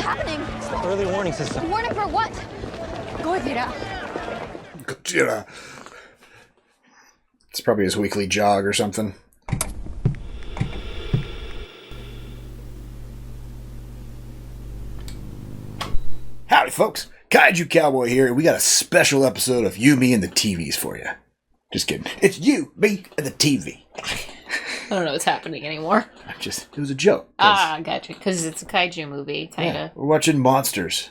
happening? It's the early warning system. Warning for what? Godzilla. Godzilla. It's probably his weekly jog or something. Howdy, folks. Kaiju Cowboy here. We got a special episode of You, Me, and the TVs for you. Just kidding. It's you, me, and the TV. I don't know what's happening anymore. It was a joke. Gotcha. Because it's a kaiju movie, kind of. Yeah, we're watching monsters.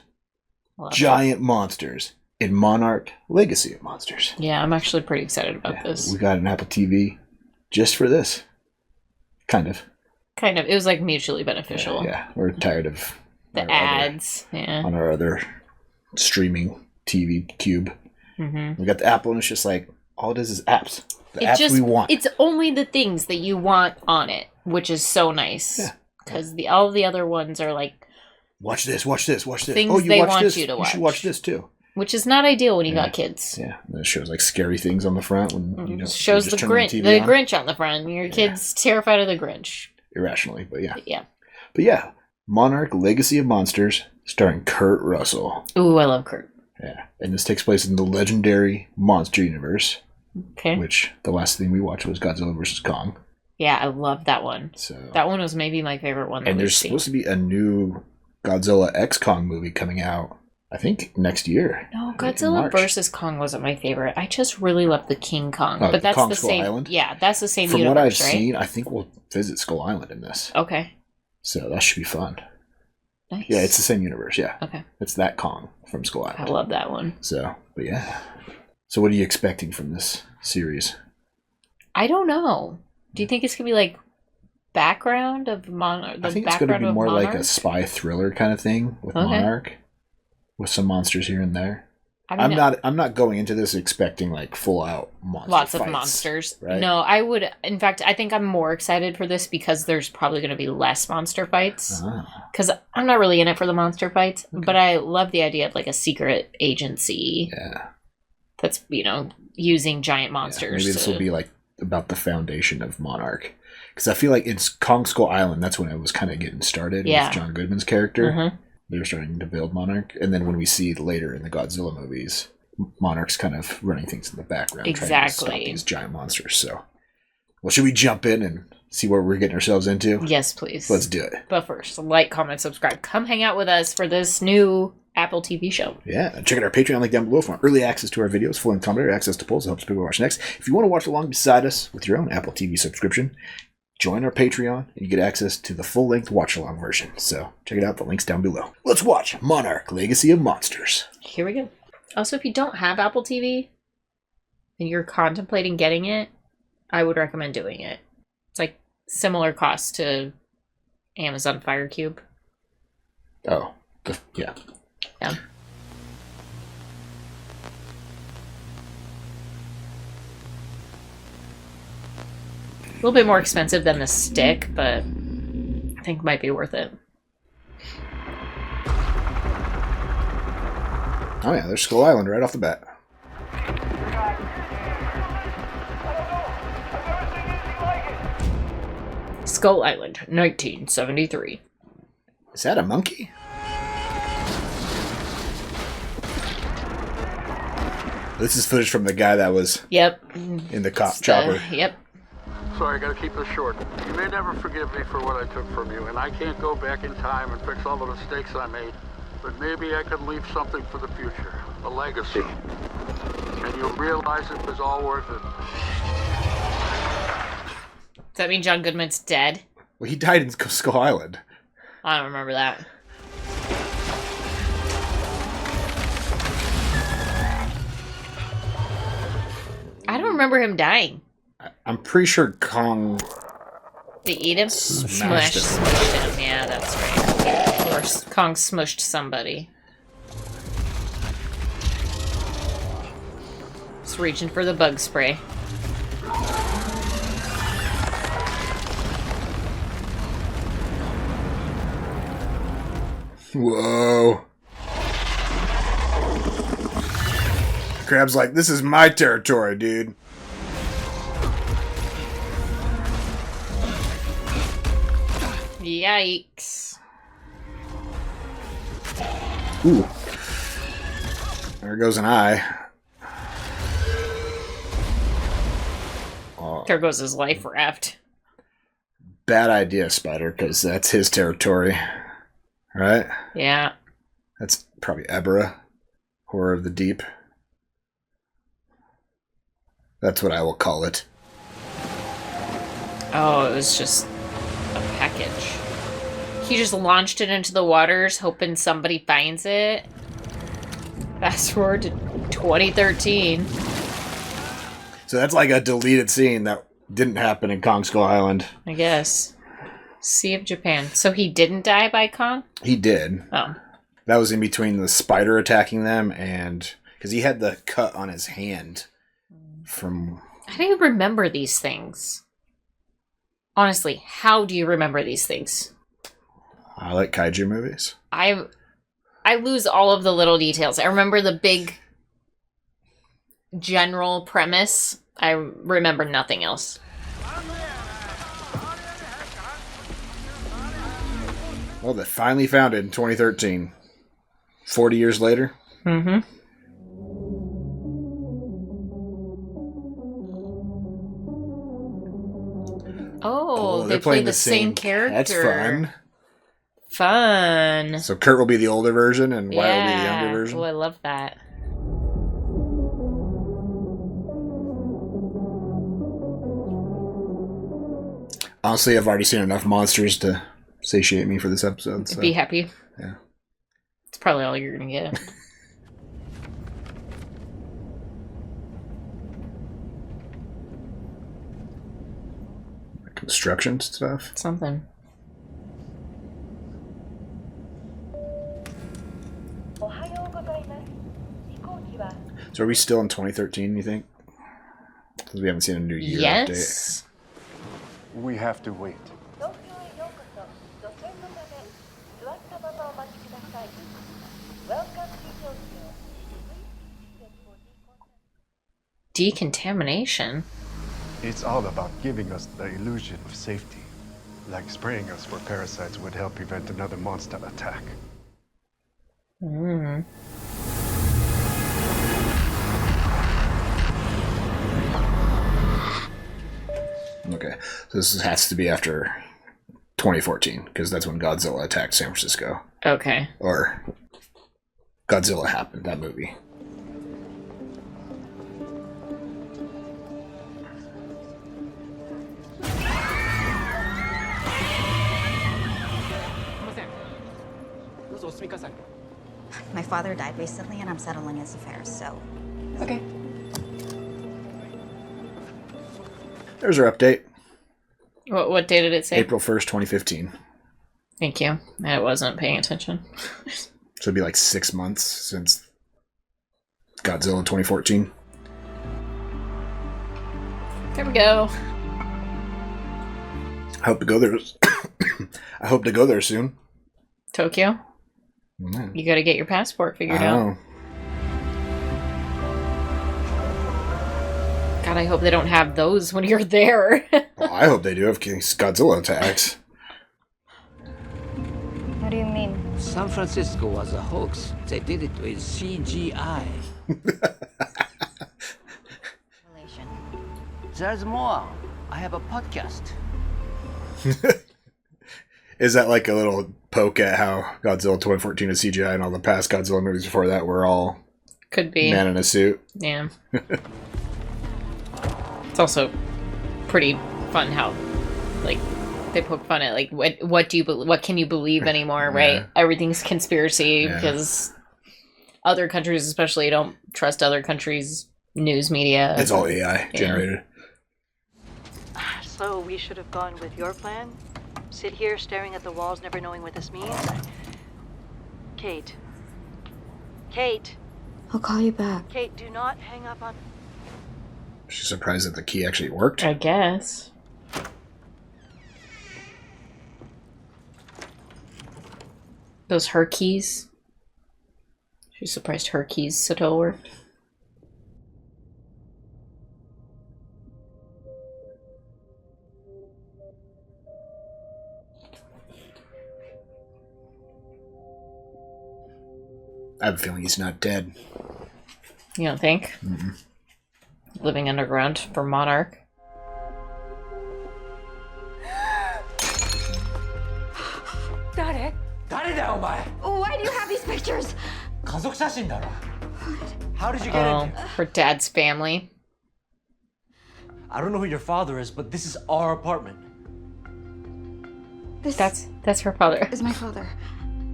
Giant monsters in Monarch Legacy of Monsters. Yeah, I'm actually pretty excited about this. We got an Apple TV just for this. Kind of. It was like mutually beneficial. Yeah, we're tired of the ads. On our other streaming TV cube. Mm-hmm. We got the Apple, and it's just like, all it is apps. The apps we want. It's only the things that you want on it, which is so nice. Yeah. Because all the other ones are like... Watch this, watch this, watch this. Things they want you to watch. You should watch this, too. Which is not ideal when you got kids. Yeah, and it shows like scary things on the front. When you know, shows the Grinch on the front. Your kid's terrified of the Grinch. Irrationally, but yeah. Yeah. But yeah, Monarch Legacy of Monsters, starring Kurt Rusell. Ooh, I love Kurt. Yeah, and this takes place in the legendary monster universe. Okay. Which the last thing we watched was Godzilla vs. Kong. Yeah, I love that one. So that one was maybe my favorite one. And there's supposed to be a new Godzilla x Kong movie coming out, I think, next year. No, Godzilla vs. Kong wasn't my favorite. I just really love the King Kong. Oh, but that's Kong the Skull same. Island? Yeah, that's the same From universe, what I've right? seen, I think we'll visit Skull Island in this. Okay. So that should be fun. Nice. Yeah, it's the same universe, yeah. Okay. It's that Kong from Skull Island. I love that one. So, but yeah. So what are you expecting from this series? I don't know. Do you think it's going to be like background of Monarch? I think it's going to be more like a spy thriller kind of thing with Monarch. With some monsters here and there. I mean, I'm not going into this expecting like full out monster lots fights, of monsters. Right? No, I would. In fact, I think I'm more excited for this because there's probably going to be less monster fights. Because I'm not really in it for the monster fights, but I love the idea of like a secret agency. Yeah. That's using giant monsters. Maybe this will be like about the foundation of Monarch. Because I feel like it's Kong Skull Island. That's when it was kind of getting started with John Goodman's character. Mm-hmm. They were starting to build Monarch. And then when we see later in the Godzilla movies, Monarch's kind of running things in the background. Trying to stop these giant monsters. So, well, should we jump in and see what we're getting ourselves into? Yes, please. Let's do it. But first, like, comment, subscribe. Come hang out with us for this new Apple TV show. Yeah, and check out our Patreon link down below for early access to our videos, full-length commentary, access to polls that helps people watch next. If you want to watch along beside us with your own Apple TV subscription, join our Patreon and you get access to the full-length watch-along version. So check it out, the link's down below. Let's watch Monarch Legacy of Monsters. Here we go. Also, if you don't have Apple TV and you're contemplating getting it, I would recommend doing it. It's like similar cost to Amazon Fire Cube. Oh, yeah. Yeah. A little bit more expensive than the stick, but I think might be worth it. Oh yeah, there's Skull Island right off the bat. Skull Island, 1973. Is that a monkey? This is footage from the guy that was in the cop chopper. Yep. Sorry, I gotta keep this short. You may never forgive me for what I took from you, and I can't go back in time and fix all the mistakes I made. But maybe I can leave something for the future, a legacy. And you'll realize it was all worth it. Does that mean John Goodman's dead? Well, he died in Skull Island. I don't remember that. I don't remember him dying. I'm pretty sure Kong... They eat him? Smushed him. Yeah, that's right. Of course, Kong smushed somebody. Just reaching for the bug spray. Whoa. Crab's like, this is my territory, dude. Yikes. Ooh. There goes an eye. Oh, There goes his life raft. bad idea, Spider, because that's his territory. Right? Yeah. That's probably Ebra. Horror of the Deep. That's what I will call it. Oh, it was just a package. He just launched it into the waters, hoping somebody finds it. Fast forward to 2013. So that's like a deleted scene that didn't happen in Kong Skull Island. I guess. Sea of Japan. So he didn't die by Kong? He did. Oh. That was in between the spider attacking them and... Because he had the cut on his hand from... How do you remember these things? Honestly, how do you remember these things? I like kaiju movies. I lose all of the little details. I remember the big general premise. I remember nothing else. Well, they finally found it in 2013. 40 years later. Mm-hmm. Oh, they play the same character. That's fun. Fun. So Kurt will be the older version and Wyatt will be the younger version. Oh, I love that. Honestly, I've already seen enough monsters to satiate me for this episode. So. Be happy. Yeah. It's probably all you're gonna get. Construction stuff. Something. So are we still in 2013, you think? Because we haven't seen a new year Yes. update. We have to wait. Decontamination? It's all about giving us the illusion of safety. Like spraying us for parasites would help prevent another monster attack. Mm. Okay. So this has to be after 2014, because that's when Godzilla attacked San Francisco. Okay. Or Godzilla happened, that movie. My father died recently, and I'm settling his affairs, so... Okay. There's our update. What day did it say? April 1st, 2015. Thank you. I wasn't paying attention. So it'd be like 6 months since Godzilla 2014. There we go. I hope to go there. I hope to go there soon. Tokyo? Yeah. You gotta get your passport figured I out. know. God, I hope they don't have those when you're there. Well, I hope they do if Godzilla attacks. What do you mean? San Francisco was a hoax. They did it with CGI. Relation. There's more. I have a podcast. Is that like a little poke at how Godzilla 2014 is CGI and all the past Godzilla movies before that were all Could be. man in a suit? Yeah. It's also pretty fun how, like, they poke fun at, like, what can you believe anymore, right? Yeah. Everything's conspiracy Yeah. because other countries especially don't trust other countries' news media. It's all AI generated. So we should have gone with your plan? Sit here staring at the walls, never knowing what this means? Kate. Kate. I'll call you back. Kate, do not hang up on... She's surprised that the key actually worked. I guess. Those her keys. She's surprised her keys still worked. I have a feeling he's not dead. You don't think? Mm-mm. Living underground for Monarch. Why do you have these pictures? How did you get in here? Her dad's family. I don't know who your father is, but this is our apartment. This That's her father. is my father.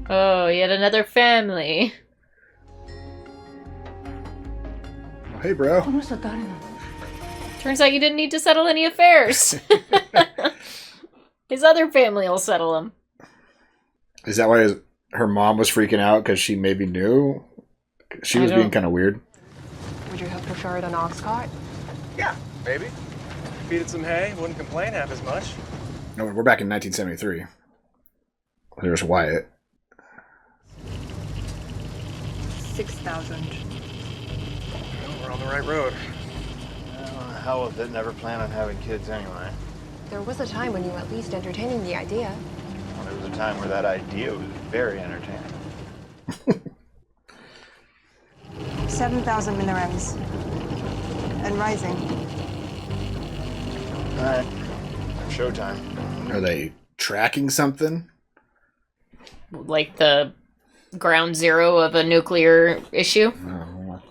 Oh, yet another family. Oh, hey, bro. Turns out you didn't need to settle any affairs. His other family will settle them. Is that why her mom was freaking out because she maybe knew? She was being kind of weird. Would you have preferred an ox cart? Yeah, maybe. Feed it some hay, wouldn't complain half as much. No, we're back in 1973. There's Wyatt. 6,000. Well, we're on the right road. Hell with it, never plan on having kids anyway. There was a time when you were at least entertaining the idea. Well, there was a time where that idea was very entertaining. 7,000 millirems. And rising. Alright. Showtime. Are they tracking something? Like the ground zero of a nuclear issue? Oh.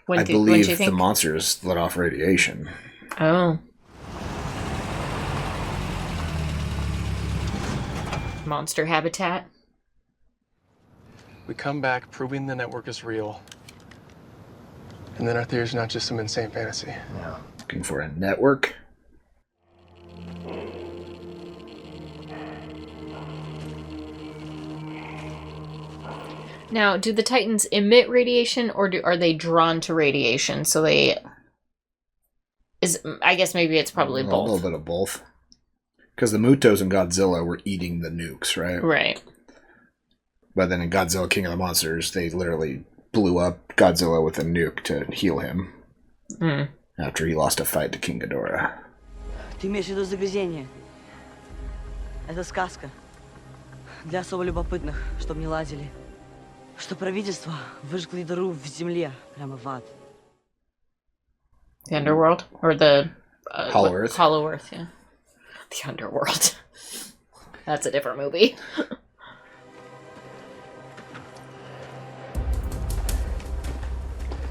When I believe the monsters let off radiation. Oh. Monster habitat. We come back proving the network is real. And then our theory's not just some insane fantasy. Yeah. Looking for a network. Now, do the Titans emit radiation, or are they drawn to radiation? So I guess maybe it's probably both. A little bit of both. Because the Mutos and Godzilla were eating the nukes, right? Right. But then in Godzilla King of the Monsters, they literally blew up Godzilla with a nuke to heal him. Mm. After he lost a fight to King Ghidorah. Ты имеешь в виду загрязнение? Это сказка. Для особо любопытных, чтобы не лазили. Что правительство выжгло дыру в земле, прямо в ад. The underworld? Or the... Hollow Earth? Hollow Earth, yeah. The underworld. That's a different movie.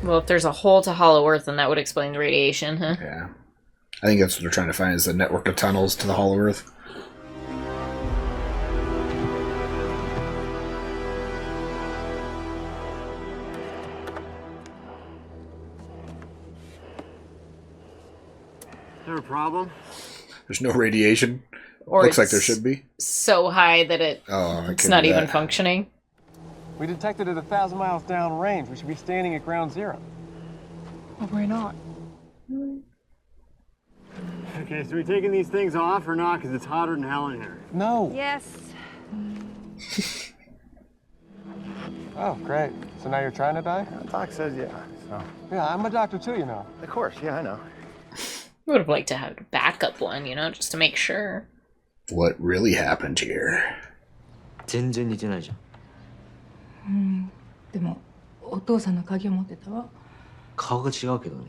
Well, if there's a hole to Hollow Earth, then that would explain the radiation, huh? Yeah. I think that's what they're trying to find, is the network of tunnels to the Hollow Earth. Is there a problem? There's no radiation. Or Looks like there should be. So high that it's not even functioning. We detected it 1,000 miles downrange. We should be standing at ground zero. But we're not. Okay, so we taking these things off or not? Because it's hotter than hell in here. No. Yes. Oh, great. So now you're trying to die? Doc says yeah, so. Yeah, I'm a doctor too, you know. Of course, yeah, I know. I would have liked to have a backup one, just to make sure. What really happened here? 全然似てないじゃん。でも、お父さんの鍵を持ってたわ。顔が違うけどね。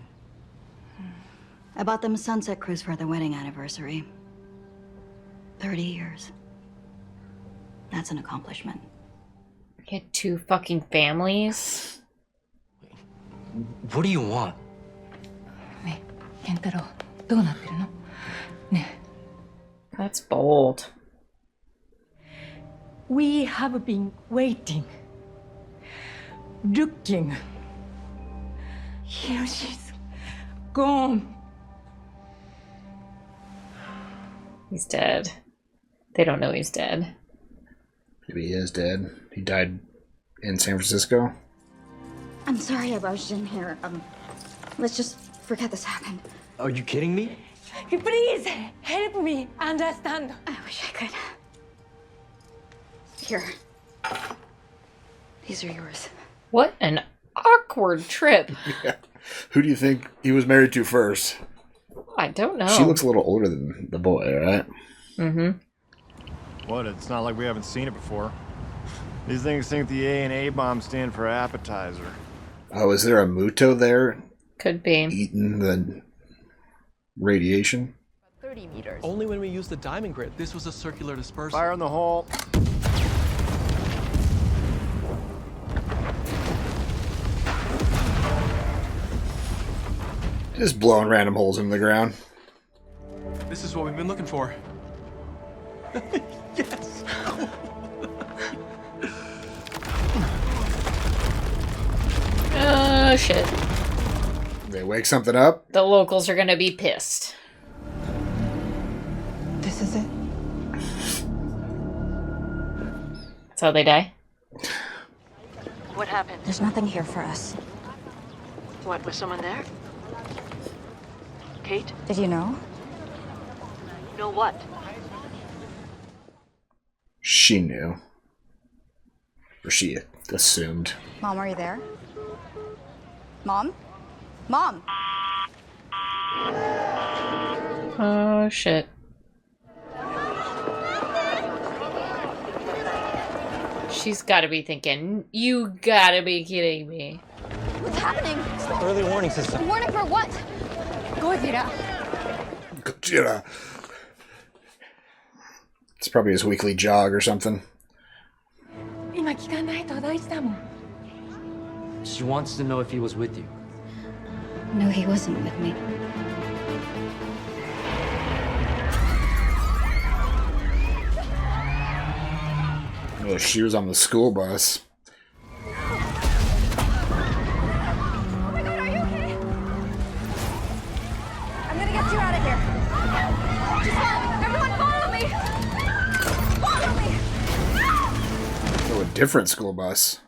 I bought them a sunset cruise for their wedding anniversary. 30 years. That's an accomplishment. You had 2 fucking families? What do you want? ねえ、健太郎、どうなってるの？ねえ。That's bold. We have been waiting. Looking. Hiroshi's gone. He's dead. They don't know he's dead. Maybe he is dead. He died in San Francisco. I'm sorry I barged in here. Let's just forget this happened. Are you kidding me? Please help me understand. I wish I could. Here. These are yours. What an awkward trip. Yeah. Who do you think he was married to first? I don't know. She looks a little older than the boy, right? Mm-hmm. What? It's not like we haven't seen it before. These things think the A and A bomb stand for appetizer. Oh, is there a Muto there? Could be. Eating the radiation? 30 meters. Only when we used the diamond grid. This was a circular dispersal. Fire in the hole. Just blowing random holes in the ground. This is what we've been looking for. Yes. Oh, shit. They wake something up? The locals are gonna be pissed. This is it. That's how they die? What happened? There's nothing here for us. What, was someone there? Kate? Did you know? Know what? She knew. Or she assumed. Mom, are you there? Mom? Mom! Oh, shit. She's gotta be thinking, you gotta be kidding me. What's happening? It's the early warning system. Warning for what? Godzilla. Godzilla. It's probably his weekly jog or something. 今聞かないと大事だもん。 She wants to know if he was with you. No, he wasn't with me. Oh, she was on the school bus. Oh my god, are you okay? I'm gonna get you out of here. Just everyone follow me! Follow me! Oh, a different school bus.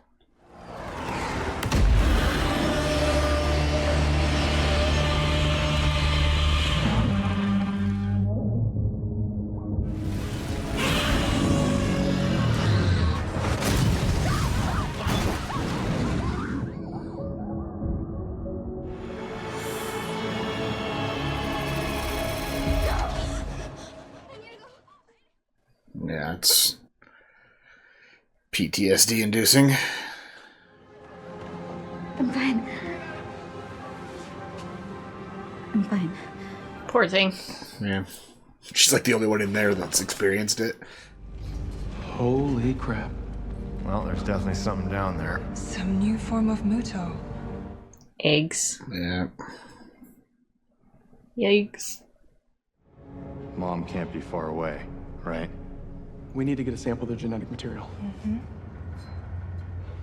Yeah, it's PTSD inducing. I'm fine. I'm fine. Poor thing. Yeah. She's like the only one in there that's experienced it. Holy crap. Well, there's definitely something down there. Some new form of Muto. Eggs. Yeah. Yikes. Mom can't be far away, right? We need to get a sample of their genetic material.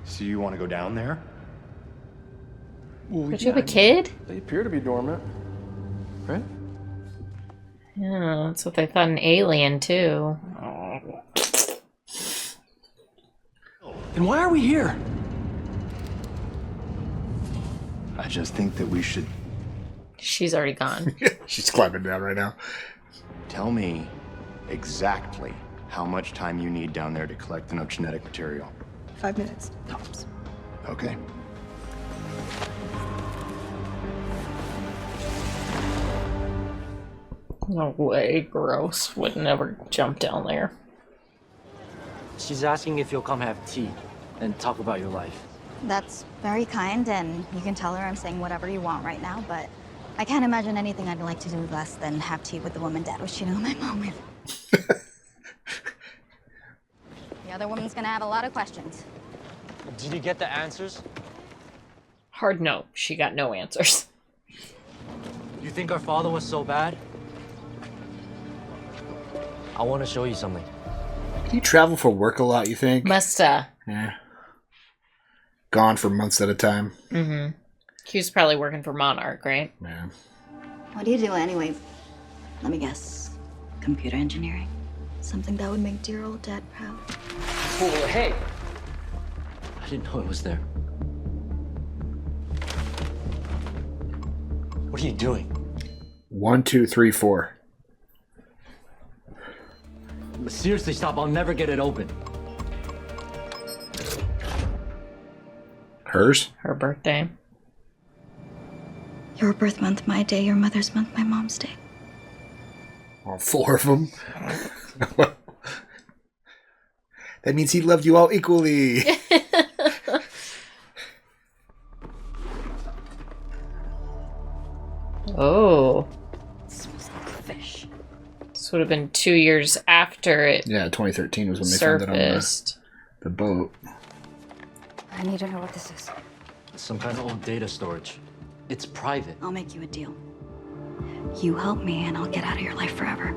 So you want to go down there? Well, Don't you have a kid? They appear to be dormant. Right? Yeah, that's what they thought an alien, too. Then why are we here? I just think that we should She's already gone. She's climbing down right now. tell me exactly how much time you need down there to collect enough genetic material. 5 minutes, tops. Okay. No way, gross. Would never jump down there. She's asking if you'll come have tea and talk about your life. That's very kind, and you can tell her I'm saying whatever you want right now, but I can't imagine anything I'd like to do less than have tea with the woman Dad wished you know my moment. The other woman's gonna have a lot of questions. Did you get the answers? Hard no. She got no answers. You think our father was so bad? I want to show you something. You travel for work a lot, you think? Musta. Yeah. Gone for months at a time. Mm-hmm. He was probably working for Monarch, right? Yeah. What do you do anyway? Let me guess. Computer engineering. Something that would make dear old Dad proud. Oh, hey! I didn't know it was there. What are you doing? 1, 2, 3, 4. Seriously, stop. I'll never get it open. Hers? Her birthday. Your birth month, my day. Your mother's month, my mom's day. All 4 of them. That means he loved you all equally. Oh. It smells like fish. This would have been 2 years after it. Yeah, 2013 was when they surfaced. found it on the boat. I need to know what this is. It's some kind of old data storage. It's private. I'll make you a deal. You help me and I'll get out of your life forever.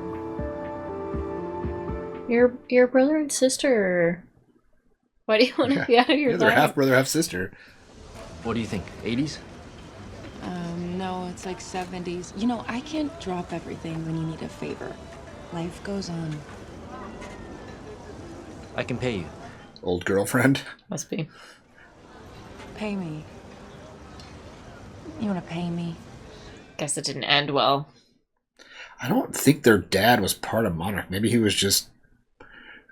Your brother and sister. Why do you want to be out of your life? They're half brother, half sister. What do you think? 80s? No, it's like 70s. You know, I can't drop everything when you need a favor. Life goes on. I can pay you. Old girlfriend? Must be. Pay me. You want to pay me? Guess it didn't end well. I don't think their dad was part of Monarch. Maybe he was just...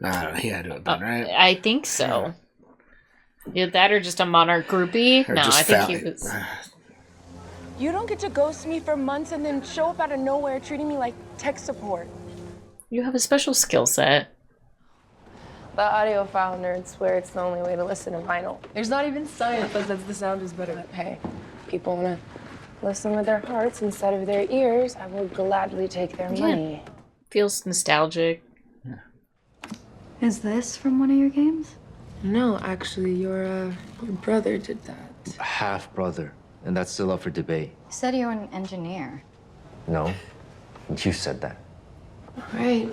I don't know. He had to have been, right? I think so. Either that or just a Monarch groupie? Or No, just I think family. he was... You don't get to ghost me for months and then show up out of nowhere treating me like tech support. You have a special skill set. The audiophile nerds swear it's the only way to listen to vinyl. There's not even science that says the sound is better. But hey, people want to listen with their hearts instead of their ears. I will gladly take their money. Feels nostalgic. Is this from one of your games? No, actually, your brother did that. Half brother. And that's still up for debate. You said you were an engineer. No, you said that. Right.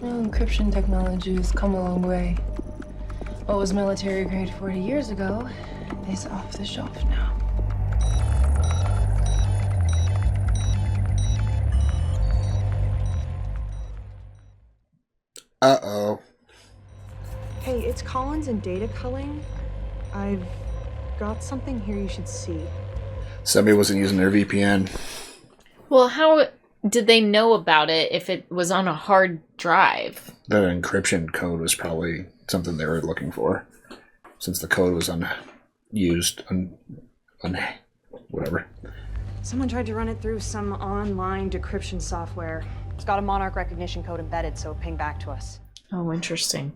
Well, encryption technology has come a long way. What was military grade 40 years ago is off the shelf now. Uh-oh. Hey, it's Collins and data culling. I've got something here you should see. Somebody wasn't using their VPN. Well, how did they know about it if it was on a hard drive? The encryption code was probably something they were looking for. Since the code was unused, whatever. Someone tried to run it through some online decryption software. It's got a Monarch recognition code embedded, so it pinged back to us. Oh, interesting.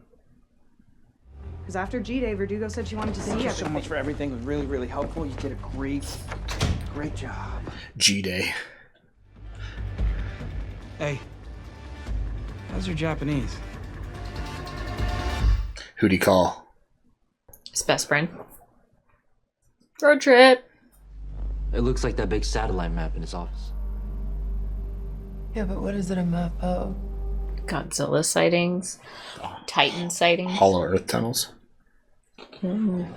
Because after G-Day, Verdugo said she wanted to see Thank you everything. so much for everything. It was really, really helpful. You did a great job. G-Day. Hey, how's your Japanese? Who'd he call? His best friend. Road trip. It looks like that big satellite map in his office. Yeah, but what is it a map of? Godzilla sightings. Titan sightings. Hollow Earth tunnels. Mm.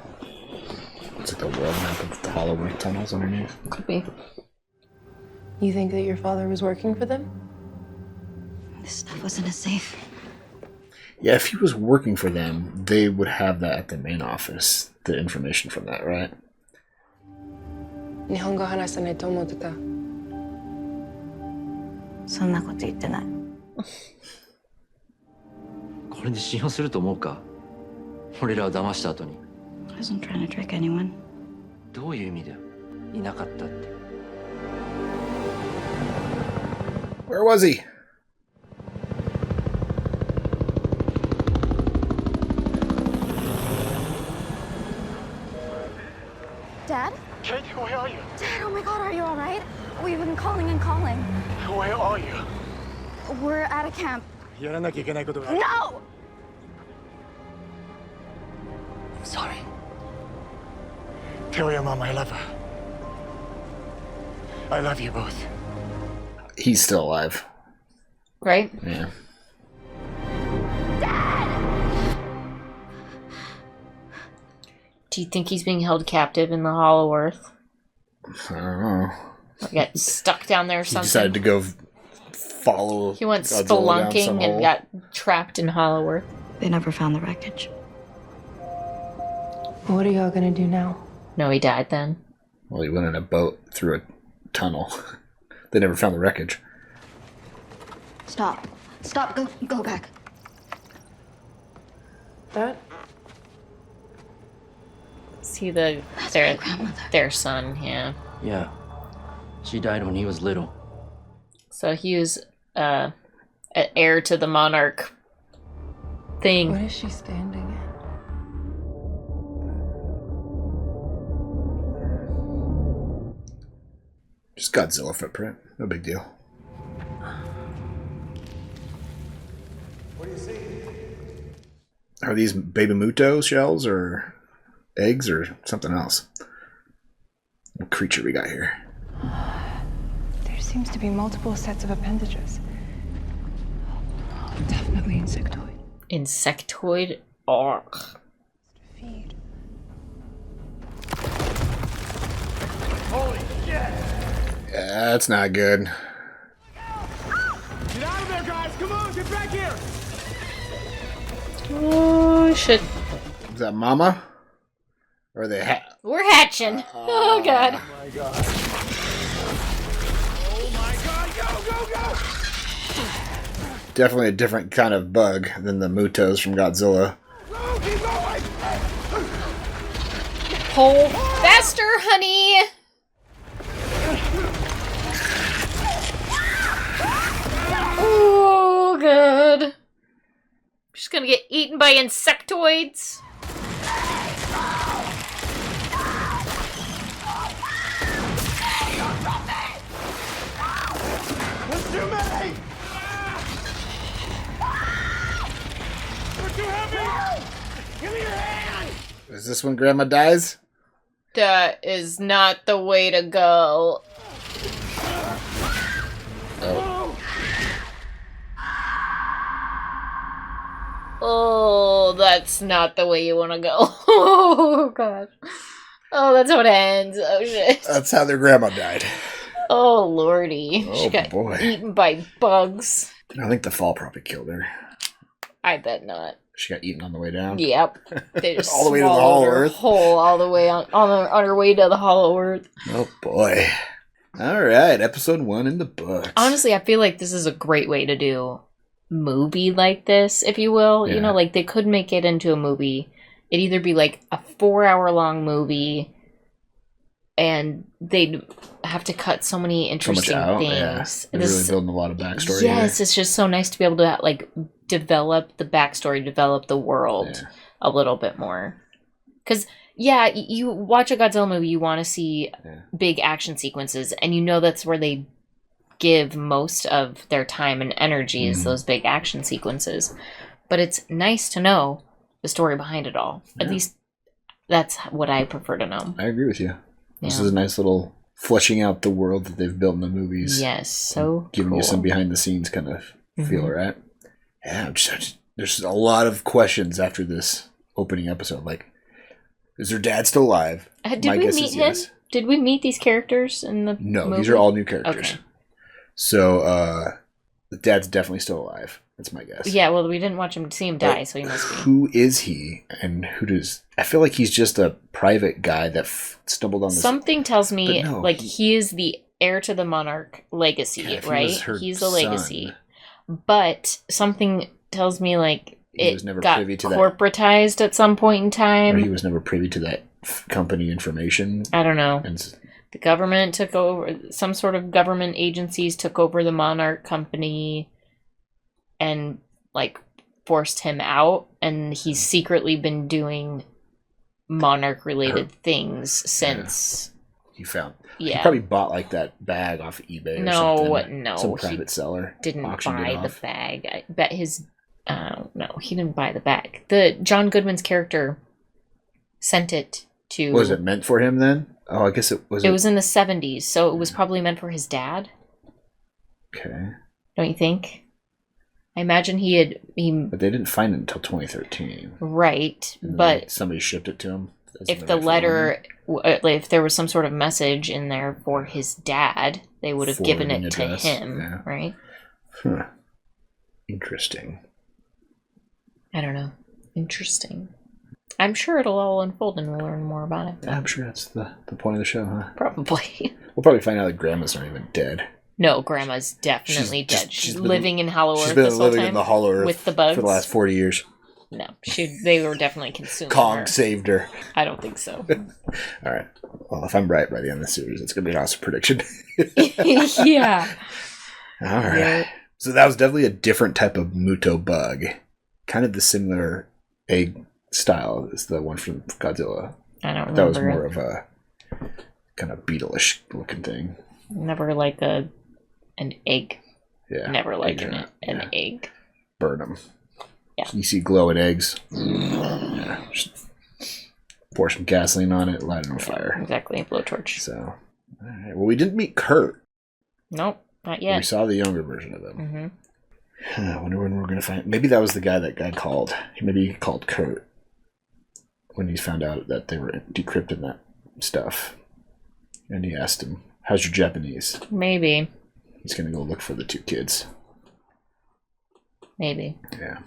It's like the world map of the Hollow Earth tunnels underneath. Could be. You think that your father was working for them? This stuff was in a safe. Yeah, if he was working for them, they would have that at the main office. The information from that, right? 日本語話さないと思ってた。そんなこと言ってない。これで信用すると思うか？俺らを騙した後に。I wasn't trying to trick anyone. どういう意味だよ？いなかったって。Where was he? Dad? Kate, where are you? Dad, oh my god, are you alright? We've been calling and calling. Where are you? We're at a camp. やらなきゃいけないことがある。 No! Sorry. Tell your mom I love her. I love you both. He's still alive. Right? Yeah. Do you think he's being held captive in the Hollow Earth? I don't know. Or get stuck down there or He something? decided to go follow. He went Godzilla down some spelunking and hole. got trapped in Hollow Earth. They never found the wreckage. What are y'all gonna do now? No, he died then. Well, he went in a boat through a tunnel. They never found the wreckage. Stop. Stop. Go back. That? See their son, yeah. Yeah. She died when he was little. So he was heir to the Monarch thing. What is she standing in? Just Godzilla footprint. No big deal. What do you see? Are these baby muto shells or eggs or something else? What creature we got here? There seems to be multiple sets of appendages. Definitely insectoid. Insectoid? Ugh. Feed. Holy shit! Yeah, that's not good. Get out of there, guys! Come on, get back here! Oh, shit. Is that Mama? Or are they We're hatching. Oh, God. Oh my god. Oh my god, go, go, go! Definitely a different kind of bug than the mutos from Godzilla. Go, keep going! Pull faster, honey! Oh, God. She's gonna get eaten by insectoids. That's too many! We're too heavy! Give me your hand! Is this when Grandma dies? That is not the way to go. Oh, that's not the way you want to go. Oh, God. Oh, that's how it ends. Oh, shit. That's how their grandma died. Oh, lordy. Oh, She got boy. eaten by bugs. I think the fall probably killed her. I bet not. She got eaten on the way down. Yep. They just All the way to the swallowed Hollow her Earth? whole all the way on her way to the Hollow Earth. Oh, boy. All right, episode 1 in the books. Honestly, I feel like this is a great way to do movie like this, if you will. Yeah. You know, like they could make it into a movie. It'd either be like a 4-hour-long movie, and they'd have to cut so many interesting things. They're really building a lot of backstory. Yes, here. it's just so nice to be able to like develop the backstory, develop the world a little bit more. Because yeah, you watch a Godzilla movie, you want to see big action sequences, and you know that's where they give most of their time and energy is those big action sequences. But it's nice to know the story behind it all. At least that's what I prefer to know. I agree with you. This Yeah. is a nice little fleshing out the world that they've built in the movies. Yes, so giving you some behind the scenes kind of feel, right? Yeah, there's a lot of questions after this opening episode. Like, is their dad still alive? Did we meet him? Yes. Did we meet these characters in the No, movie? these are all new characters. Okay. So, the dad's definitely still alive. That's my guess. Yeah, well, we didn't see him die, so he must be. Who is he, and who does... I feel like he's just a private guy that stumbled on this... Something tells me, no, like, he is the heir to the Monarch legacy, right? He's the legacy. But something tells me, like, it got corporatized at some point in time. Or he was never privy to that company information. I don't know. And the government took over... Some sort of government agencies took over the Monarch company and, like, forced him out. And he's secretly been doing Monarch-related things since... He found... Yeah. He probably bought, like, that bag off eBay or something. No. Some private seller. Didn't auctioned buy it the off. bag. I bet his... no, he didn't buy the bag. The John Goodman's character sent it to... Was it meant for him then? Oh, I guess it was... It was in the 70s, so it was probably meant for his dad. Okay. Don't you think? I imagine he... But they didn't find it until 2013. Right, And then but... somebody shipped it to him. If the letter... If there was some sort of message in there for his dad, they would have given it to him, right? Huh. Interesting. I don't know. Interesting. I'm sure it'll all unfold and we'll learn more about it. Yeah, I'm sure that's the point of the show, huh? Probably. We'll probably find out that Grandma's not even dead. No, Grandma's definitely dead. She's been living in Hollow Earth. She's been this whole living time in the Hollow Earth with the bugs for the last 40 years. No, they were definitely consuming Kong her. saved her. I don't think so. All right. Well, if I'm right by the end of the series, it's going to be an awesome prediction. Yeah. All right. So that was definitely a different type of Muto bug. kind of the similar egg style as the one from Godzilla. I don't remember. That was more of a kind of beetle-ish looking thing. Never like an egg. Yeah. Never like an egg. Burn them. Yeah. You see glowing eggs. Yeah. Just pour some gasoline on it, light it on fire. Exactly, blowtorch. So, all right. Well, we didn't meet Kurt. Nope, not yet. We saw the younger version of them. Mm-hmm. I wonder when we're going to find... Maybe that was the guy that guy called. Maybe he called Kurt when he found out that they were decrypting that stuff. And he asked him, how's your Japanese? Maybe. He's going to go look for the two kids. Maybe. Yeah.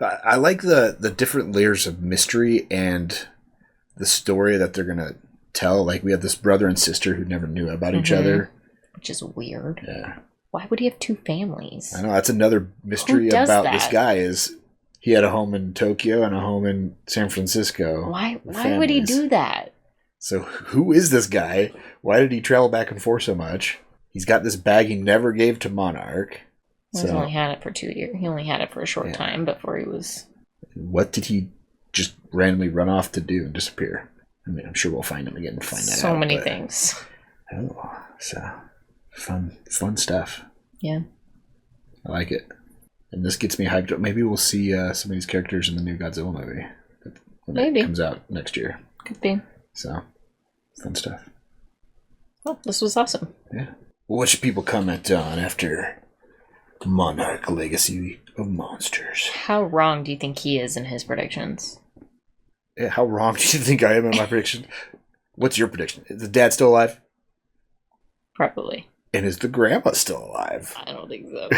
I like the different layers of mystery and the story that they're going to tell. Like, we have this brother and sister who never knew about each other. Which is weird. Yeah. Why would he have two families? I know, that's another mystery about this guy is he had a home in Tokyo and a home in San Francisco. Why would he do that? So who is this guy? Why did he travel back and forth so much? He's got this bag he never gave to Monarch. He's only had it for 2 years. He only had it for a short time before he was... What did he just randomly run off to do and disappear? I mean, I'm sure we'll find him again and find that out. So many things. Oh, so fun stuff. Yeah. I like it. And this gets me hyped up. Maybe we'll see some of these characters in the new Godzilla movie. When it comes out next year. Could be. So, fun stuff. Well, this was awesome. Yeah. Well, what should people comment on after Monarch Legacy of Monsters? How wrong do you think he is in his predictions? Yeah, how wrong do you think I am in my prediction? What's your prediction? Is the dad still alive? Probably. And is the grandma still alive? I don't think so.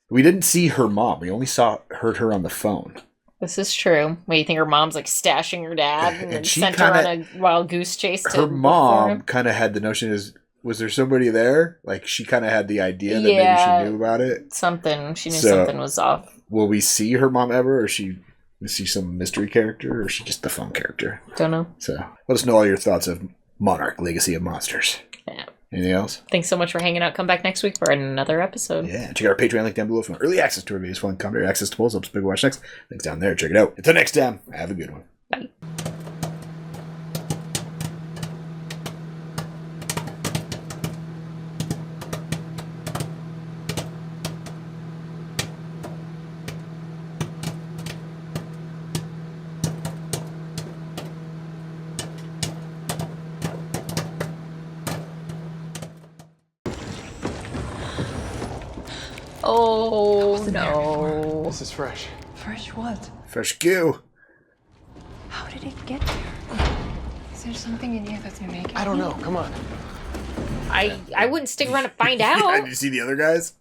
We didn't see her mom. We only heard her on the phone. This is true. What, you think her mom's like stashing her dad and then she sent her on a wild goose chase to her mom kind of had the notion was there somebody there? Like, she kind of had the idea that maybe she knew about it. Something. She knew something was off. Will we see her mom ever, or is she some mystery character, or is she just the phone character? Don't know. So, let us know all your thoughts of Monarch Legacy of Monsters. Yeah. Anything else? Thanks so much for hanging out. Come back next week for another episode. Yeah. Check out our Patreon link down below for early access to our videos, fun commentary, access to polls, helps big watch next. Links down there. Check it out. Until next time, have a good one. Bye. Oh, no. This is fresh. Fresh what? Fresh goo. How did it get there? Is there something in here that's making I don't know. Come on. I wouldn't stick around to find out. Did you see the other guys?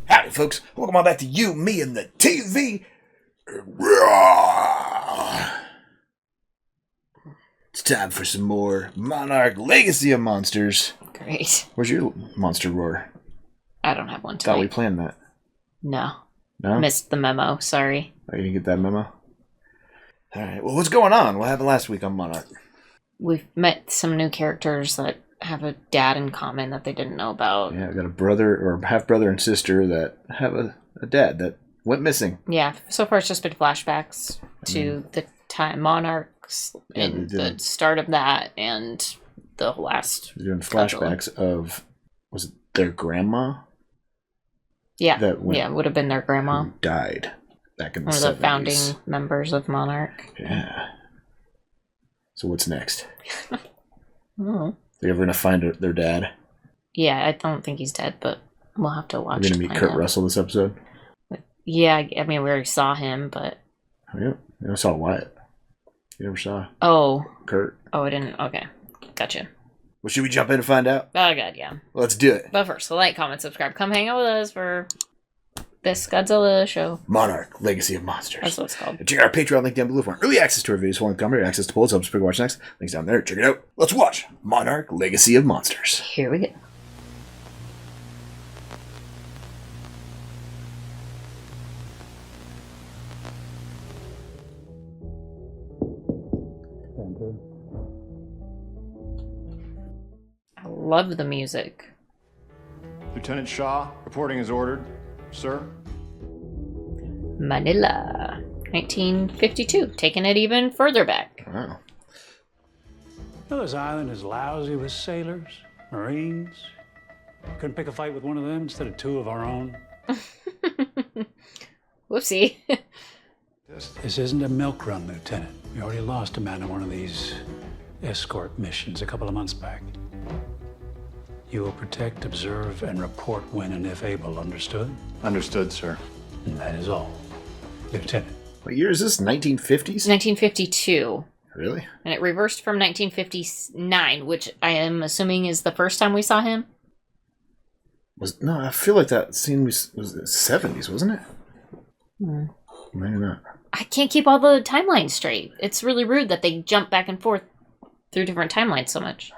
Howdy, folks. Welcome on back to You, Me, and the TV. It's time for some more Monarch Legacy of Monsters. Great. Where's your monster roar? I don't have one tonight. Thought we planned that. No. No? Missed the memo. Sorry. Oh, you didn't get that memo? Alright, well, what's going on? What happened last week on Monarch? We've met some new characters that have a dad in common that they didn't know about. Yeah, I got a brother, or half brother and sister that have a dad that went missing. Yeah, so far it's just been flashbacks to the time Monarchs and the start of that and the last. They're doing flashbacks of, was it their grandma? Yeah, it would have been their grandma. Who died back in the 70s. Or the founding members of Monarch. Yeah. So what's next? Oh. Are you ever going to find their dad? Yeah, I don't think he's dead, but we'll have to watch. We're going to meet Kurt Rusell this episode? Yeah, I mean, we already saw him, but... Oh, yeah. You never saw Wyatt. You never saw Kurt. Oh, I didn't. Okay. Gotcha. Well, should we jump in and find out? Oh, God, yeah. Let's do it. But first, like, comment, subscribe. Come hang out with us for this Godzilla show. Monarch Legacy of Monsters. That's what it's called. And check out our Patreon link down below for early access to our videos, following commentary, access to polls, helps big watch next. Links down there. Check it out. Let's watch Monarch Legacy of Monsters. Here we go. Love the music. Lieutenant Shaw, reporting as ordered. Sir? Manila. 1952. Taking it even further back. Wow. You know, this island is lousy with sailors, Marines. Couldn't pick a fight with one of them instead of 2 of our own. Whoopsie. This isn't a milk run, Lieutenant. We already lost a man in one of these escort missions a couple of months back. You will protect, observe, and report when and if able. Understood? Understood, sir. And that is all. Lieutenant. What year is this? 1950s? 1952. Really? And it reversed from 1959, which I am assuming is the first time we saw him. No, I feel like that scene was the 70s, wasn't it? Hmm. Maybe not. I can't keep all the timelines straight. It's really rude that they jump back and forth through different timelines so much.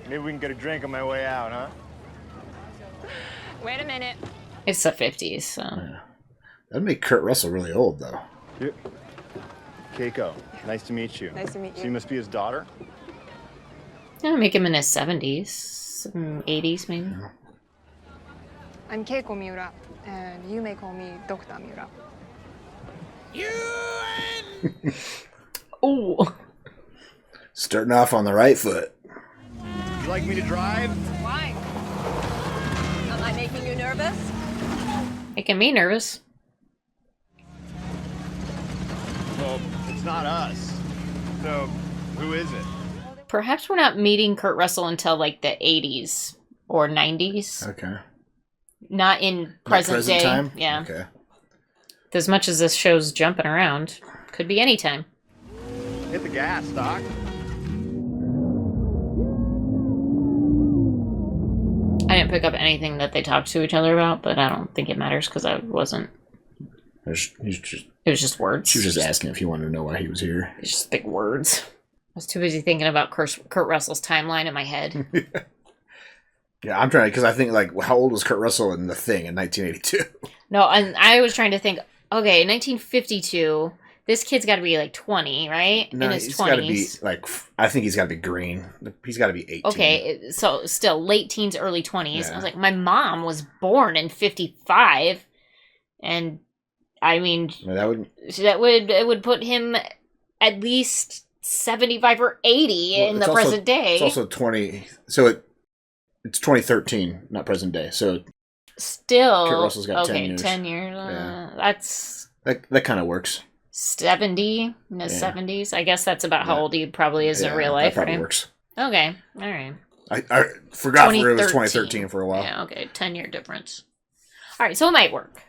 Maybe we can get a drink on my way out, huh? Wait a minute. It's the 50s, so. Yeah. That'd make Kurt Rusell really old, though. Yep. Keiko, nice to meet you. Nice to meet you. So you must be his daughter? Yeah, make him in his 70s, 80s maybe. Yeah. I'm Keiko Miura, and you may call me Dr. Miura. Ooh. Starting off on the right foot. Would you like me to drive? Why? Am I making you nervous? Making me nervous. Well, it's not us. So, who is it? Perhaps we're not meeting Kurt Russell until like the 80s or 90s. Okay. Not in present day. Time? Yeah. Okay. As much as this show's jumping around, could be any time. Hit the gas, Doc. I didn't pick up anything that they talked to each other about, but I don't think it matters because I wasn't. It was just words. She was just asking if he wanted to know why he was here. It's just big words. I was too busy thinking about Kurt Russell's timeline in my head. Yeah, I'm trying because I think like how old was Kurt Russell in The Thing in 1982? No, and I was trying to think. Okay, 1952. This kid's got to be like 20, right? No, in his he's 20s. got to be like. I think he's got to be green. He's got to be 18. Okay, so still late teens, early 20s. Yeah. I was like, my mom was born in 55, and I mean, it would put him at least 75 or 80 in the present day. It's also 20. So it's 2013, not present day. So still, Kurt Russell's got 10 years. 10 years. Yeah. That kind of works. 70 in the 70s. I guess that's about how old he probably is in real life. That probably right? works. Okay, all right. I forgot where it was 2013 for a while. Yeah, okay, 10-year difference. All right, so it might work.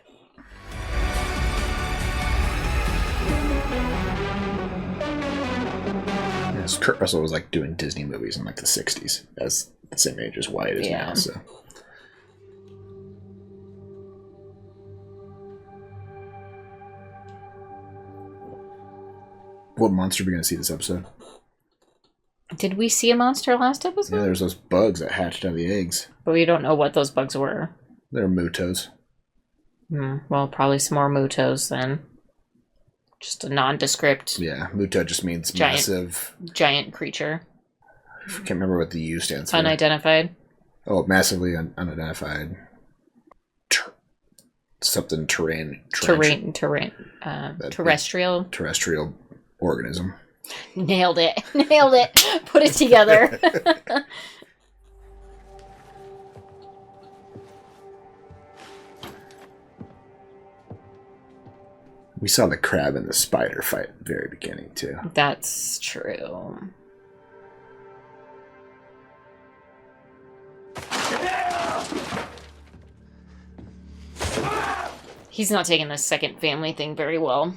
Yes, Kurt Russell was like doing Disney movies in like the 60s. That's the same age as Wyatt is now. So. What monster are we going to see this episode? Did we see a monster last episode? Yeah, there's those bugs that hatched out of the eggs. But we don't know what those bugs were. They're mutos. Well, probably some more mutos then. Just a nondescript. Yeah, muto just means massive. Giant creature. I can't remember what the U stands for. Unidentified. Oh, massively unidentified. Something terrestrial. Terrestrial organism. Nailed it. Nailed it. Put it together. We saw the crab and the spider fight at the very beginning, too. That's true. He's not taking the second family thing very well.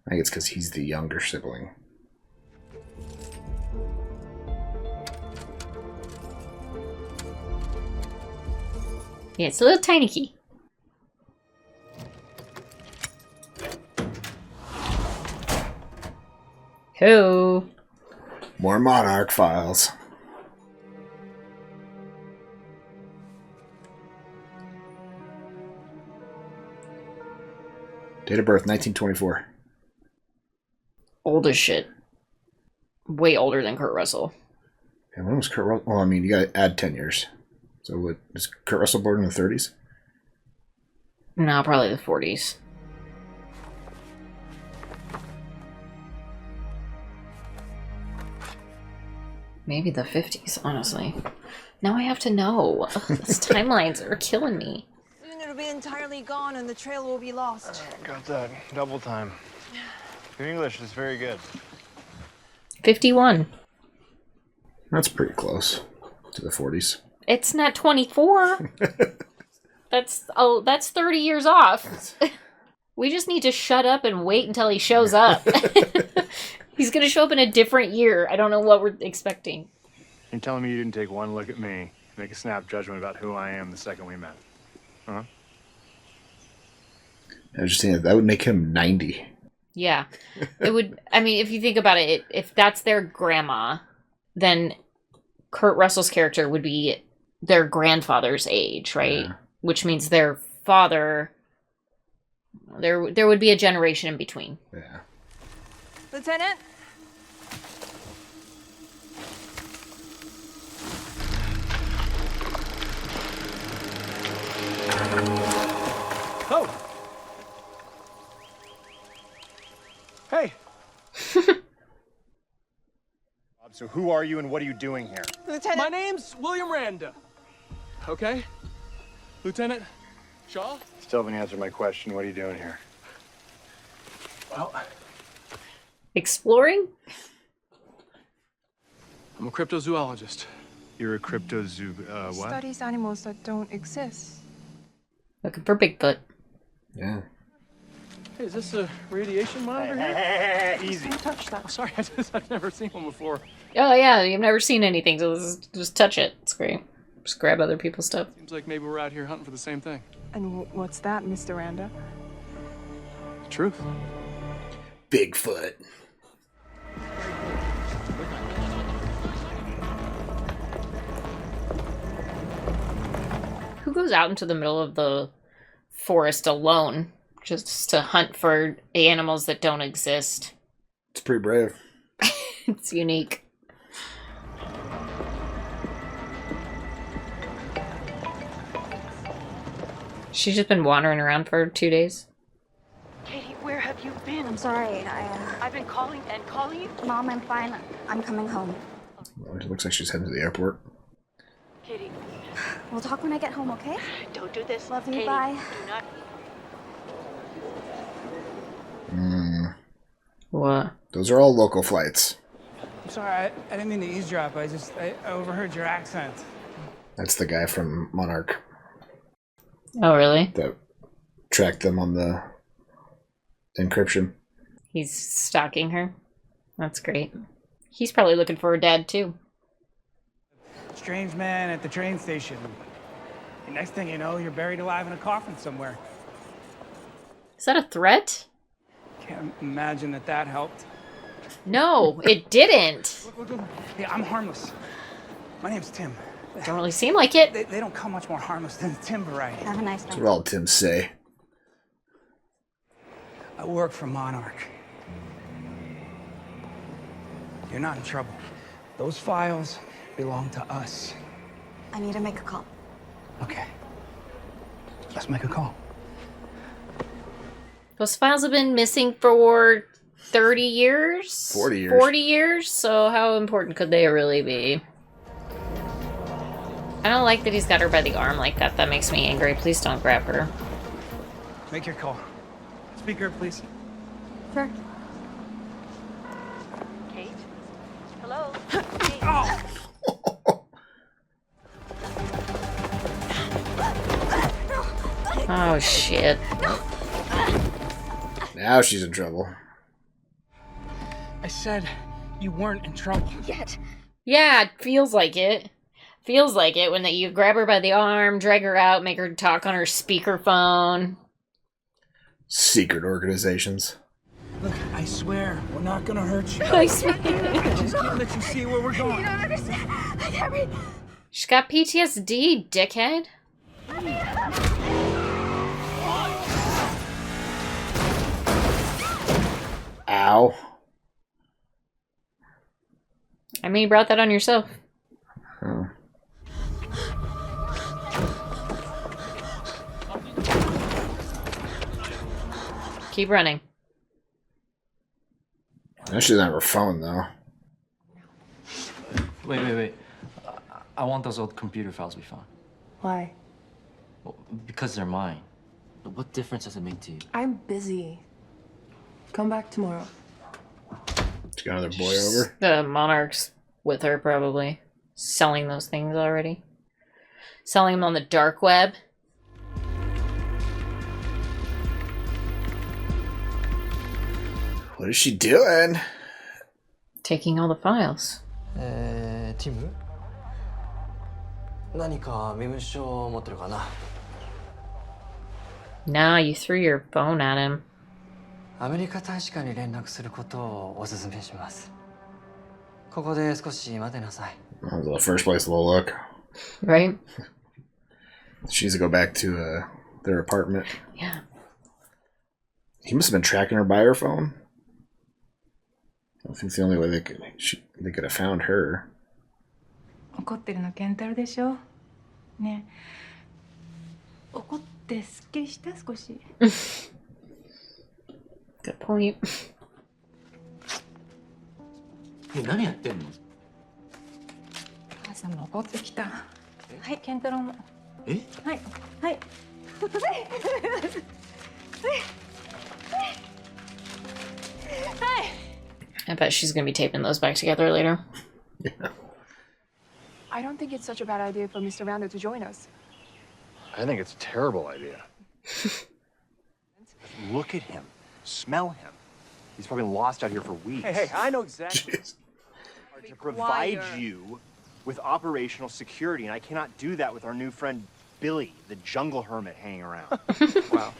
I think it's because he's the younger sibling. Yeah, it's a little tiny key. Ho! More Monarch files. Date of birth, 1924. Old as shit. Way older than Kurt Russell. And when was Kurt Russell? Well, I mean, you got to add 10 years. So what is Kurt Russell born in the 30s? No, probably the 40s. Maybe the 50s, honestly. Now I have to know. Ugh, these timelines are killing me. Soon it'll be entirely gone and the trail will be lost. Got that. Double time. Your English is very good. 51. That's pretty close to the 40s. It's not 24. That's 30 years off. We just need to shut up and wait until he shows up. He's going to show up in a different year. I don't know what we're expecting. You're telling me you didn't take one look at me, make a snap judgment about who I am the second we met? Huh? I was just saying that would make him 90. Yeah. It would, I mean, if you think about it, if that's their grandma, then Kurt Russell's character would be their grandfather's age, right? Yeah. Which means their father, there would be a generation in between. Yeah. Lieutenant? Oh! Hey! So who are you and what are you doing here? Lieutenant! My name's William Randa. Okay? Lieutenant Shaw? Still haven't answered my question. What are you doing here? Well, exploring? I'm a cryptozoologist. You're a what? Studies animals that don't exist. Looking for Bigfoot. Yeah. Hey, is this a radiation monitor here? Hey, easy. Don't touch that. Sorry, I've never seen one before. Oh yeah, you've never seen anything, so just touch it. It's great. Just grab other people's stuff. Seems like maybe we're out here hunting for the same thing. And what's that, Mr. Randa? The truth. Bigfoot. Who goes out into the middle of the forest alone just to hunt for animals that don't exist? It's pretty brave. It's unique. She's just been wandering around for 2 days. Katie, where have you been? I'm sorry. I've been calling and calling you. Mom, I'm fine. I'm coming home. Well, it looks like she's heading to the airport. Katie. We'll talk when I get home, okay? Don't do this. Love you. Katie, bye. Do not. What? Those are all local flights. I'm sorry, I didn't mean to eavesdrop. I overheard your accent. That's the guy from Monarch. Oh, really? That tracked them on the encryption. He's stalking her. That's great. He's probably looking for her dad, too. Strange man at the train station. The next thing you know, you're buried alive in a coffin somewhere. Is that a threat? Can't imagine that helped. No, it didn't. Look. Yeah, I'm harmless. My name's Tim. Don't really seem like it. They don't come much more harmless than the Tim variety. Have a nice night. That's what all Tims say. I work for Monarch. You're not in trouble. Those files belong to us. I need to make a call. Okay. Let's make a call. Those files have been missing for 30 years? 40 years. 40 years? So how important could they really be? I don't like that he's got her by the arm like that. That makes me angry. Please don't grab her. Make your call. Speaker, please. Sure. Kate? Hello? Oh! Oh, shit. Now she's in trouble. I said you weren't in trouble. Yet. Yeah, it feels like it. Feels like it when you grab her by the arm, drag her out, make her talk on her speakerphone. Secret organizations. Look, I swear, we're not gonna hurt you. I swear. I just can't let you see where we're going. You don't understand. I can't read. She's got PTSD, dickhead. Ow. I mean, you brought that on yourself. Oh. Keep running. No, she's on her phone, though. Wait. I want those old computer files we found. Why? Well, because they're mine. But what difference does it make to you? I'm busy. Come back tomorrow. She got another boy over. The Monarch's with her, probably. Selling those things already. Selling them on the dark web. What is she doing? Taking all the files. ティム何か身分証持ってるかな Nah, you threw your phone at him. アメリカ大使館に連絡することをお勧めします。ここで少し待てなさい。 That was the first place to look. Right? She needs to go back to their apartment. Yeah. He must have been tracking her by her phone. I think it's the only way they could have found her. 怒ってるのケンタロでしょねえ怒ってすっきりした少し Good point. 何やってんの母さんも怒ってきたはいケンタロもえはいはい I bet she's gonna be taping those back together later. Yeah. I don't think it's such a bad idea for Mr. Randa to join us. I think it's a terrible idea. Look at him. Smell him. He's probably lost out here for weeks. Hey, I know exactly. To provide you with operational security, and I cannot do that with our new friend Billy, the jungle hermit, hanging around. Wow.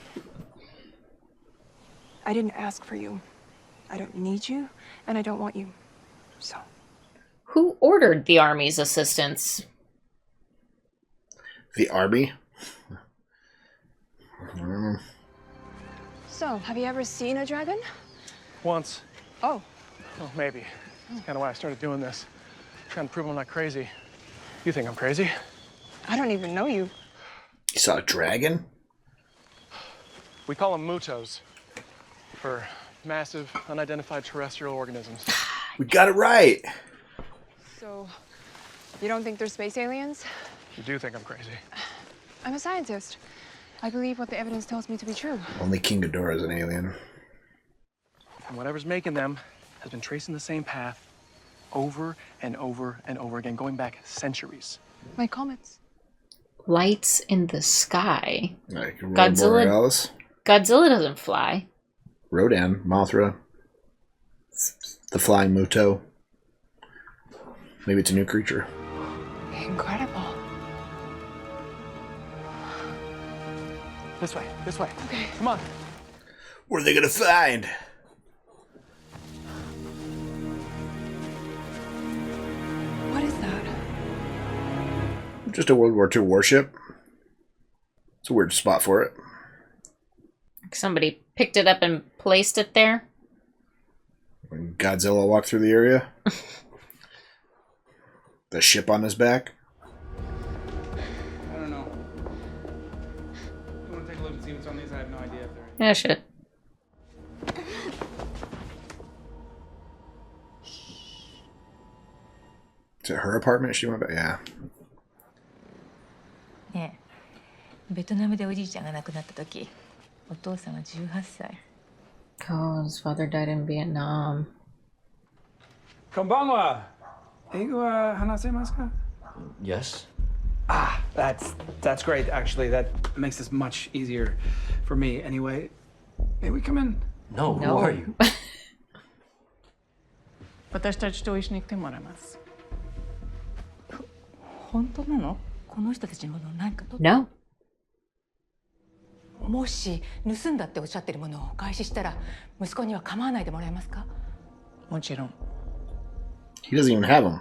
I didn't ask for you. I don't need you, and I don't want you. So. Who ordered the army's assistance? The army? So, have you ever seen a dragon? Once. Oh. Well, maybe. That's kind of why I started doing this. Trying to prove I'm not crazy. You think I'm crazy? I don't even know you. You saw a dragon? We call them mutos. For massive, unidentified terrestrial organisms. We got it right. So, you don't think they're space aliens? You do think I'm crazy. I'm a scientist. I believe what the evidence tells me to be true. Only King Ghidorah is an alien. And whatever's making them has been tracing the same path over and over and over again, going back centuries. Like comets. Lights in the sky. Like Godzilla doesn't fly. Rodan, Mothra, the flying Muto. Maybe it's a new creature. Incredible. This way, this way. Okay. Come on. What are they gonna find? What is that? Just a World War II warship. It's a weird spot for it. Somebody picked it up and placed it there. When Godzilla walked through the area. The ship on his back. I don't know. You want to take a look and see what's on these? I have no idea if they're... Yeah, shit. Is it her apartment she went back? Yeah. ねえベトナムでおじいちゃんが亡くなった時お父さんは18歳 Oh, his father died in Vietnam. こんばんは。英語は話せますか? Yes. Ah, that's great. Actually, that makes this much easier for me. Anyway, may we come in? No, who are you? 私たちと一緒に来てもらいます。本当なのこの人たちのもの何かと No. もし盗んだっておっしゃってるものをお返ししたら息子には構わないでもらえますかもちろん。He doesn't even have them.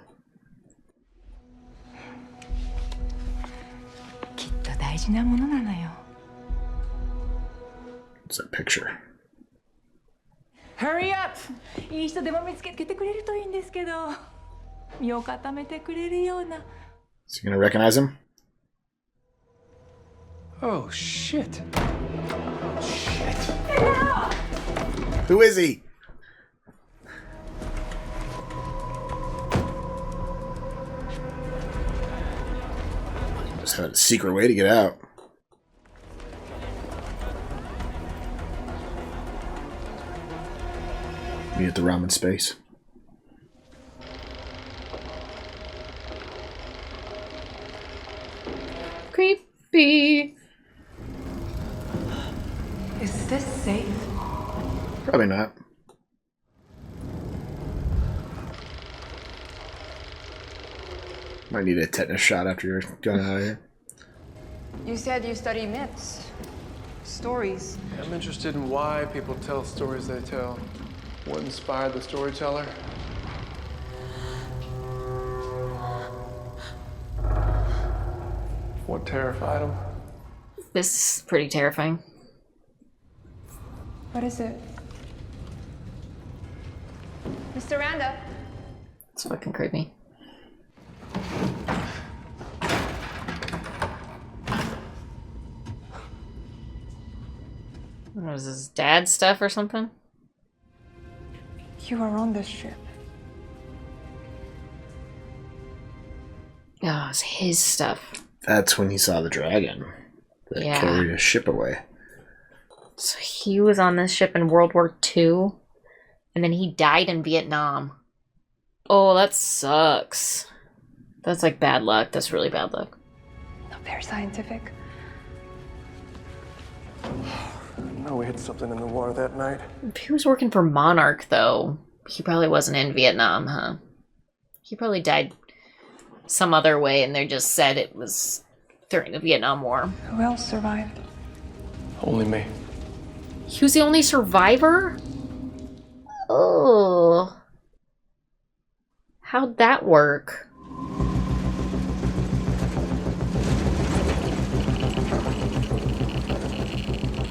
きっと大事なものなのよ What's that picture? Hurry up! いい人でも見つけてくれるといいんですけど身を固めてくれるような Is he gonna recognize him? Oh, shit. Who is he? Just had a secret way to get out. Meet at the ramen space. Creepy. Is this safe? Probably not. Might need a tetanus shot after you're going out of here. You said you study myths, stories. I'm interested in why people tell stories they tell. What inspired the storyteller? What terrified him? This is pretty terrifying. What is it? Mr. Randa. It's fucking creepy. Was his dad's stuff or something? You are on this ship. Oh, it's his stuff. That's when he saw the dragon that carried his ship away. So he was on this ship in World War II, and then he died in Vietnam. Oh, that sucks. That's like bad luck. That's really bad luck. Not very scientific. No, we hit something in the water that night. If he was working for Monarch, though, he probably wasn't in Vietnam, huh? He probably died some other way, and they just said it was during the Vietnam War. Who else survived? Only me. He was the only survivor? Oh. How'd that work?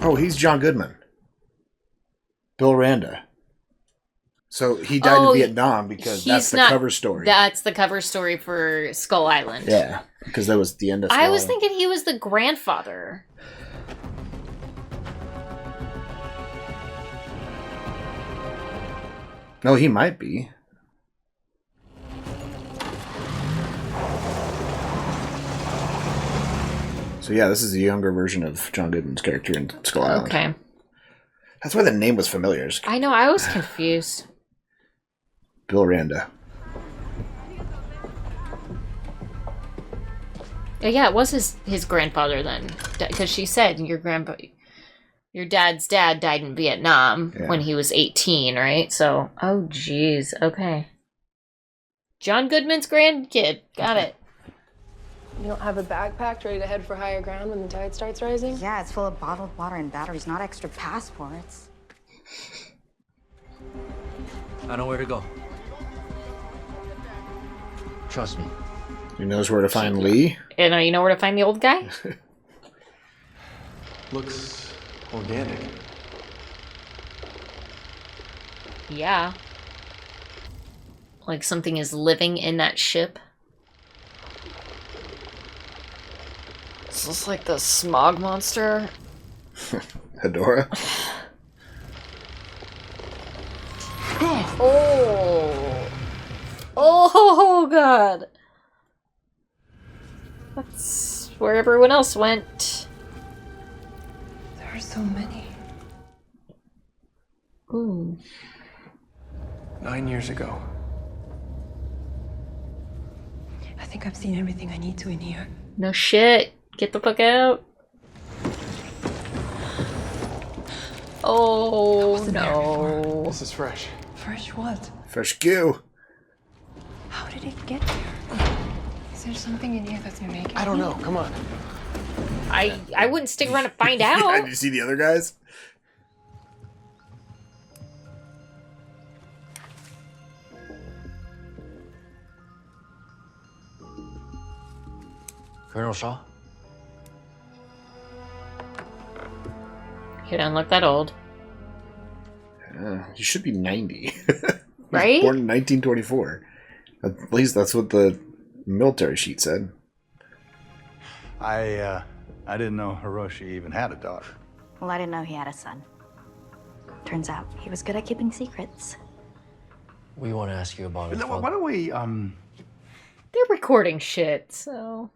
Oh, he's John Goodman. Bill Randa. So he died in Vietnam because that's the cover story. That's the cover story for Skull Island. Yeah, because that was the end of Skull I was Island. thinking he was the grandfather. No, he might be. So yeah, this is a younger version of John Goodman's character in Skull Island. Okay. That's why the name was familiar. I know, I was confused. Bill Randa. Yeah, it was his grandfather then. Because she said your dad's dad died in Vietnam when he was 18, right? So, oh jeez, okay. John Goodman's grandkid. Got it. You don't have a bag packed ready to head for higher ground when the tide starts rising? Yeah, it's full of bottled water and batteries, not extra passports. I know where to go. Trust me. He knows where to find Lee. And you know where to find the old guy? Looks organic. Yeah. Like something is living in that ship. Is this like the smog monster? Hedora. Oh. Oh, God. That's where everyone else went. There are so many. Ooh. 9 years ago. I think I've seen everything I need to in here. No shit. Get the fuck out. Oh, no. This is fresh. Fresh what? Fresh goo. How did it get here? Is there something in here that's been making I don't know. Come on. I wouldn't stick around to find out. Did you see the other guys? Colonel Shaw? He doesn't look that old. He should be 90. Right? Born in 1924. At least that's what the military sheet said. I didn't know Hiroshi even had a daughter. Well, I didn't know he had a son. Turns out he was good at keeping secrets. We want to ask you about it. Why don't we, They're recording shit, so...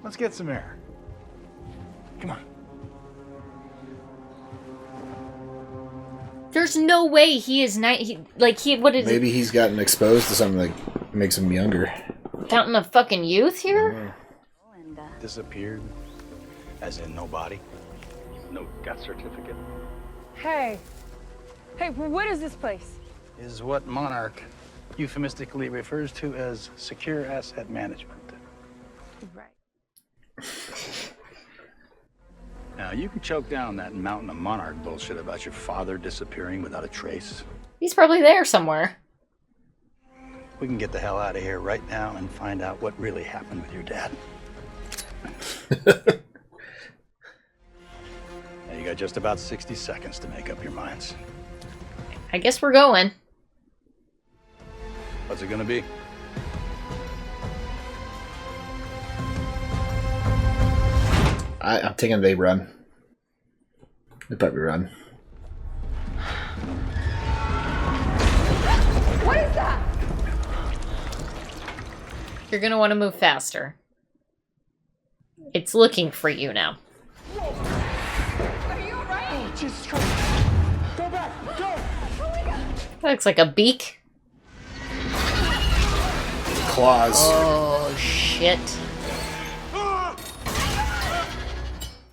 let's get some air. Come on. There's no way he is what is it? Maybe he's gotten exposed to something that makes him younger. Fountain of fucking youth here? Disappeared, as in no body, no death certificate. Hey. Hey, what is this place? Is what Monarch euphemistically refers to as secure asset management. Right. Now, you can choke down that mountain of Monarch bullshit about your father disappearing without a trace. He's probably there somewhere. We can get the hell out of here right now and find out what really happened with your dad. Now, you got just about 60 seconds to make up your minds. I guess we're going. What's it gonna be? I'm thinking they run. They probably run. What is that? You're gonna want to move faster. It's looking for you now. Are you alright? Oh, Jesus Christ. Go back! Go! Oh my god! That looks like a beak. Claws. Oh, shit.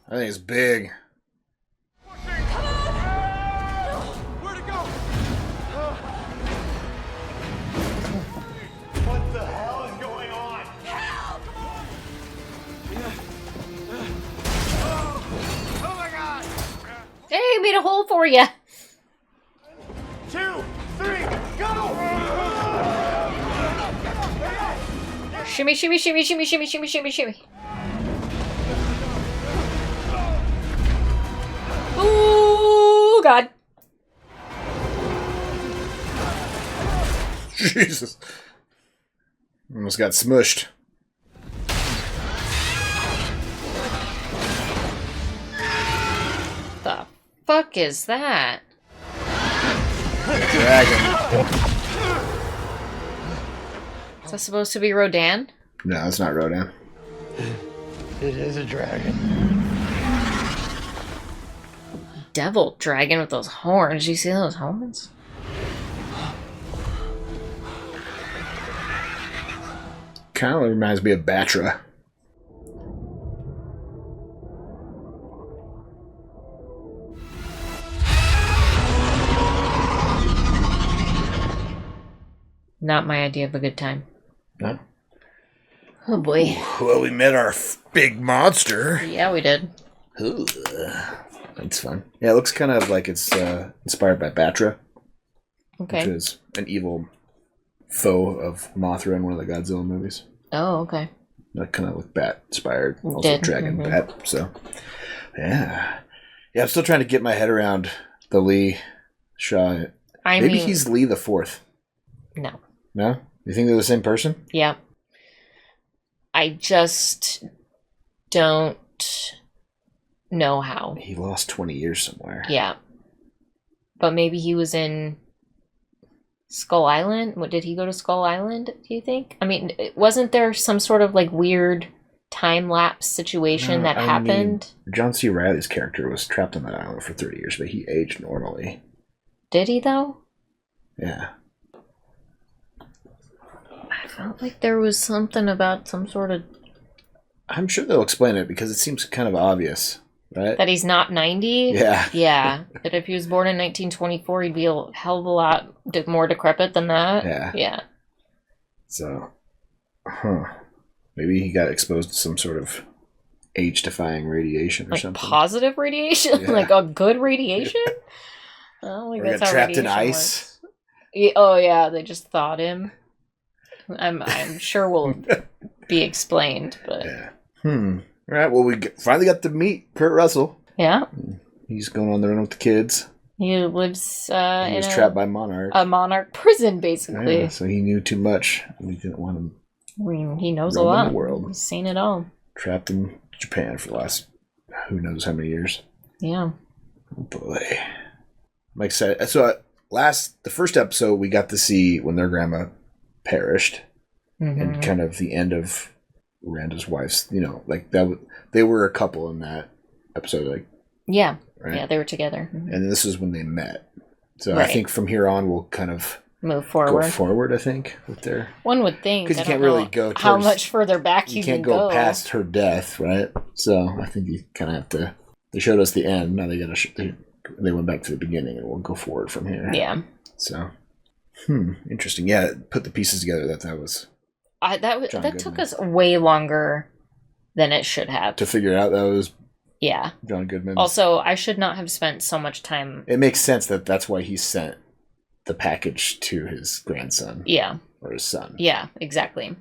I think it's big. Where'd it go? What the hell is going on? Help! Oh my god! Hey, made a hole for you. 2, 3, go! Shimmy, shimmy, shimmy, shimmy, shimmy, shimmy, shimmy, shimmy. Ooh, God. Jesus. Almost got smushed. The fuck is that? Dragon. Is that supposed to be Rodan? No, it's not Rodan. It is a dragon. Devil dragon with those horns. You see those horns? Kind of reminds me of Batra. Not my idea of a good time. No? Oh boy. Well, we met our big monster. Yeah, we did. Ooh. That's fun. Yeah, it looks kind of like it's inspired by Batra. Okay. Which is an evil foe of Mothra in one of the Godzilla movies. Oh, okay. That kind of looked bat-inspired. Also dragon bat, so... Yeah. Yeah, I'm still trying to get my head around the Lee Shaw. Maybe he's Lee the Fourth. No. No? You think they're the same person? Yeah. I just don't know how. He lost 20 years somewhere. Yeah. But maybe he was in Skull Island? What, did he go to Skull Island, do you think? I mean, wasn't there some sort of like weird time-lapse situation that happened? Mean, John C. Reilly's character was trapped on that island for 30 years, but he aged normally. Did he, though? Yeah. I felt like there was something about some sort of... I'm sure they'll explain it because it seems kind of obvious, right? That he's not 90? Yeah. Yeah. That if he was born in 1924, he'd be a hell of a lot more decrepit than that. Yeah. Yeah. So, maybe he got exposed to some sort of age-defying radiation or like something. Positive radiation? Yeah. Like a good radiation? I don't think Or that's got how trapped in radiation ice. works. Yeah, oh yeah, they just thawed him. I'm sure will be explained, but yeah. All right. Well, we finally got to meet Kurt Rusell. Yeah. He's going on the run with the kids. He lives He was trapped by Monarch. A Monarch prison, basically. Yeah, so he knew too much. We didn't want him. I mean, he knows a roaming lot. the world. He's seen it all. trapped in Japan for the last who knows how many years. Yeah. Oh boy. I'm excited. So the first episode we got to see when their grandma perished, and kind of the end of Randa's wife's. Like that. They were a couple in that episode. Like yeah, right? Yeah, they were together. And this is when they met. So I think from here on we'll kind of move forward. Go forward, I think, with their. One would think because you can't really go towards, how much further back you can't go past her death, right? So I think you kind of have to. They showed us the end. Now they got to. They went back to the beginning, and we'll go forward from here. Yeah. So, interesting. Yeah, put the pieces together. That was. That took us way longer than it should have to figure out that was. Yeah. John Goodman. Also, I should not have spent so much time. It makes sense that's why he sent the package to his grandson. Yeah. Or his son. Yeah, exactly.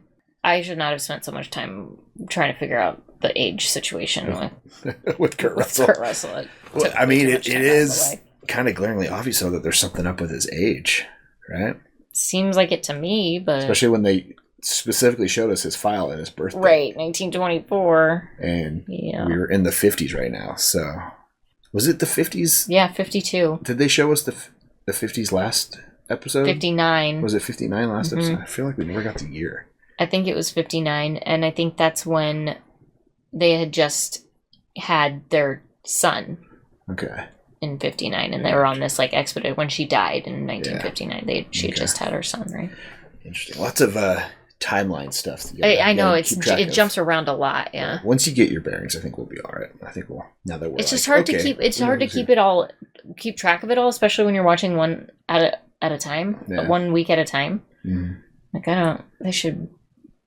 I should not have spent so much time trying to figure out the age situation with Kurt Rusell. Kurt Russell. Well, I mean, it is kind of glaringly obvious, though, that there's something up with his age, right? Seems like it to me, but... Especially when they specifically showed us his file and his birthday. Right, 1924. And we were in the 50s right now, so... Was it the 50s? Yeah, 52. Did they show us the 50s last episode? 59. Was it 59 last episode? I feel like we never got the year. I think it was 59, and I think that's when they had just had their son. Okay. In 59, and they were on this expedition when she died in 1959. She had just had her son, right? Interesting. Lots of timeline stuff. I know it jumps around a lot. Yeah. Once you get your bearings, I think we'll be all right. I think we'll now that we're. It's just hard to keep. It's hard to keep track of it all, especially when you're watching one at a time, 1 week at a time. Mm-hmm. They should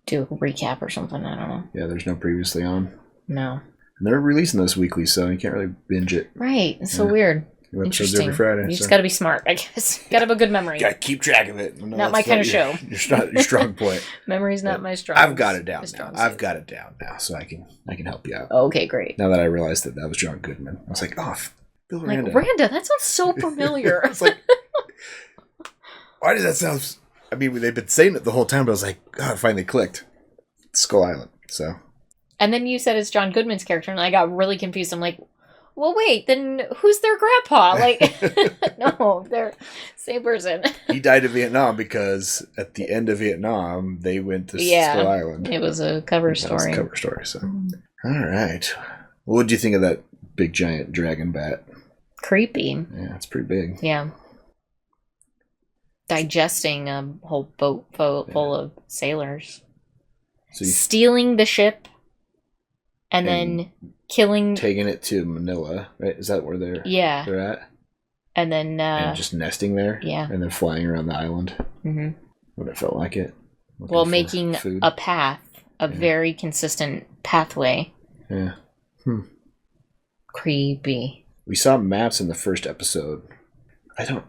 do a recap or something. I don't know. Yeah, there's no previously on. No. And they're releasing those weekly, so you can't really binge it. Right. It's so weird. Interesting. Every Friday, you just got to be smart, I guess. Got to have a good memory. Got to keep track of it. Not my kind of show. Your strong point. Memory's not my strong. I've got it down now. I've got it down now, so I can help you out. Okay, great. Now that I realized that was John Goodman, I was like, oh, Bill Randa. Randa, that sounds so familiar. It's like, why does that sound? I mean, they've been saying it the whole time, but I was like, God, it finally clicked. Skull Island. So. And then you said it's John Goodman's character, and I got really confused. I'm like, well, wait, then who's their grandpa? No, they're same person. He died in Vietnam because at the end of Vietnam, they went to Skull Island. It was a cover story. So, all right. What did you think of that big giant dragon bat? Creepy. Yeah, it's pretty big. Yeah. Digesting a whole boat full of sailors. So stealing the ship. And then taking it to Manila, right? Is that where they're at? And then and just nesting there, and then flying around the island. Mm-hmm. When it felt like it. Making food. A path, very consistent pathway. Yeah. Creepy. We saw maps in the first episode. So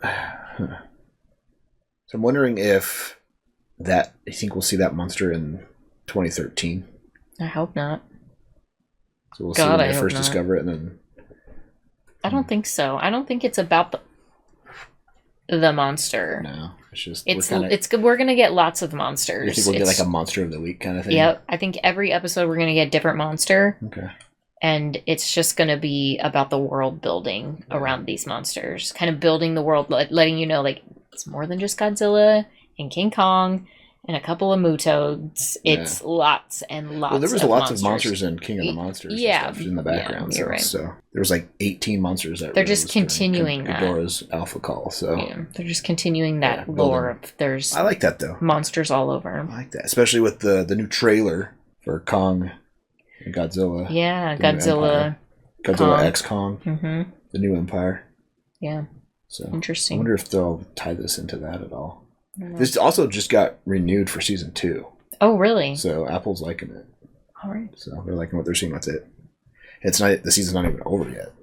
I'm wondering if you think we'll see that monster in 2013. I hope not. So we'll see when they first discover it, and then. I don't think so. I don't think it's about the monster. No, it's just it's good. We're gonna get lots of monsters. You think we'll get a monster of the week kind of thing? Yep. I think every episode we're gonna get a different monster. Okay. And it's just gonna be about the world building around these monsters, kind of building the world, letting you know it's more than just Godzilla and King Kong. And a couple of Mutoads. It's lots and lots. Well, there was of lots of monsters in King of the Monsters. Yeah, in the background. You're right. So there was 18 monsters that they're just continuing that. Ghidorah's alpha call. So they're just continuing that lore. Of there's I like that though. Monsters all over. I like that, especially with the new trailer for Kong and Godzilla. Yeah, Godzilla X Kong. Mm-hmm. The new Empire. Yeah. So interesting. I wonder if they'll tie this into that at all. This also just got renewed for season 2. Oh, really? So Apple's liking it. All right. So they're liking what they're seeing. That's it. It's not. The season's not even over yet.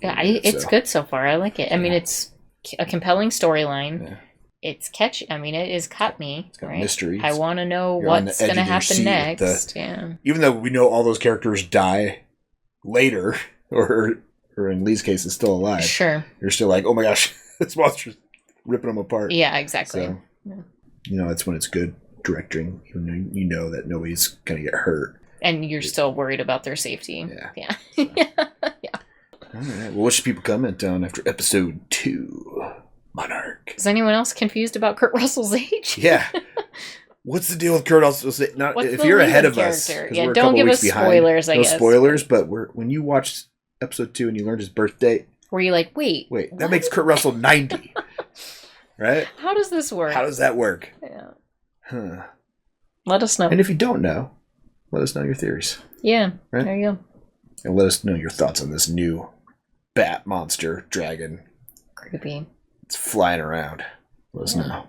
Yeah, it's good so far. I like it. I mean, it's a compelling storyline. Yeah. It's catchy. I mean, it has caught me. It's got mystery. I want to know what's going to happen next. Even though we know all those characters die later, or in Lee's case, is still alive. Sure. You're still like, oh my gosh, this monster's ripping them apart. Yeah, exactly. So, that's when it's good directing. You know that nobody's going to get hurt. And you're still worried about their safety. Yeah. So. Yeah. All right. Well, what should people comment on after episode 2? Monarch. Is anyone else confused about Kurt Russell's age? Yeah. What's the deal with Kurt Russell? Not What's if the you're lead ahead of character? us. Yeah, we're a don't couple give weeks us behind. spoilers, I no guess. spoilers, but when you watched episode 2 and you learned his birth date, were you like, wait, that makes Kurt Russell 90, right? How does this work? How does that work? Yeah. Huh. Let us know. And if you don't know, let us know your theories. Yeah, right? There you go. And let us know your thoughts on this new bat monster dragon. Creepy. It's flying around. Let us know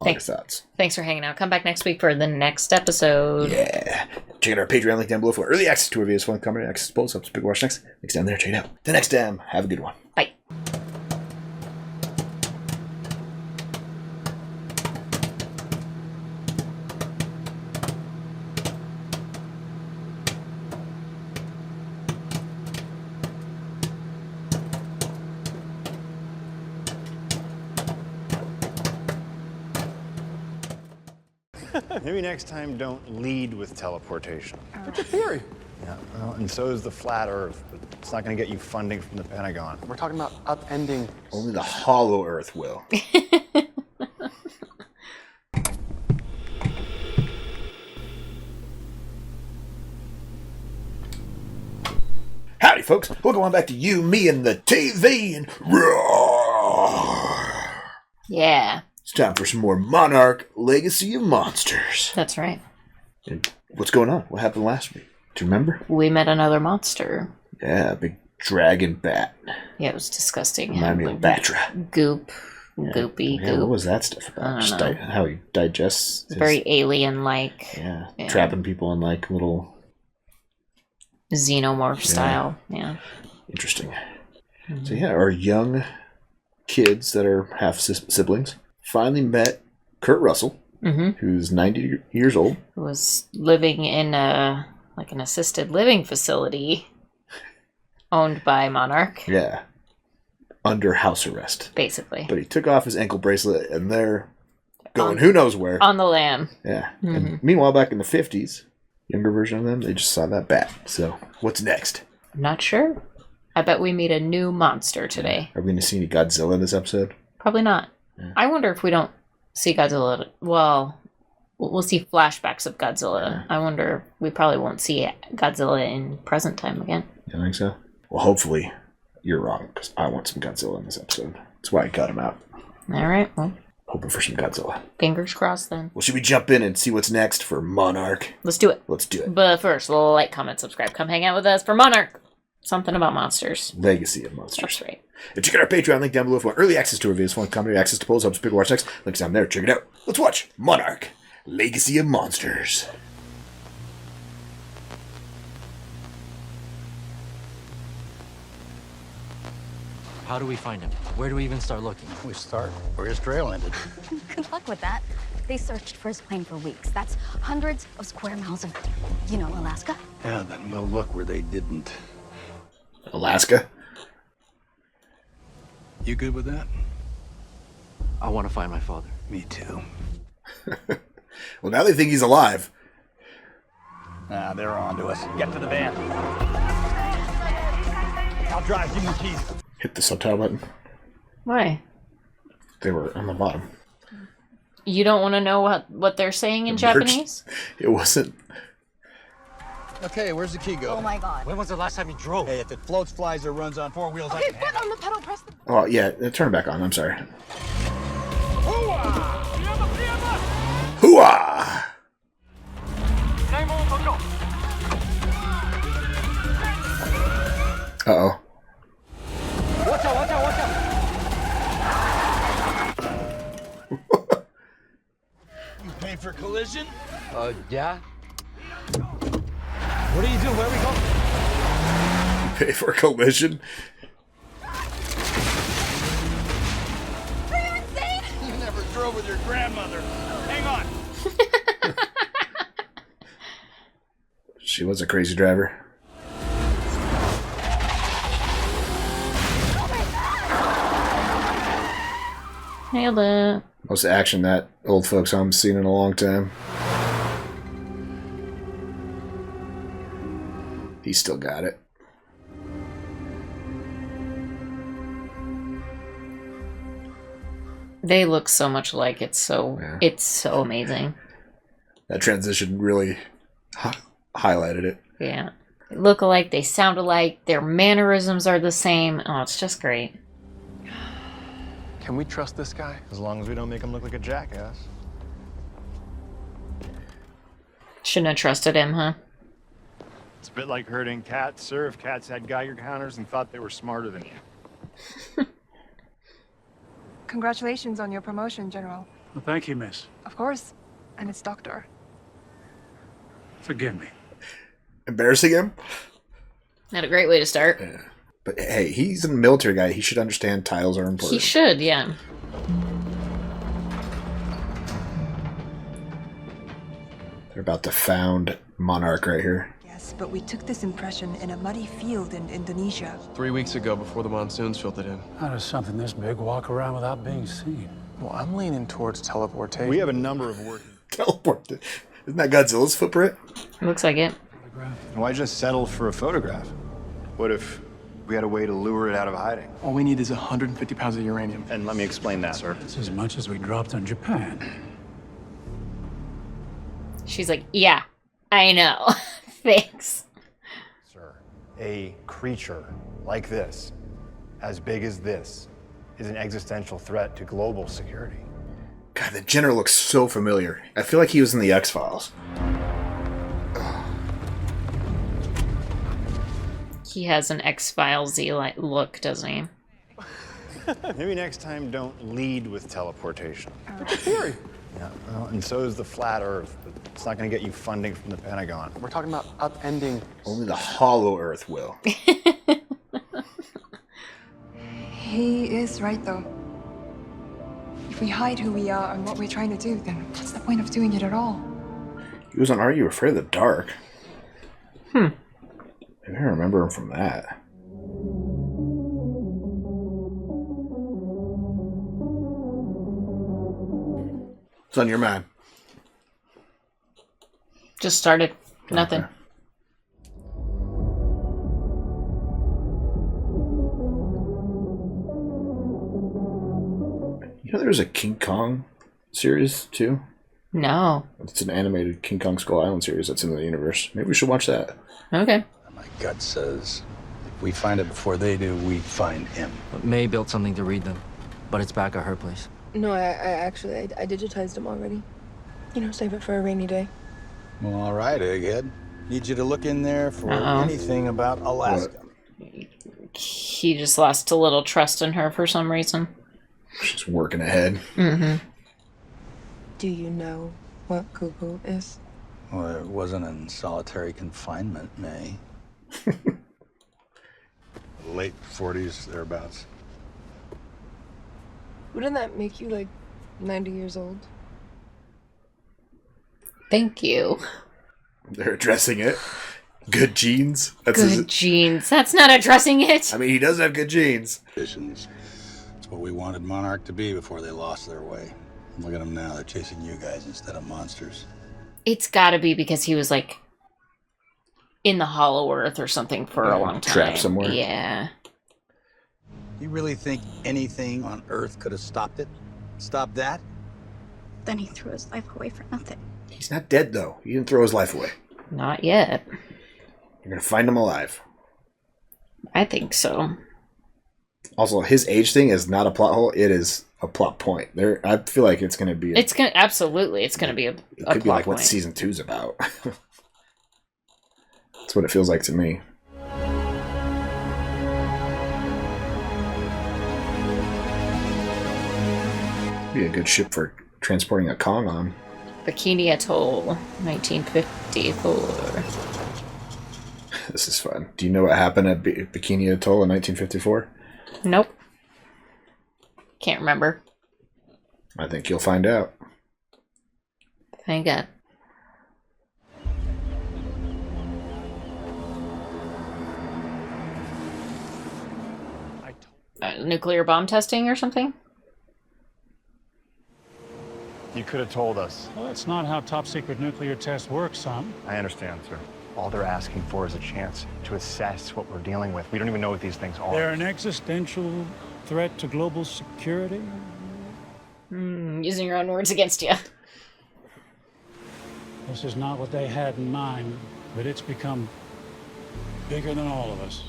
all your thoughts. Thanks for hanging out. Come back next week for the next episode. Yeah. Check out our Patreon link down below for early access to our videos, fun comedy, access to polls, helps pick watch next. Links down there. Check it out. The next time. Have a good one. Bye. Maybe next time don't lead with teleportation. What's your theory? Yeah, well, and so is the flat Earth, but it's not going to get you funding from the Pentagon. We're talking about upending. Only the hollow Earth will. Howdy, folks. Welcome on back to You, Me, and the TV, and roar. Yeah. It's time for some more Monarch Legacy of Monsters. That's right. And what's going on? What happened last week? Do you remember? We met another monster. Yeah, a big dragon bat. Yeah, it was disgusting. Remind me of Batra. Goop. Yeah. Goopy Yeah, goop. what was that stuff about? I don't know. How he digests. It's very alien-like. Yeah, trapping people in like little xenomorph style. Yeah. Interesting. So yeah, our young kids that are half siblings finally met Kurt Rusell, who's 90 years old. Who was living in an assisted living facility owned by Monarch. Yeah. Under house arrest. Basically. But he took off his ankle bracelet and they're going who knows where. On the lam. Yeah. And meanwhile, back in the 50s, younger version of them, they just saw that bat. So what's next? I'm not sure. I bet we meet a new monster today. Are we going to see any Godzilla in this episode? Probably not. Yeah. I wonder if we don't see Godzilla. Well, we'll see flashbacks of Godzilla. Yeah. I wonder if we probably won't see Godzilla in present time again. You think so? Well, hopefully you're wrong, because I want some Godzilla in this episode. That's why I cut him out. All right, well. Hoping for some Godzilla. Fingers crossed, then. Well, should we jump in and see what's next for Monarch? Let's do it. Let's do it. But first, like, comment, subscribe. Come hang out with us for Monarch. Something about monsters. Legacy of Monsters. That's right. And check out our Patreon link down below for early access to our videos, fun comedy, access to polls, helps pick watch next. Links down there. Check it out. Let's watch Monarch, Legacy of Monsters. How do we find him? Where do we even start looking? We start where his trail ended. Good luck with that. They searched for his plane for weeks. That's hundreds of square miles of, Alaska. Yeah, then we'll look where they didn't. Alaska? You good with that? I want to find my father. Me too. Well, now they think he's alive. Ah, they're on to us. Get to the van. I'll drive. Give me the keys. Hit the subtitle button. Why? They were on the bottom. You don't want to know what they're saying in Japanese? It wasn't. Okay, where's the key go? Oh my god. When was the last time you drove? Hey, if it floats, flies, or runs on four wheels, Okay, foot on the pedal, press the... Oh, yeah, turn it back on. I'm sorry. Hooah! Uh-oh. Watch out, watch out, watch out! You paid for collision? Yeah. What are you doing? Where are we going? Pay for collision? Are you insane? You never drove with your grandmother. Hang on. She was a crazy driver. Nailed it. Most action that old folks home's seen in a long time. He's still got it. They look so much alike. It's so amazing. That transition really highlighted it. Yeah. They look alike. They sound alike. Their mannerisms are the same. Oh, it's just great. Can we trust this guy? As long as we don't make him look like a jackass. Shouldn't have trusted him, huh? It's a bit like herding cats, sir. If cats had Geiger counters and thought they were smarter than you. Congratulations on your promotion, General. Well, thank you, miss. Of course. And it's Doctor. Forgive me. Embarrassing him? Not a great way to start. Yeah. But hey, he's a military guy. He should understand titles are important. He should, yeah. They're about to found Monarch right here. Yes, but we took this impression in a muddy field in Indonesia. 3 weeks ago, before the monsoons filtered in. How does something this big walk around without being seen? Well, I'm leaning towards teleportation. We have a number of working... Teleport. Isn't that Godzilla's footprint? Looks like it. Why just settle for a photograph? What if we had a way to lure it out of hiding? All we need is 150 pounds of uranium. And let me explain that, sir. It's as much as we dropped on Japan. She's like, yeah, I know. Thanks. Sir, a creature like this, as big as this, is an existential threat to global security. God, the general looks so familiar. I feel like he was in the X-Files. He has an X-Files-y look, doesn't he? Maybe next time don't lead with teleportation. But the theory. Yeah, well, and so is the flat Earth, but it's not going to get you funding from the Pentagon. We're talking about upending. Only the hollow Earth will. He is right, though. If we hide who we are and what we're trying to do, then what's the point of doing it at all? He was on Are You Afraid of the Dark? Maybe I remember him from that. What's on your mind? Just started. Nothing. Okay. You know there's a King Kong series too? No. It's an animated King Kong Skull Island series that's in the universe. Maybe we should watch that. Okay. My gut says if we find it before they do, we find him. May built something to read them, but it's back at her place. No, I actually digitized them already. You know, save it for a rainy day. Well, all right, egghead. Need you to look in there for anything about Alaska. He just lost a little trust in her for some reason. She's working ahead. Mm-hmm. Do you know what cuckoo is? Well, it wasn't in solitary confinement, May. Late 40s, thereabouts. Wouldn't that make you like 90 years old? Thank you. They're addressing it. Good genes. That's good genes. That's not addressing it. I mean, he does have good genes. It's what we wanted Monarch to be before they lost their way. Look at them now. They're chasing you guys instead of monsters. It's got to be because he was like in the Hollow Earth or something for a long time. Trapped somewhere. Yeah. You really think anything on Earth could have stopped it? Stop that? Then he threw his life away for nothing. He's not dead, though. He didn't throw his life away. Not yet. You're going to find him alive. I think so. Also, his age thing is not a plot hole. It is a plot point. I feel like it's going to be... Absolutely, it's going to be a It could be like what season 2's about. That's what it feels like to me. Be a good ship for transporting a Kong on. Bikini Atoll, 1954. This is fun. Do you know what happened at Bikini Atoll in 1954? Nope. Can't remember. I think you'll find out. Thank God. Nuclear bomb testing or something? You could have told us. Well, that's not how top secret nuclear tests work, son. I understand, sir. All they're asking for is a chance to assess what we're dealing with. We don't even know what these things are. They're an existential threat to global security. Using your own words against you. This is not what they had in mind, but it's become bigger than all of us.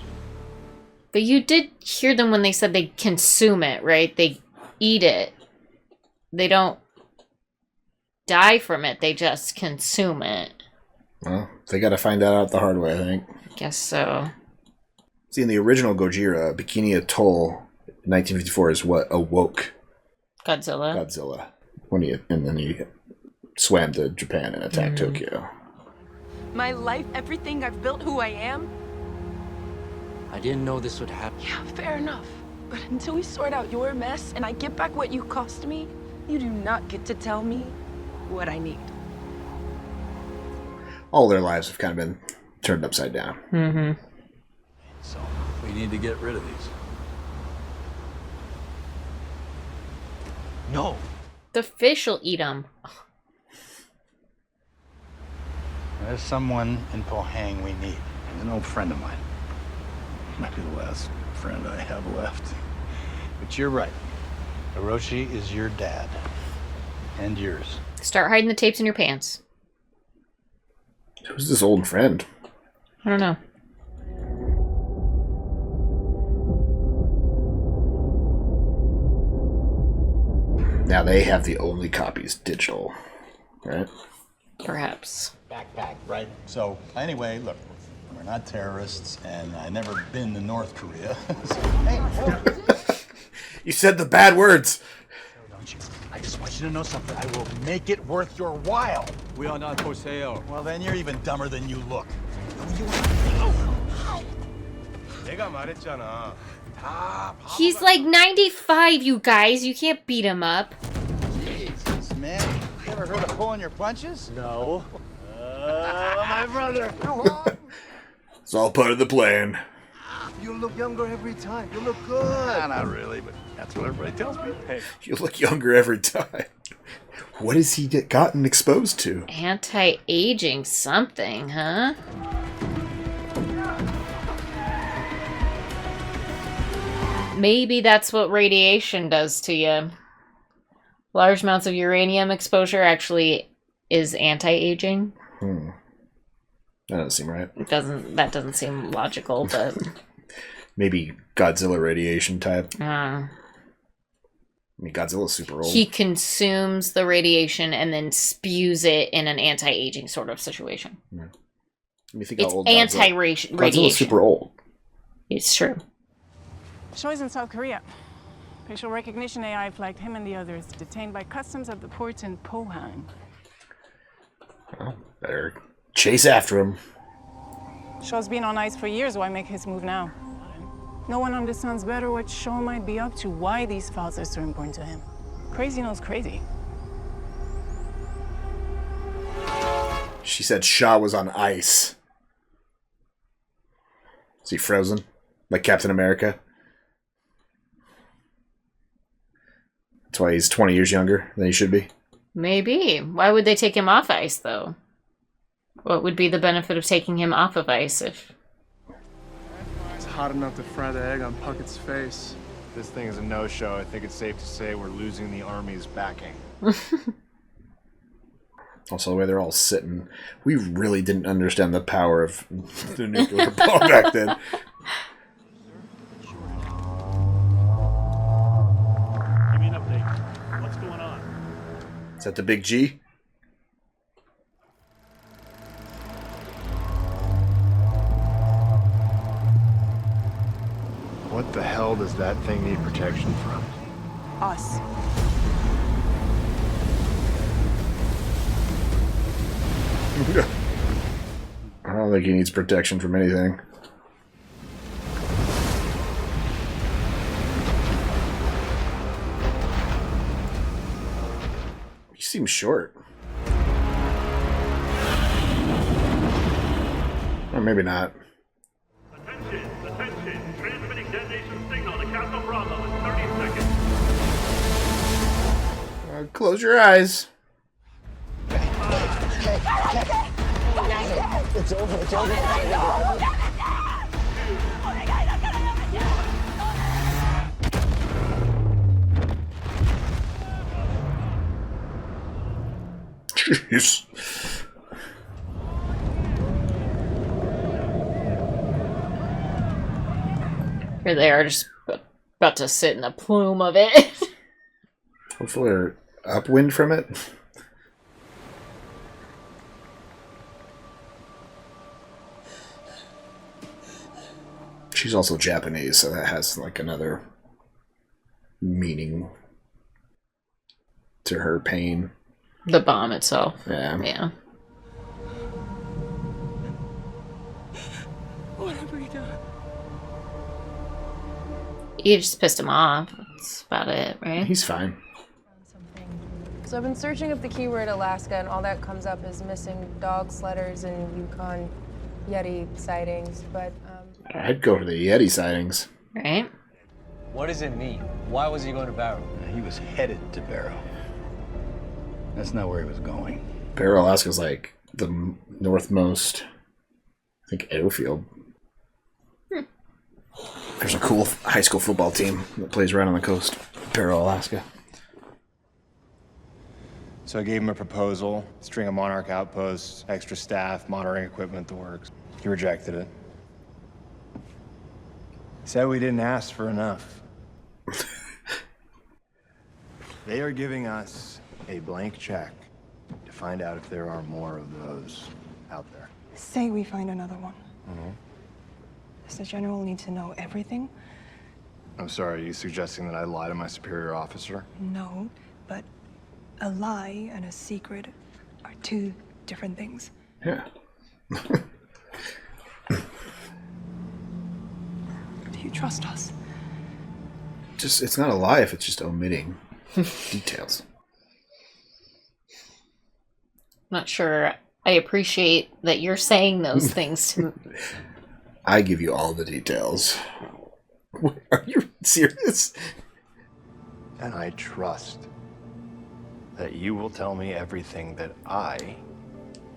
But you did hear them when they said they consume it, right? They eat it. They don't die from it, they just consume it. Well, they gotta find that out the hard way, I think. Guess so. See, in the original Gojira, Bikini Atoll in 1954 is what awoke Godzilla. And then he swam to Japan and attacked Tokyo. My life, everything I've built, who I am. I didn't know this would happen. Yeah, fair enough. But until we sort out your mess and I get back what you cost me, you do not get to tell me what I need. All their lives have kind of been turned upside down. Mm-hmm. So we need to get rid of these. No. The fish will eat them. There's someone in Pohang we need. He's an old friend of mine. Might be the last friend I have left. But you're right. Hiroshi is your dad. And yours. Start hiding the tapes in your pants. Who's this old friend? I don't know. Now they have the only copies digital, right? Perhaps. Backpack, right? So, anyway, look, we're not terrorists, and I've never been to North Korea. So, hey, whoa. You said the bad words. Don't you? I just want you to know something. I will make it worth your while. We are not for sale. Well, then you're even dumber than you look. He's like 95, you guys. You can't beat him up. Jesus, man. You ever heard of pulling your punches? No. My brother. It's all part of the plan. You look younger every time. You look good. Nah, not really, but that's what everybody tells me. Hey. You look younger every time. What has he gotten exposed to? Anti-aging something, huh? Maybe that's what radiation does to you. Large amounts of uranium exposure actually is anti-aging. That doesn't seem right. That doesn't seem logical, but maybe Godzilla radiation type. I mean, Godzilla's super old. He consumes the radiation and then spews it in an anti-aging sort of situation. Yeah. Let me think It's how old anti-radiation. Godzilla's super old. It's true. Shoi's in South Korea. Facial recognition AI flagged him and the others, detained by customs at the port in Pohang. Well, better chase after him. Shaw's been on ice for years. Why make his move now? No one understands better what Shaw might be up to, why these files are so important to him. Crazy knows crazy. She said Shaw was on ice. Is he frozen? Like Captain America? That's why he's 20 years younger than he should be. Maybe. Why would they take him off ice, though? What would be the benefit of taking him off of ice if... It's hot enough to fry the egg on Puckett's face. This thing is a no-show. I think it's safe to say we're losing the Army's backing. Also, the way they're all sitting. We really didn't understand the power of the nuclear bomb back then. Give me an update. What's going on? Is that the big G? What the hell does that thing need protection from? Us. I don't think he needs protection from anything. He seems short. Or maybe not. Attention. Transmitting detonation signal to Castle Bravo in 30 seconds. Close your eyes. It's over. It's over. Jeez. Here they are, just about to sit in a plume of it. Hopefully they're upwind from it. She's also Japanese, so that has like another meaning to her pain. The bomb itself. Yeah. Yeah. What have we done? You just pissed him off. That's about it, right? He's fine. So I've been searching up the keyword Alaska, and all that comes up is missing dog sledders and Yukon Yeti sightings, but I'd go for the Yeti sightings. Right? What does it mean? Why was he going to Barrow? He was headed to Barrow. That's not where he was going. Barrow, Alaska's like the northmost, I think, airfield. There's a cool high school football team that plays right on the coast. Barrow, Alaska. So I gave him a proposal, string of Monarch outposts, extra staff, monitoring equipment, the works. He rejected it. He said we didn't ask for enough. They are giving us a blank check to find out if there are more of those out there. Say we find another one. Mm-hmm. Does the general need to know everything? I'm sorry, are you suggesting that I lie to my superior officer? No, but a lie and a secret are two different things. Yeah. Do you trust us? Just, it's not a lie if it's just omitting details. Not sure I appreciate that you're saying those things to me. I give you all the details. Are you serious? And I trust that you will tell me everything that I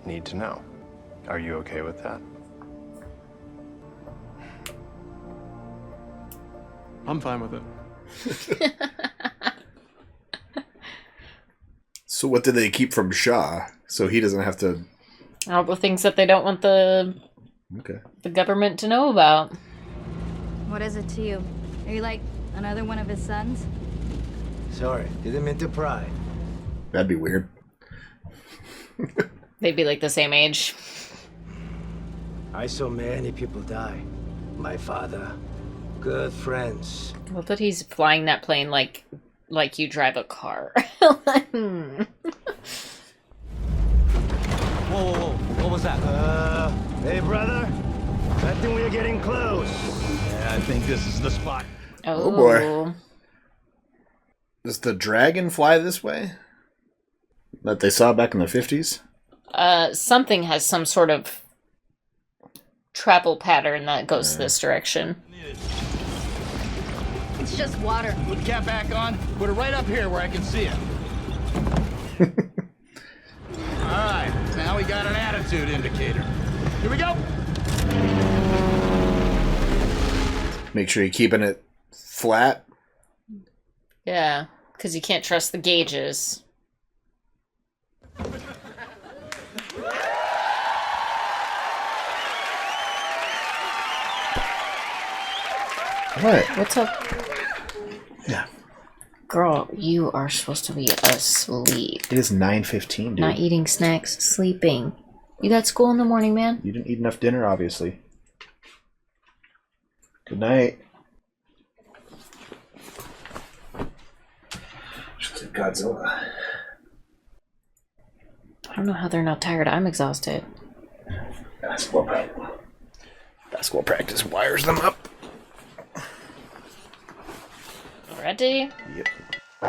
need to know. Are you okay with that? I'm fine with it. So what did they keep from Shaw? So he doesn't have to... All the things that they don't want the government to know about. What is it to you? Are you like another one of his sons? Sorry, didn't mean to pry. That'd be weird. They'd be like the same age. I saw many people die. My father, good friends. Well, that he's flying that plane like you drive a car. Whoa, whoa, whoa. What was that? Hey, brother. I think we are getting close. Yeah, I think this is the spot. Oh boy. Does the dragon fly this way? That they saw back in the 50s? Something has some sort of travel pattern that goes this direction. It's just water. Put the cap back on. Put it right up here where I can see it. Alright, now we got an attitude indicator. Here we go. Make sure you're keeping it flat. Yeah, because you can't trust the gauges. What? What's up? Yeah. Girl, you are supposed to be asleep. It is 9:15, dude. Not eating snacks, sleeping. You got school in the morning, man? You didn't eat enough dinner, obviously. Good night. Godzilla. I don't know how they're not tired. I'm exhausted. Basketball practice wires them up. Ready? Yep. Oh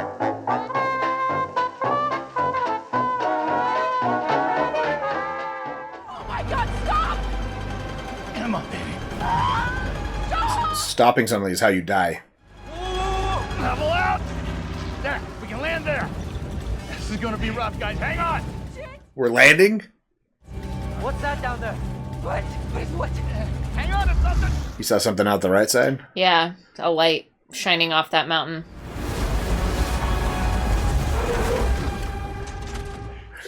my God, stop! Come on, baby. Stopping something is how you die. Level out! There, we can land there. This is gonna be rough, guys. Hang on! We're landing? What's that down there? What? Hang on to something! You saw something out the right side? Yeah, a light shining off that mountain.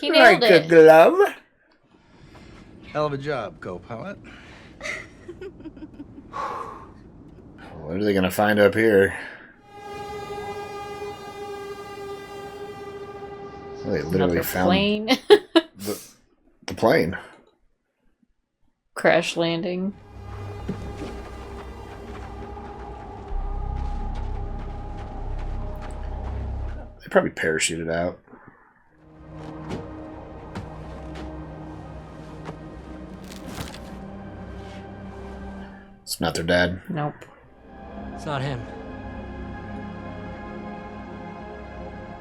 He nailed like it. a glove. Hell of a job, co-pilot. What are they gonna find up here? Well, they literally Another found plane. the plane. Crash landing. They probably parachuted out. It's not their dad. Nope. It's not him.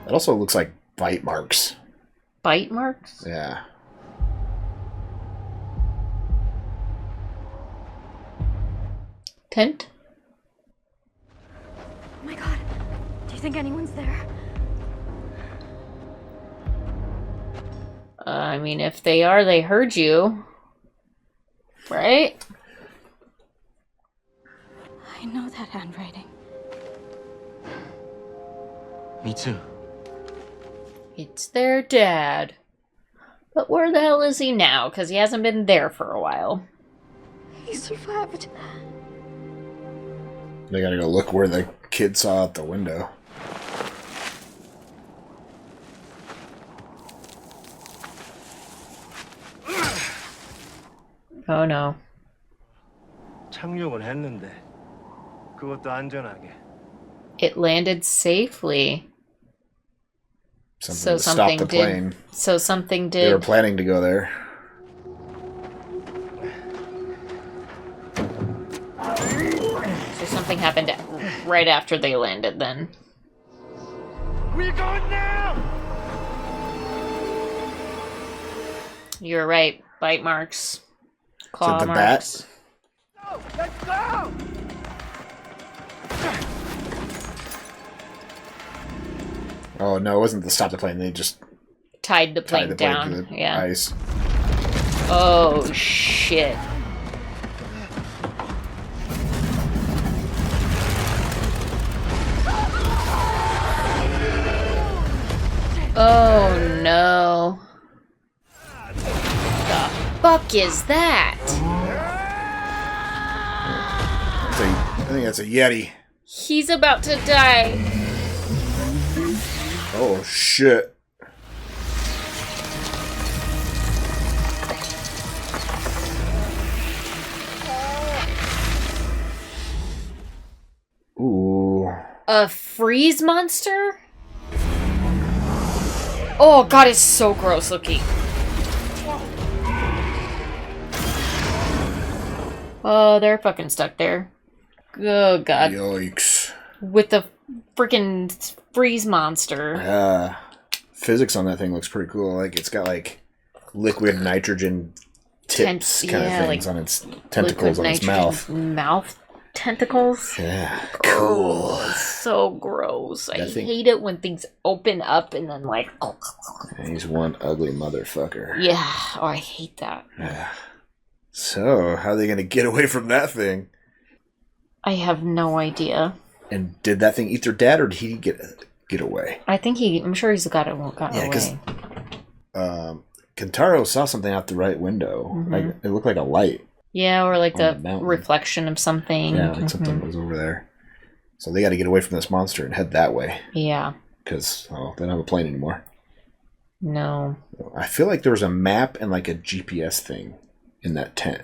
It also looks like bite marks. Bite marks? Yeah. Tent? Oh my god. Do you think anyone's there? I mean, if they are, they heard you. Right? I know that handwriting. Me too. It's their dad. But where the hell is he now? Because he hasn't been there for a while. He survived. They gotta go look where the kid saw out the window. Oh no. 착륙을 했는데 그것도 안전하게. It landed safely. Something to stop the plane. So something did. They were planning to go there. So something happened right after they landed then. We're going now! You're right. Bite marks. Claw Is it the marks. bat? Let's go! Oh no, it wasn't to stop the plane. They just Tied the plane tied the plane down. to the Yeah. ice. Oh shit. Oh no. The fuck is that? I think that's a Yeti. He's about to die. Oh shit. Ooh. A freeze monster? Oh god, it's so gross looking. Oh, they're fucking stuck there. Oh god. Yikes. With the freaking freeze monster. Physics on that thing looks pretty cool. Like it's got like liquid nitrogen tips kind of things like on its tentacles on its mouth. Mouth tentacles? Yeah. Cool. Oh, so gross. I think- hate it when things open up and then like He's one ugly motherfucker. yeah. Oh, I hate that. Yeah. So, how are they going to get away from that thing? I have no idea. And did that thing eat their dad, or did he get away? I think I'm sure he's gotten away. Kentaro saw something out the right window. Mhm. Like it looked like a light. Yeah, or like on the the mountain. reflection of something. Yeah, like something was over there. So they got to get away from this monster and head that way. Yeah. Because they don't have a plane anymore. No. I feel like there was a map and like a GPS thing in that tent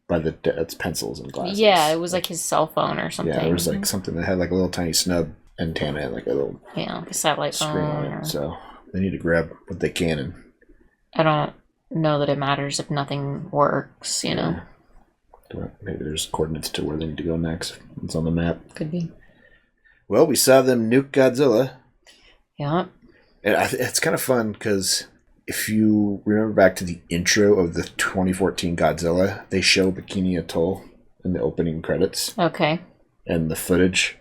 by the dad's pencils and glasses. Yeah, it was like his cell phone or something. Yeah, there was like something that had like a little tiny snub antenna and like a little like a satellite screen phone. on it. So they need to grab what they can and I don't know that it matters if nothing works, you know. maybe there's coordinates to where they need to go next. It's on the map. Could be. Well, we saw them nuke Godzilla. Yeah. And it's kind of fun because if you remember back to the intro of the 2014 Godzilla, they show Bikini Atoll in the opening credits. Okay. And the footage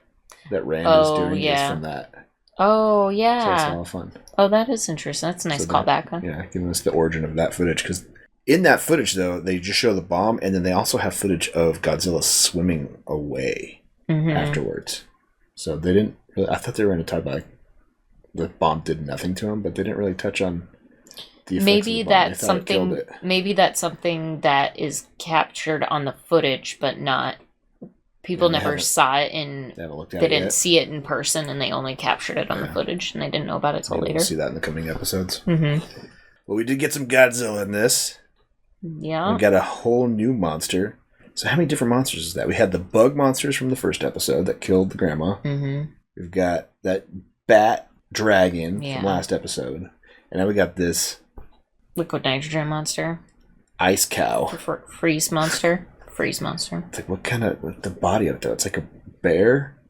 that Randa's doing yeah. is from that. Oh, So yeah. it's a lot of fun. Oh, that is interesting. That's a nice So callback, huh? Yeah, giving us the origin of that footage because In that footage, though, they just show the bomb, and then they also have footage of Godzilla swimming away afterwards. So they didn't really, I thought they were going to talk about like, the bomb did nothing to him, but they didn't really touch on the effects maybe of the bomb. that's something. Maybe that's something that is captured on the footage, but not. People never saw it they didn't see it in person, and they only captured it on the footage, and they didn't know about it till later. We'll see that in the coming episodes. Well, we did get some Godzilla in this. Yeah. We got a whole new monster. So how many different monsters is that? We had the bug monsters from the first episode that killed the grandma. We've got that bat dragon from last episode. And now we got this... liquid nitrogen monster. Ice cow. Freeze monster. Freeze monster. It's like, what kind of... the body of it, though? It's like a bear?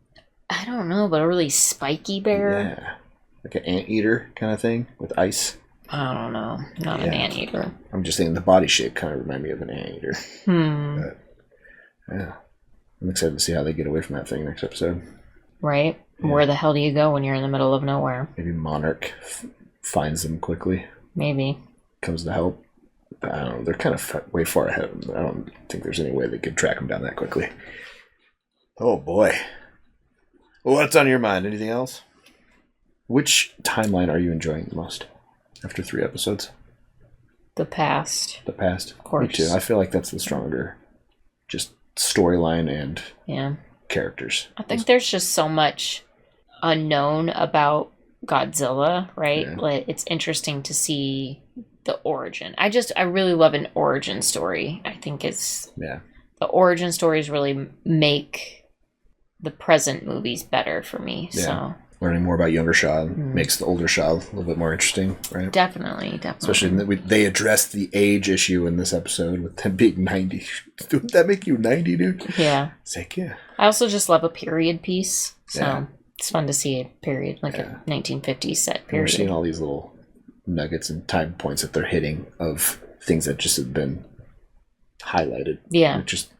I don't know, but a really spiky bear. Yeah. Like an anteater kind of thing with ice. I don't know. Not an anteater. I'm just saying the body shape kind of reminds me of an anteater. But, yeah. I'm excited to see how they get away from that thing next episode. Right? Yeah. Where the hell do you go when you're in the middle of nowhere? Maybe Monarch finds them quickly. Maybe. Comes to help. But I don't know. They're kind of way far ahead of them. I don't think there's any way they could track them down that quickly. Oh, boy. What's on your mind? Anything else? Which timeline are you enjoying the most? After 3 episodes? The past. The past? Of course. Me too. I feel like that's the stronger just storyline and characters. I think there's just so much unknown about Godzilla, right? Yeah. Like, it's interesting to see the origin. I really love an origin story. I think it's... Yeah. The origin stories really make the present movies better for me, so... Learning more about younger Shaw makes the older Shaw a little bit more interesting, right? Definitely. Especially they addressed the age issue in this episode with them being 90. Would that make you 90, dude? Yeah. It's like, yeah. I also just love a period piece, so it's fun to see a period, like a 1950s set period. We're seeing all these little nuggets and time points that they're hitting of things that just have been highlighted. Yeah. Just,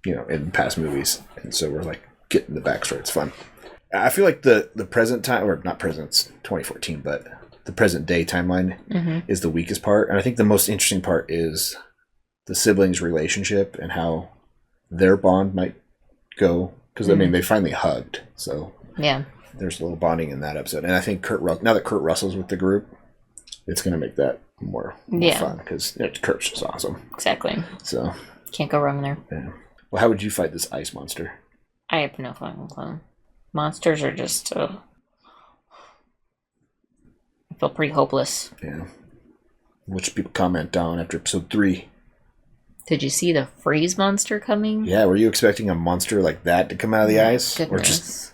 in past movies. And so we're like getting the backstory. It's fun. I feel like the present time, or not present, it's 2014, but the present day timeline is the weakest part. And I think the most interesting part is the siblings' relationship and how their bond might go. Because, I mean, they finally hugged. So there's a little bonding in that episode. And I think now that Kurt Russell's with the group, it's going to make that more fun. Because Kurt's just awesome. Exactly. So can't go wrong there. Yeah. Well, how would you fight this ice monster? I have no fucking clue. Monsters are just... I feel pretty hopeless. Yeah. What should people comment down after episode 3? Did you see the freeze monster coming? Yeah, were you expecting a monster like that to come out of the ice? Goodness. Or just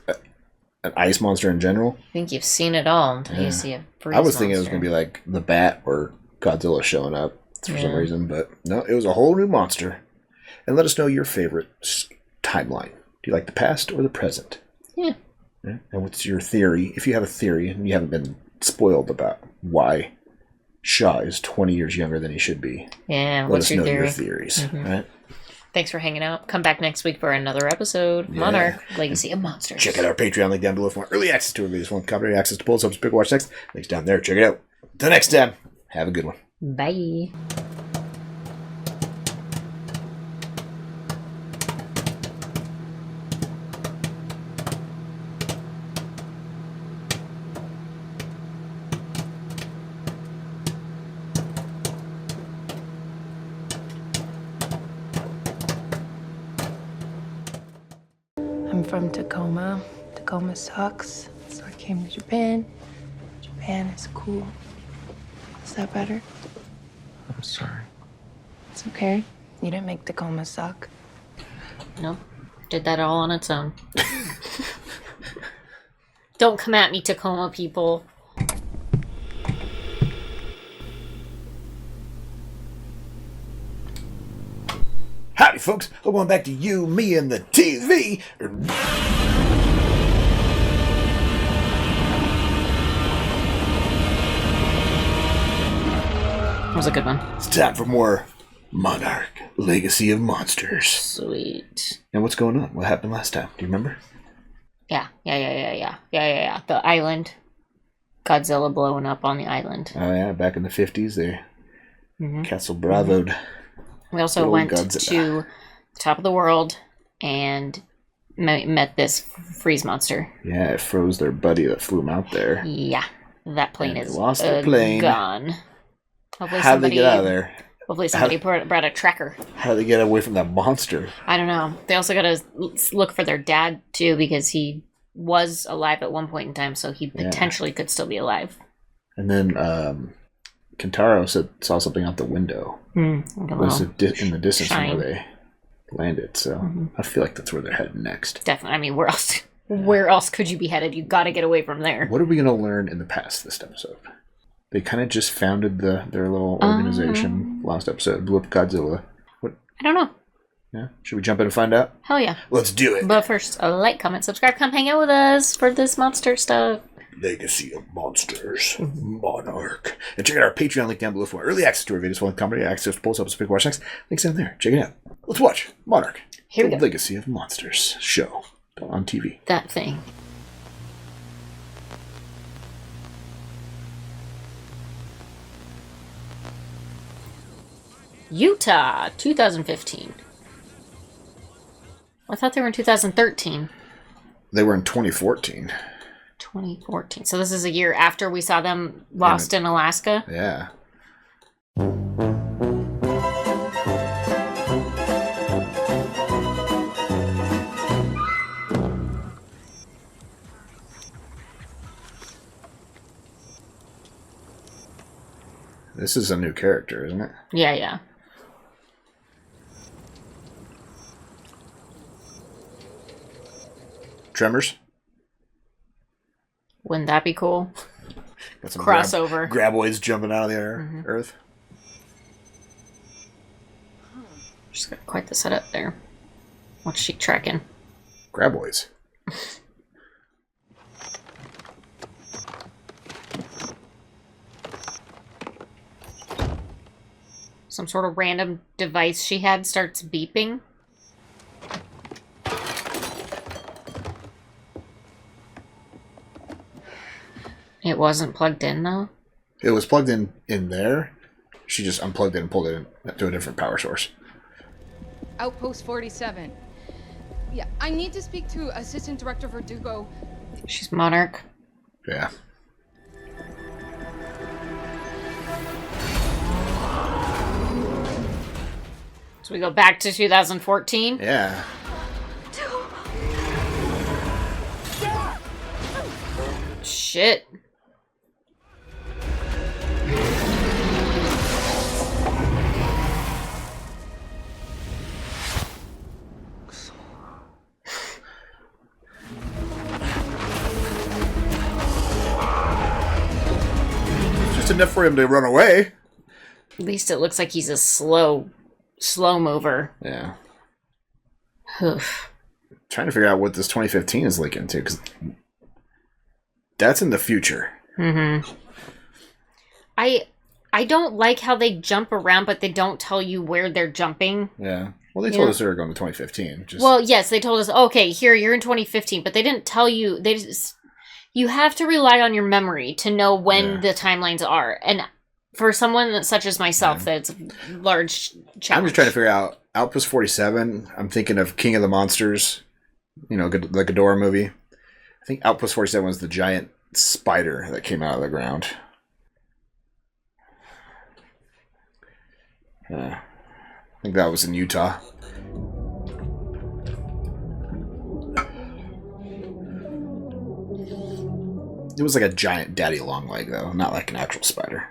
an ice monster in general? I think you've seen it all until you see a freeze monster. I was thinking it was going to be like the Bat or Godzilla showing up for some reason, but no, it was a whole new monster. And let us know your favorite timeline. Do you like the past or the present? Yeah. And what's your theory? If you have a theory and you haven't been spoiled about why Shaw is 20 years younger than he should be. Yeah, let us know your theories. Right? Thanks for hanging out. Come back next week for another episode. Monarch, Legacy of Monsters. Check out our Patreon link down below for more early access to our latest one. Copyright access to polls, helps pick watch next. Links down there. Check it out. Till next time, have a good one. Bye. I'm from Tacoma. Tacoma sucks, so I came to Japan. Japan is cool. Is that better? I'm sorry. It's okay. You didn't make Tacoma suck. Nope. Did that all on its own. Don't come at me, Tacoma people. Howdy, folks. Welcome back to You, Me, and the TV. That was a good one. It's time for more Monarch, Legacy of Monsters. Sweet. And what's going on? What happened last time? Do you remember? Yeah. The island. Godzilla blowing up on the island. Oh, yeah. Back in the 50s, Castle Bravo'd. We also went to the top of the world and met this freeze monster. Yeah, it froze their buddy that flew them out there. Yeah, that plane is lost their plane. Gone. Hopefully How did they get out of there? Hopefully somebody brought a tracker. How did they get away from that monster? I don't know. They also got to look for their dad, too, because he was alive at one point in time, so he potentially could still be alive. And then Kentaro saw something out the window. Like it was in the distance from where they landed, so I feel like that's where they're heading next. Definitely. I mean, where else could you be headed? You got to get away from there. What are we going to learn in the past this episode? They kind of just founded their little organization last episode, blew up Godzilla. What? I don't know. Yeah, should we jump in and find out? Hell yeah. Let's do it. But first, like, comment, subscribe, come hang out with us for this monster stuff. Legacy of Monsters, Monarch. And check out our Patreon link down below for early access to our videos, full comedy, access to polls, episodes, big watch next. Links down there. Check it out. Let's watch Monarch. Here we go. Legacy of Monsters show on TV. That thing. Utah, 2015. I thought they were in 2013. They were in 2014. 2014. So this is a year after we saw them lost in Alaska? Yeah. This is a new character, isn't it? Yeah, yeah. Tremors? Wouldn't that be cool? Got some crossover. Graboids jumping out of the earth. She's got quite the setup there. What's she tracking? Graboids. Some sort of random device she had starts beeping. It wasn't plugged in, though? It was plugged in there. She just unplugged it and pulled it to a different power source. Outpost 47. Yeah, I need to speak to Assistant Director Verdugo. She's Monarch. Yeah. So we go back to 2014? Yeah. Shit. Just enough for him to run away. At least it looks like he's a slow mover. Yeah. Oof. Trying to figure out what this 2015 is linking to, because that's in the future. Mm-hmm. I don't like how they jump around, but they don't tell you where they're jumping. Yeah. Well, they told us they were going to 2015. Well, yes, they told us, okay, here, you're in 2015, but they didn't tell you. You have to rely on your memory to know when the timelines are. And for someone such as myself, that's a large challenge. I'm just trying to figure out Outpost 47. I'm thinking of King of the Monsters, the Ghidorah movie. I think Outpost 47 was the giant spider that came out of the ground. I think that was in Utah. It was like a giant daddy longleg, though, not like an actual spider.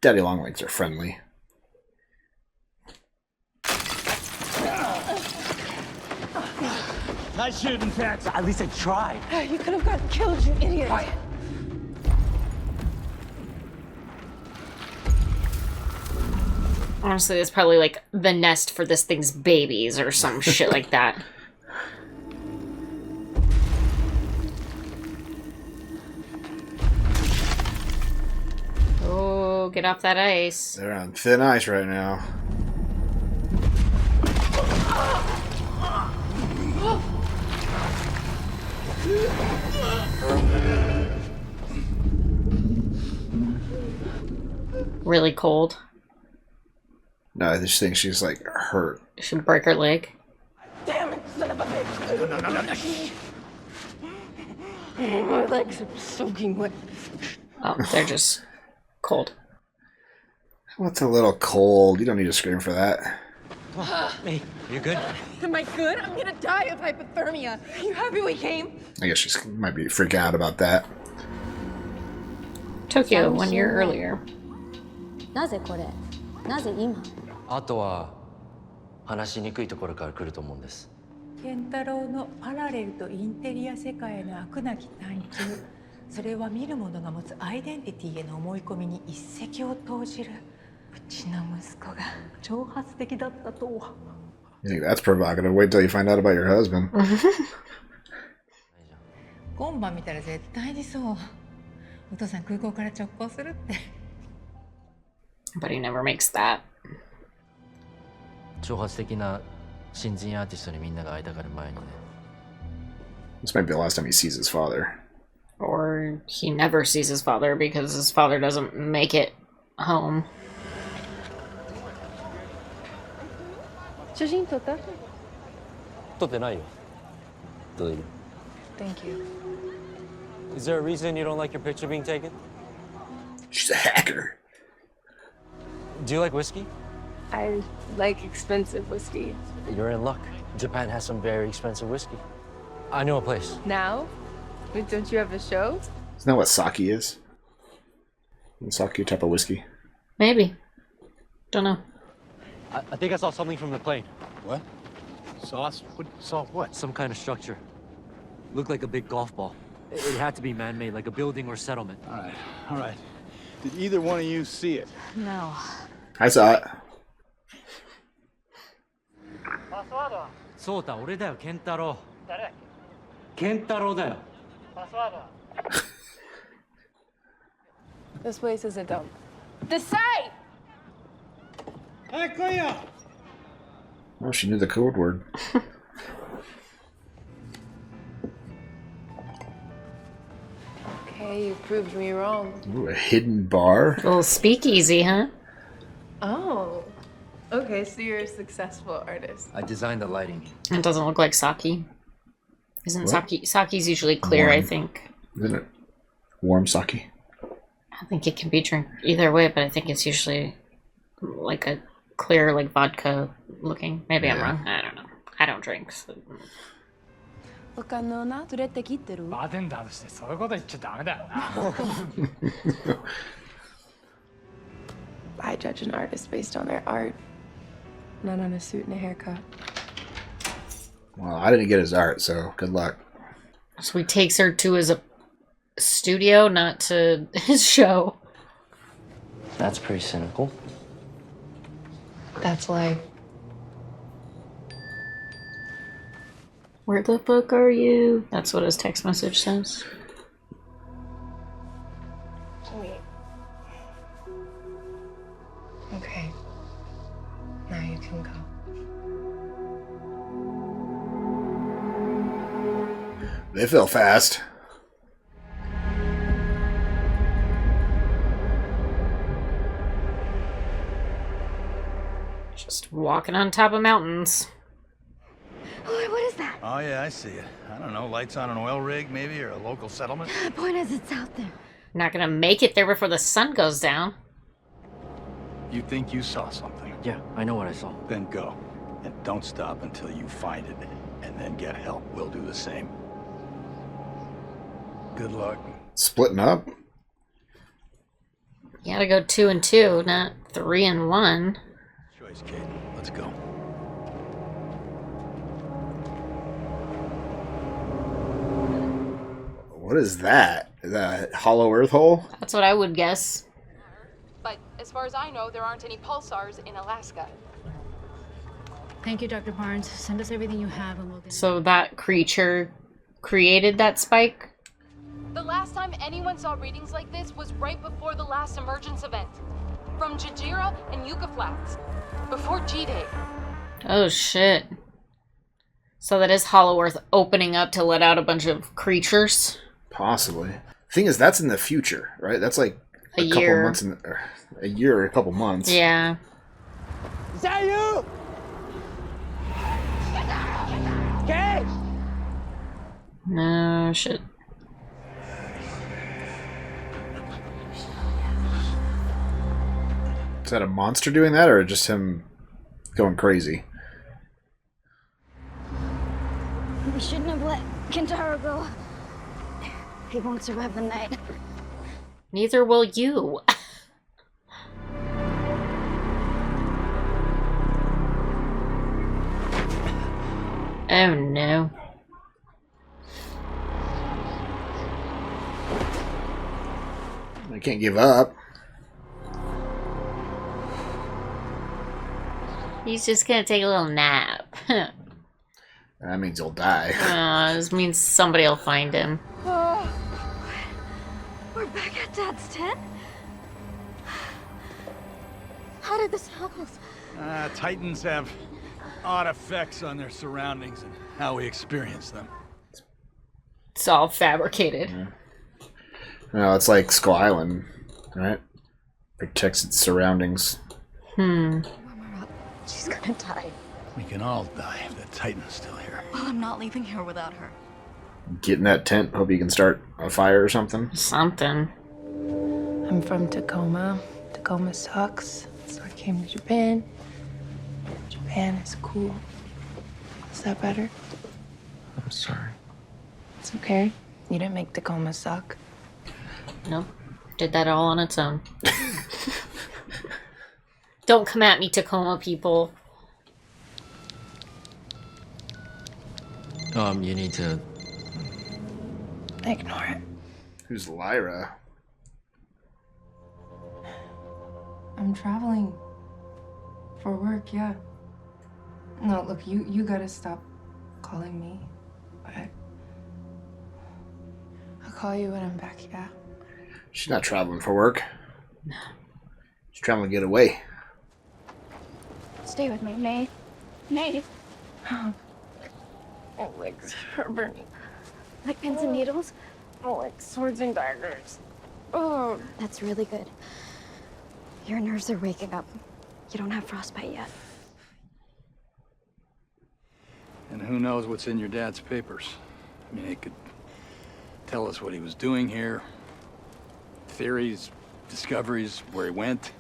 Daddy longlegs are friendly. Nice shooting, Tex. At least I tried. You could have gotten killed, you idiot. Quiet. Honestly, it's probably like the nest for this thing's babies or some shit like that. Oh, get off that ice. They're on thin ice right now. Really cold. No, I just think she's like hurt. She'll break her leg. Damn it, son of a bitch! No. My legs are soaking wet. Oh, they're just cold. What's a little cold? You don't need to scream for that. Hey, you good? Am I good? I'm gonna die of hypothermia. You happy we came? I guess she might be freaking out about that. Tokyo 1 year earlier. なぜこれ？なぜ今？あとは話しにくいところから来ると思うんです。健太郎のパラレルとインテリア世界への飽くなき探求。それは見る者が持つアイデンティティへの思い込みに一石を投じる。うちの息子が挑発的だったとは。You think that's provocative? Wait till you find out about your husband. 今晩見たら絶対にそう。お父さん空港から直行するって。But he never makes that. 挑発的な新人アーティストにみんなが会いたがる前にね。This might be the last time he sees his father. Or he never sees his father because his father doesn't make it home. 写真撮った？撮ってないよ。Deleted. Thank you. Is there a reason you don't like your picture being taken? She's a hacker. Do you like whiskey? I like expensive whiskey. You're in luck. Japan has some very expensive whiskey. I know a place. Now? Wait, don't you have a show? Isn't that what sake is? Sake type of whiskey. Maybe. Don't know. I think I saw something from the plane. What? Sauce? What? Saw what? Some kind of structure. Looked like a big golf ball. It had to be man-made, like a building or settlement. All right. Did either one of you see it? No. I saw it. そうだ、俺だよ、健太郎。誰？健太郎だよ。This place is a dump. The site! Oh, she knew the code word. Okay, you proved me wrong. Ooh, a hidden bar? A little speakeasy, huh? Oh. Okay, so you're a successful artist. I designed the lighting. It doesn't look like sake. Isn't What? sake's usually clear, Warm. I think. Isn't it? Warm sake? I think it can be drunk either way, but I think it's usually like a clear, like vodka looking. Maybe I'm wrong. I don't know. I don't drink. So. 他のな、連れてきてる？バーテンダーとしてそういうこと言っちゃダメだよな。I judge an artist based on their art, not on a suit and a haircut. Well, I didn't get his art, so good luck. So he takes her to his studio, not to his show. That's pretty cynical. That's life. Where the fuck are you? That's what his text message says. Wait. Okay. Now you can go. They fell fast. Just walking on top of mountains. What is that? Oh, yeah, I see it. I don't know, lights on an oil rig, maybe, or a local settlement? Point as it's out there. Not gonna make it there before the sun goes down. You think you saw something? Yeah, I know what I saw. Then go. And don't stop until you find it. And then get help. We'll do the same. Good luck. Splitting up? You gotta go 2 and 2, not 3 and 1. Choice, kid. Let's go. What is that? Is that a hollow earth hole? That's what I would guess. But as far as I know, there aren't any pulsars in Alaska. Thank you, Dr. Barnes. Send us everything you have and we'll get... So that creature created that spike? The last time anyone saw readings like this was right before the last emergence event. From Jajira and Yucca Flats. Before G-Day. Oh shit. So that is Hollow Earth opening up to let out a bunch of creatures? Possibly. The thing is, that's in the future, right? That's like a couple year. months in a year or a couple months. Yeah. Is that you? Okay? No shit. Is that a monster doing that, or just him going crazy? We shouldn't have let Kentaro go. He won't survive the night. Neither will you. Oh no. I can't give up. He's just gonna take a little nap. That means he'll die. This means somebody will find him. Oh, we're back at Dad's tent? How did this happen? Titans have odd effects on their surroundings and how we experience them. It's all fabricated. Yeah. No, it's like Skull Island, right? Protects its surroundings. She's gonna die. We can all die if the Titan's still here. Well, I'm not leaving here without her. Get in that tent. Hope you can start a fire or something. Something. I'm from Tacoma. Tacoma sucks. So I came to Japan. Japan is cool. Is that better? I'm sorry. It's okay. You didn't make Tacoma suck. Nope. Did that all on its own. Don't come at me, Tacoma people. You need to... Ignore it. Who's Lyra? I'm traveling. For work, yeah. No, look, you gotta stop calling me. But I'll call you when I'm back, yeah? She's not traveling for work. No. She's traveling to get away. Stay with me, May. May. My legs are burning. Like pins and needles? Oh, like swords and daggers. Oh, that's really good. Your nerves are waking up. You don't have frostbite yet. And who knows what's in your dad's papers? I mean, it could tell us what he was doing here. Theories, discoveries, where he went.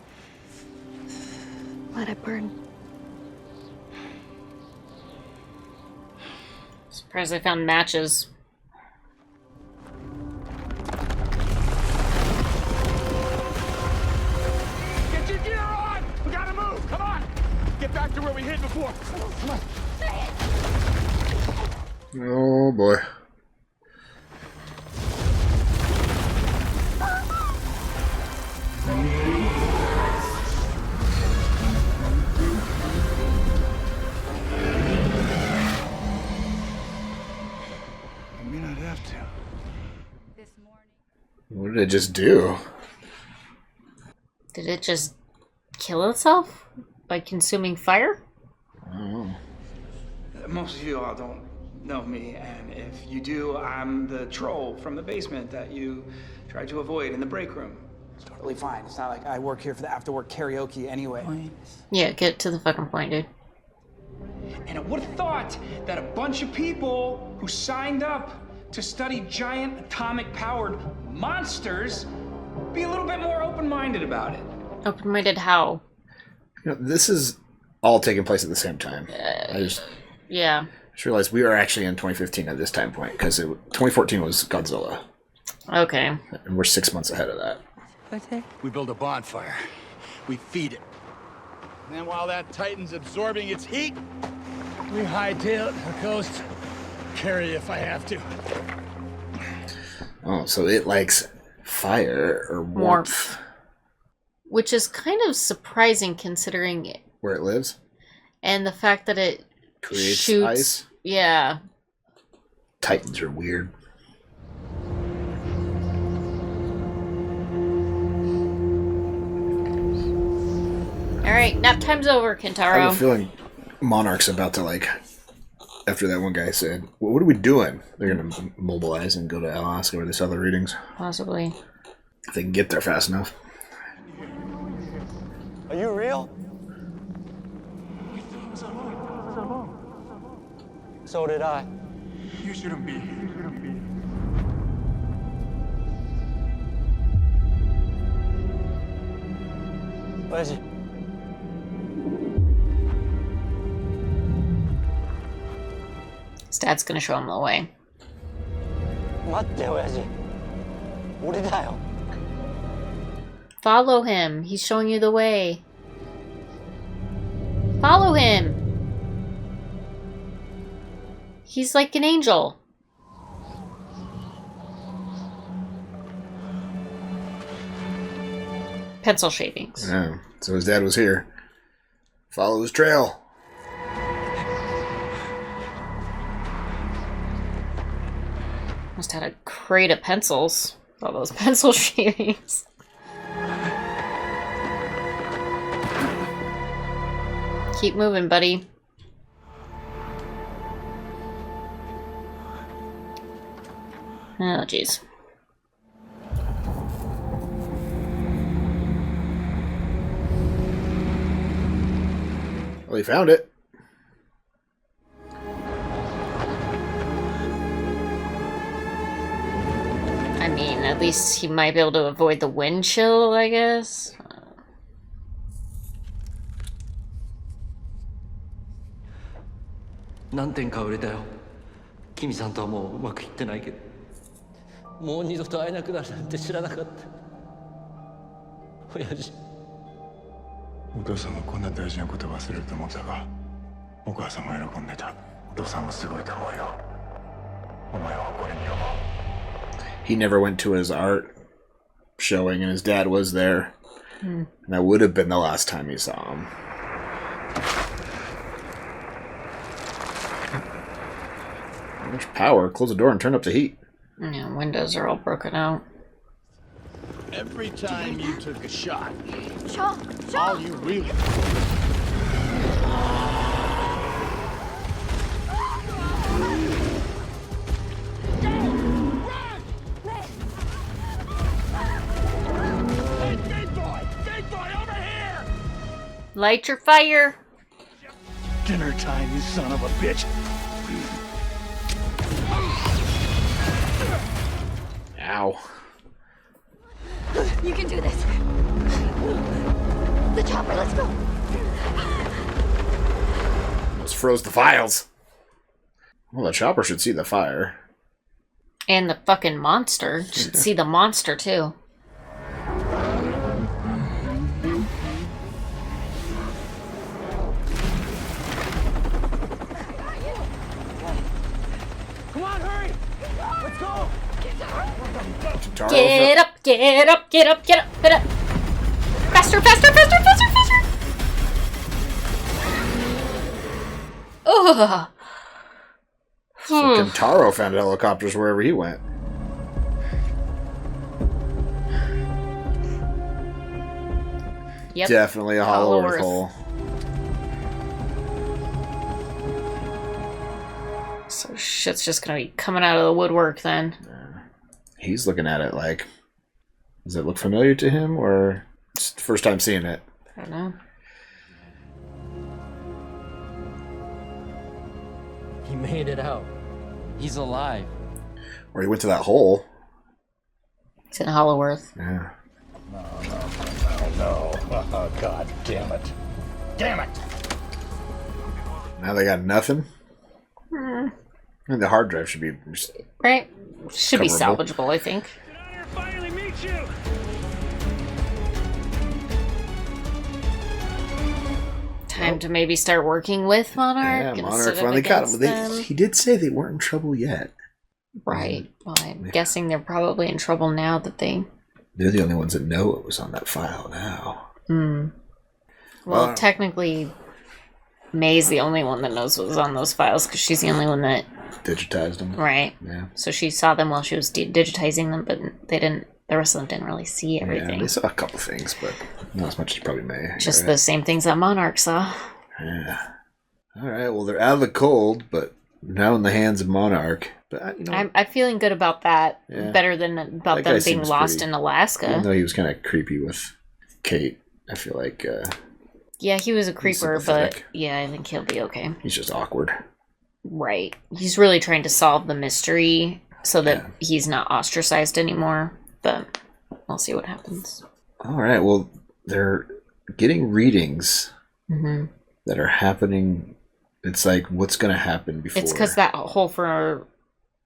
Let it burn. Surprised I found matches. Get your gear on! We gotta move! Come on! Get back to where we hid before! Come on! Oh boy. You may not have to. What did it just do? Did it just kill itself by consuming fire? I don't know. Most of you all don't know me, and if you do, I'm the troll from the basement that you tried to avoid in the break room. It's totally fine. It's not like I work here for the after-work karaoke anyway. Yeah, get to the fucking point, dude. And I would have thought that a bunch of people who signed up to study giant atomic-powered monsters would be a little bit more open-minded about it. Open-minded how? You know, this is all taking place at the same time. Yeah. Just realized we are actually in 2015 at this time point, because 2014 was Godzilla. Okay. And we're 6 months ahead of that. We build a bonfire. We feed it. And then while that Titan's absorbing its heat, we hightail it to the coast. Carry if I have to. Oh, so it likes fire or warmth. Which is kind of surprising considering it. Where it lives? And the fact that it creates shoots ice? Yeah. Titans are weird. Alright, nap time's over, Kentaro. I have a feeling Monarch's about to, like, after that one guy said, well, what are we doing? They're going to mobilize and go to Alaska where they sell the readings. Possibly. If they can get there fast enough. Are you real? So did I. You shouldn't be here. Where's he? His dad's gonna show him the way. 待って、親父。俺だよ。 Follow him. He's showing you the way. Follow him. He's like an angel. Pencil shavings. Yeah. So his dad was here. Follow his trail. Must have had a crate of pencils. All those pencil shavings. Keep moving, buddy. Oh, jeez. Well, he found it. I mean, at least he might be able to avoid the wind chill, I guess. 何点か売れたよ。キミさんとはもううまくいってないけど。もう二度と会えなくなるなんて知らなかった。親父。お父さんもこんな大事なこと忘れると思ったが、お母さんも喜んでた。お父さんもすごいと思うよ。お前を誇りに思う。He never went to his art showing, and his dad was there. Hmm. And that would have been the last time he saw him. There's power. Close the door and turn up the heat. Yeah, windows are all broken out. Every time you took a shot, Shaw! all you really... Hey, big boy! Big boy, over here! Light your fire! Dinner time, you son of a bitch! Ow. You can do this. The chopper, let's go. Almost froze the files. Well, the chopper should see the fire. And the fucking monster. Should see the monster, too. Come on, hurry! Let's go! Get up, get up, get up, get up, get up! Faster, faster, faster, faster, faster! Ugh. So Kentaro found helicopters wherever he went. Yep. Definitely a Hollow Earth Earth. hole. So shit's just gonna be coming out of the woodwork then. He's looking at it like, does it look familiar to him, or just first time seeing it? I don't know. He made it out. He's alive. Or he went to that hole. It's in Hollow Earth. Yeah. No. Oh, God damn it. Damn it! Now they got nothing? Hmm. I mean, the hard drive should be just Right? Should be coverable. salvageable, I think. Finally meet you! Time to maybe start working with Monarch. Yeah, Monarch instead of finally got against him. them. He did say they weren't in trouble yet. Right. Well, I'm guessing they're probably in trouble now that they... They're the only ones that know it was on that file now. Hmm. Well, technically, May's the only one that knows what was on those files because she's the only one that... Digitized them. Right. Yeah. So she saw them while she was digitizing them, but they didn't... The rest of them didn't really see everything. Yeah, they saw a couple things, but not as much as probably May. Just right? the same things that Monarch saw. Yeah. All right. Well, they're out of the cold, but now in the hands of Monarch. But you know, I'm feeling good about that. Yeah. Better than about that guy them being seems lost pretty- in Alaska. Even though he was kind of creepy with Kate, I feel like Yeah, he was a creeper, but sympathetic. yeah, I think he'll be okay. He's just awkward. Right. He's really trying to solve the mystery so that he's not ostracized anymore, but we'll see what happens. All right, well, they're getting readings that are happening. It's like, what's going to happen before? It's because that hole for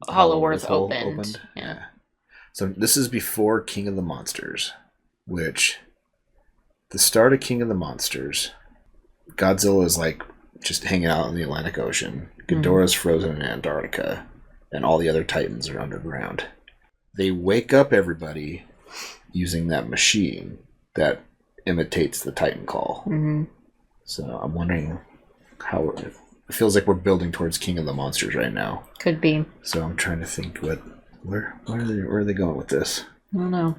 Hollow Earth opened. Yeah. So this is before King of the Monsters, which the start of King of the Monsters, Godzilla is like just hanging out in the Atlantic Ocean. Ghidorah's frozen in Antarctica, and all the other Titans are underground. They wake up everybody using that machine that imitates the Titan call. So I'm wondering how it feels like we're building towards King of the Monsters right now. Could be. So I'm trying to think where are they going with this? I don't know.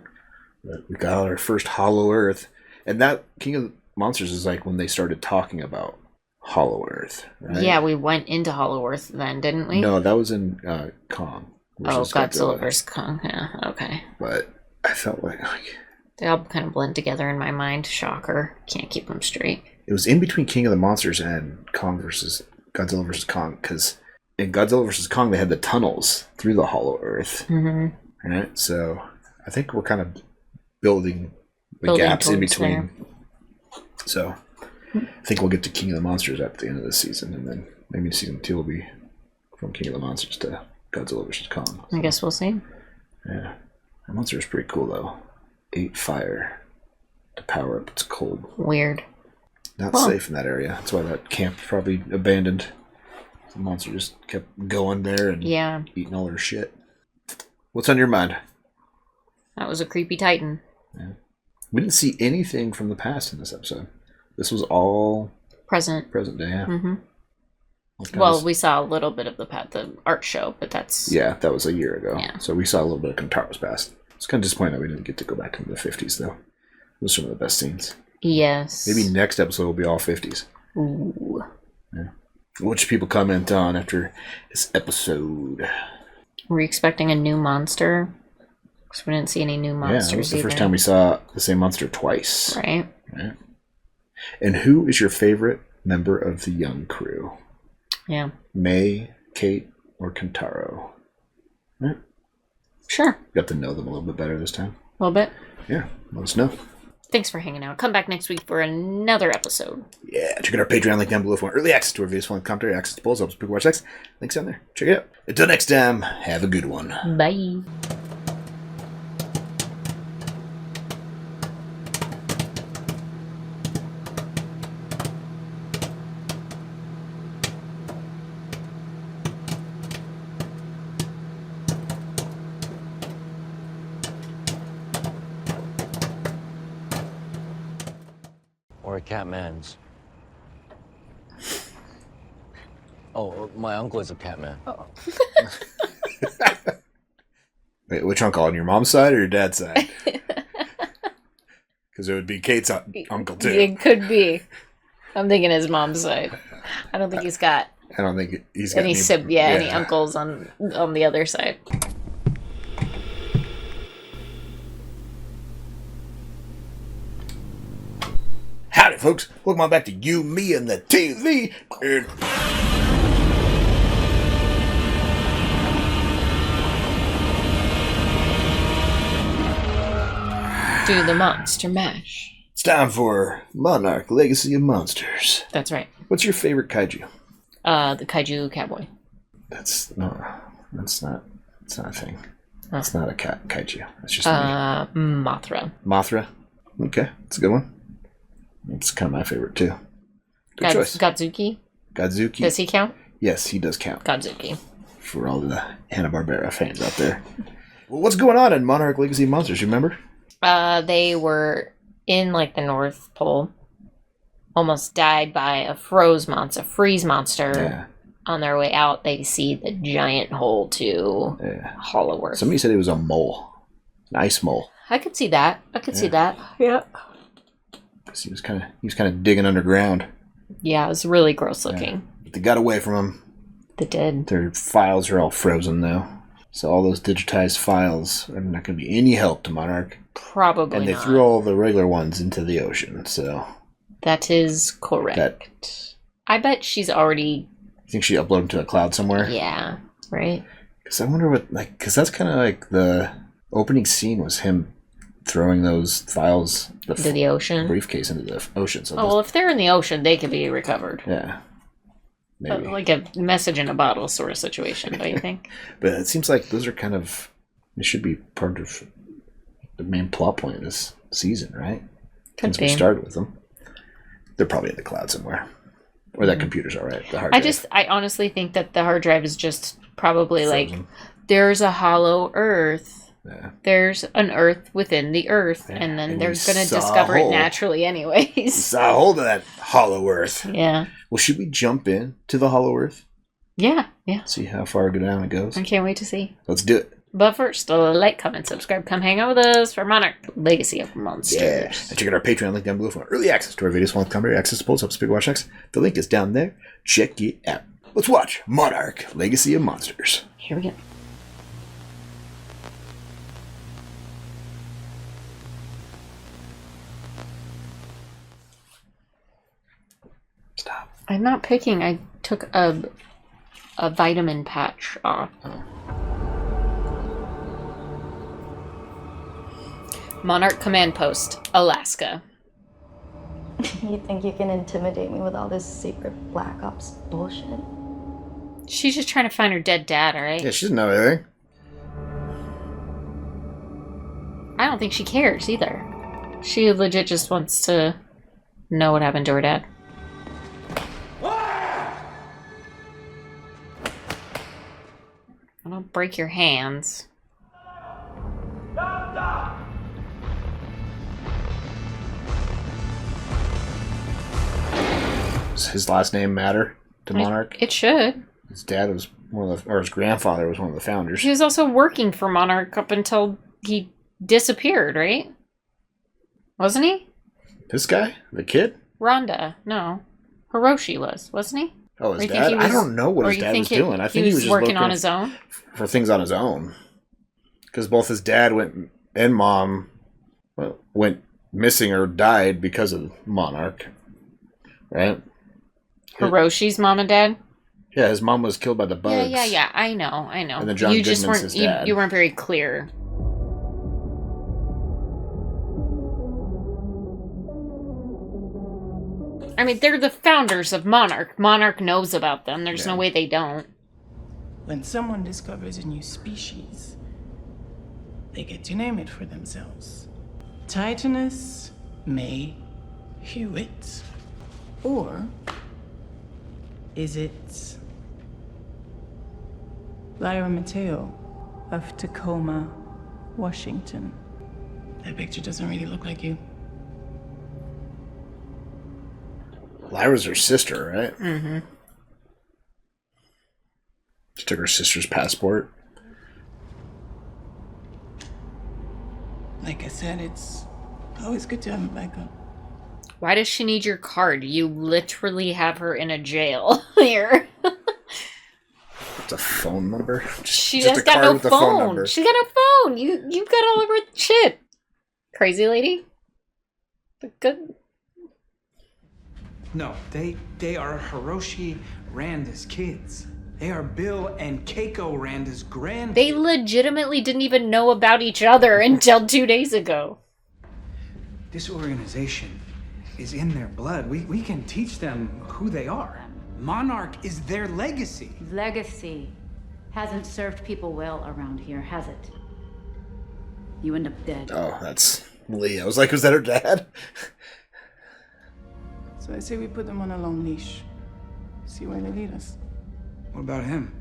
But we got our first Hollow Earth, and that King of the Monsters is like when they started talking about Hollow Earth, right? Yeah, we went into Hollow Earth then, didn't we? No, that was in Kong. Godzilla vs. Kong. Yeah, okay. But I felt like they all kind of blend together in my mind. Shocker. Can't keep them straight. It was in between King of the Monsters and Godzilla vs. Kong, because in Godzilla vs. Kong they had the tunnels through the Hollow Earth. Right? So I think we're kind of building the gaps in between. There. So I think we'll get to King of the Monsters at the end of this season, and then maybe season 2 will be from King of the Monsters to Godzilla vs. Kong. I guess we'll see. Yeah. The monster is pretty cool, though. 8 fire to power up its cold. Weird. Not safe in that area. That's why that camp probably abandoned. The monster just kept going there and eating all their shit. What's on your mind? That was a creepy Titan. Yeah. We didn't see anything from the past in this episode. This was all present day, yeah. Well, we saw a little bit of the art show, but that's... Yeah, that was a year ago. Yeah. So we saw a little bit of Kintaro's past. It's kind of disappointing that we didn't get to go back into the 50s, though. It was some of the best scenes. Yes. Maybe next episode will be all 50s. Ooh. Yeah. What should people comment on after this episode? Were you expecting a new monster? Because we didn't see any new monsters. Yeah, it was the first time we saw the same monster twice. Right. And who is your favorite member of the young crew? Yeah. May, Kate, or Kintaro? Right? Sure. Got to know them a little bit better this time. A little bit. Yeah, let us know. Thanks for hanging out. Come back next week for another episode. Yeah, check out our Patreon link down below for early access to our videos, full commentary, access to polls, helps people watch X. Links down there. Check it out. Until next time, have a good one. Bye. Or a Catman's. Oh, my uncle is a Catman. Oh. Wait, which uncle? On your mom's side or your dad's side? Because it would be Kate's uncle, too. It could be. I'm thinking his mom's side. I don't think he's got... I don't think he's got any uncles on the other side. Howdy, folks. Welcome on back to You, Me, and the TV. Do the monster mash. It's time for Monarch, Legacy of Monsters. That's right. What's your favorite kaiju? The kaiju cowboy. That's not a thing. That's not a kaiju. That's just Mothra. Mothra? Okay, that's a good one. It's kind of my favorite, too. Good choice. Godzuki? Godzuki. Does he count? Yes, he does count. Godzuki. For all the Hanna-Barbera fans out there. Well, what's going on in Monarch Legacy of Monsters, you remember? They were in, the North Pole. Almost died by a freeze monster. Yeah. On their way out, they see the giant hole to Hollow Earth. Somebody said it was a mole. An ice mole. I could see that. See that. Yeah. He was kind of digging underground. Yeah, it was really gross looking. Yeah. But they got away from him. They did. Their files are all frozen now. So all those digitized files are not going to be any help to Monarch. Probably And they not. threw all the regular ones into the ocean, so... That is correct. I bet she's already... You think she uploaded them to a cloud somewhere? Yeah, right? Because I wonder what, like, because that's kind of like the opening scene was him throwing those files into the ocean, briefcase into the ocean. So well, if they're in the ocean, they could be recovered. Yeah, maybe like a message in a bottle sort of situation. Don't you think? But it seems like those are kind of, it should be part of the main plot point of this season, right? Since we started with them, they're probably in the cloud somewhere, or that computer's all right. The hard drive. I honestly think that the hard drive is just probably frozen. Like there's a hollow Earth. Yeah. There's an Earth within the Earth, and then they're going to discover it naturally anyways. Saw a hold of that hollow Earth. Yeah. Well, should we jump in to the hollow Earth? Yeah. See how far down it goes? I can't wait to see. Let's do it. But first, like, comment, subscribe, come hang out with us for Monarch, Legacy of Monsters. Yeah. And check out our Patreon link down below for early access to our videos, one commentary, access to polls, up to Big Watch X. The link is down there. Check it out. Let's watch Monarch, Legacy of Monsters. Here we go. Stop. I'm not picking. I took a vitamin patch off. Oh. Monarch Command Post, Alaska. You think you can intimidate me with all this secret Black Ops bullshit? She's just trying to find her dead dad, alright? Yeah, she doesn't know anything. I don't think she cares either. She legit just wants to know what happened to her dad. Don't break your hands. Does his last name matter to Monarch? It should. His dad was one of the, or his grandfather was one of the founders. He was also working for Monarch up until he disappeared, right? Wasn't he? This guy? The kid? Randa. No. Hiroshi wasn't he? Oh, his dad? I don't know what his dad was doing. I think he was just working on his own? For things on his own. Because both his dad and mom went missing or died because of Monarch. Right? Hiroshi's mom and dad? Yeah, his mom was killed by the bugs. Yeah. I know. And then John you just Goodman's weren't his dad. you weren't very clear. I mean, they're the founders of Monarch. Monarch knows about them. There's no way they don't. When someone discovers a new species, they get to name it for themselves. Titanus May Hewitt. Or is it Lyra Mateo of Tacoma, Washington? That picture doesn't really look like you. Lyra's her sister, right? Mm-hmm. She took her sister's passport. Like I said, it's always good to have a backup. Why does she need your card? You literally have her in a jail here. It's a phone number. She just got no phone. She's got no phone. You've got all of her shit. Crazy lady. But good. No, they are Hiroshi Randa's kids. They are Bill and Keiko Randa's grandkids. They legitimately didn't even know about each other until 2 days ago. This organization is in their blood. We can teach them who they are. Monarch is their legacy. Legacy hasn't served people well around here, has it? You end up dead. Oh, that's Lee. I was like, was that her dad? So I say we put them on a long leash. See where they lead us. What about him?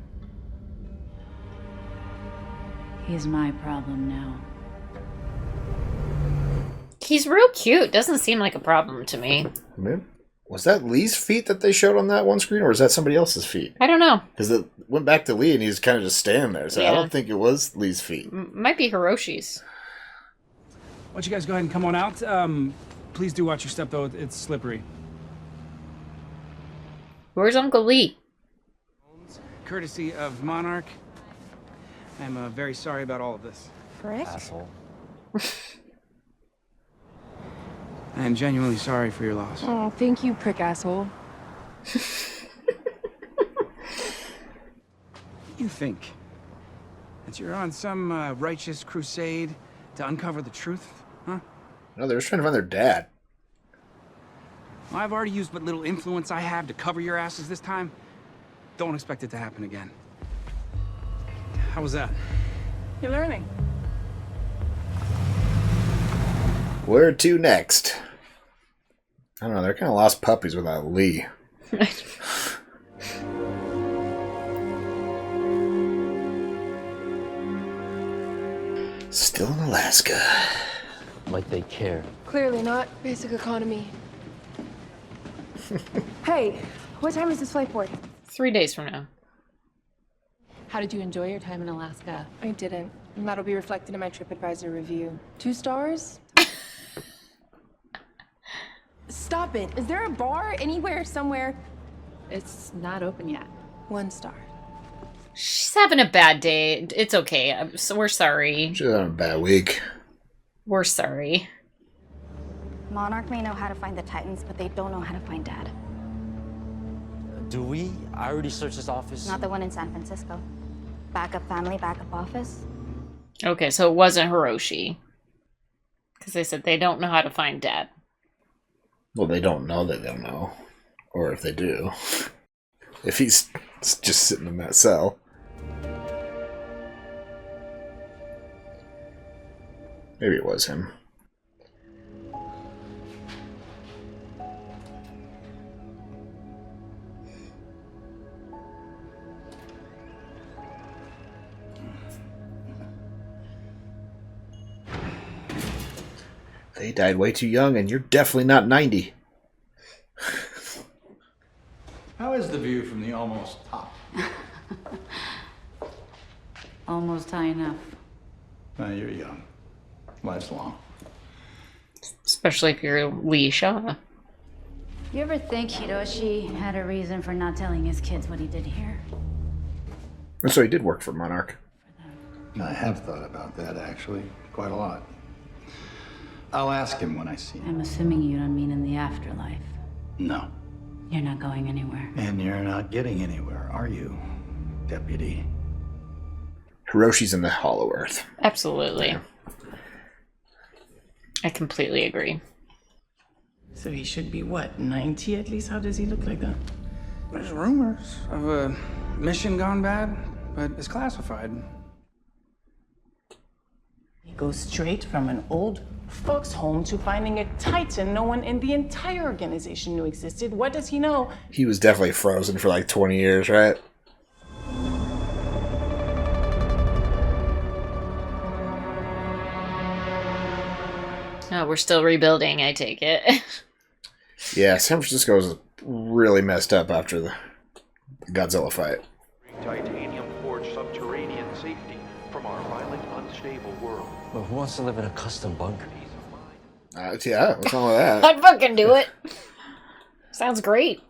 He's my problem now. He's real cute. Doesn't seem like a problem to me. Was that Lee's feet that they showed on that one screen, or was that somebody else's feet? I don't know. Because it went back to Lee and he was kind of just standing there, so I don't think it was Lee's feet. Might be Hiroshi's. Why don't you guys go ahead and come on out? Please do watch your step, though. It's slippery. Where's Uncle Lee? Courtesy of Monarch. I'm very sorry about all of this. Frick? Asshole. I am genuinely sorry for your loss. Oh, thank you, prick asshole. You think that you're on some righteous crusade to uncover the truth, huh? No, they're just trying to find their dad. Well, I've already used what little influence I have to cover your asses this time. Don't expect it to happen again. How was that? You're learning. Where to next? I don't know, they're kind of lost puppies without Lee. Still in Alaska. Like they care. Clearly not. Basic economy. Hey, what time is this flight board? 3 days from now. How did you enjoy your time in Alaska? I didn't. And that'll be reflected in my TripAdvisor review. 2 stars? Stop it. Is there a bar anywhere, somewhere? It's not open yet. 1 star. She's having a bad day. It's okay. We're sorry. She's having a bad week. We're sorry. Monarch may know how to find the Titans, but they don't know how to find Dad. Do we? I already searched his office. Not the one in San Francisco. Backup family, backup office. Okay, so it wasn't Hiroshi. Because they said they don't know how to find Dad. Well, they don't know they don't know. Or if they do. If he's just sitting in that cell. Maybe it was him. They died way too young, and you're definitely not 90. How is the view from the almost top? Almost high enough. You're young. Life's long. Especially if you're Lee Shaw. You ever think Hiroshi had a reason for not telling his kids what he did here? And so he did work for Monarch. I have thought about that, actually, quite a lot. I'll ask him when I see him. I'm assuming you don't mean in the afterlife. No. You're not going anywhere. And you're not getting anywhere, are you, Deputy? Hiroshi's in the Hollow Earth. Absolutely. Yeah. I completely agree. So he should be, what, 90 at least? How does he look like that? There's rumors of a mission gone bad, but it's classified. He goes straight from an old folks home to finding a Titan no one in the entire organization knew existed. What does he know? He was definitely frozen for like 20 years, right? Oh, we're still rebuilding, I take it. Yeah, San Francisco was really messed up after the Godzilla fight. Titanium forged subterranean safety from our violent, unstable world. Well, who wants to live in a custom bunker? Yeah, what's wrong with that? I'd fucking do it. Sounds great.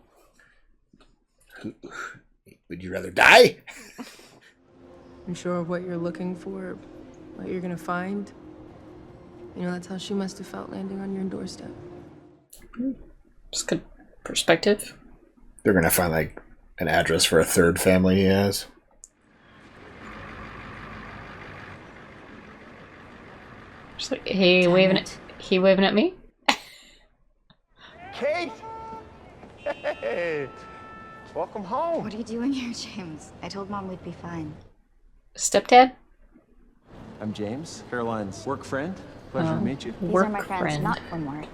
Would you rather die? You sure of what you're looking for, what you're gonna find? You know, that's how she must have felt landing on your doorstep. Just good perspective. They're gonna find like an address for a third family he has. Just like, hey, waving at me? Kate! Hey! Welcome home. What are you doing here, James? I told Mom we'd be fine. Stepdad? I'm James, Caroline's work friend. Pleasure to meet you. These are my friends, not from work.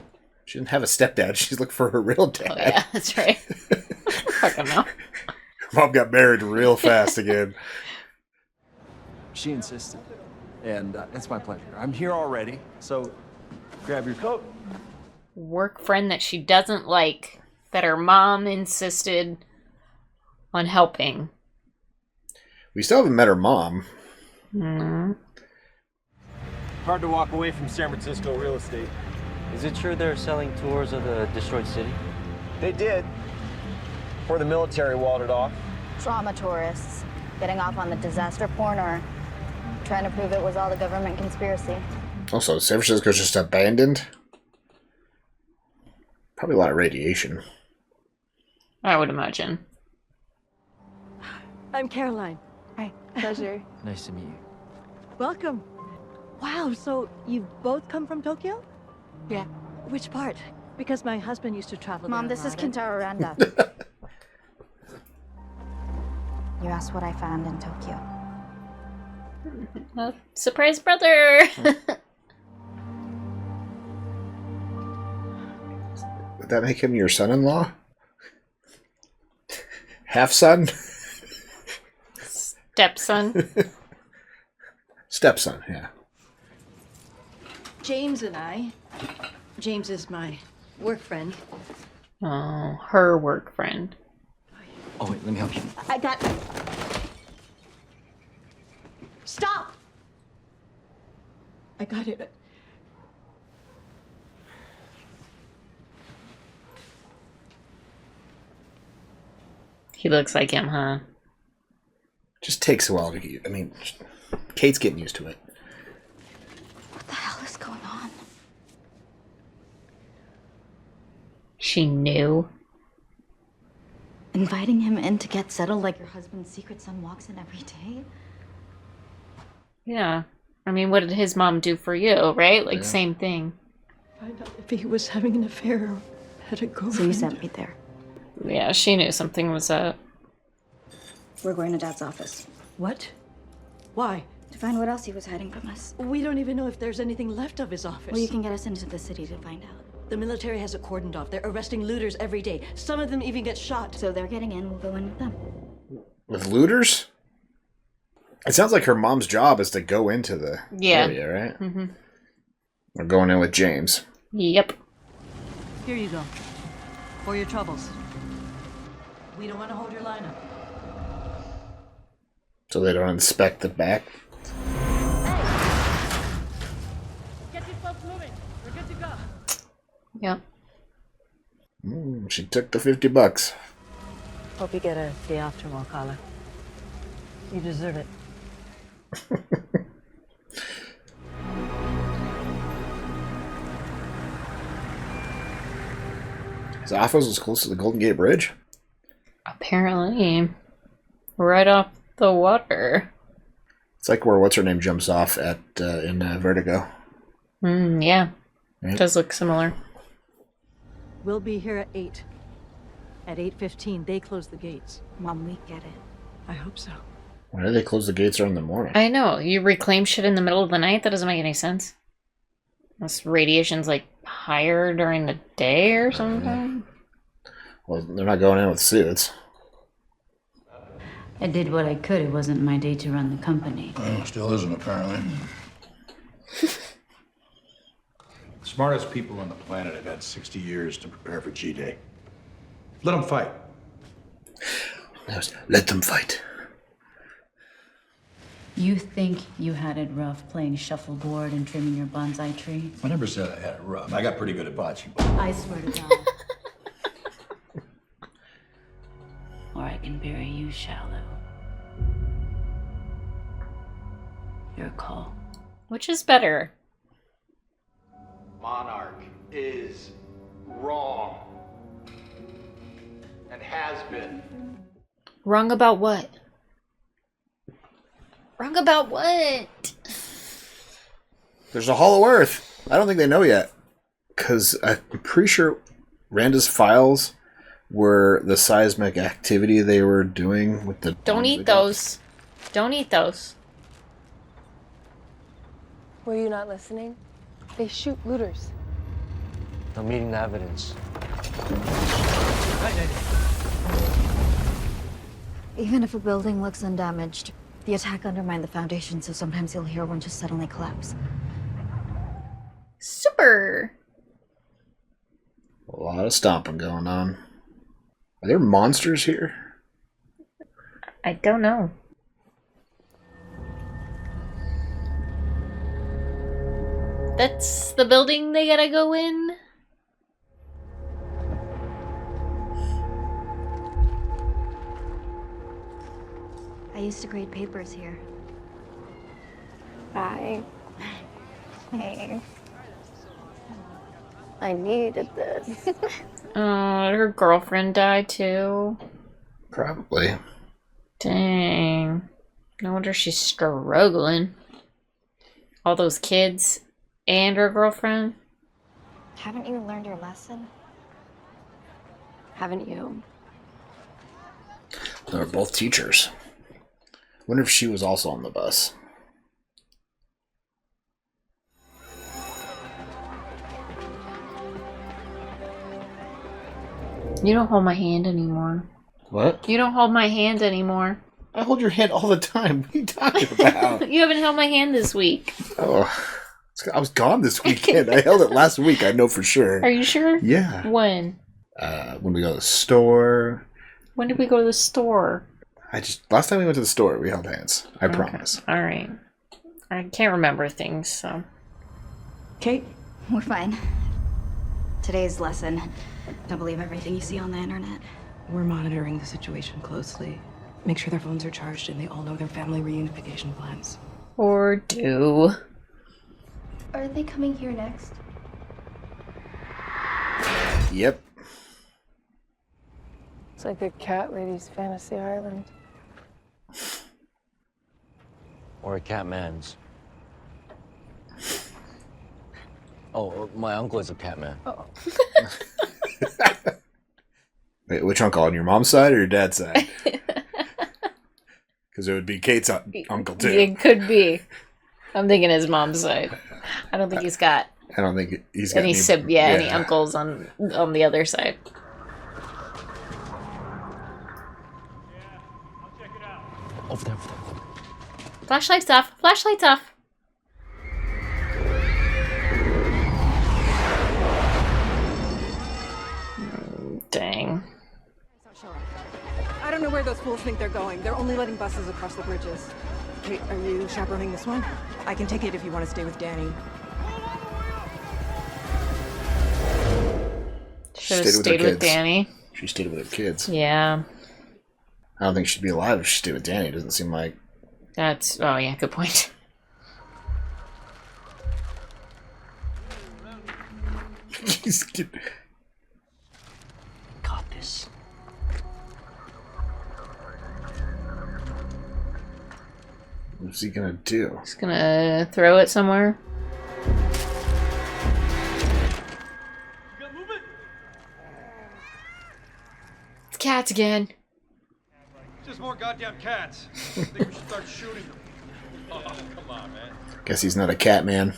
She didn't have a stepdad. She's looking for her real dad. Oh, yeah, that's right. Fucking hell. Mom got married real fast again. She insisted, and it's my pleasure. I'm here already, so grab your coat. Work friend that she doesn't like, that her mom insisted on helping. We still haven't met her mom. Mm-hmm. Hard to walk away from San Francisco real estate. Is it true they're selling tours of the destroyed city? They did. Before the military walled it off. Trauma tourists, getting off on the disaster porn or trying to prove it was all the government conspiracy. Also, San Francisco's just abandoned. Probably a lot of radiation. I would imagine. I'm Caroline. Hi. Pleasure. Nice to meet you. Welcome. Wow, so you've both come from Tokyo? Yeah. Which part? Because my husband used to travel Mom, there this a is lot, and- Kintaro Randa. You asked what I found in Tokyo. Surprise brother! Would that make him your son-in-law? Half-son? Stepson. Stepson, yeah. James and I. James is my work friend. Oh, her work friend. Oh, wait, let me help you. I got. Stop! I got it. He looks like him, huh? Just takes a while to get. I mean, Kate's getting used to it. What the hell is going on? She knew. Inviting him in to get settled like your husband's secret son walks in every day? Yeah. I mean, what did his mom do for you, right? Like, Yeah. same thing. Find out if he was having an affair or had a girlfriend. So you sent me there. Yeah, she knew something was up. We're going to Dad's office. What? Why? To find what else he was hiding from us. We don't even know if there's anything left of his office. Well, you can get us into the city to find out. The military has it cordoned off. They're arresting looters every day. Some of them even get shot. So they're getting in, we'll go in with them. With looters? It sounds like her mom's job is to go into the area, right? Mm-hmm. We're going in with James. Yep. Here you go. For your troubles. We don't want to hold your line up. So they don't inspect the back. Get these folks moving. We're good to go. Yep. She took the $50. Hope you get a day off tomorrow, Carla. You deserve it. His office was close to the Golden Gate Bridge. Apparently. Right off the water. It's like where what's her name jumps off at in Vertigo. Yeah. Right? It does look similar. We'll be here at 8. At 8:15, they close the gates. Mom, we get it. I hope so. Why do they close the gates around the morning? I know. You reclaim shit in the middle of the night? That doesn't make any sense. Unless radiation's like higher during the day or something. Well, they're not going in with suits. I did what I could. It wasn't my day to run the company. Well, still isn't, apparently. The smartest people on the planet have had 60 years to prepare for G-Day. Let them fight. Let them fight. You think you had it rough playing shuffleboard and trimming your bonsai tree? I never said I had it rough. I got pretty good at bocce. I swear to God. Or I can bury you shallow. Your call. Which is better? Monarch is wrong. And has been. Wrong about what? Wrong about what? There's a Hollow Earth. I don't think they know yet. Because I'm pretty sure Randa's files were the seismic activity they were doing with the... Don't eat those. Don't eat those. Were you not listening? They shoot looters. I'm meeting the evidence. Even if a building looks undamaged, the attack undermined the foundation, so sometimes you'll hear one just suddenly collapse. Super. A lot of stomping going on. Are there monsters here? I don't know. That's the building they gotta go in? I used to grade papers here. Bye. Hey. I needed this. Her girlfriend died too. Probably. Dang. No wonder she's struggling. All those kids and her girlfriend. Haven't you learned your lesson? Haven't you? They were both teachers. Wonder if she was also on the bus. You don't hold my hand anymore. What? You don't hold my hand anymore. I hold your hand all the time. What are you talking about? You haven't held my hand this week. Oh, I was gone this weekend. I held it last week. I know for sure. Are you sure? Yeah. When? When we go to the store. When did we go to the store? Last time we went to the store, we held hands. I promise. All right. I can't remember things, so. Kate? We're fine. Today's lesson. Don't believe everything you see on the internet. We're monitoring the situation closely. Make sure their phones are charged and they all know their family reunification plans. Or do. Are they coming here next? Yep. It's like a cat lady's fantasy island. Or a cat man's. Oh, my uncle is a cat man. Oh. Wait, which uncle? On your mom's side or your dad's side? Because it would be Kate's uncle too. It could be. I'm thinking his mom's side. I don't think he's got. I don't think he's got any uncles on the other side. Over there. Flashlights off. Flashlights off. Dang. I don't know where those fools think they're going. They're only letting buses across the bridges. Hey, are you chaperoning this one? I can take it if you want to stay with Danny. Should have stayed with Danny. She stayed with her kids. Yeah. I don't think she'd be alive if she stayed with Danny. It doesn't seem like. That's. Oh, yeah, good point. Got this. What's he gonna do? He's gonna throw it somewhere. It's cats again. Just more goddamn cats. I think we should start shooting them. Oh, come on, man. Guess he's not a cat man.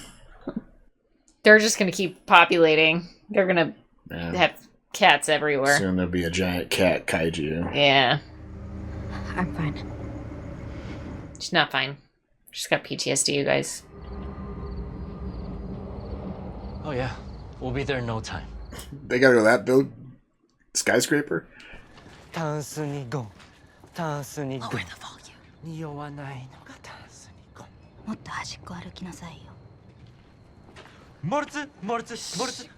They're just gonna keep populating. They're gonna have cats everywhere. Soon there'll be a giant cat kaiju. Yeah. I'm fine. She's not fine. She's got PTSD, you guys. Oh yeah, we'll be there in no time. They gotta go that build skyscraper? Lower the volume. 匂わないのがタンスにゴン。もっと端っこ歩きなさいよ。モルツモルツモルツ。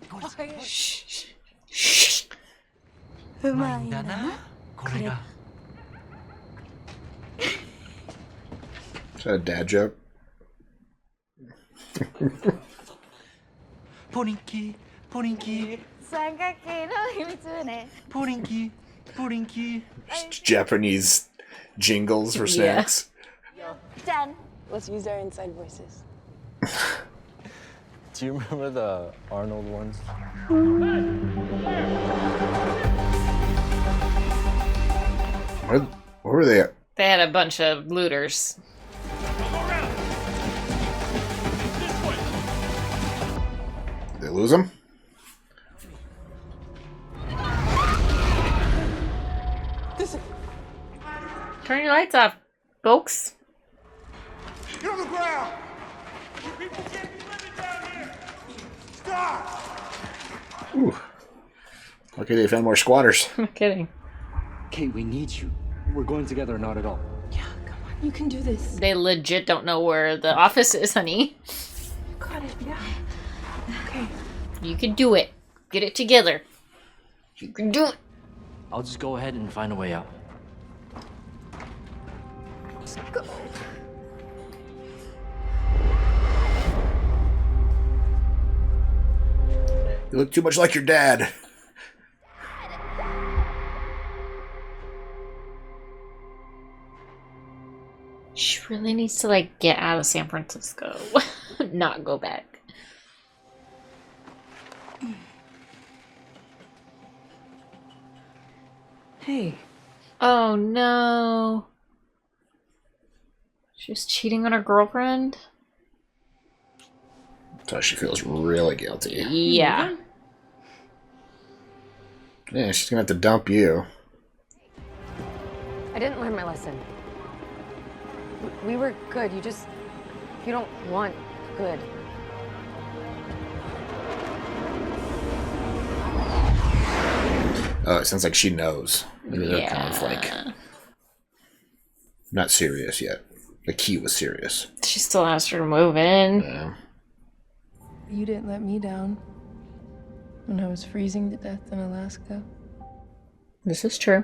うまいんだな。これが。Is that a dad joke? ポリンキーポリンキー。三角形の秘密ね。ポリンキーポリンキー。Japanese jingles for snacks. Done. Let's use our inside voices. Do you remember the Arnold ones? What were they at? They had a bunch of looters. Did they lose them? Turn your lights off, folks. Get on the ground! You people can't be living down here! Stop! Ooh. Okay, they found more squatters. I'm kidding. Kate, we need you. We're going together or not at all. Yeah, come on, you can do this. They legit don't know where the office is, honey. You got it, yeah. Okay. You can do it. Get it together. You can do it. I'll just go ahead and find a way out. Let's go. You look too much like your dad. She really needs to, like, get out of San Francisco. Not go back. Hey. Oh, no. She's cheating on her girlfriend? So she feels really guilty. Yeah. Yeah, she's gonna have to dump you. I didn't learn my lesson. We were good. You don't want good. Oh, it sounds like she knows. Maybe they're kind of like not serious yet. The key was serious. She still asked her to move in. Yeah. You didn't let me down when I was freezing to death in Alaska. This is true.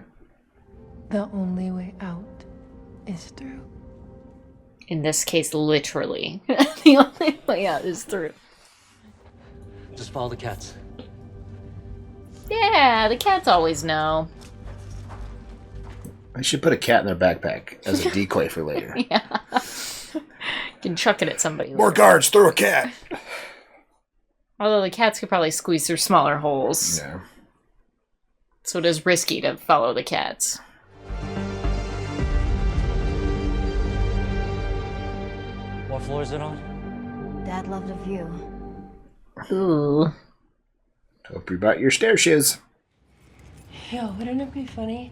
The only way out is through. In this case, literally. The only way out is through. Just follow the cats. Yeah, the cats always know. I should put a cat in their backpack as a decoy for later. Yeah. You can chuck it at somebody. More guards, throw a cat! Although the cats could probably squeeze through smaller holes. Yeah. So it is risky to follow the cats. What floor is it on? Dad loved a view. Ooh. Hope you brought your stair shoes. Yo, wouldn't it be funny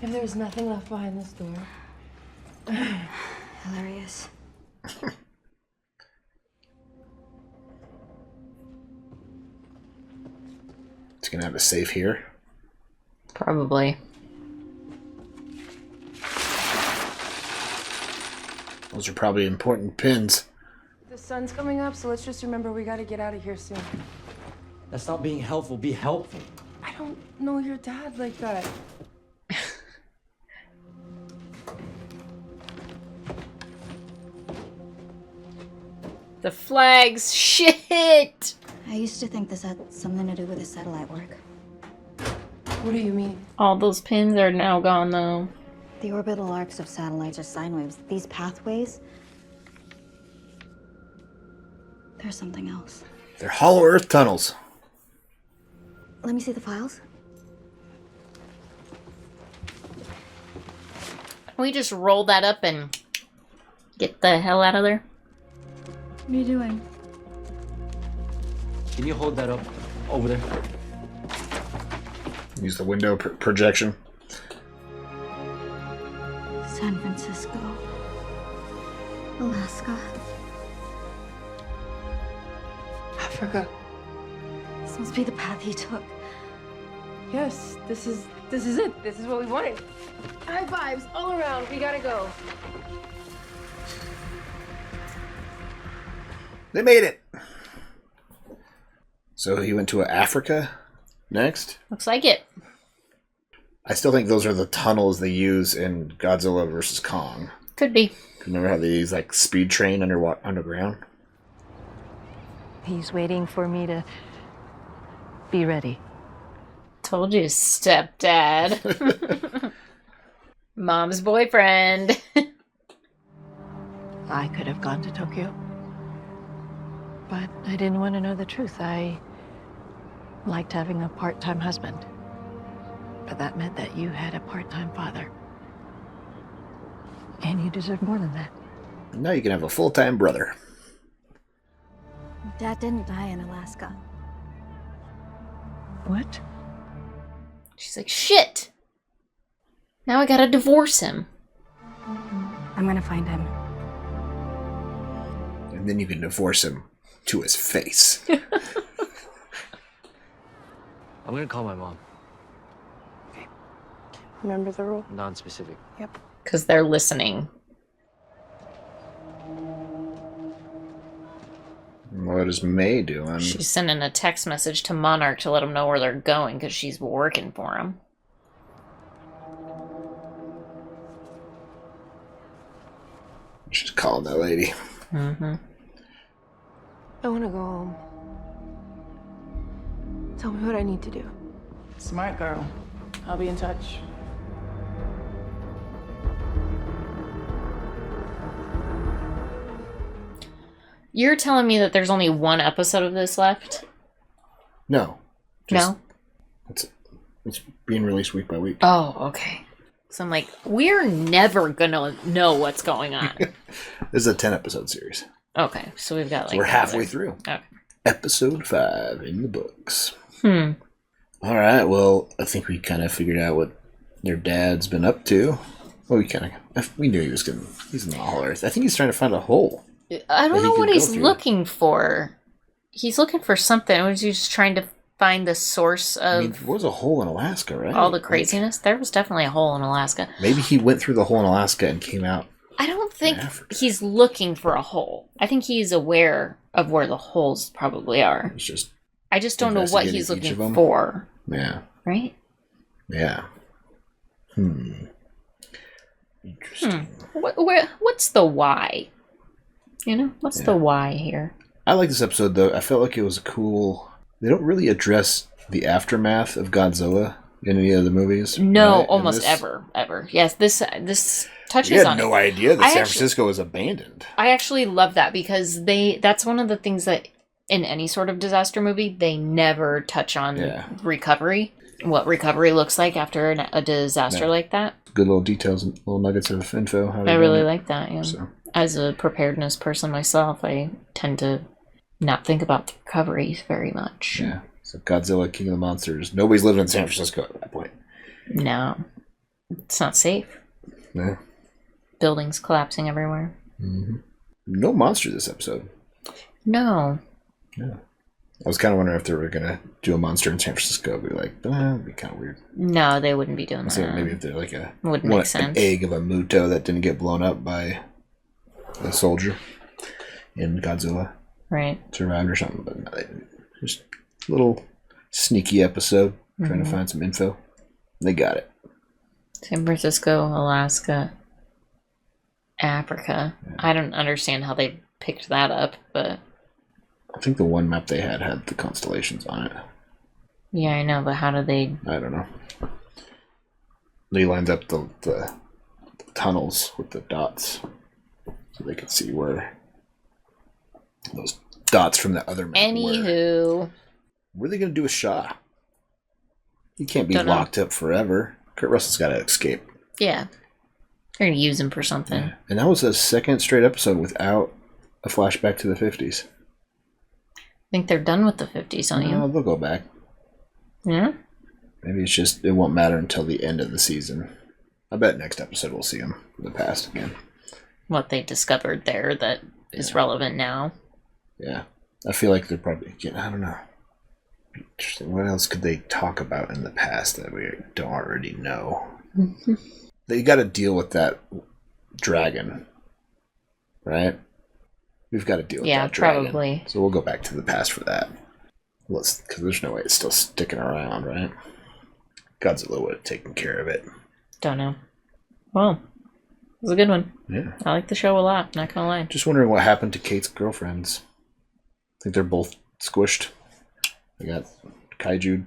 if there was nothing left behind this door? Hilarious. It's gonna have a safe here. Probably. Those are probably important pins. The sun's coming up, so let's just remember we gotta get out of here soon. That's not being helpful. Be helpful. I don't know your dad like that. The flags. Shit! I used to think this had something to do with the satellite work. What do you mean? All those pins are now gone, though. The orbital arcs of satellites are sine waves. These pathways, there's something else. They're hollow earth tunnels. Let me see the files. Can we just roll that up and get the hell out of there? What are you doing? Can you hold that up over there? Use the window projection. San Francisco, Alaska, Africa. This must be the path he took. Yes, this is it. This is what we wanted. High fives all around. We gotta go. They made it. So he went to Africa next? Looks like it. I still think those are the tunnels they use in Godzilla vs. Kong. Could be. Remember how they use like speed train underground? He's waiting for me to be ready. Told you, stepdad. Mom's boyfriend. I could have gone to Tokyo, but I didn't want to know the truth. I liked having a part-time husband, but that meant that you had a part-time father. And you deserve more than that. Now you can have a full-time brother. Dad didn't die in Alaska. What? She's like, shit! Now I gotta divorce him. I'm gonna find him. And then you can divorce him to his face. I'm gonna call my mom. Remember the rule? Non-specific. Yep. Because they're listening. What is May doing? She's sending a text message to Monarch to let him know where they're going because she's working for him. She's calling that lady. Mm-hmm. I want to go home. Tell me what I need to do. Smart girl. I'll be in touch. You're telling me that there's only one episode of this left? No. No? It's being released week by week. Oh, okay. So I'm like, we're never gonna know what's going on. This is a 10-episode series. Okay, so we've got like... So we're halfway through. Okay. Episode 5 in the books. All right, well, I think we kind of figured out what their dad's been up to. Well, we knew he's in the Hollow Earth. I think he's trying to find a hole. I don't know what he's looking for. He's looking for something. Was he just trying to find the source of... there was a hole in Alaska, right? All the craziness? There was definitely a hole in Alaska. Maybe he went through the hole in Alaska and came out. I don't think he's looking for a hole. I think he's aware of where the holes probably are. I just don't know what he's looking for. Yeah. Right? Yeah. Interesting. What's the why? You know, what's the why here? I like this episode, though. I felt like it was cool. They don't really address the aftermath of Godzilla in any of the movies. No, right? almost ever. Yes, this touches on it. I had no idea that San Francisco was abandoned. I actually love that because that's one of the things that in any sort of disaster movie, they never touch on recovery. What recovery looks like after a disaster like that. Good little details and little nuggets of info. I really like that, yeah. So. As a preparedness person myself, I tend to not think about recovery very much. Yeah. So Godzilla, King of the Monsters. Nobody's living in San Francisco at that point. No. It's not safe. Yeah. Buildings collapsing everywhere. Mm-hmm. No monster this episode. No. Yeah. I was kind of wondering if they were going to do a monster in San Francisco. I'd be like, that'd be kind of weird. No, they wouldn't be doing that. Maybe if they're like wouldn't make sense. An egg of a Muto that didn't get blown up by a soldier in Godzilla. Right. Survived or something. But no, just a little sneaky episode trying to find some info. They got it. San Francisco, Alaska, Africa. Yeah. I don't understand how they picked that up, but... I think the one map they had the constellations on it. Yeah, I know, but how do they... I don't know. They lined up the tunnels with the dots so they could see where those dots from the other map were. What are they going to do with Shaw? He can't be locked up forever. Kurt Russell's got to escape. Yeah. They're going to use him for something. Yeah. And that was a second straight episode without a flashback to the 50s. I think they're done with the 50s, don't you? No, they'll go back. Yeah? Maybe it's just, it won't matter until the end of the season. I bet next episode we'll see them in the past again. What they discovered there that is relevant now. Yeah. I feel like they're probably, I don't know. Interesting. What else could they talk about in the past that we don't already know? They got to deal with that dragon, right? We've got to deal with that dragon. Yeah, probably. So we'll go back to the past for that. Because there's no way it's still sticking around, right? Godzilla would have taken care of it. Don't know. Well, it was a good one. Yeah. I like the show a lot, not gonna lie. Just wondering what happened to Kate's girlfriends. I think they're both squished. They got kaiju'd.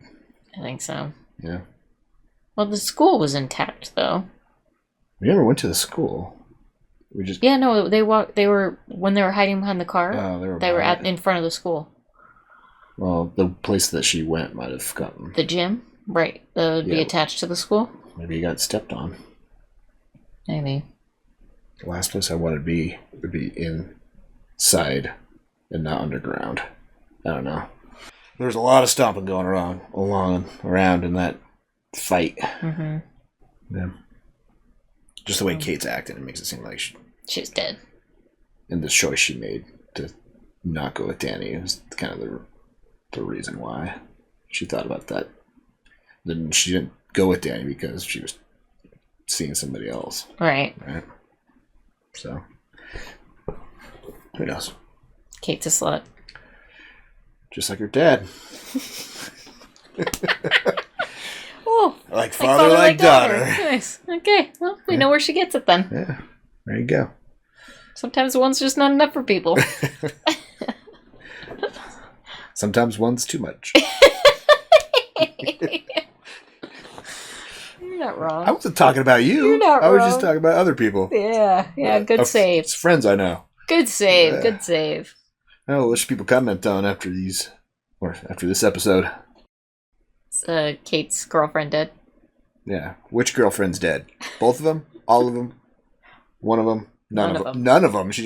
I think so. Yeah. Well, the school was intact, though. We never went to the school. We just... Yeah, no, they were when they were hiding behind the car. Oh, they were in front of the school. Well, the place that she went might have gotten... The gym? Right. Be attached to the school? Maybe he got stepped on. Maybe. The last place I wanted to be would be inside and not underground. I don't know. There's a lot of stomping going around in that fight. Mm-hmm. Yeah. Just the way Kate's acting, it makes it seem like she's dead. And the choice she made to not go with Danny is kind of the reason why she thought about that. Then she didn't go with Danny because she was seeing somebody else. Right. So, who knows? Kate's a slut. Just like her dad. Oh, like father, like daughter. Nice. Okay. Well, we know where she gets it then. Yeah. There you go. Sometimes one's just not enough for people. Sometimes one's too much. You're not wrong. I wasn't talking about you. You're not I was wrong. just talking about other people. Yeah, good save. It's friends I know. Good save, good save. Oh, what should people comment on after these, or after this episode? Kate's girlfriend dead. Yeah. Which girlfriend's dead? Both of them? All of them? One of them? None of them. None of them. She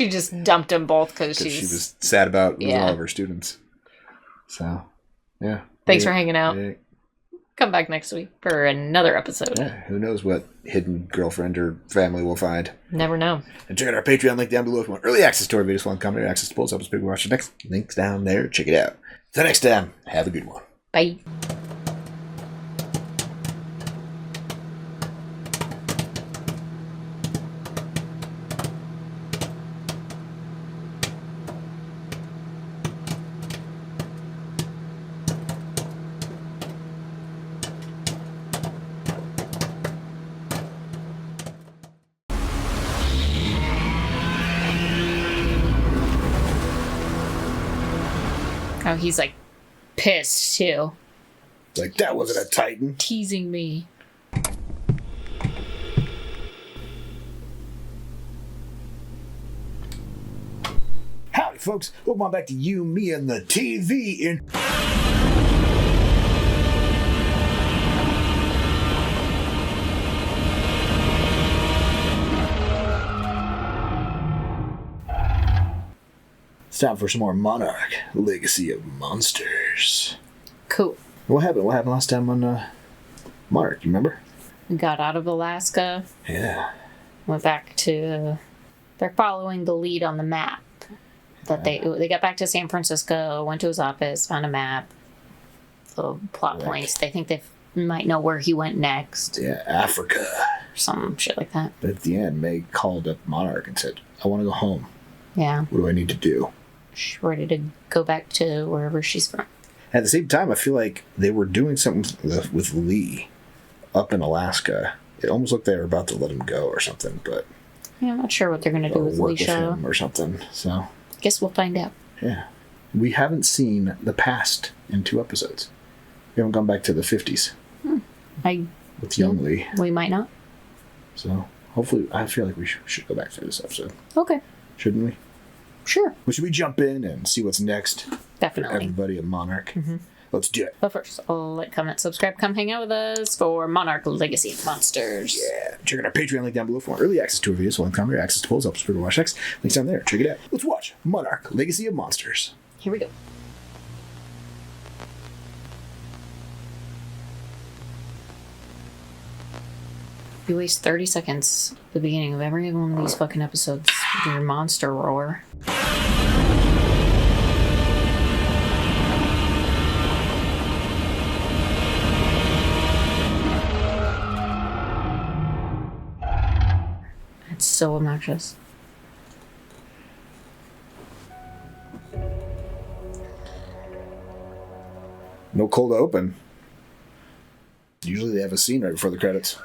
just dumped them both because she was sad about losing all of her students. So, yeah. Thanks for hanging out. Yeah. Come back next week for another episode. Yeah, who knows what hidden girlfriend or family we'll find. Never know. And check out our Patreon link down below if you want early access to our videos, commentary, access to polls, episodes, people watch the next links down there. Check it out. Until next time, have a good one. Bye. Oh, he's like pissed too. Like, that wasn't a Titan. Teasing me. Howdy, folks. Welcome on back to You, Me, and the TV in... It's time for some more Monarch, Legacy of Monsters. Cool. What happened? What happened last time on Monarch? You remember? Got out of Alaska. Yeah. Went back to... They're following the lead on the map. That they got back to San Francisco, went to his office, found a map. The plot points. They think they might know where he went next. Yeah, Africa. Some shit like that. But at the end, Meg called up Monarch and said, I want to go home. Yeah. What do I need to do? She's ready to go back to wherever she's from. At the same time, I feel like they were doing something with Lee up in Alaska. It almost looked like they were about to let him go or something, but... Yeah, I'm not sure what they're going to do with Lee Shadow. Or something, so... Guess we'll find out. Yeah. We haven't seen the past in 2 episodes. We haven't gone back to the 50s. With young Lee. We might not. So, hopefully, I feel like we should go back to this episode. Okay. Shouldn't we? Sure. Well, should we jump in and see what's next? Definitely. For everybody at Monarch. Mm-hmm. Let's do it. But first, like, comment, subscribe, come hang out with us for Monarch Legacy of Monsters. Yeah. Check out our Patreon link down below for early access to our videos, commentary, access to polls, up to watch X. Links down there. Check it out. Let's watch Monarch Legacy of Monsters. Here we go. You waste 30 seconds at the beginning of every one of these fucking episodes with your monster roar. It's so obnoxious. No cold open. Usually they have a scene right before the credits.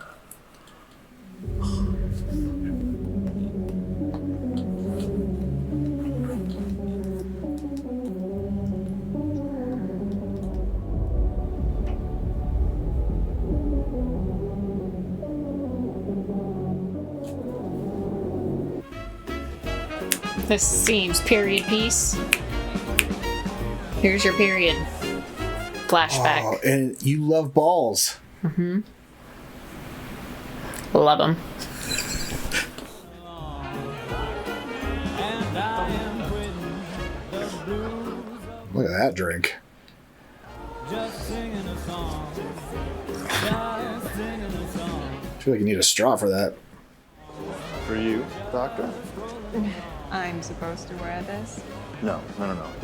This seems period piece. Here's your period. Flashback. Oh, and you love balls. Mm-hmm. Love them. Look at that drink. I feel like you need a straw for that. For you, Doctor? I'm supposed to wear this? No.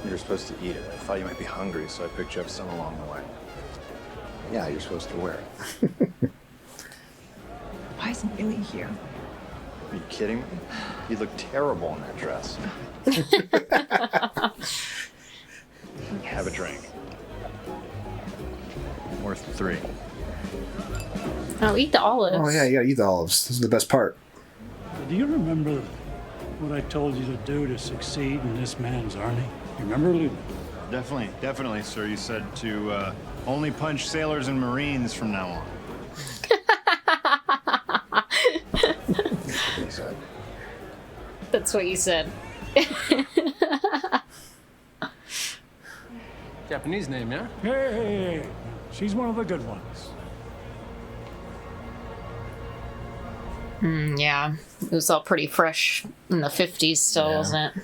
You're supposed to eat it. I thought you might be hungry, so I picked you up some along the way. Yeah, you're supposed to wear it. Why isn't Billy here? Are you kidding me? You look terrible in that dress. Have a drink. Worth 3. Oh, eat the olives. Oh, yeah, eat the olives. This is the best part. Do you remember what I told you to do to succeed in this man's army? You remember, Lou? Definitely, sir. You said to Only punch sailors and Marines from now on. That's what you said. Japanese name, yeah? Hey, she's one of the good ones. Yeah, it was all pretty fresh in the 50s still, wasn't it?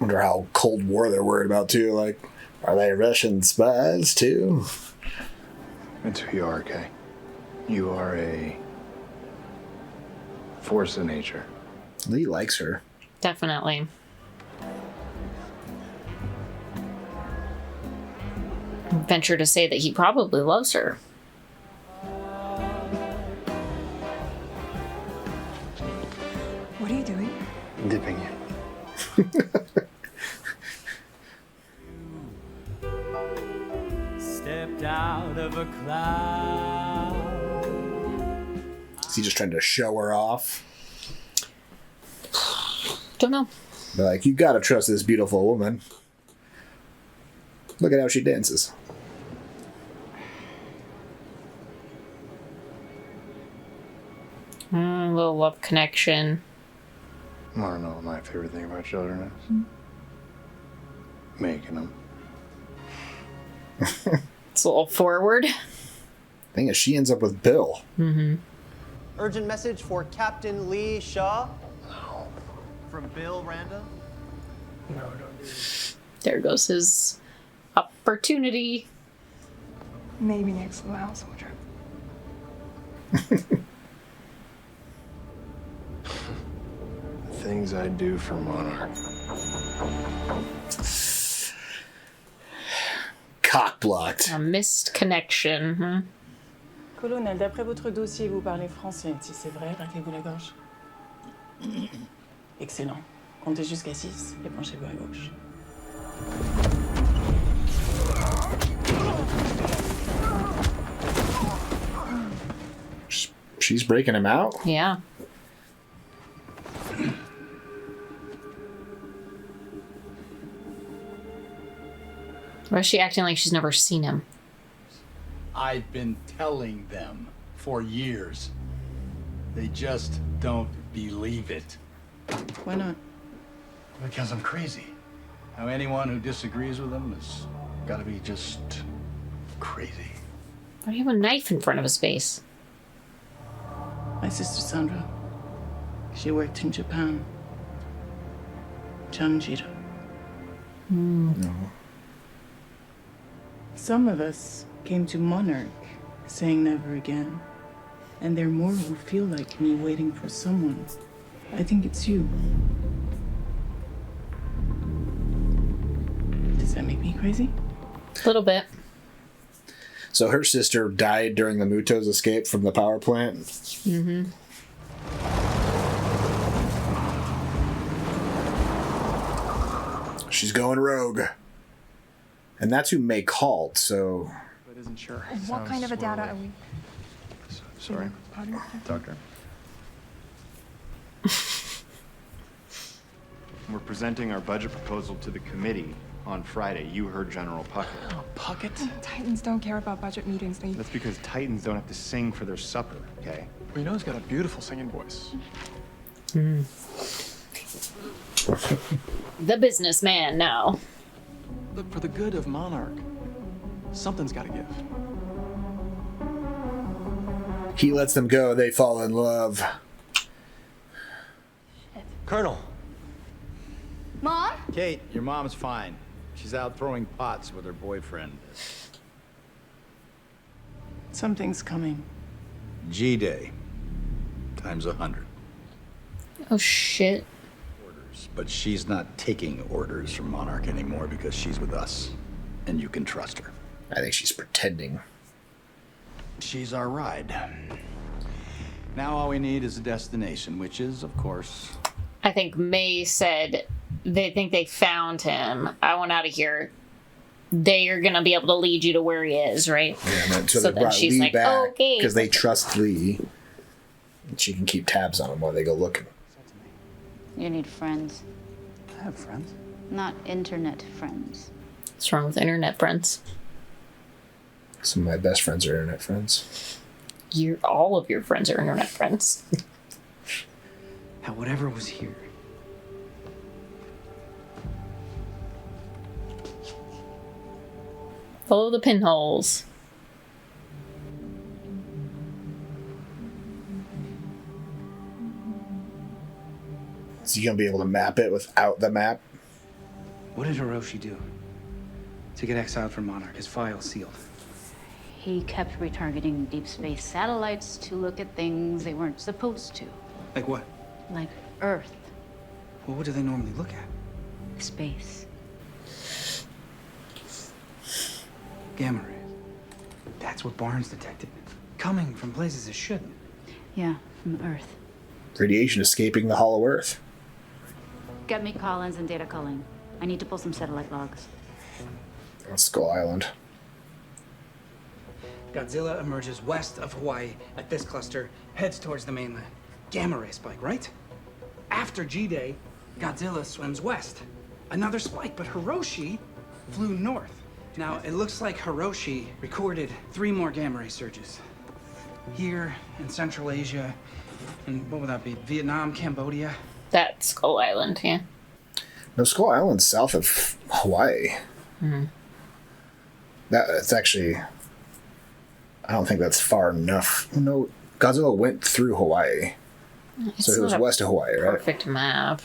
Wonder how Cold War they're worried about too. Like, are they Russian spies too? That's who you are, Kay. You are a force of nature. Lee likes her. Definitely. Venture to say that he probably loves her. What are you doing? Dipping you. Stepped out of a cloud. Is he just trying to show her off? Don't know. But like, you gotta trust this beautiful woman. Look at how she dances. Little love connection. Want to know what my favorite thing about children is? Making them. It's a little forward. Thing is, she ends up with Bill. Mm-hmm. Urgent message for Captain Lee Shaw. From Bill Randa. No, don't do it. There goes his opportunity. Maybe next Wow Soldier. Things I'd do for Monarch. Cock blocked. A missed connection. Huh? Colonel, d'après votre dossier, vous parlez français. Si c'est vrai, raclez-vous la gorge. Excellent. Comptez jusqu'à 6 et penchez-vous à gauche. She's breaking him out? Yeah. Why is she acting like she's never seen him? I've been telling them for years. They just don't believe it. Why not? Because I'm crazy. Now, anyone who disagrees with them has got to be just crazy. Why do you have a knife in front of his face? My sister Sandra. She worked in Japan. Chanjiro. No. Some of us came to Monarch saying never again. And there are more who feel like me waiting for someone. I think it's you. Does that make me crazy? A little bit. So her sister died during the Muto's escape from the power plant. Mm-hmm. She's going rogue. And that's who May called, so... But isn't sure. And what kind of a data are we? Sorry. Pardon? Doctor. We're presenting our budget proposal to the committee on Friday. You heard General Puckett. Oh, Puckett? Titans don't care about budget meetings. That's because Titans don't have to sing for their supper, okay? Well, you know he's got a beautiful singing voice. Mm. The businessman now. Look, for the good of Monarch, something's got to give. He lets them go, they fall in love. Colonel. Mom? Kate, your mom's fine. She's out throwing pots with her boyfriend. Something's coming. G-Day. Times 100. Oh, shit. But she's not taking orders from Monarch anymore because she's with us. And you can trust her. I think she's pretending. She's our ride. Now all we need is a destination, which is, of course... I think May said they think they found him. I want out of here. They are going to be able to lead you to where he is, right? Yeah, and then, so So they then brought she's Lee like, back okay. because they trust Lee. And she can keep tabs on him while they go looking. You need friends. I have friends. Not internet friends. What's wrong with internet friends? Some of my best friends are internet friends. All of your friends are internet friends. Hell, whatever was here. Follow the pinholes. So you gonna be able to map it without the map? What did Hiroshi do to get exiled from Monarch? His file sealed. He kept retargeting deep space satellites to look at things they weren't supposed to. Like what? Like Earth. Well, what do they normally look at? Space. Gamma rays. That's what Barnes detected. Coming from places it shouldn't. Yeah, from Earth. Radiation escaping the Hollow Earth. Get me call-ins and data culling. I need to pull some satellite logs. On Skull Island. Godzilla emerges west of Hawaii at this cluster, heads towards the mainland. Gamma ray spike, right? After G-Day, Godzilla swims west. Another spike, but Hiroshi flew north. Now, it looks like Hiroshi recorded 3 more gamma ray surges. Here, in Central Asia, and what would that be? Vietnam, Cambodia? That's Skull Island, yeah. No, Skull Island's south of Hawaii. Mm-hmm. That's actually... I don't think that's far enough. No, Godzilla went through Hawaii. So it was west of Hawaii, right? Perfect map.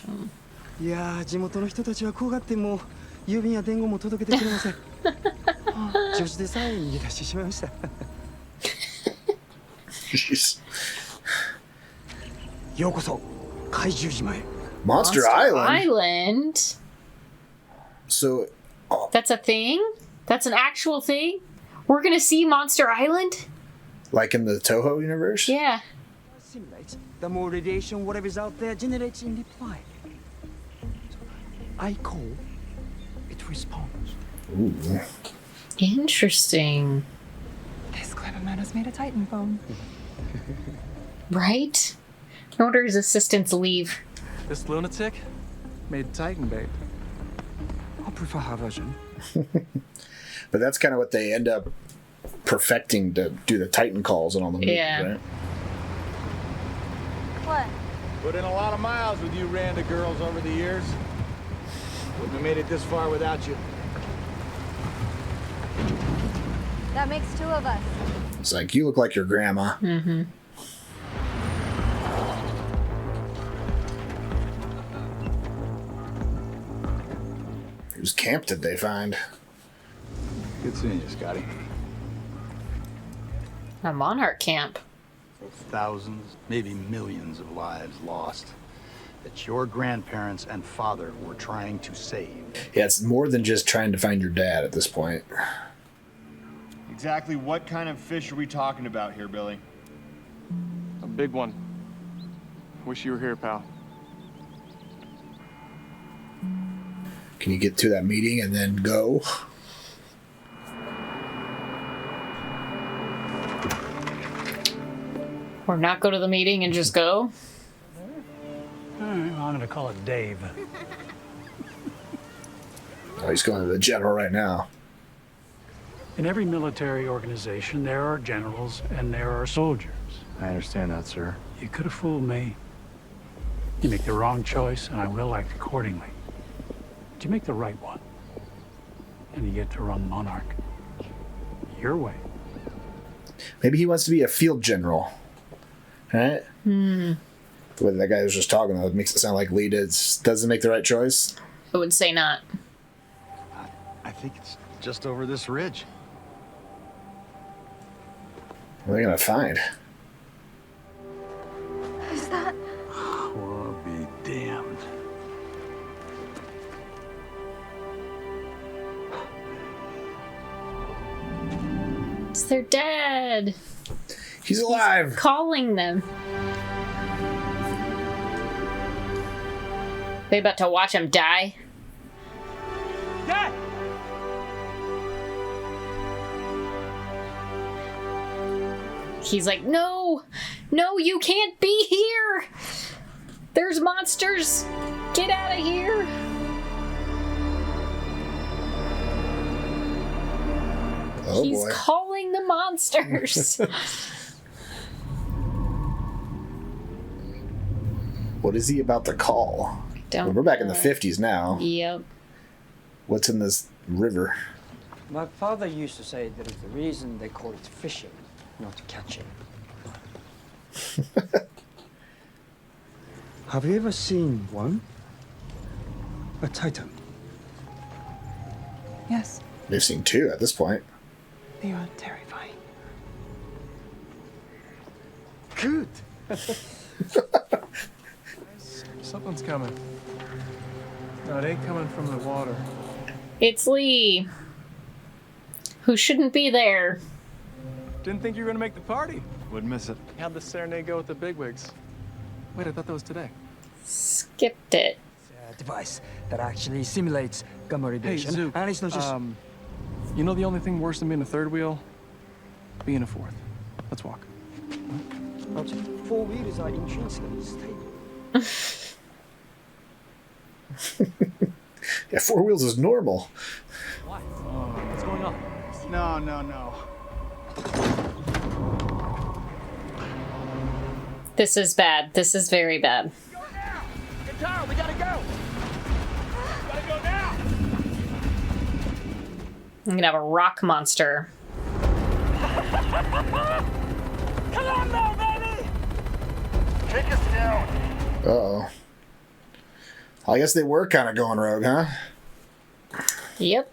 いやー、地元の人たちは怖がってもう郵便や伝言も届けてくれません。女子でさえ逃げ出してしまいました。ようこそ怪獣島へ。Monster Island? Island? So... That's a thing? That's an actual thing? We're gonna see Monster Island? Like in the Toho universe? Yeah. Simulates the more radiation whatever's out there generates in reply. I call, it responds. Ooh. Interesting. This clever man has made a Titan phone. Right? No wonder his assistants leave. This lunatic made Titan bait. I prefer her version. But that's kind of what they end up perfecting to do the Titan calls and all the movies, right? What? Put in a lot of miles with you Randa girls over the years. Wouldn't have made it this far without you. That makes 2 of us. It's like, you look like your grandma. Mm-hmm. Whose camp did they find? Good seeing you, Scotty. A Monarch camp. Thousands, maybe millions of lives lost that your grandparents and father were trying to save. Yeah, it's more than just trying to find your dad at this point. Exactly what kind of fish are we talking about here, Billy? A big one. Wish you were here, pal. Can you get to that meeting and then go? Or not go to the meeting and just go? I'm going to call it Dave. Oh, he's going to the general right now. In every military organization, there are generals and there are soldiers. I understand that, sir. You could have fooled me. You make the wrong choice, and I will act accordingly. But you make the right one, and you get to run Monarch your way. Maybe he wants to be a field general. Right? Hmm. The way that guy was just talking, though, it makes it sound like Lee doesn't make the right choice. I would say not. I think it's just over this ridge. What are they going to find? Is that? Well, be damned. It's their dad. He's alive. He's calling them. They about to watch him die? Dad! He's like, no, no, you can't be here. There's monsters. Get out of here. He's boy. calling the monsters. What is he about to call? Don't We're back in the 50s now. Yep. What's in this river? My father used to say that it's the reason they call it fishing, not catching. Have you ever seen one? A titan? Yes, They've seen 2 at this point. they are terrifying. Good. Something's coming. No, it ain't coming from the water. It's Lee, who shouldn't be there. Didn't think you were gonna make the party. Wouldn't miss it. How'd the serenade go with the bigwigs? Wait, I thought that was today. Skipped it. A device that actually simulates gamma Hey, radiation. Zook, And it's not just... you know the only thing worse than being a third wheel? Being a fourth. Let's walk. But 4 wheels are intrinsically stable. Yeah, 4 wheels is normal. Why? What's going on? No. This is bad. This is very bad. Guitar, we gotta go! Gotta go now! I'm gonna have a rock monster. Come on now, baby! Take us down! Uh-oh. I guess they were kind of going rogue, huh? Yep.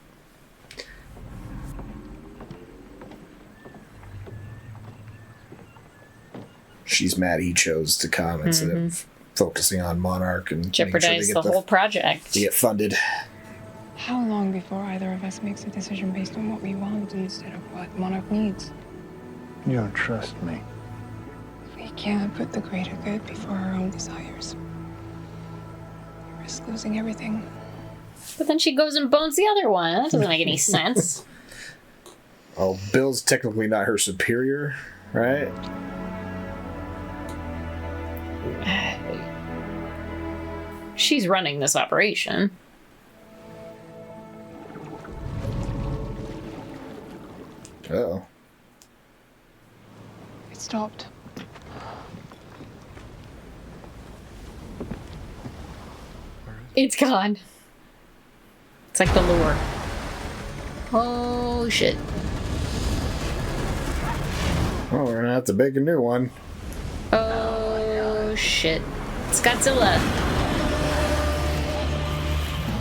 She's mad he chose to come instead of focusing on Monarch and Jeopardize the whole project. To get funded. How long before either of us makes a decision based on what we want instead of what Monarch needs? You don't trust me. We can't put the greater good before our own desires. We risk losing everything. But then she goes and bones the other one. That doesn't make any sense. Oh, Bill's technically not her superior, right? She's running this operation. Uh-oh. It stopped. It's gone. It's like the lure. Oh, shit. Well, we're gonna have to make a new one. Oh, shit. It's Godzilla.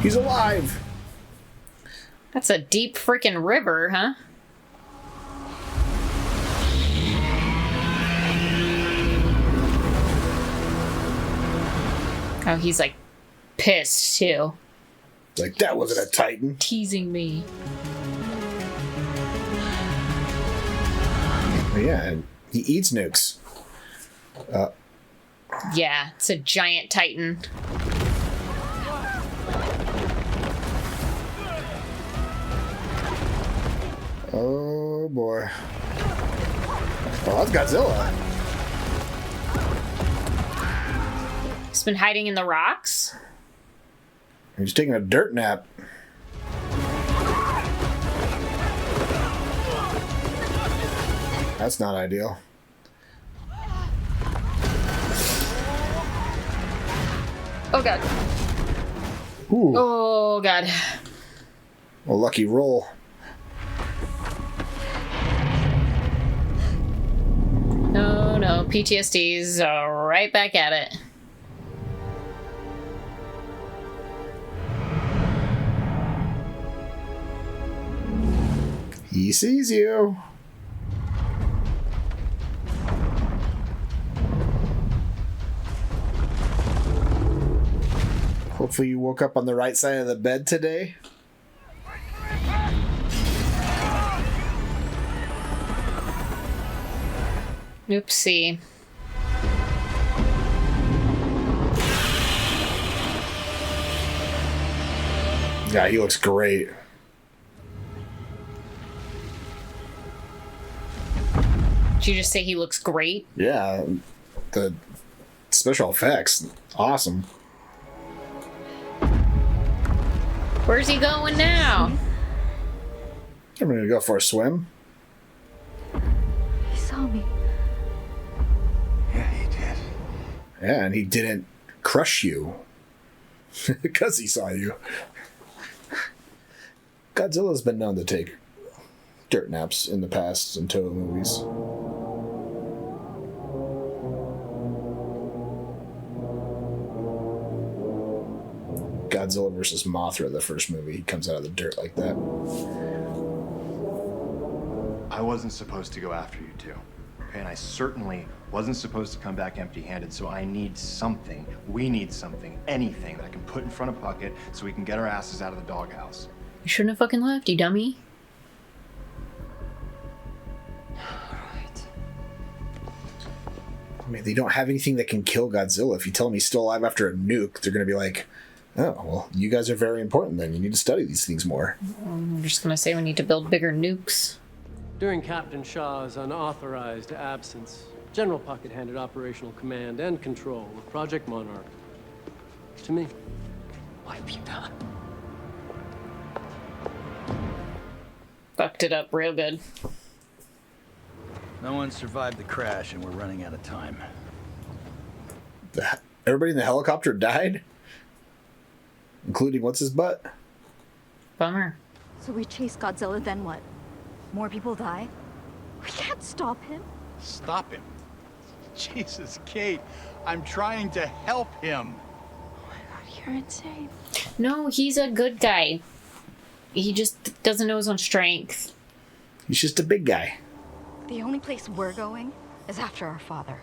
He's alive! That's a deep freaking river, huh? Oh, he's like pissed too. Like, that wasn't a Titan. Teasing me. Yeah, and he eats nukes. Yeah, it's a giant Titan. Oh boy. Oh, that's Godzilla. He's been hiding in the rocks. He's taking a dirt nap. That's not ideal. Oh god. Ooh. Oh god. A lucky roll. No, no. PTSD's right back at it. He sees you. Hopefully you woke up on the right side of the bed today. Oopsie. Yeah, he looks great. Did you just say he looks great? Yeah, the special effects, awesome. Where's he going now? I'm gonna go for a swim. saw me. Yeah, he did. Yeah, and he didn't crush you because he saw you. Godzilla's been known to take dirt naps in the past in Toho movies. Godzilla versus Mothra, the first movie, he comes out of the dirt like that. I wasn't supposed to go after you two. Okay, and I certainly wasn't supposed to come back empty-handed, so I need something. We need something, anything that I can put in front of Puckett so we can get our asses out of the doghouse. You shouldn't have fucking left, you dummy. I mean, they don't have anything that can kill Godzilla. If you tell them he's still alive after a nuke, they're going to be like, oh, well, you guys are very important then. You need to study these things more. I'm just gonna say we need to build bigger nukes. During Captain Shaw's unauthorized absence, General Puckett handed operational command and control of Project Monarch to me. What have you done? Fucked it up real good. No one survived the crash, and we're running out of time. Everybody in the helicopter died? Including what's his butt? Bummer. So we chase Godzilla, then what? More people die? We can't stop him. Stop him. Jesus, Kate. I'm trying to help him. You're insane. No, he's a good guy. He just doesn't know his own strength. He's just a big guy. The only place we're going is after our father.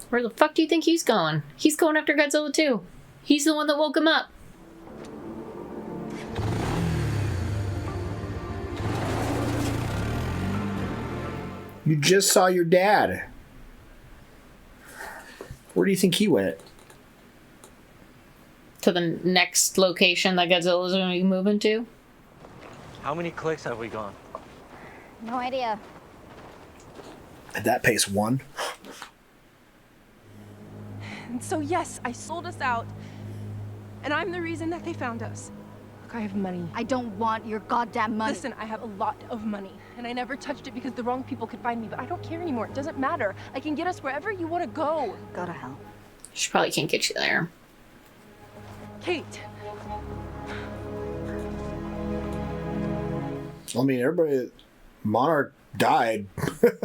Where the fuck do you think he's going? He's going after Godzilla too. He's the one that woke him up. You just saw your dad. Where do you think he went? To the next location that Godzilla's going to be moving to. How many clicks have we gone? No idea. At that pace, one. And so, yes, I sold us out. And I'm the reason that they found us. Look, I have money. I don't want your goddamn money. Listen, I have a lot of money. And I never touched it because the wrong people could find me. But I don't care anymore. It doesn't matter. I can get us wherever you want to go. Go to hell. She probably can't get you there. Kate. I mean, everybody... Monarch died.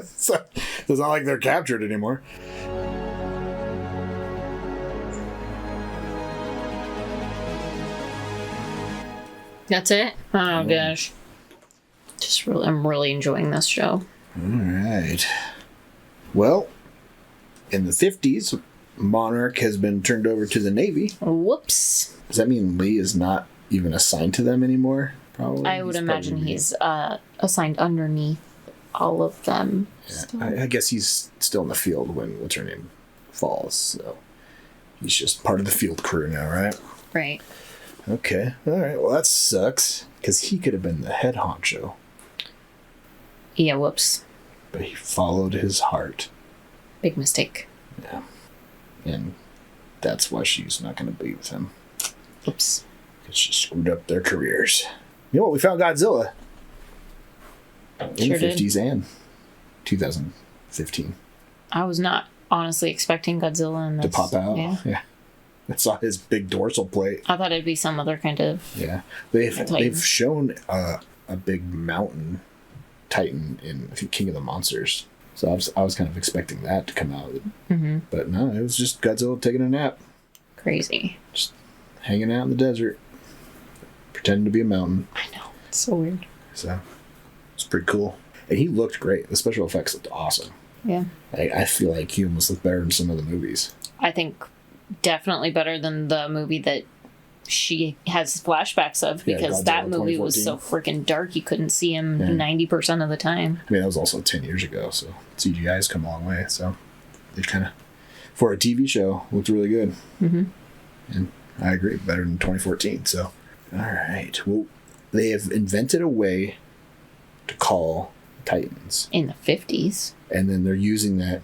So it's not like they're captured anymore. That's it? Oh, gosh. I'm really enjoying this show. Alright. Well, in the 50s, Monarch has been turned over to the Navy. Whoops. Does that mean Lee is not even assigned to them anymore? Probably. I would imagine he's assigned underneath all of them. Yeah, I guess he's still in the field when what's her name falls, so he's just part of the field crew now, right? Right. Okay. All right. Well, that sucks because he could have been the head honcho. Yeah. Whoops. But he followed his heart. Big mistake. Yeah. And that's why she's not going to be with him. Oops. Because she screwed up their careers. You know what? We found Godzilla. In the 50s and 2015. I was not honestly expecting Godzilla in this. To pop out. Yeah. I saw his big dorsal plate. I thought it'd be some other kind of... Yeah. They've shown a big mountain titan in, I think, King of the Monsters. So I was kind of expecting that to come out. Mm-hmm. But no, it was just Godzilla taking a nap. Crazy. Just hanging out in the desert. Pretending to be a mountain. I know. It's so weird. So it's pretty cool. And he looked great. The special effects looked awesome. Yeah. I feel like he almost looked better than some of the movies. I think definitely better than the movie that she has flashbacks of, because that movie was so freaking dark you couldn't see him 90% of the time. I mean, that was also 10 years ago, so CGI's come a long way. So they kind of, for a TV show, looked really good. Mm-hmm. And I agree, better than 2014. So, all right. Well, they have invented a way to call Titans in the 50s, and then they're using that,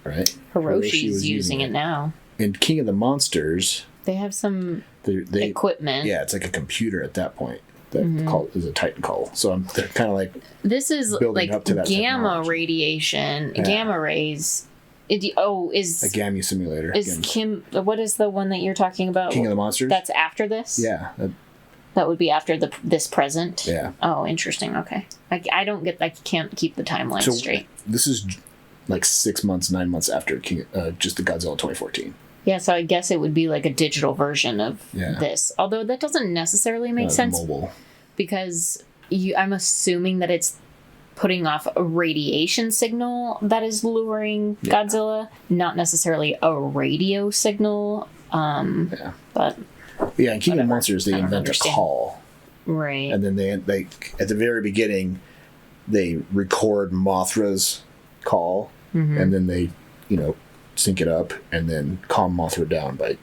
right? Hiroshi's using it now. In King of the Monsters, they have some equipment. Yeah, it's like a computer at that point. that call is a Titan call. So they're kind of like this is building like up to that gamma technology. radiation, Yeah. gamma rays. Is a GAMU simulator. Is Kim? What is the one that you're talking about? King of the Monsters. That's after this. Yeah. That would be after this present. Yeah. Oh, interesting. Okay. I don't get. I can't keep the timeline straight. This is like 6 months, 9 months after just the Godzilla 2014. Yeah, so I guess it would be like a digital version of this. Although that doesn't necessarily make sense. Mobile. Because I'm assuming that it's putting off a radiation signal that is luring Godzilla, not necessarily a radio signal. But yeah, in King of Monsters, they invent a call. Right. And then they at the very beginning, they record Mothra's call, and then they, sync it up and then calm Mothra down by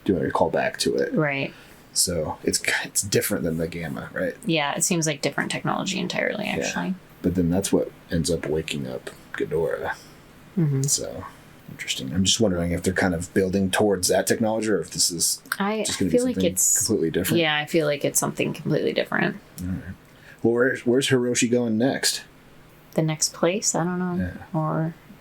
doing a call back to it. Right. So it's different than the Gamma, right? Yeah, it seems like different technology entirely, actually. Yeah. But then that's what ends up waking up Ghidorah. So interesting. I'm just wondering if they're kind of building towards that technology, or if this is just going to be something completely different. Yeah, I feel like it's something completely different. All right. Well, where's Hiroshi going next? The next place? I don't know.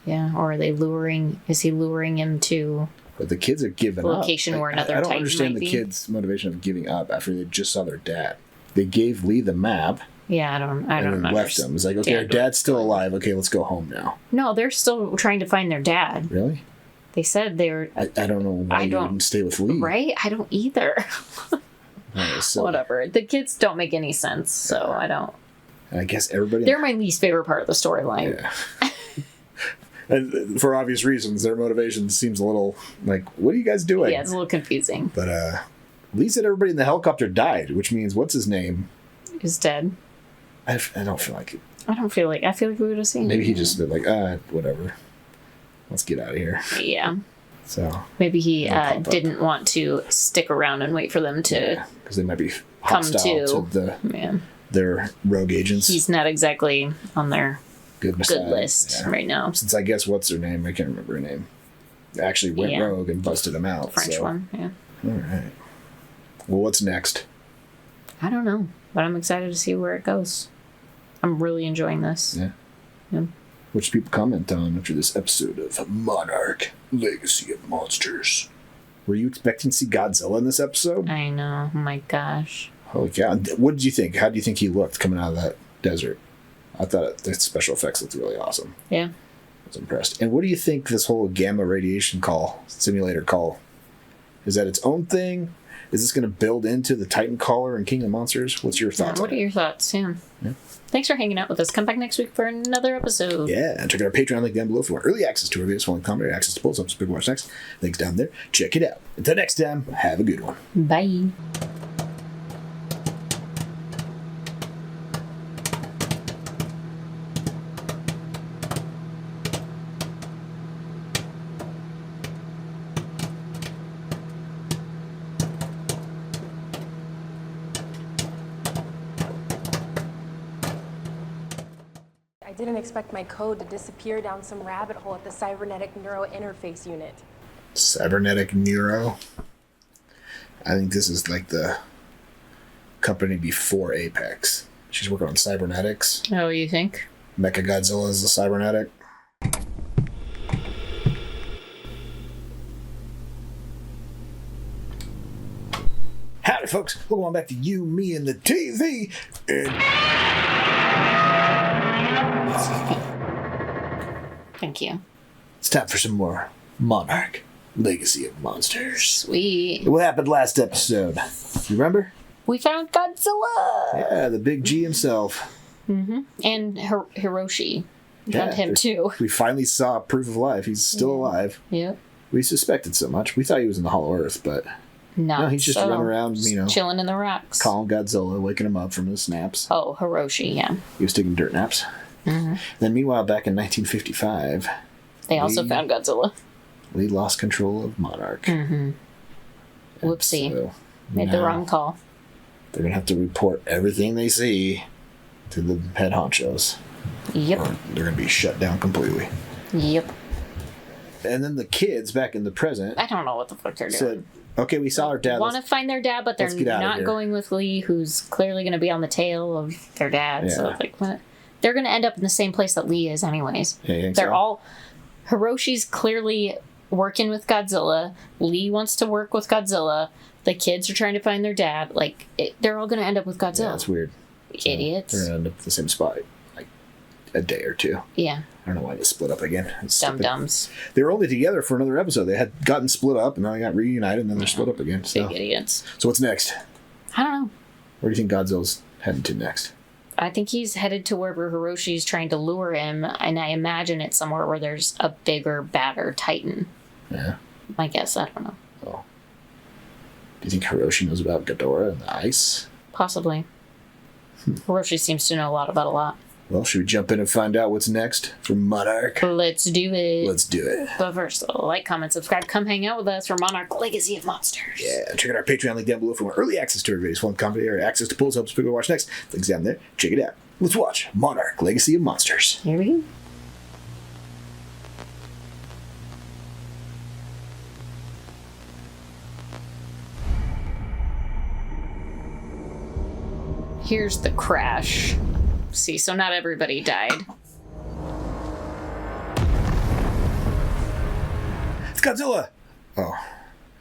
Yeah. Or are they luring? Is he luring him to? But the kids are giving up. up. Location where another I don't Titan understand might the be. kids' motivation of giving up after they just saw their dad. They gave Lee the map. Yeah, I don't and then left him. It's like, okay, our dad's still alive. Okay, let's go home now. No, they're still trying to find their dad. Really? They said they were. I don't know why you wouldn't stay with Lee. Right? I don't either. Whatever. The kids don't make any sense, so I don't. I guess everybody. They're my least favorite part of the storyline. Yeah. And for obvious reasons, their motivation seems a little like, what are you guys doing? Yeah, it's a little confusing. But Lee said everybody in the helicopter died, which means what's his name? Is dead. I don't feel like it. I feel like we would have seen. Maybe he just been like, whatever. Let's get out of here. Yeah. So maybe he didn't want to stick around and wait for them to. Because they might be hostile to their rogue agents. He's not exactly on their good side. list right now. Since I guess what's her name? I can't remember her name. Actually went rogue and busted him out. French one, yeah. All right. Well, what's next? I don't know, but I'm excited to see where it goes. I'm really enjoying this. Yeah. Which people comment on after this episode of Monarch, Legacy of Monsters. Were you expecting to see Godzilla in this episode? I know. Oh my gosh. Holy cow. What did you think? How do you think he looked coming out of that desert? I thought the special effects looked really awesome. Yeah. I was impressed. And what do you think this whole gamma radiation simulator call? Is that its own thing? Is this going to build into the Titan Caller and King of Monsters? What's your thoughts? What are your thoughts? Yeah. Thanks for hanging out with us. Come back next week for another episode. Yeah, and check out our Patreon link down below for early access to our videos, following commentary, access to polls, up to Big Watch Next. Links down there. Check it out. Until next time, have a good one. Bye. I didn't expect my code to disappear down some rabbit hole at the cybernetic neuro interface unit. Cybernetic Neuro? I think this is like the company before Apex. She's working on cybernetics. Oh, you think? Mechagodzilla is the cybernetic. Howdy, folks. Welcome on back to You, Me, and the TV. Thank you. It's time for some more Monarch, Legacy of Monsters. Sweet. What happened last episode? You remember? We found Godzilla! Yeah, the big G himself. Mm-hmm. And Hiroshi. We found him too. We finally saw proof of life. He's still alive. Yep. We suspected so much. We thought he was in the Hollow Earth, but no, he's just running around, chilling in the rocks. Calling Godzilla, waking him up from his naps. Oh, Hiroshi, yeah. He was taking dirt naps. Mm-hmm. Then meanwhile, back in 1955... They also found Godzilla. Lee lost control of Monarch. Mm-hmm. Whoopsie. So made the wrong call. They're going to have to report everything they see to the head honchos. Yep. Or they're going to be shut down completely. Yep. And then the kids back in the present... I don't know what the fuck they're doing. Okay, we saw our dad. Want to find their dad, but they're not going with Lee, who's clearly going to be on the tail of their dad. Yeah. So like, what? They're going to end up in the same place that Lee is, anyways. Yeah, they're all. Hiroshi's clearly working with Godzilla. Lee wants to work with Godzilla. The kids are trying to find their dad. Like, they're all going to end up with Godzilla. Yeah, that's weird. Idiots. They're going to end up in the same spot, like a day or two. Yeah. I don't know why they split up again. Dum-dums. They were only together for another episode. They had gotten split up, and then they got reunited, and then they're split up again. So. Big idiots. So what's next? I don't know. Where do you think Godzilla's heading to next? I think he's headed to wherever Hiroshi's trying to lure him, and I imagine it's somewhere where there's a bigger, badder Titan. Yeah. I guess. I don't know. Oh. Do you think Hiroshi knows about Ghidorah and the ice? Possibly. Hiroshi seems to know a lot about a lot. Well, should we jump in and find out what's next for Monarch? Let's do it. Let's do it. But first, like, comment, subscribe, come hang out with us for Monarch Legacy of Monsters. Yeah, check out our Patreon link down below for more early access to our videos, fun comedy, or access to polls, helps people watch next. Links down there. Check it out. Let's watch Monarch Legacy of Monsters. Here we go. Here's the crash. See, so not everybody died. It's Godzilla! Oh.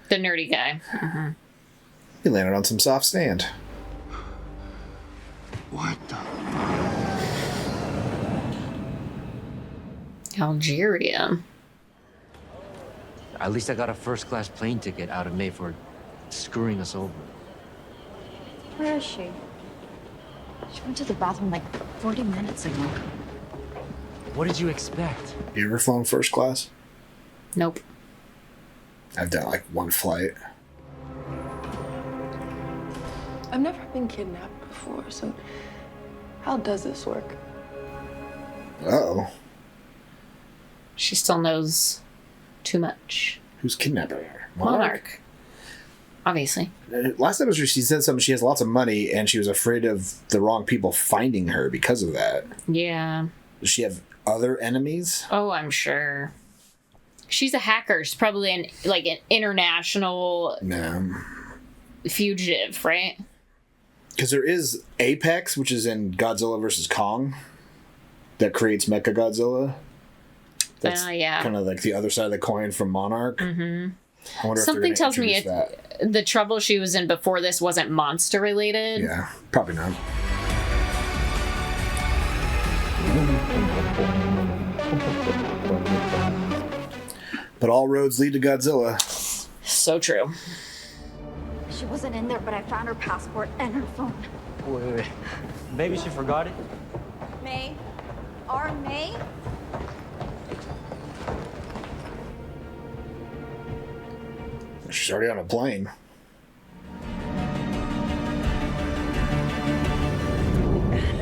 The nerdy guy. Mm-hmm. He landed on some soft sand. What the? Algeria. At least I got a first-class plane ticket out of May for screwing us over. Where is she? She went to the bathroom like 40 minutes ago. What did you expect? You ever flown first class? Nope. I've done like one flight. I've never been kidnapped before, so how does this work? Uh-oh. She still knows too much. Who's kidnapping her? Monarch. Obviously. Last episode she said something, she has lots of money and she was afraid of the wrong people finding her because of that. Yeah. Does she have other enemies? Oh, I'm sure. She's a hacker. She's probably an international fugitive, right? Because there is Apex, which is in Godzilla vs. Kong, that creates Mechagodzilla. That's kind of like the other side of the coin from Monarch. Mm-hmm. I wonder something if they're tells me the trouble she was in before this wasn't monster related. Yeah, probably not. But all roads lead to Godzilla. So true. She wasn't in there, but I found her passport and her phone. Wait. Maybe she forgot it? May? Our May? She's already on a plane.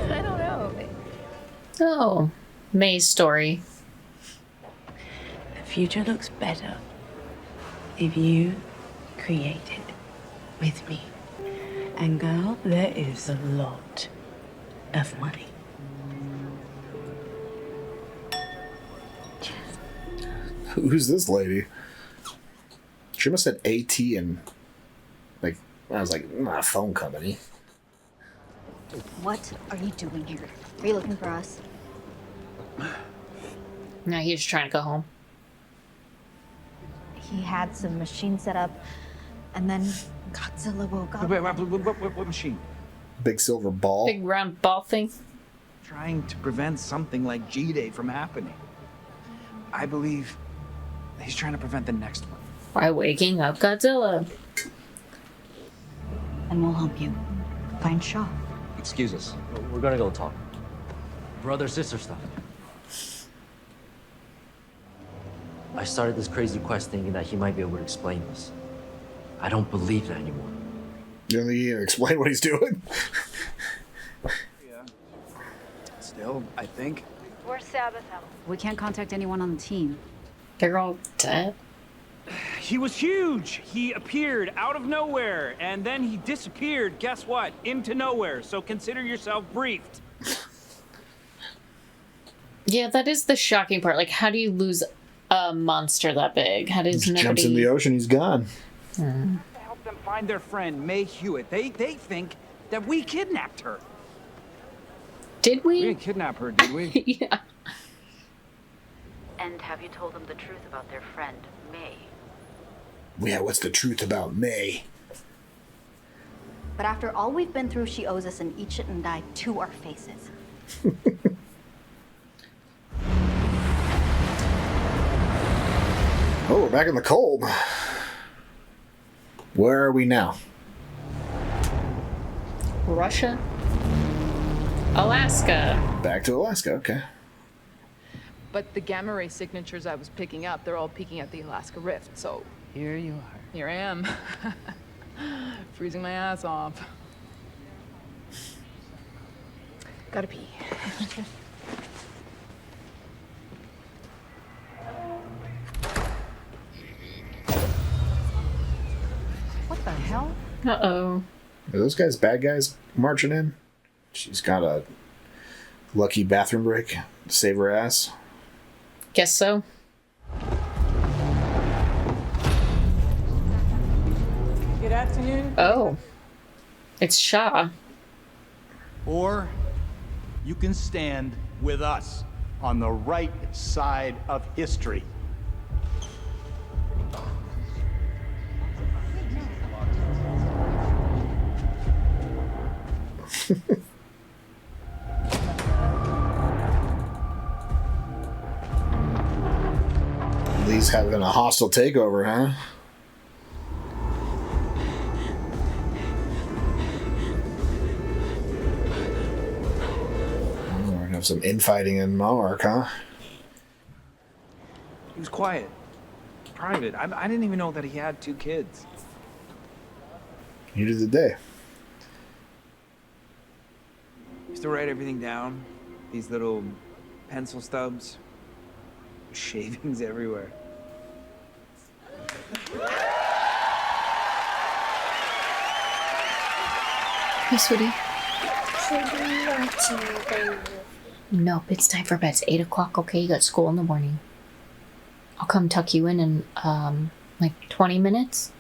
I don't know. Oh, May's story. The future looks better if you create it with me. And girl, there is a lot of money. Who's this lady? She must have said AT and like I was like, not a phone company. What are you doing here? Are you looking for us? No, he's just trying to go home. He had some machine set up, and then Godzilla woke up. What machine? Big silver ball. Big round ball thing. Trying to prevent something like G-Day from happening. I believe he's trying to prevent the next one. By waking up Godzilla. And we'll help you find Shaw. Excuse us. We're gonna go talk. Brother-sister stuff. I started this crazy quest thinking that he might be able to explain this. I don't believe that anymore. You don't think he can explain what he's doing? Yeah. Still, I think. Where's Sabbath? We can't contact anyone on the team. They're all dead. He was huge. He appeared out of nowhere, and then he disappeared, guess what? Into nowhere. So consider yourself briefed. Yeah, that is the shocking part. Like, how do you lose a monster that big? How does nobody... Jumps in the ocean, he's gone. To help them find their friend, May Hewitt. They think that we kidnapped her. Did we? We didn't kidnap her, did we? Yeah. And have you told them the truth about their friend, May? Yeah, what's the truth about May? But after all we've been through, she owes us an eat shit and die to our faces. Oh, we're back in the cold. Where are we now? Russia? Alaska. Back to Alaska, okay. But the gamma ray signatures I was picking up, they're all peeking at the Alaska Rift, so... Here you are. Here I am. Freezing my ass off. Gotta pee. What the hell? Uh-oh. Are those guys bad guys marching in? She's got a lucky bathroom break to save her ass. Guess so. Good afternoon. Oh. It's Shaw. Or you can stand with us on the right side of history. Lee's having a hostile takeover, huh? Oh, we're gonna have some infighting in Monarch, huh? He was quiet. Private. I didn't even know that he had 2 kids. Neither did they. Used to write everything down. These little pencil stubs. Shavings everywhere. Hey, sweetie. Nope, it's time for bed. It's 8 o'clock, okay? You got school in the morning. I'll come tuck you in like 20 minutes.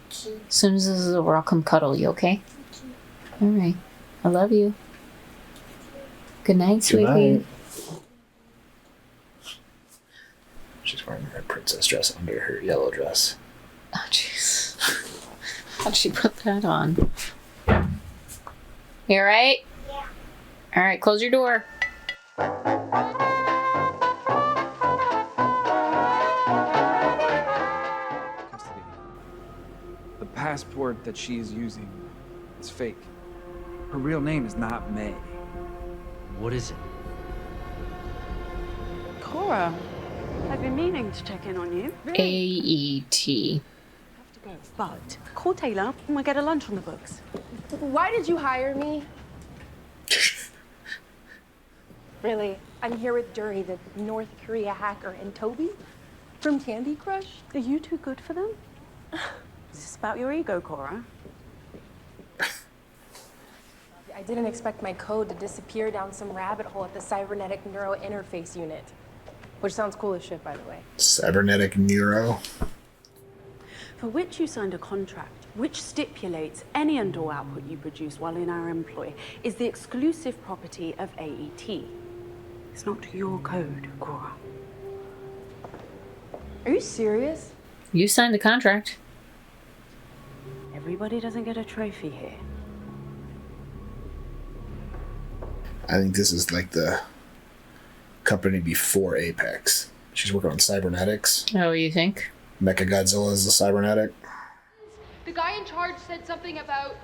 As soon as this is over, I'll come cuddle you, okay? Alright. I love you. Good night, sweetie. Good night. She's wearing her princess dress under her yellow dress. Oh, jeez. How'd she put that on? You alright? Yeah. Alright, close your door. Custody. The passport that she's using is fake. Her real name is not May. What is it? Cora, I've been meaning to check in on you. AET. But call Taylor and we'll get a lunch on the books. Why did you hire me? Really? I'm here with Dury, the North Korea hacker, and Toby from Candy Crush. Are you too good for them? Is this about your ego, Cora? I didn't expect my code to disappear down some rabbit hole at the cybernetic neuro interface unit. Which sounds cool as shit, by the way. Cybernetic neuro. For which you signed a contract, which stipulates any and all output you produce while in our employ is the exclusive property of AET. It's not your code, Cora. Are you serious? You signed the contract. Everybody doesn't get a trophy here. I think this is like the company before Apex. She's working on cybernetics. Oh, you think? Mecha Godzilla is a cybernetic. The guy in charge said something about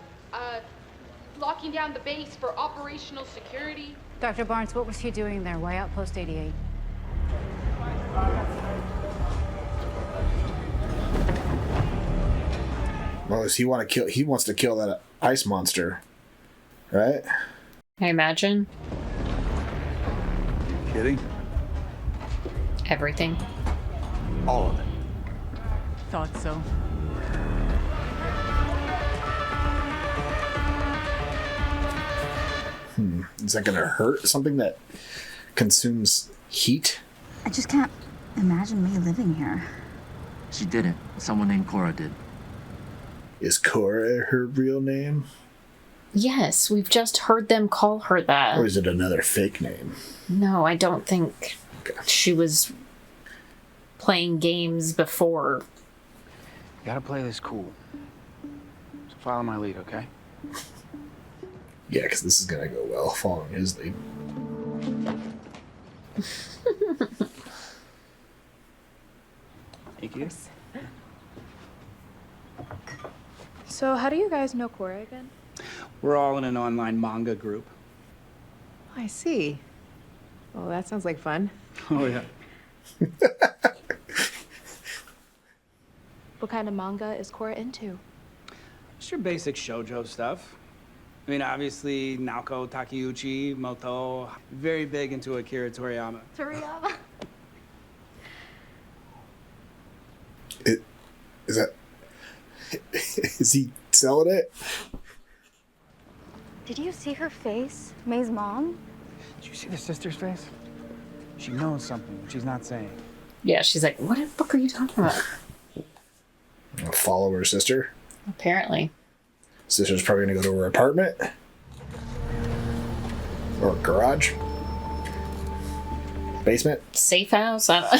locking down the base for operational security. Dr. Barnes, what was he doing there? Why Outpost 88? Well, does he want to kill? He wants to kill that ice monster, right? I imagine. You kidding? Everything. All of it. Thought so. Is that going to hurt? Something that consumes heat? I just can't imagine me living here. She didn't. Someone named Cora did. Is Cora her real name? Yes, we've just heard them call her that. Or is it another fake name? No, I don't think she was playing games before. You gotta play this cool. So follow my lead, okay? Yeah, because this is gonna go well, following his lead. Thank you. So how do you guys know Cora again? We're all in an online manga group. I see. Well, that sounds like fun. Oh, yeah. What kind of manga is Cora into? Just your basic shoujo stuff. I mean, obviously, Naoko Takeuchi, Moto, very big into Akira Toriyama. Toriyama? Is he selling it? Did you see her face? May's mom? Did you see the sister's face? She knows something, but she's not saying. Yeah, she's like, what the fuck are you talking about? Follow her sister? Apparently. Sister's probably gonna go to her apartment. Or garage. Basement. Safe house? I don't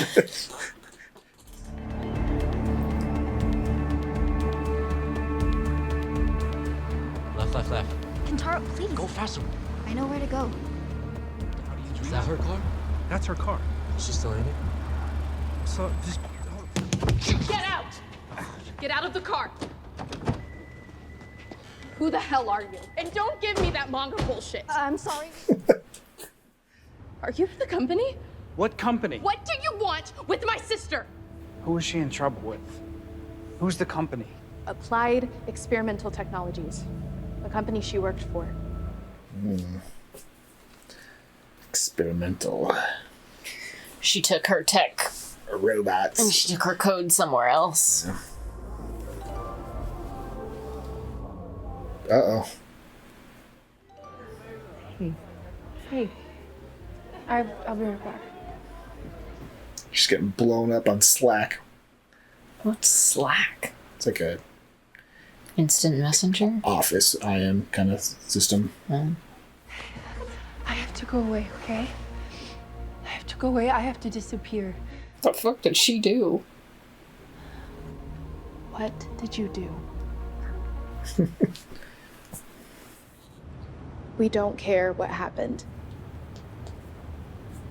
Left. Kentaro, please. Go faster. I know where to go. Is that her car? That's her car. Is she still in it? So, just... Get out! Get out of the car! Who the hell are you? And don't give me that manga bullshit. I'm sorry. Are you with the company? What company? What do you want with my sister? Who is she in trouble with? Who's the company? Applied Experimental Technologies, the company she worked for. Experimental. She took her tech. Robots. And she took her code somewhere else. Yeah. Uh-oh. Hey. I'll be right back. She's getting blown up on Slack. What's Slack? It's like a instant messenger? Office IM kind of system. I have to go away, okay? I have to go away. I have to disappear. What the fuck did she do? What did you do? We don't care what happened.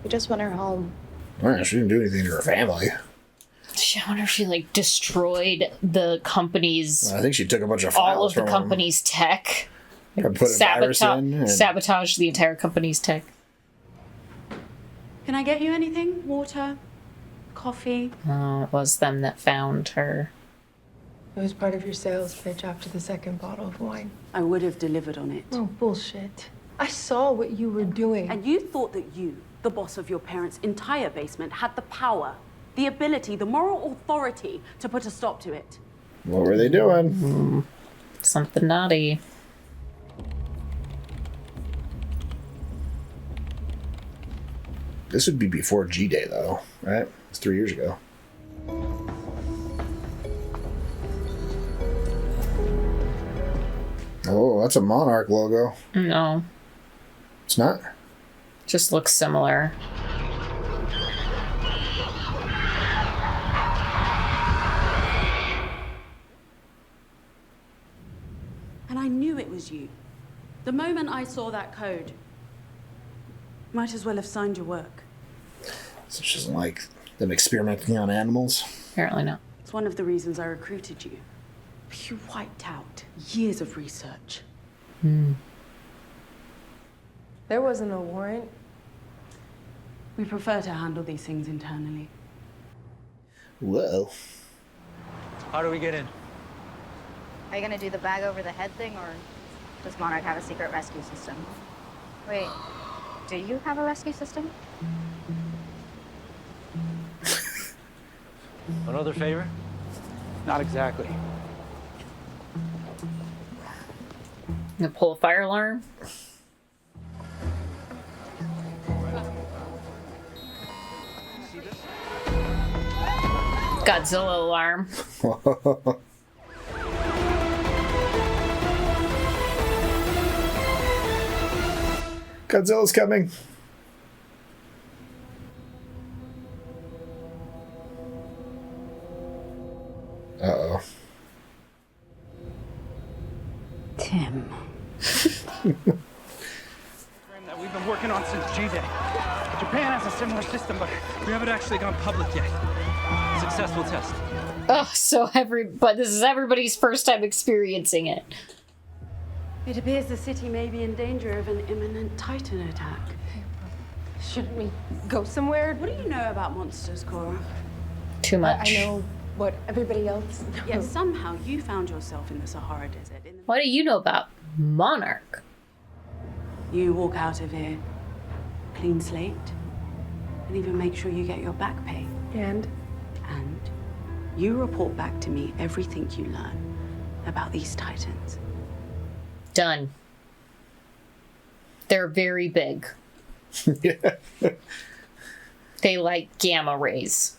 We just want her home. Well, she didn't do anything to her family. I wonder if she like destroyed the company's. Well, I think she took a bunch of files all of the from company's tech. Put a virus in and... Sabotage the entire company's tech. Can I get you anything? Water? Coffee? Oh, it was them that found her. It was part of your sales pitch after the second bottle of wine. I would have delivered on it. Oh, bullshit. I saw what you were doing. And you thought that you, the boss of your parents' entire basement, had the power, the ability, the moral authority to put a stop to it. What were they doing? Something naughty. This would be before G-Day, though, right? It's 3 years ago. Oh, that's a Monarch logo. No. It's not? Just looks similar. And I knew it was you. The moment I saw that code, might as well have signed your work. So she doesn't like them experimenting on animals? Apparently not. It's one of the reasons I recruited you. You wiped out years of research. There wasn't a warrant. We prefer to handle these things internally. Whoa. How do we get in? Are you gonna do the bag over the head thing, or does Monarch have a secret rescue system? Wait, do you have a rescue system? Another favor? Not exactly. You gonna pull a fire alarm? Godzilla alarm. Godzilla's coming. Uh-oh. Tim. That we've been working on since G-Day. Japan has a similar system, but we haven't actually gone public yet. Successful test. Oh, but this is everybody's first time experiencing it. It appears the city may be in danger of an imminent Titan attack. Shouldn't we go somewhere? What do you know about monsters, Cora? Too much. I know what everybody else knows. Yet somehow you found yourself in the Sahara Desert. What do you know about Monarch? You walk out of here, clean slate, and even make sure you get your back pay. And you report back to me everything you learn about these Titans. Done. They're very big. They like gamma rays.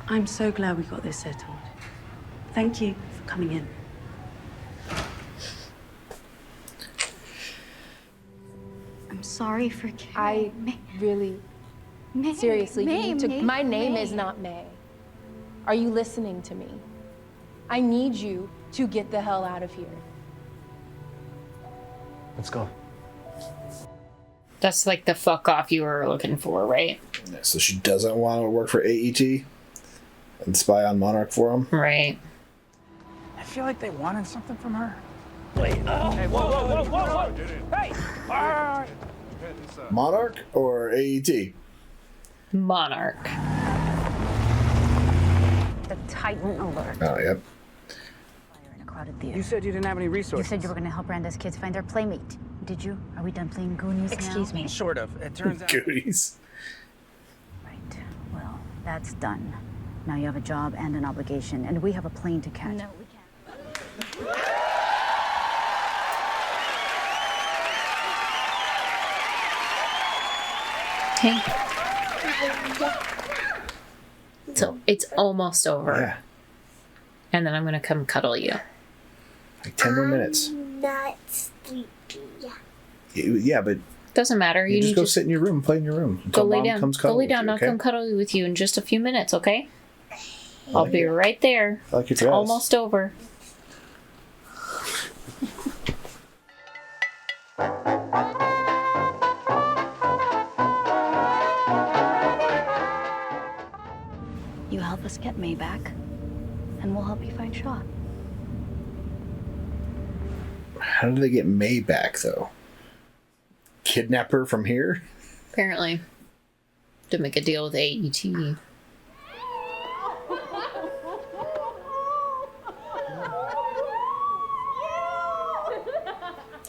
I'm so glad we got this settled. Thank you for coming in. I'm sorry for carrying. Seriously, May, you need to. May, My name May. is not May. Are you listening to me? I need you to get the hell out of here. Let's go. That's like the fuck off you were looking for, right? So she doesn't want to work for AET and spy on Monarch for him? Right. I feel like they wanted something from her. Wait. Hey, whoa. Hey! Monarch or AET? Monarch. The Titan alert. Oh, yep. Fire in a crowded theater. You said you didn't have any resources. You said you were going to help Randa's kids find their playmate. Did you? Are we done playing Goonies now? Excuse me. Sort of. It turns out. Goonies. Right. Well, that's done. Now you have a job and an obligation, and we have a plane to catch. No, we can't. Okay. So it's almost over. Yeah. And then I'm gonna come cuddle you. Like 10 more minutes. Not sleepy. Yeah, but Doesn't matter. you You just need go to sit in your room, play in your room. go Until lay Mom down. comes Go cuddle lay with down. you, I'll okay? come cuddle with you in just a few minutes, okay? I'll be right there. I like your It's dress. almost over. You help us get May back, and we'll help you find Shaw. How do they get May back, though? Kidnap her from here? Apparently. To make a deal with AET.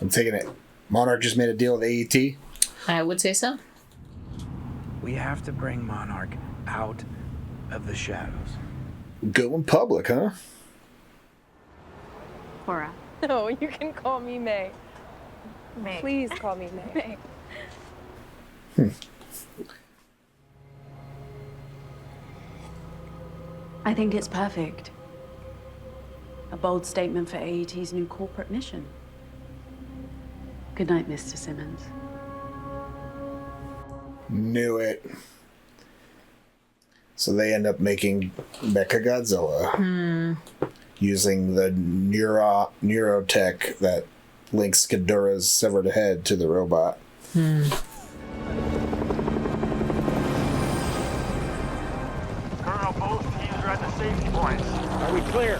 I'm taking it. Monarch just made a deal with AET? I would say so. We have to bring Monarch out of the shadows. Going public, huh? Cora. No, you can call me May. May. Please call me May. I think it's perfect. A bold statement for AET's new corporate mission. Good night, Mr. Simmons. Knew it. So they end up making Mechagodzilla using the neurotech that links Ghidorah's severed head to the robot. Colonel, both teams are at the safety points. Are we clear?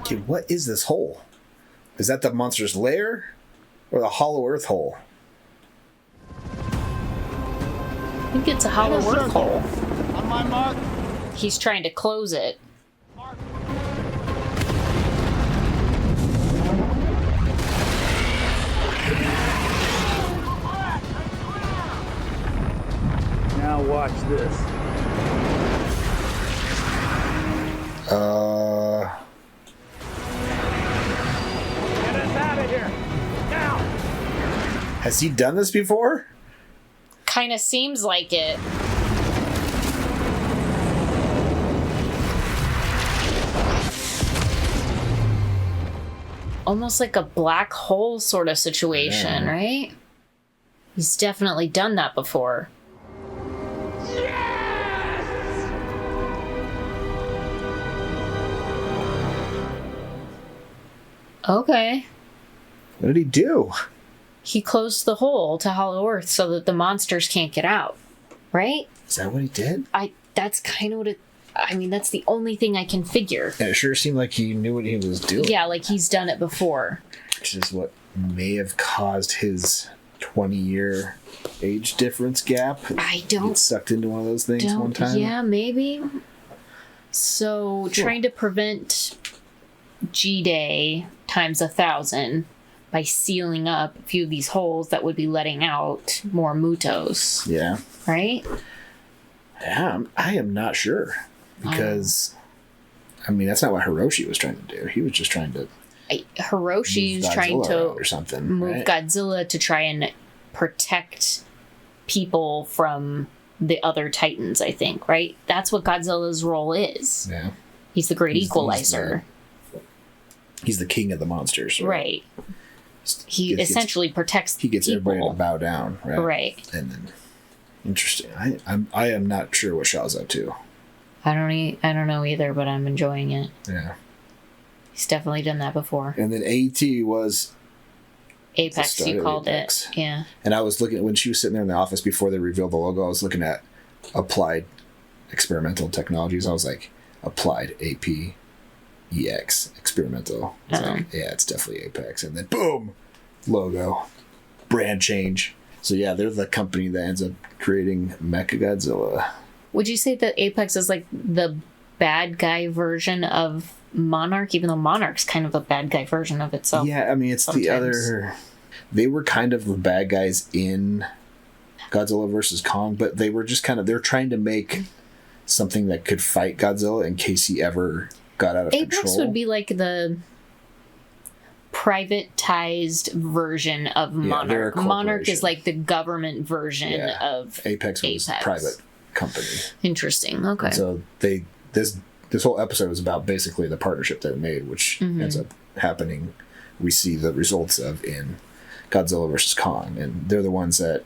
Okay, what is this hole? Is that the monster's lair? Or the Hollow Earth hole? I think it's a hollow earth hole. On my mark. He's trying to close it. Now watch this. Get us out of here. Now. Has he done this before? Kind of seems like it. almost like a black hole sort of situation, right? He's definitely done that before. Okay. What did he do? He closed the hole to Hollow Earth so that the monsters can't get out, right? Is that what he did? That's kind of what it... I mean, that's the only thing I can figure. And it sure seemed like he knew what he was doing. Yeah, like he's done it before. Which is what may have caused his 20-year age difference gap. I don't... Get sucked into one of those things one time. Yeah, maybe. So, trying to prevent G-Day times 1,000 by sealing up a few of these holes that would be letting out more Mutos. Yeah. Right? Yeah, I am not sure. Because, I mean, that's not what Hiroshi was trying to do. He was just trying to... Hiroshi's trying to or something, move right? Godzilla to try and protect people from the other Titans, I think, right? That's what Godzilla's role is. Yeah. He's the great equalizer. He's the king of the monsters. Right. He essentially protects He gets people. everybody to bow down, right? Right. And then, interesting. I am not sure what Shaw's up to. I don't know either, but I'm enjoying it. Yeah. He's definitely done that before. And then AT was... Apex, you called it. Yeah. And I was looking, when she was sitting there in the office before they revealed the logo, I was looking at Applied Experimental Technologies. I was like, Applied APEX Experimental. I was like, yeah, it's definitely Apex. And then boom, logo, brand change. So yeah, they're the company that ends up creating Mechagodzilla. Would you say that Apex is like the bad guy version of Monarch, even though Monarch's kind of a bad guy version of itself? Yeah, I mean, it's sometimes. The other... They were kind of the bad guys in Godzilla vs. Kong, but they were just kind of... They're trying to make something that could fight Godzilla in case he ever got out of Apex control. Would be like the privatized version of Monarch. Monarch is like the government version of Apex was a private company. Interesting. Okay. And so this whole episode is about basically the partnership they made, which ends up happening. We see the results of in Godzilla vs. Kong, and they're the ones that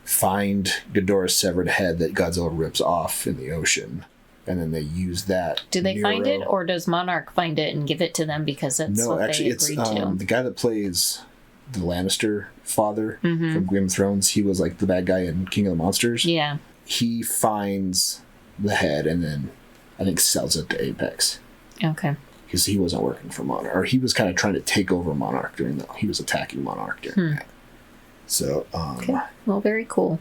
find Ghidorah's severed head that Godzilla rips off in the ocean, and then they use that. Do they find it, or does Monarch find it and give it to them because it's what they agreed to? The guy that plays the Lannister father from Game of Thrones. He was like the bad guy in King of the Monsters. Yeah. He finds the head and then I think sells it to Apex. Okay. Because he wasn't working for Monarch, or he was kind of trying to take over Monarch he was attacking Monarch during that. So, okay. Well, very cool.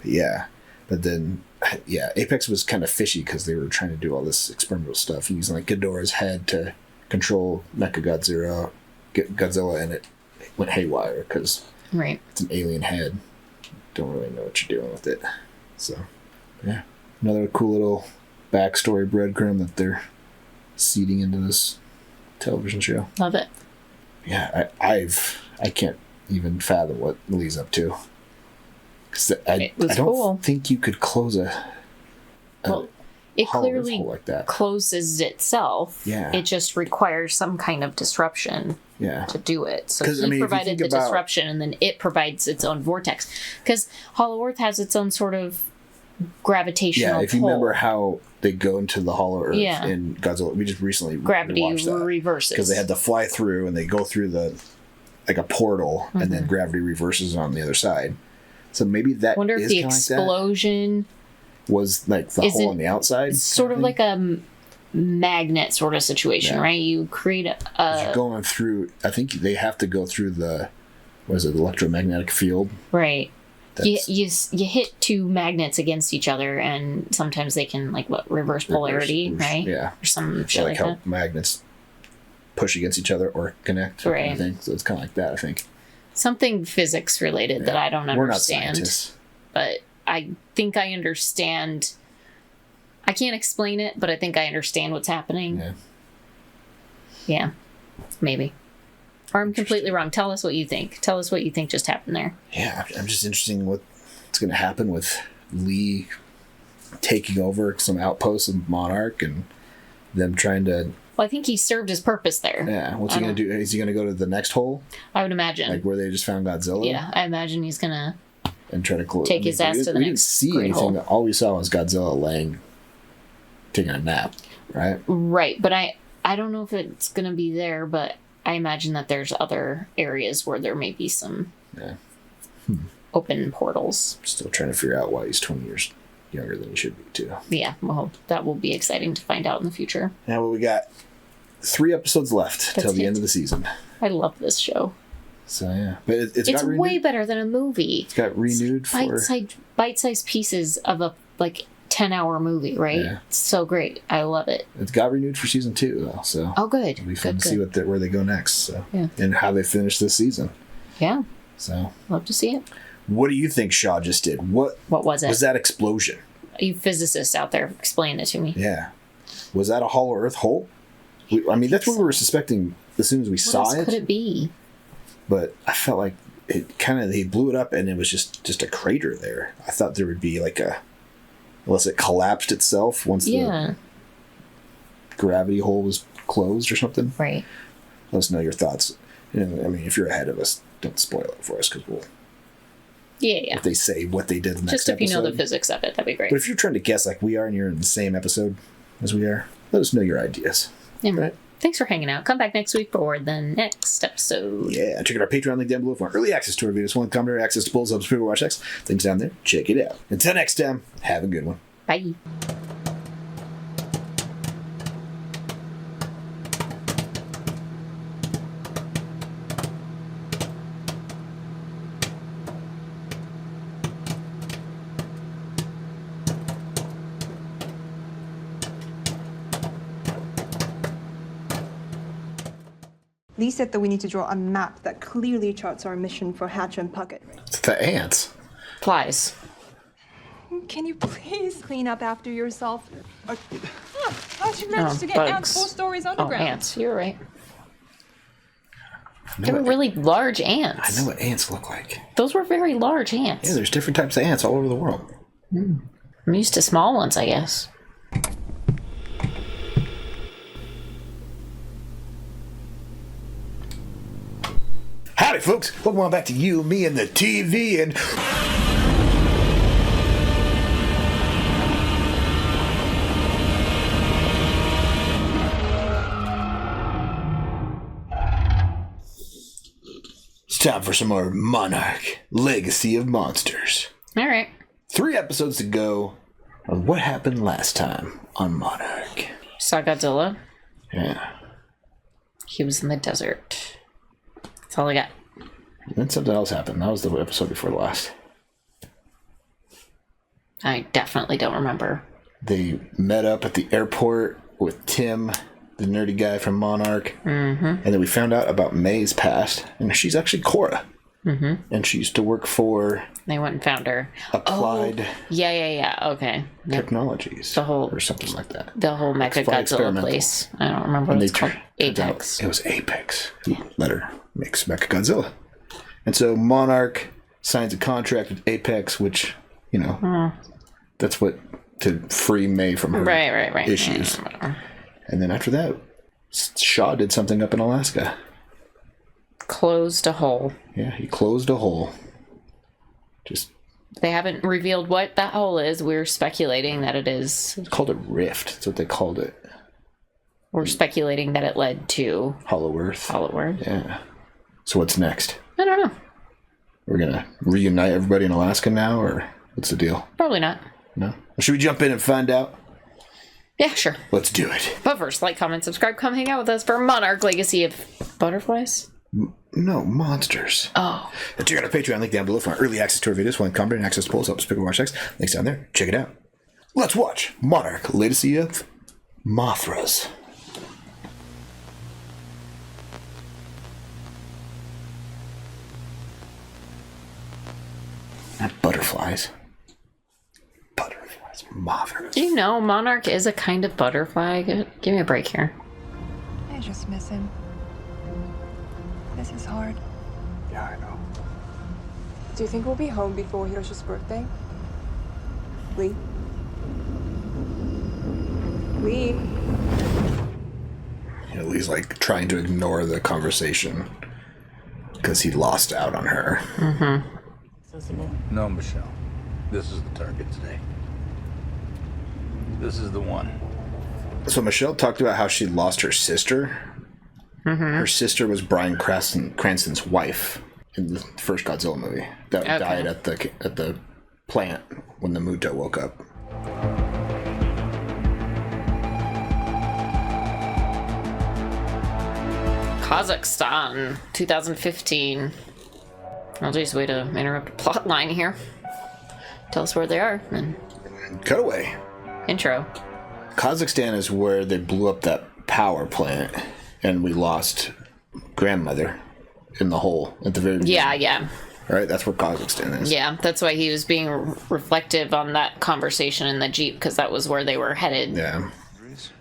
Yeah, but then, yeah, Apex was kind of fishy because they were trying to do all this experimental stuff using like Ghidorah's head to control Mechagodzilla, Godzilla, and it went haywire because it's an alien head. Don't really know what you're doing with it. So, yeah, another cool little backstory breadcrumb that they're seeding into this television show. Love it. Yeah, I can't even fathom what Lee's up to. Because I don't think you could close it clearly like that. Closes itself. Yeah. It just requires some kind of disruption to do it. So he provided the disruption and then it provides its own vortex. Because Hollow Earth has its own sort of gravitational pull. Yeah, if you remember how they go into the Hollow Earth in Godzilla, we just recently gravity watched that. Reverses. Because they had to fly through and they go through like a portal and then gravity reverses on the other side. So maybe that I wonder if the explosion was like the hole on the outside. Sort of like a magnet sort of situation, right? You create you're going through, I think they have to go through the electromagnetic field. Right. You hit two magnets against each other and sometimes they can reverse polarity, right? Yeah. Or some shit like how that. magnets push against each other or connect. Or anything. So it's kind of like that, I think. Something physics related that I don't understand. We're not scientists. But I think I understand. I can't explain it, but I think I understand what's happening. Yeah. Maybe. Or I'm completely wrong. Tell us what you think. Tell us what you think just happened there. Yeah, I'm just interested in what's going to happen with Lee taking over some outposts of Monarch and them trying to Well, I think he served his purpose there. Yeah. What's he going to do? Is he going to go to the next hole? I would imagine. Like where they just found Godzilla? Yeah, I imagine he's going to and try to take his ass to the next We didn't see anything. hole. All we saw was Godzilla taking a nap, right? Right, but I don't know if it's going to be there, but I imagine that there's other areas where there may be some open portals. Still trying to figure out why he's 20 years younger than he should be, too. Yeah, well, that will be exciting to find out in the future. Now, we got 3 episodes left till the end of the season. I love this show. So, yeah. But it's got renewed. Way better than a movie. It's got renewed for... Bite-sized pieces of a, 10-hour movie, right? Yeah. It's so great. I love it. It's got renewed for season 2, though, so... Oh, good. It'll be fun Good, to see where they go next, so... Yeah. And how they finish this season. Yeah. So... Love to see it. What do you think Shaw just did? What was it? Was that explosion? You physicists out there, explain it to me. Yeah. Was that a Hollow Earth hole? That's what we were suspecting as soon as we saw it. What else could it be? But I felt like he blew it up and it was just a crater there. I thought there would be unless it collapsed itself once the gravity hole was closed or something. Right. Let us know your thoughts. And, I mean, if you're ahead of us, don't spoil it for us because we'll... Yeah. If they say what they did in the next episode. Just if you know the episode. physics of it, that'd be great. But if you're trying to guess like we are and you're in the same episode as we are, let us know your ideas. Yeah. Right. Thanks for hanging out. Come back next week for the next episode. Yeah, check out our Patreon link down below for early access to our videos, commentary, access to polls, subs, watch X. Links down there. Check it out. Until next time, have a good one. Bye. Lee said that we need to draw a map that clearly charts our mission for Hatch and Puckett. It's the ants. Flies. Can you please clean up after yourself? How'd you manage to get bugs. ants 4 stories underground? Oh, ants. You're right. They were really large ants. I know what ants look like. Those were very large ants. Yeah, there's different types of ants all over the world. I'm used to small ones, I guess. Howdy, folks. Welcome on back to You, Me, and the TV, and... It's time for some more Monarch, Legacy of Monsters. All right. 3 episodes to go of what happened last time on Monarch. Saw Godzilla. Yeah. He was in the desert. That's all I got. Then something else happened. That was the episode before the last. I definitely don't remember. They met up at the airport with Tim, the nerdy guy from Monarch. Mm-hmm. And then we found out about May's past. And she's actually Cora. Mm-hmm. And she used to work for... They went and found her. Applied... Yeah. Okay. Technologies. The whole... Or something like that. The whole Mecha Godzilla place. I don't remember what it's called. Apex. It was Apex. Who let her make Mecha Godzilla. And so Monarch signs a contract with Apex, which, that's what... to free May from her right. issues. And then after that, Shaw did something up in Alaska. Closed a hole. Yeah, he closed a hole. They haven't revealed what that hole is. We're speculating that it is... It's called a rift. That's what they called it. We're speculating that it led to... Hollow Earth. Yeah. So what's next? I don't know. We're going to reunite everybody in Alaska now, or what's the deal? Probably not. No? Well, should we jump in and find out? Yeah, sure. Let's do it. But first, like, comment, subscribe, come hang out with us for Monarch Legacy of Butterflies. No, monsters. Oh. Check out our Patreon link down below for early access to our videos, comment, and access to polls, up, speak, watch X. Links down there. Check it out. Let's watch Monarch Legacy of Mothras. Not butterflies. Mothras. Do you know Monarch is a kind of butterfly? Give me a break here. I just miss him. This is hard. Yeah, I know. Do you think we'll be home before Hiroshi's birthday? Lee? Lee? He's like trying to ignore the conversation because he lost out on her. Mm-hmm. No, Michelle. This is the target today. This is the one. So Michelle talked about how she lost her sister. Mm-hmm. Her sister was Bryan Cranston's wife in the first Godzilla movie that died at the plant when the Muto woke up. Kazakhstan, 2015. Oh, geez, way to interrupt a plot line here. Tell us where they are. And Cutaway. intro. Kazakhstan is where they blew up that power plant, and we lost grandmother in the hole at the very beginning. Yeah. Right, that's where Kazakhstan is. Yeah, that's why he was being reflective on that conversation in the Jeep, because that was where they were headed. Yeah.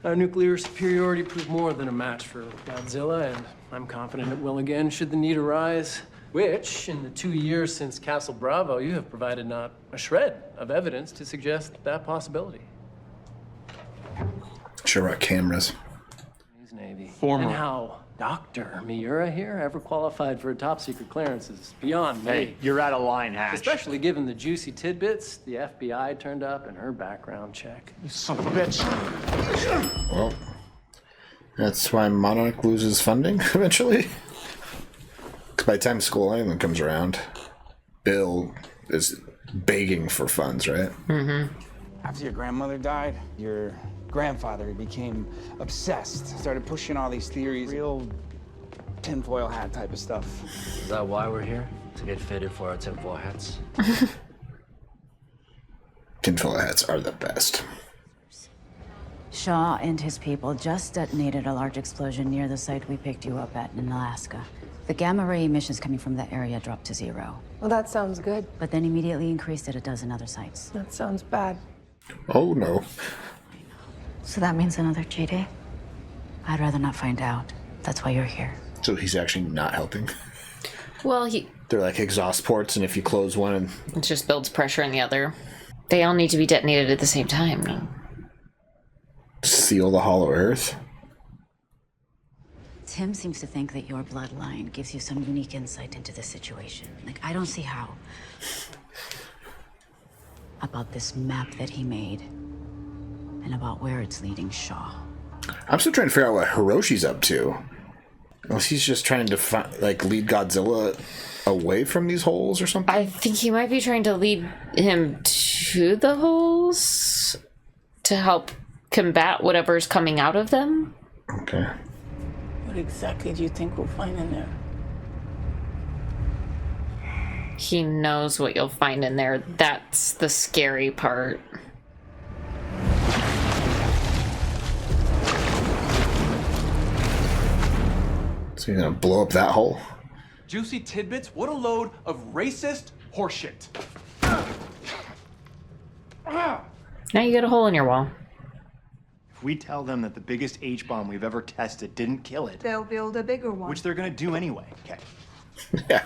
Our nuclear superiority proved more than a match for Godzilla, and I'm confident it will again should the need arise. Which, in the 2 years since Castle Bravo, you have provided not a shred of evidence to suggest that possibility. Sure about cameras. Navy. Former. And how Dr. Miura here ever qualified for a top secret clearance is beyond me. Hey, you're out of line, Hatch. Especially given the juicy tidbits the FBI turned up in her background check. You son of a bitch. Well, that's why Monarch loses funding eventually. 'Cause by the time Skull Island comes around, Bill is begging for funds, right? Mm-hmm. After your grandmother died, your grandfather became obsessed. Started pushing all these theories, real tinfoil hat type of stuff. Is that why we're here? To get fitted for our tinfoil hats? Tinfoil hats are the best. Shaw and his people just detonated a large explosion near the site we picked you up at in Alaska. The gamma ray emissions coming from that area dropped to 0. Well, that sounds good. But then immediately increased at a dozen other sites. That sounds bad. Oh no. So that means another GD? I'd rather not find out. That's why you're here. So he's actually not helping. Well, They're like exhaust ports, and if you close one and it just builds pressure in the other. They all need to be detonated at the same time. seal the hollow earth. Tim seems to think that your bloodline gives you some unique insight into the situation. Like, I don't see how. About this map that he made, and about where it's leading Shaw. I'm still trying to figure out what Hiroshi's up to. Unless he's just trying to lead Godzilla away from these holes or something? I think he might be trying to lead him to the holes to help combat whatever's coming out of them. Okay. What exactly do you think we'll find in there? He knows what you'll find in there. That's the scary part. So you're gonna blow up that hole? Juicy tidbits? What a load of racist horseshit. Now you got a hole in your wall. If we tell them that the biggest H-bomb we've ever tested didn't kill it, They'll build a bigger one. which they're gonna do anyway, okay? Yeah.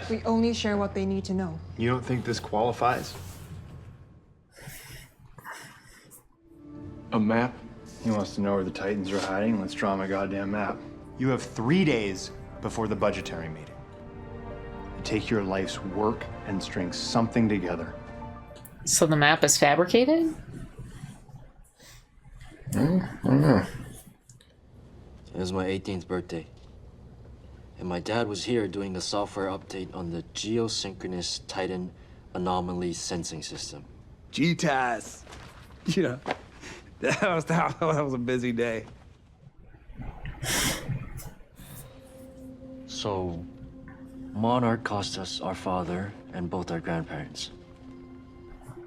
We only share what they need to know. You don't think this qualifies? A map? He wants to know where the Titans are hiding. Let's draw him a goddamn map. You have 3 days before the budgetary meeting. You take your life's work and string something together. So the map is fabricated? I don't know. It was my 18th birthday. And my dad was here doing a software update on the geosynchronous Titan anomaly sensing system. GTAS. Yeah. That was a busy day. So, Monarch cost us our father and both our grandparents.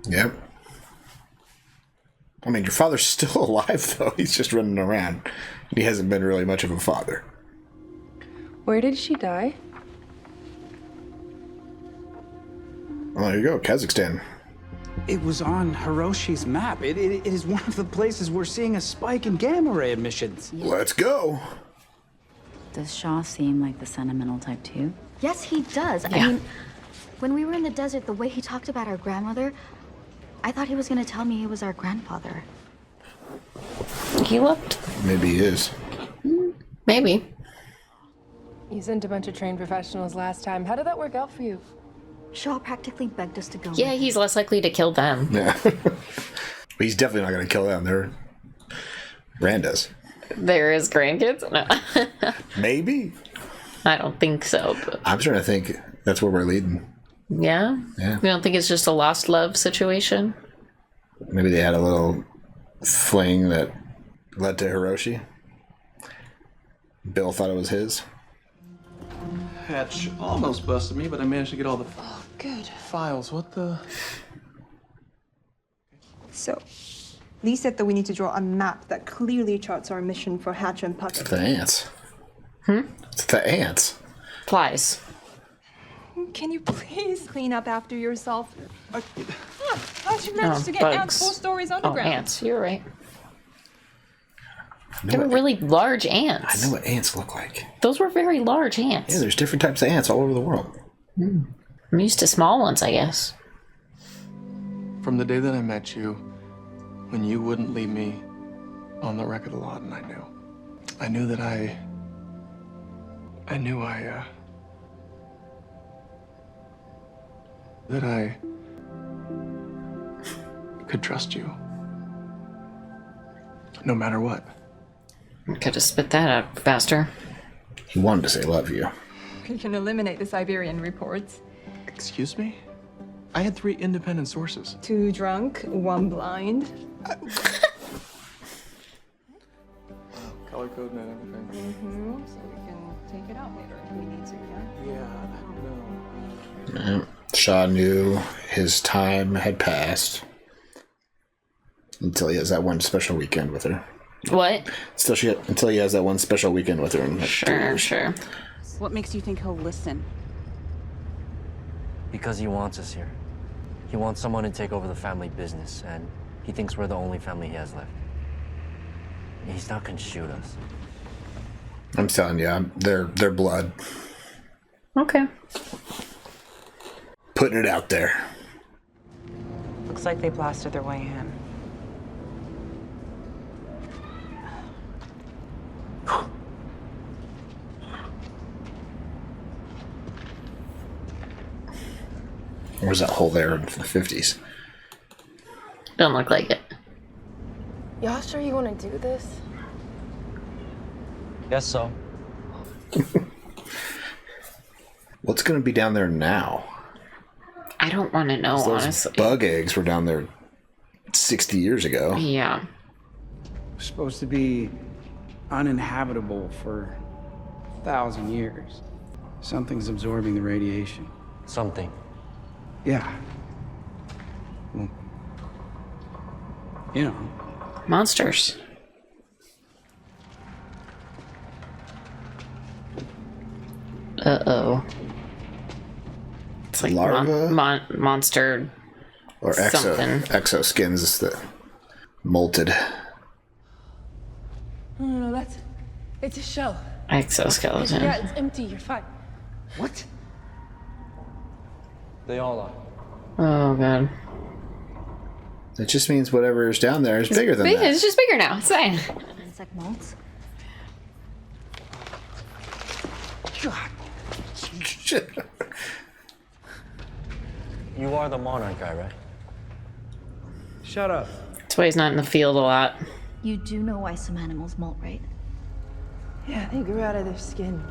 Yep. I mean, your father's still alive, though. He's just running around. He hasn't been really much of a father. Where did she die? Well, there you go, Kazakhstan. It was on Hiroshi's map. It is one of the places we're seeing a spike in gamma ray emissions. Let's go. Does Shaw seem like the sentimental type too? Yes, he does. Yeah. I mean, when we were in the desert, the way he talked about our grandmother, I thought he was going to tell me he was our grandfather. he looked. Maybe he is. Maybe. You sent a bunch of trained professionals last time. How did that work out for you? Shaw practically begged us to go. Yeah, he's less likely to kill them. Yeah. But he's definitely not going to kill them. They're Randa's. They're his grandkids? No. Maybe. I don't think so. But... I'm trying to think that's where we're leading. Yeah? Yeah. You don't think it's just a lost love situation? Maybe they had a little fling that led to Hiroshi. Bill thought it was his. Hatch almost busted me, but I managed to get all the Good. files. What the? So, Lee said that we need to draw a map that clearly charts our mission for Hatch and Puppet. The ants. Hmm? It's the ants. Flies. Can you please clean up after yourself? How'd you manage to get bugs. ants 4 stories Oh, underground? ants. You're right. They were really large ants. I know what ants look like. Those were very large ants. Yeah, there's different types of ants all over the world. I'm used to small ones, I guess. From the day that I met you, when you wouldn't leave me on the wreck of the lot, and I knew that that I could trust you. No matter what. Could have spit that out faster. He wanted to say love you. We can eliminate the Siberian reports. Excuse me? I had 3 independent sources. 2 drunk, 1 blind. Color code and everything. Mm-hmm. So we can take it out later if we need to, yeah? Yeah, Shaw knew his time had passed until he has that one special weekend with her. What? Until he has that one special weekend with her. In Sure. What makes you think he'll listen? Because he wants us here. He wants someone to take over the family business, and he thinks we're the only family he has left. He's not gonna shoot us. I'm telling you, they're blood. Okay. Putting it out there. Looks like they blasted their way in. Or was that hole there in the 50s? Don't look like it. Y'all sure you want to do this? Guess so. What's going to be down there now? I don't want to know, Those honestly. bug eggs were down there 60 years ago. Yeah. It's supposed to be uninhabitable for 1,000 years. Something's absorbing the radiation. Something. Yeah. Well, you know. Monsters. Uh-oh. It's like larva? monster Or something. exoskins that molted. No, it's a shell. Exoskeleton. Yeah, it's empty. You're fine. What? They all are. Oh, God. It just means whatever is down there is bigger than that. It's just bigger now. It's fine. Insect molts. God. You are the Monarch guy, right? Shut up. That's why he's not in the field a lot. You do know why some animals molt, right? Yeah, they grew out of their skin.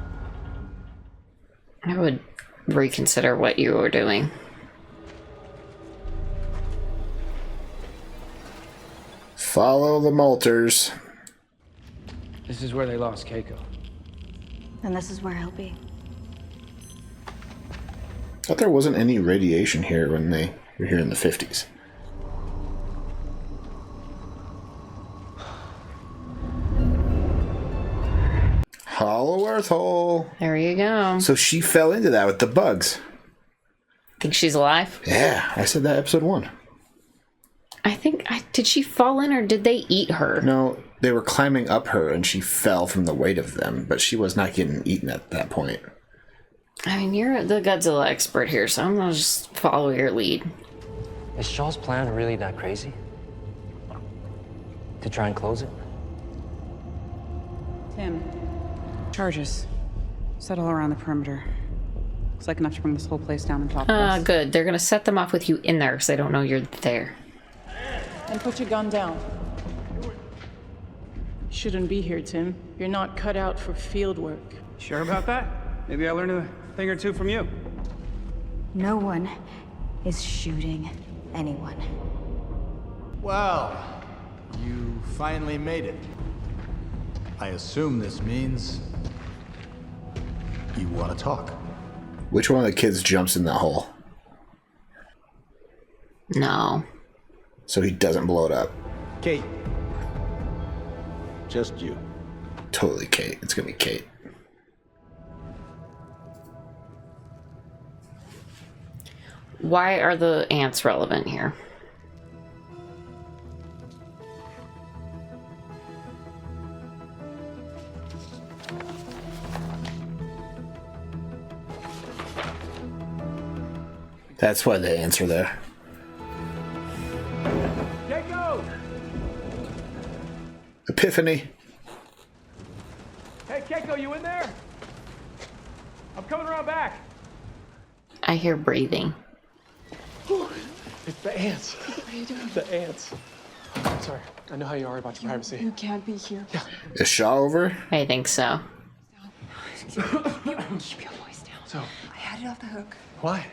I would reconsider what you were doing. Follow the molters. This is where they lost Keiko. And this is where he'll be. Thought there wasn't any radiation here when they were here in the 50s. Hollow Earth hole. There you go. So she fell into that with the bugs. Think she's alive? Yeah, I said that episode 1. I think did she fall in or did they eat her? No, they were climbing up her and she fell from the weight of them, but she was not getting eaten at that point. I mean, you're the Godzilla expert here, so I'm gonna just follow your lead. Is Shaw's plan really that crazy? To try and close it? Tim. Charges. Settle around the perimeter. Looks like enough to bring this whole place down on top of us. Good. They're gonna set them off with you in there because they don't know you're there. And put your gun down. Shouldn't be here, Tim. You're not cut out for field work. Sure about that? Maybe I learned a thing or two from you. No one is shooting anyone. Well, you finally made it. I assume this means you want to talk. Which one of the kids jumps in that hole? No. So he doesn't blow it up. Kate. Just you. Totally Kate. It's gonna be Kate. Why are the ants relevant here? That's why the ants are there. Keiko! Epiphany. Hey, Keiko, you in there? I'm coming around back. I hear breathing. It's the ants. What are you doing? The ants. Sorry, I know how you are about your privacy. You can't be here. Yeah. Is Shaw over? I think so. Keep your voice down. So, I had it off the hook. why?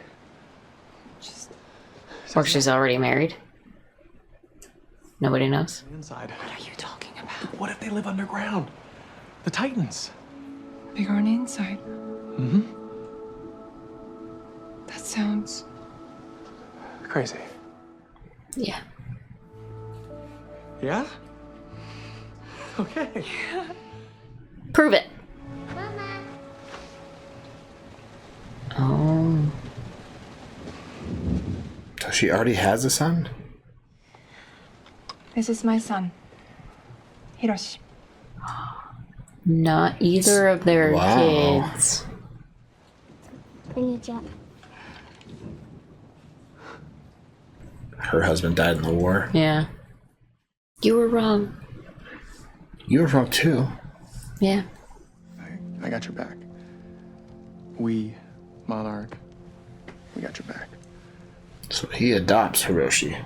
Just Or she's already married. Nobody knows. Inside. what are you talking about? What if they live underground? The Titans. Bigger on the inside. Mm-hmm. That sounds Crazy. Yeah. Yeah? Okay. Prove it. Oh. So she already has a son? This is my son, Hiroshi. Not either of their Wow. kids. Her husband died in the war. Yeah. You were wrong. You were wrong too. Yeah. I got your back. We, Monarch, we got your back. So he adopts Hiroshi.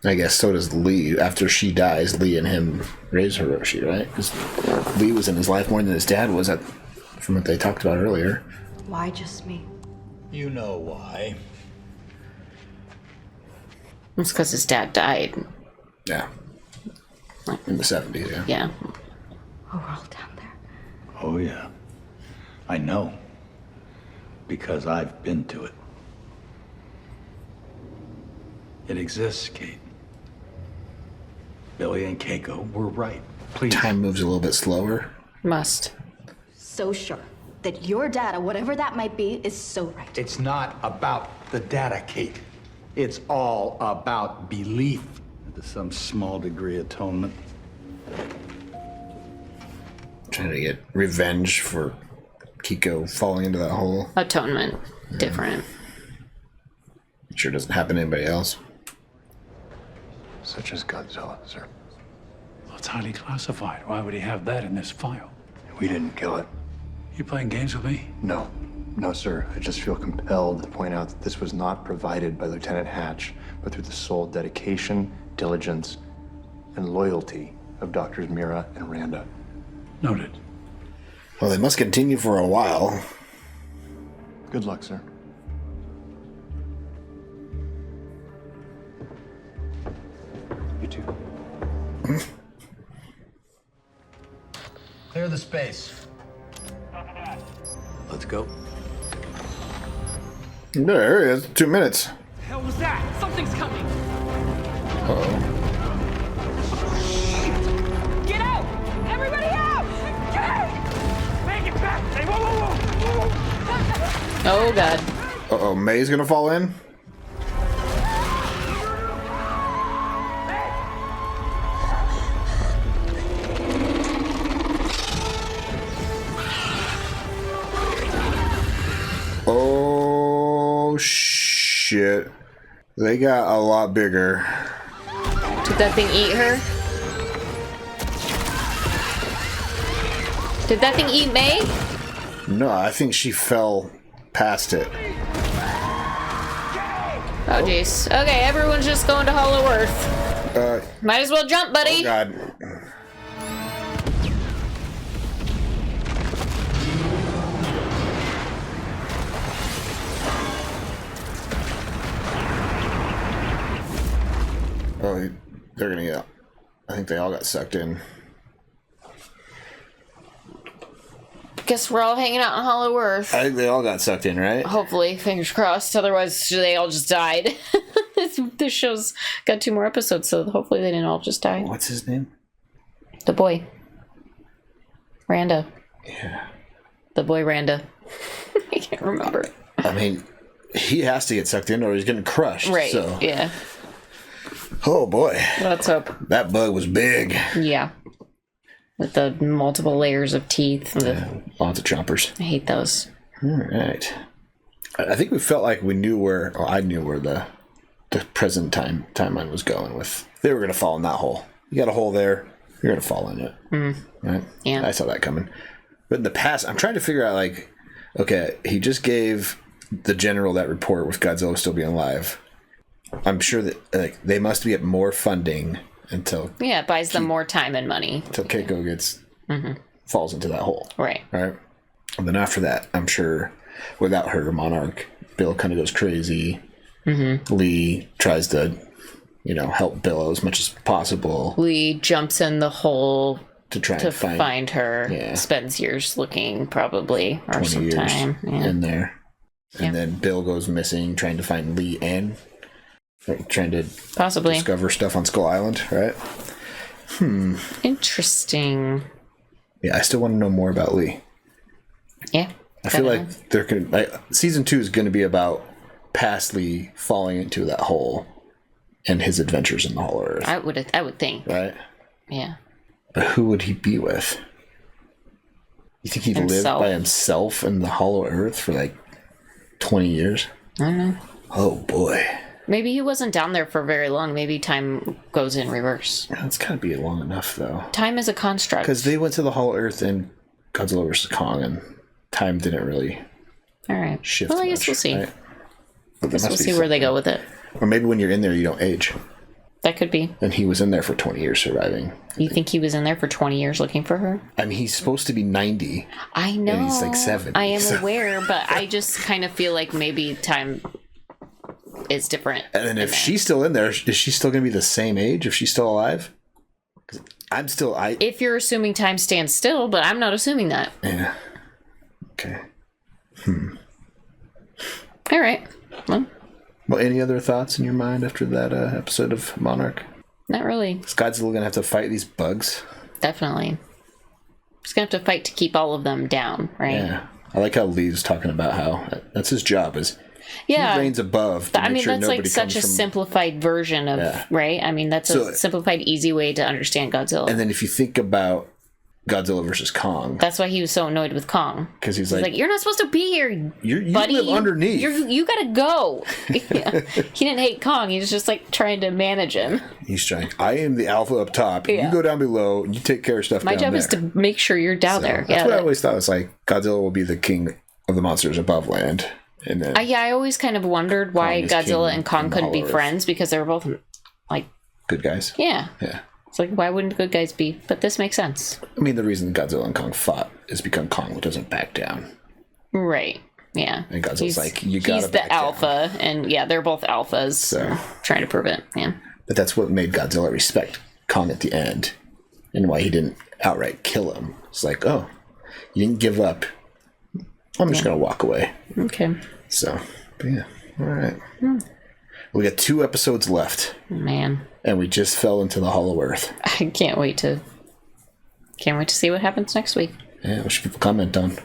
I guess so does Lee. After she dies, Lee and him raise Hiroshi, right? Because Lee was in his life more than his dad was, from what they talked about earlier. Why just me? You know why. It's because his dad died. Yeah. In the 70s, yeah. Yeah. A world down there. Oh, yeah. I know. Because I've been to it. It exists, Kate. Billy and Keiko were right. Please. Time moves a little bit slower. Must. So sure that your data, whatever that might be, is so right. It's not about the data, Kate. It's all about belief. To some small degree, atonement. Trying to get revenge for Kiko falling into that hole. Atonement. Different. Sure doesn't happen to anybody else. Such as Godzilla, sir. Well, it's highly classified. Why would he have that in this file? We didn't kill it. You playing games with me? No. No, sir. I just feel compelled to point out that this was not provided by Lieutenant Hatch, but through the sole dedication, diligence, and loyalty of Doctors Mira and Randa. Noted. Well, they must continue for a while. Good luck, sir. You too. Clear the space. Let's go. There it is. 2 minutes. The hell was that? Something's coming. Uh-oh. Get out! Everybody out! Get out! Make it back! Hey, whoa, whoa, whoa! Oh, God. Uh-oh, May's gonna fall in? Oh, shit. They got a lot bigger. Did that thing eat her? Did that thing eat May? No, I think she fell past it. Oh, jeez. Okay, everyone's just going to Hollow Earth. Might as well jump, buddy. Oh, God. Oh, they're gonna get... I think they all got sucked in. Guess we're all hanging out on Hollow Earth. I think they all got sucked in, right? Hopefully, fingers crossed. Otherwise, they all just died. This show's got 2 more episodes, so hopefully they didn't all just die. What's his name? The boy. Randa. Yeah. The boy Randa. I can't remember. I mean, he has to get sucked in or he's getting crushed. Right, so. Yeah. Oh, boy. Let's hope. That bug was big. Yeah. With the multiple layers of teeth. Lots of chompers. I hate those. All right. I think we felt like we knew where... Well, I knew where the present timeline was going with. They were going to fall in that hole. You got a hole there. You're going to fall in it. Right? Yeah. I saw that coming. But in the past, I'm trying to figure out, like... Okay, he just gave the general that report with Godzilla still being alive. I'm sure that they must be at more funding until... Yeah, it buys them more time and money. Until Keiko gets... falls into that hole. Right. Right? And then after that, I'm sure without her, Monarch, Bill kind of goes crazy. Lee tries to, help Bill as much as possible. Lee jumps in the hole to try to and find her. Yeah. Spends years looking, probably, or 20 some years time. Yeah. in there. And then Bill goes missing, trying to find Lee and trying to possibly discover stuff on Skull Island, right? Interesting. Yeah, I still want to know more about Lee. Yeah. I feel like they're gonna season 2 is gonna be about past Lee falling into that hole and his adventures in the Hollow Earth. I would think. Right? Yeah. But who would he be with? You think he lived by himself in the Hollow Earth for like 20 years? I don't know. Oh boy. Maybe he wasn't down there for very long. Maybe time goes in reverse. It's gotta be long enough though. Time is a construct. Because they went to the Hollow Earth in Godzilla vs. Kong and time didn't really shift. Well, I guess we'll see. Right? I guess we'll see where they go with it. Or maybe when you're in there, you don't age. That could be. And he was in there for 20 years surviving. You think he was in there for 20 years looking for her? I mean, he's supposed to be 90. I know. And he's like 70. I am aware, but I just kind of feel like maybe time is different. And then if she's still in there, is she still going to be the same age if she's still alive? I'm still... If you're assuming time stands still, but I'm not assuming that. Yeah. Okay. All right. Well, any other thoughts in your mind after that episode of Monarch? Not really. Is Godzilla going to have to fight these bugs? Definitely. He's going to have to fight to keep all of them down, right? Yeah. I like how Lee's talking about how that's his job is he reigns above to make sure that's nobody like such a comes from... simplified version of, right? I mean, that's a simplified, easy way to understand Godzilla. And then if you think about Godzilla versus Kong. That's why he was so annoyed with Kong. Because he's like, you're not supposed to be here, you buddy. live underneath. You gotta go. Yeah. He didn't hate Kong. He was just like trying to manage him. He's trying. I am the alpha up top. You go down below. You take care of stuff My down job there. is to make sure you're down there. That's what I always thought. Was like Godzilla will be the king of the monsters above land. And then I always kind of wondered why Godzilla and Kong couldn't be friends, because they were both like good guys. Yeah. Yeah. It's like, why wouldn't good guys be? But this makes sense. I mean, the reason Godzilla and Kong fought is because Kong doesn't back down. Right. Yeah. And Godzilla's like, you gotta He's the alpha, and they're both alphas. So trying to prove it. Yeah. But that's what made Godzilla respect Kong at the end, and why he didn't outright kill him. It's like, oh, you didn't give up. I'm just gonna walk away. Okay. So, but yeah. All right. We got 2 episodes left. Man. And we just fell into the Hollow Earth. I can't wait to see what happens next week. Yeah, what should people comment on?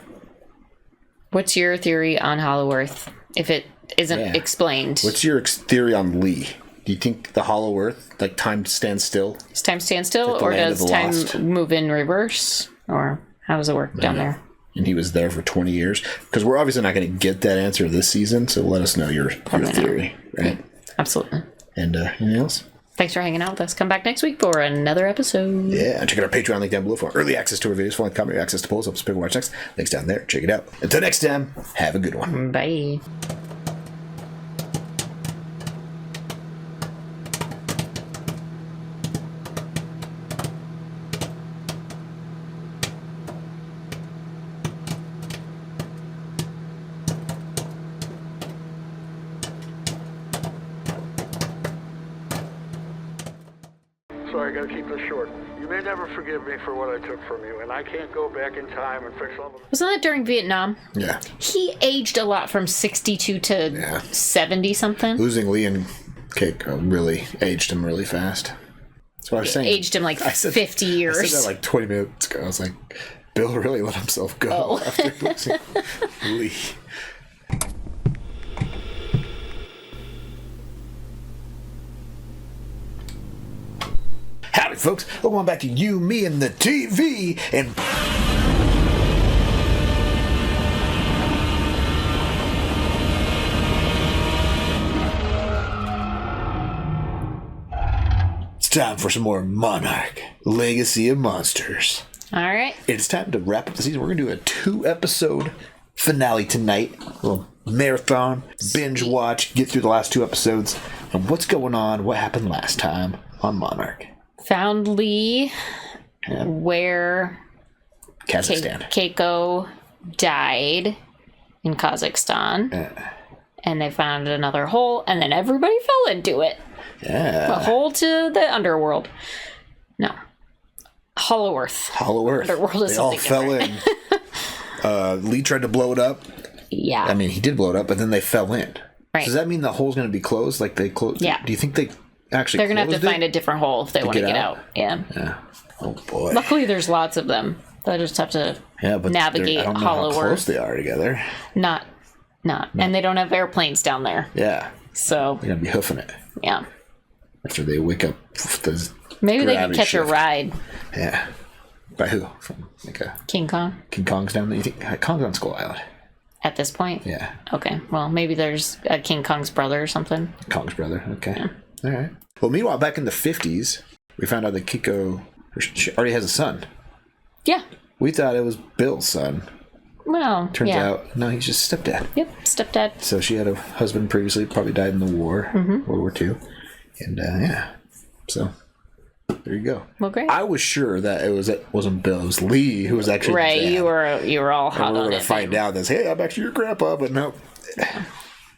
What's your theory on Hollow Earth, if it isn't explained? What's your theory on Lee? Do you think the Hollow Earth, like time stands still? Does time stand still, like or does time move in reverse? Or how does it work down there? And he was there for 20 years? Because we're obviously not going to get that answer this season, so let us know your theory. Right? Absolutely. And anything else? Thanks for hanging out with us. Come back next week for another episode. Yeah, and check out our Patreon link down below for early access to our videos, full-length comedy, access to polls, up to watch next. Links down there. Check it out. Until next time, have a good one. Bye. Sorry, I gotta keep this short. You may never forgive me for what I took from you, and I can't go back in time and fix all of it. Wasn't that during Vietnam? Yeah. He aged a lot from 62 to 70 something. Losing Lee and Cake really aged him really fast. That's what I was saying. Aged him like 50 years. I said that like 20 minutes ago. I was like, Bill really let himself go after losing Lee. Howdy, folks. Welcome back to You, Me, and the TV. And it's time for some more Monarch, Legacy of Monsters. All right. It's time to wrap up the season. We're going to do a 2-episode finale tonight. A little marathon, binge watch, get through the last 2 episodes. And what's going on, what happened last time on Monarch. Found Lee where Kazakhstan. Keiko died in Kazakhstan. And they found another hole, and then everybody fell into it. Yeah. A hole to the underworld. No. Hollow Earth. Hollow Earth. Underworld is they all something fell in. Lee tried to blow it up. Yeah. I mean, he did blow it up, but then they fell in. Right. Does that mean the hole's going to be closed? Like they closed? Yeah. Do you think they actually They're going to have to closed find a different hole if they want to get out. Yeah. Yeah. Oh, boy. Luckily, there's lots of them. They'll just have to navigate I don't know Hollow how Earth. close they are together. Not. And they don't have airplanes down there. Yeah. So. They're going to be hoofing it. Yeah. After they wake up. Maybe they can catch a ride. Yeah. By who? From like a King Kong? King Kong's down there? You think Kong's on Skull Island? At this point? Yeah. Okay. Well, maybe there's a King Kong's brother or something. Kong's brother. Okay. Yeah. All right. Well, meanwhile, back in the 50s, we found out that Keiko she already has a son. Yeah. We thought it was Bill's son. Well, Turns out, no, he's just stepdad. Yep, stepdad. So she had a husband previously, probably died in the war, World War II. And, yeah. So, there you go. Well, great. I was sure that it wasn't Bill, it was Lee who was actually right. the dad. You were all hot and we were on going it. to find out this, hey, I'm actually your grandpa, but no.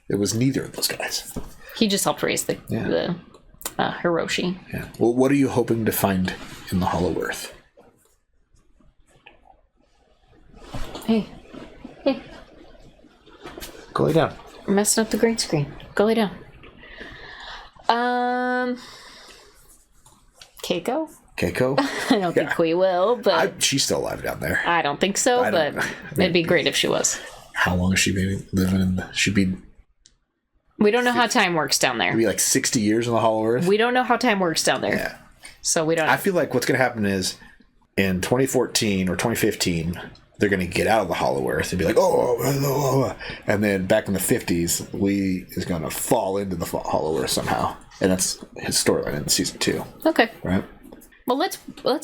It was neither of those guys. He just helped raise the Hiroshi. Yeah. Well, what are you hoping to find in the Hollow Earth? Hey. Go lay down. You're messing up the green screen. Go lay down. Keiko? Keiko? I don't think we will, but... she's still alive down there. I don't think so, but it'd be great if she was. How long has she been living in she'd be... We don't know how time works down there. It'd be like 60 years in the Hollow Earth? We don't know how time works down there. Yeah. So we don't... I feel like what's going to happen is in 2014 or 2015... they're going to get out of the Hollow Earth and be like, oh, and then back in the 50s, Lee is going to fall into the Hollow Earth somehow. And that's his storyline in season 2. Okay. Right? Well, let's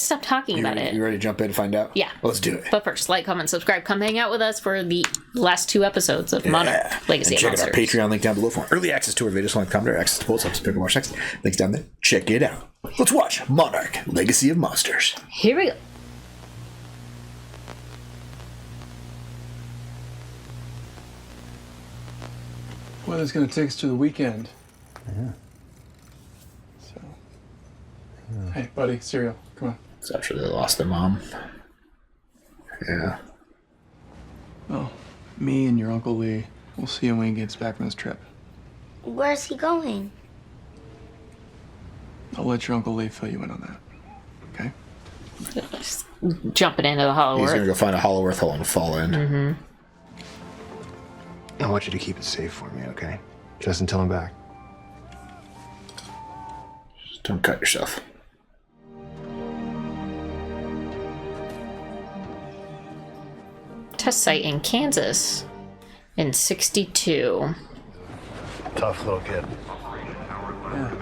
stop talking about it. You ready to jump in and find out? Yeah. Let's do it. But first, like, comment, subscribe. Come hang out with us for the last 2 episodes of Monarch, Legacy of Monsters. And check out our Patreon link down below for early access to our videos, like comment, access to polls, subscribe to watch next. Links down there. Check it out. Let's watch Monarch, Legacy of Monsters. Here we go. Weather's gonna take us to the weekend. Yeah. So. Hey, buddy, cereal. Come on. It's after they lost their mom. Yeah. Well, me and your Uncle Lee, we'll see him when he gets back from his trip. Where's he going? I'll let your Uncle Lee fill you in on that. Okay? Just jumping into the Hollow Earth. He's gonna go find a Hollow Earth hole and fall in. Mm-hmm. I want you to keep it safe for me, okay? Just until I'm back. Just don't cut yourself. Test site in Kansas in 62. Tough little kid. Yeah.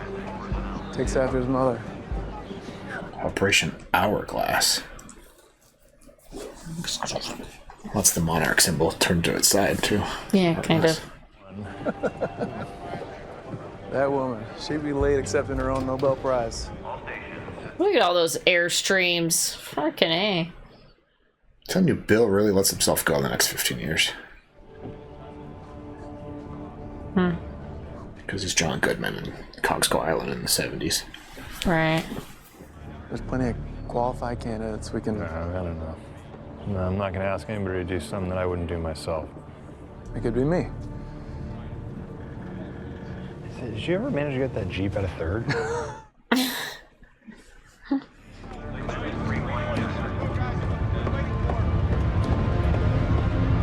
Takes after his mother. Operation Hourglass. What's the Monarch symbol turned to its side, too? Yeah, kind of. That woman, she'd be late accepting her own Nobel Prize. Look at all those airstreams. Fucking A. I'm telling you, Bill really lets himself go in the next 15 years. Because he's John Goodman and Kong Skull Island in the 70s. Right. There's plenty of qualified candidates we can... No, I don't know. No, I'm not going to ask anybody to do something that I wouldn't do myself. It could be me. Did you ever manage to get that Jeep at a third?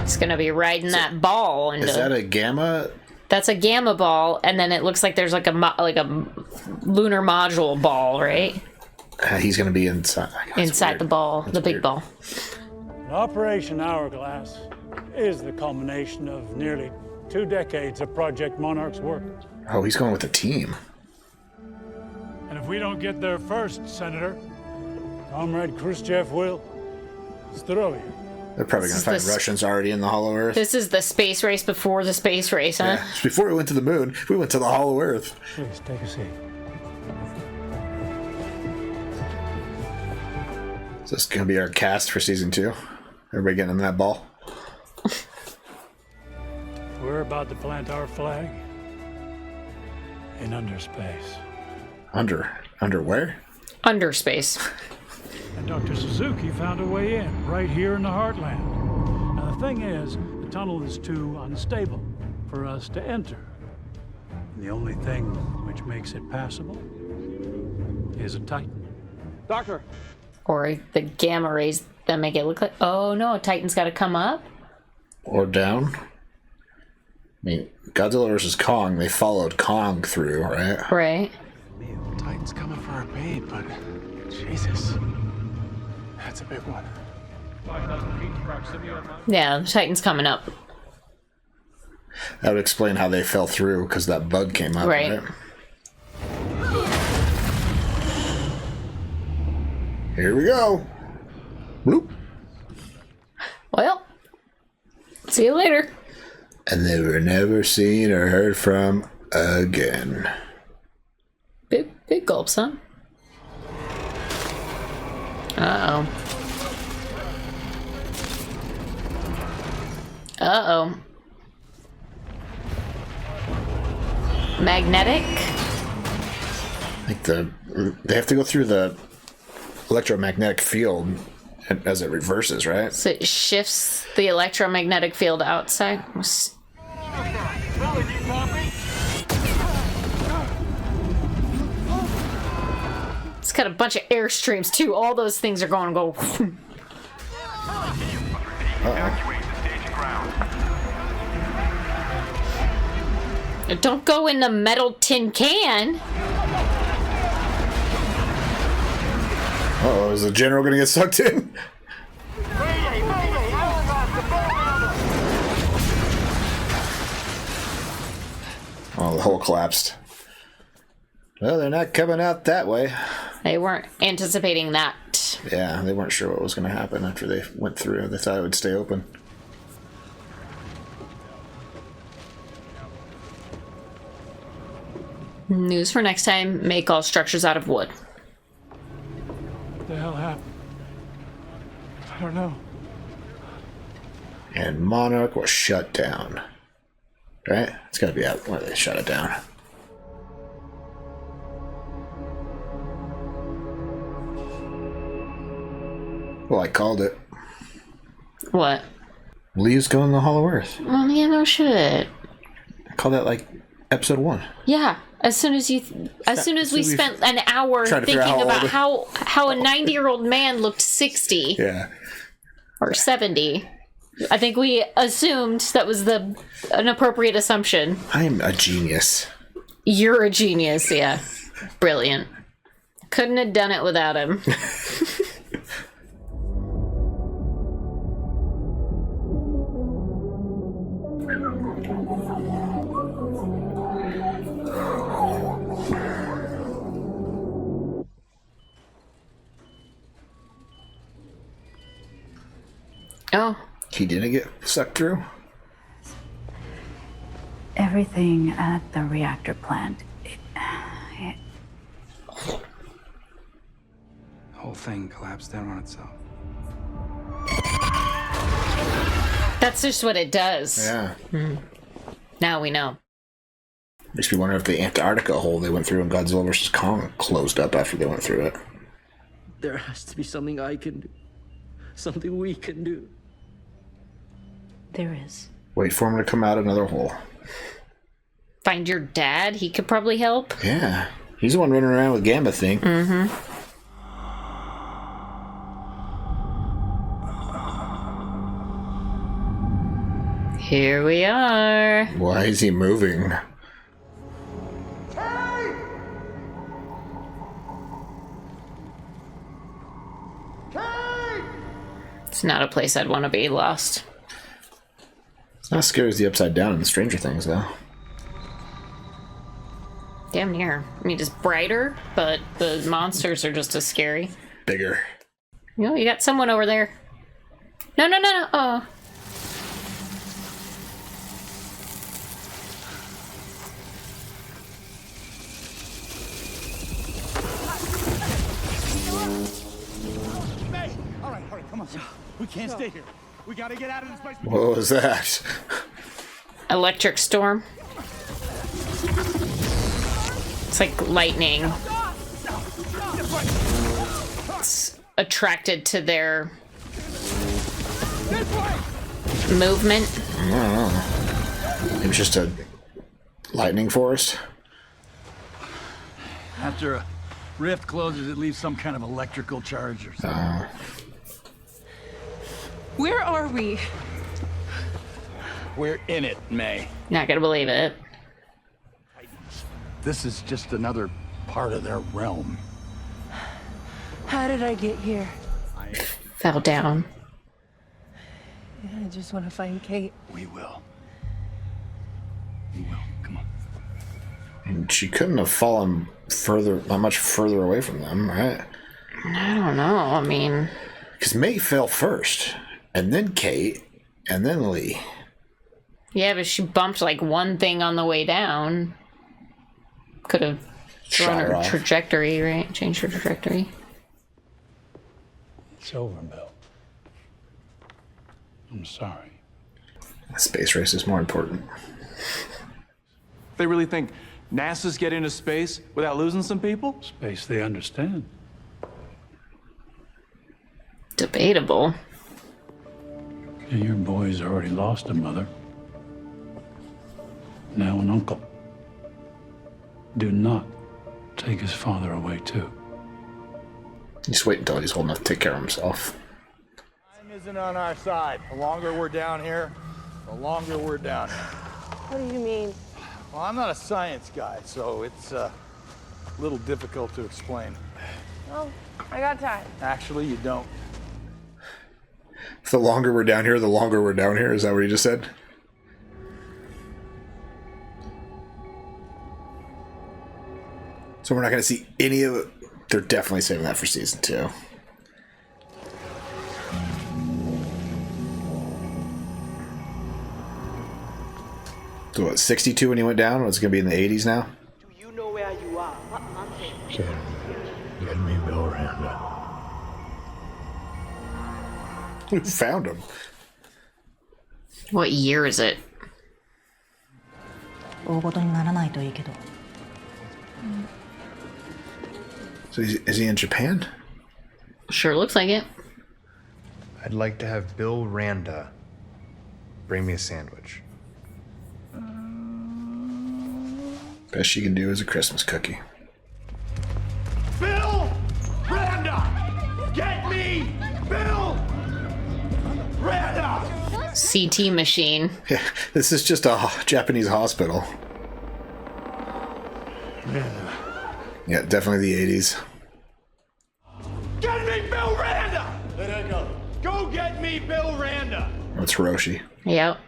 It's gonna be riding that ball. Is that a gamma? That's a gamma ball, and then it looks like there's like a lunar module ball, right? He's gonna be inside. Inside the ball, the big ball. Operation Hourglass is the culmination of nearly 2 decades of Project Monarch's work. Oh, he's going with a team. And if we don't get there first, Senator, Comrade Khrushchev will. Zdrovia. They're probably going to find Russians already in the Hollow Earth. This is the space race before the space race, huh? Yeah. Before we went to the moon, we went to the Hollow Earth. Please, take a seat. Is this going to be our cast for season 2? Everybody getting in that ball? We're about to plant our flag in underspace. Under where? Underspace. And Dr. Suzuki found a way in, right here in the heartland. Now, the thing is, the tunnel is too unstable for us to enter. And the only thing which makes it passable is a Titan. Doctor! Or the gamma rays that make it look like... Oh, no, a Titan's got to come up? Or down? I mean, Godzilla vs. Kong, they followed Kong through, right? Right. Titan's coming for our babe, but... Jesus. That's a big one. Yeah, the Titan's coming up. That would explain how they fell through, because that bug came up, right? Here we go. Bloop. Well, see you later. And they were never seen or heard from again. Big gulps, huh? Uh-oh. Uh-oh. Magnetic? Like they have to go through the electromagnetic field as it reverses, right? So it shifts the electromagnetic field outside. It's got a bunch of airstreams too. All those things are going to go. Don't go in the metal tin can. Uh-oh, is the general going to get sucked in? Oh, the hole collapsed. Well, they're not coming out that way. They weren't anticipating that. Yeah, they weren't sure what was going to happen after they went through. They thought it would stay open. News for next time, make all structures out of wood. What the hell happened? I don't know. And Monarch was shut down. Right? It's got to be out where they shut it down. Well, I called it. What? Lee's going to the Hollow Earth. Well, yeah, no shit. I called that like episode 1. Yeah. As soon as we spent an hour thinking about how a 90-year-old man looked 60. Yeah. Or 70. I think we assumed that was an appropriate assumption. I'm a genius. You're a genius, yeah. Brilliant. Couldn't have done it without him. Oh. He didn't get sucked through? Everything at the reactor plant. The whole thing collapsed in on itself. That's just what it does. Yeah. Now we know. Makes me wonder if the Antarctica hole they went through in Godzilla vs. Kong closed up after they went through it. There has to be something I can do. Something we can do. There is. Wait for him to come out another hole. Find your dad? He could probably help. Yeah. He's the one running around with Gamma thing. Mm-hmm. Here we are. Why is he moving? It's not a place I'd want to be lost. It's not as scary as the Upside Down in the Stranger Things, though. Damn near. I mean, it's brighter, but the monsters are just as scary. Bigger. You know, you got someone over there. No, no, no, no. Oh. All right, come on. We can't stay here. We gotta get out of this place. What was that? Electric storm. It's like lightning. It's attracted to their movement. I don't know. It was just a lightning forest. After a rift closes, it leaves some kind of electrical charge or something. Where are we? We're in it, May. Not gonna believe it. This is just another part of their realm. How did I get here? Fell down. I just want to find Kate. We will. We will. Come on. And she couldn't have fallen further, not much further away from them, right? I don't know. I mean, because May fell first, and then Kate, and then Lee. Yeah, but she bumped like one thing on the way down. Could have thrown her trajectory, right? Changed her trajectory. It's over, Bill. I'm sorry. The space race is more important. They really think NASA's get into space without losing some people? Space they understand. Debatable. Yeah, your boy's already lost a mother. Now an uncle. Do not take his father away, too. Just wait until he's old enough to take care of himself. Time isn't on our side. The longer we're down here, the longer we're down here. What do you mean? Well, I'm not a science guy, so it's a little difficult to explain. Oh, I got time. Actually, you don't. The longer we're down here, the longer we're down here. Is that what he just said? So we're not going to see any of it. They're definitely saving that for season 2. So what, 62 when he went down? It's going to be in the 80s now? Do you know where you are? What month? Get me Bill Randa. Who found him? What year is it? So is he in Japan? Sure looks like it. I'd like to have Bill Randa bring me a sandwich. Best she can do is a Christmas cookie. Bill Randa! Get me Bill Randa! CT machine. Yeah, this is just a Japanese hospital. Yeah, definitely the 80s. Get me Bill Randa! Let it go. Go get me Bill Randa! That's Hiroshi. Yep.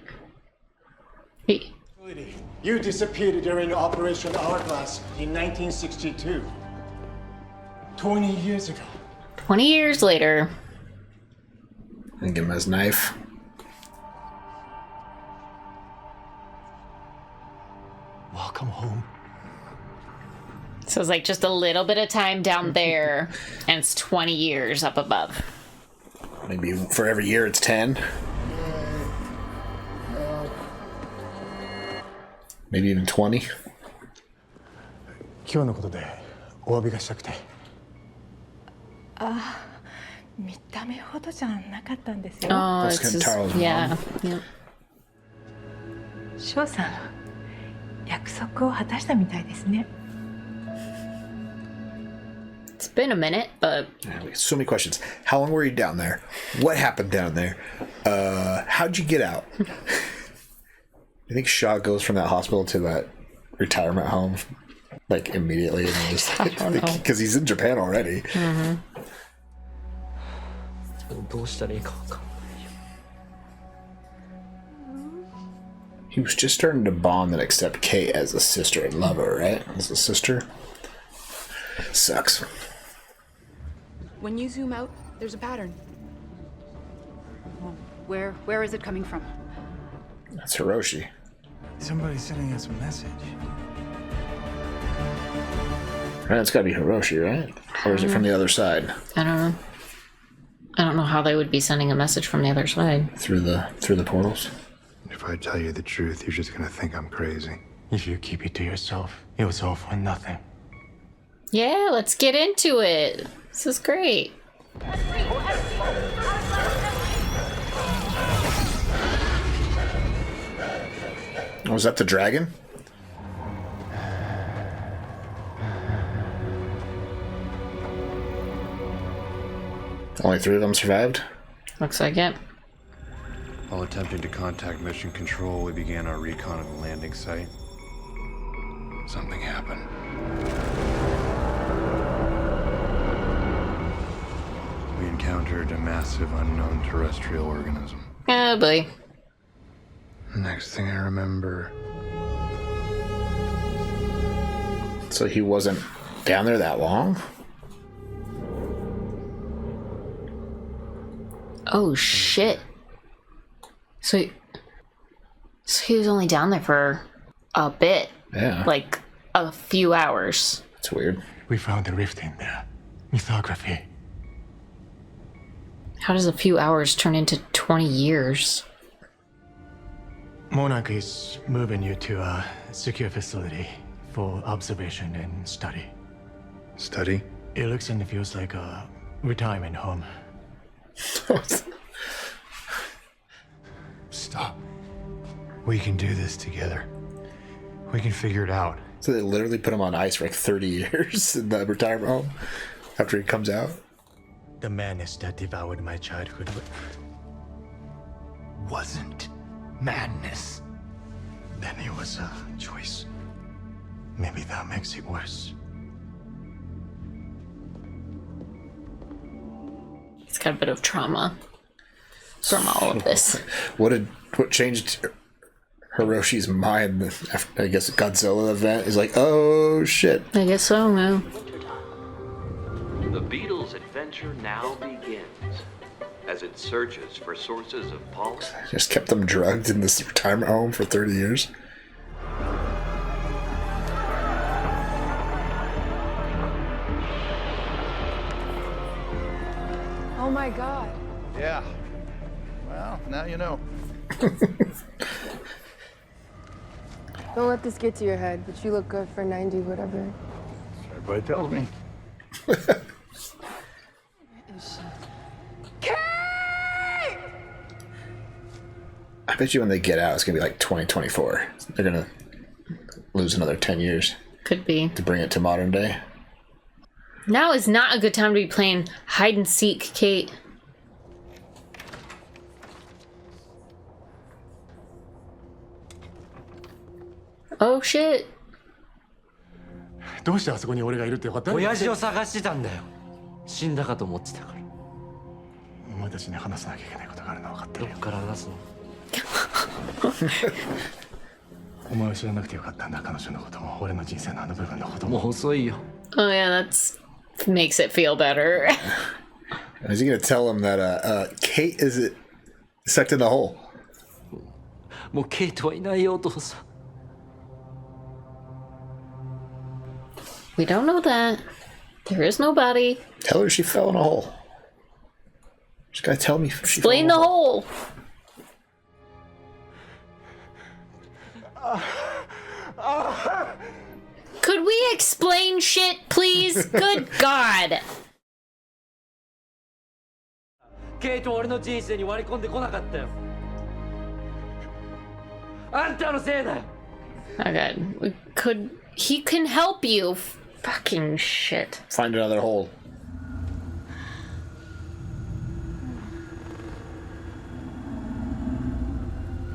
You disappeared during Operation Hourglass in 1962. 20 years ago. 20 years later. And give him his knife. Welcome home. So it's like just a little bit of time down there, and it's 20 years up above. Maybe for every year it's 10. Maybe even 20. 今日のことでお詫びがしたくて。あ、見た目ほどじゃなかったんですよ。Oh, it's just, yeah. Yep. 翔さん、約束を果たしたみたいですね。It's been a minute, but so many questions. How long were you down there? What happened down there? How'd you get out? I think Shaw goes from that hospital to that retirement home like immediately, and just because he's in Japan already. Mm-hmm. He was just starting to bond and accept Kate as a sister and lover, right? As a sister. Sucks. When you zoom out, there's a pattern. Well, where is it coming from? That's Hiroshi. Somebody's sending us a message. Right, it's gotta be Hiroshi, right? Or is it from the other side? I don't know. I don't know how they would be sending a message from the other side. Through the portals. If I tell you the truth, you're just gonna think I'm crazy. If you keep it to yourself, it was all for nothing. Yeah, let's get into it. This is great. Was that the dragon? Only 3 of them survived? Looks like it. While attempting to contact Mission Control, we began our recon of the landing site. Something happened. We encountered a massive unknown terrestrial organism. Oh boy. Next thing I remember... So he wasn't down there that long? Oh shit. So he was only down there for a bit. Yeah. Like a few hours. It's weird. We found a rift in there. Mythography. How does a few hours turn into 20 years? Monarch is moving you to a secure facility for observation and study. Study? It looks and feels like a retirement home. Stop. We can do this together. We can figure it out. So they literally put him on ice for like 30 years in the retirement home after he comes out? The madness that devoured my childhood wasn't madness. Then it was a choice. Maybe that makes it worse. He's got a bit of trauma from all of this. What changed Hiroshi's mind after, I guess, Godzilla event is like, oh shit. I guess so, no. The Beetle's adventure now begins as it searches for sources of pollen. Just kept them drugged in this retirement home for 30 years. Oh my god. Yeah. Well, now you know. Don't let this get to your head, but you look good for 90 whatever. Everybody tells me. I bet you when they get out, it's gonna be like 2024. They're gonna lose another 10 years. Could be. To bring it to modern day. Now is not a good time to be playing hide and seek, Kate. Oh shit. どうしてあそこに俺がいるって分かった？親父を探してたんだよ。死んだかと思ってたから。お前たちに話さなきゃいけないことがあるの分かってるよ。どっから話すの？お前は知らなくてよかったんだ。彼女のことも俺の人生のあの部分のことも。もう遅いよ。Oh yeah, that's makes it feel better. Is he gonna tell him that Kate is sucked in the hole? もうケイトはいないよ、お父さん。 We don't know that. There is no body. Tell her she fell in a hole. Just gotta tell me. Explain the hole. Could we explain shit, please? Good God. ケイトは俺の人生に割り込んでこなかったよ。あんたのせいだよ。 Oh God. He can help you. Fucking shit. Find another hole.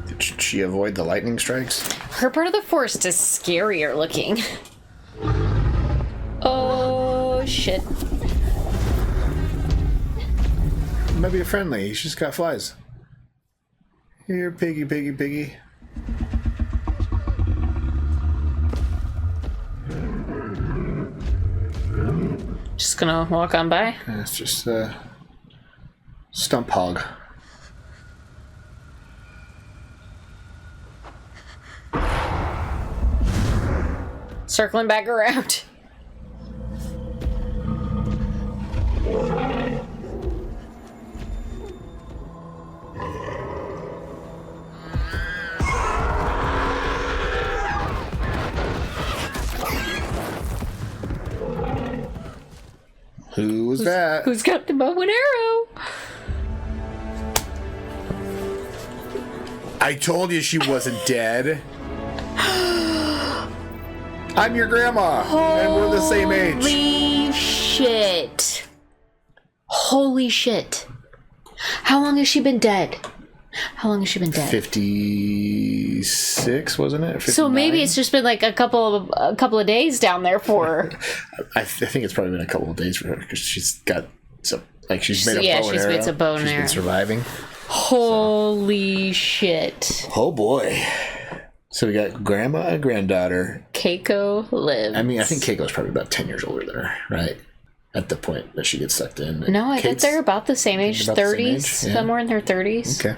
Did she avoid the lightning strikes? Her part of the forest is scarier looking. Oh shit. Maybe a friendly. He's just got flies. Here, piggy, piggy, piggy. Just gonna walk on by. It's just stump hog. Circling back around. Who was that? Who's got the bow and arrow? I told you she wasn't dead. I'm your grandma, and we're the same age. Holy shit. Holy shit. How long has she been dead? How long has she been dead? 56, wasn't it? 59? So maybe it's just been like a couple of days down there for her. I think it's probably been a couple of days for her because she's got some, like she's made a bow and arrow. She's made a bow and arrow. She's been surviving. Holy shit. Oh boy. So we got grandma and granddaughter. Keiko lives. I mean, I think Keiko's probably about 10 years older than her, right? At the point that she gets sucked in. No, I think they're about the same age. 30s. Yeah. Somewhere in their 30s. Okay.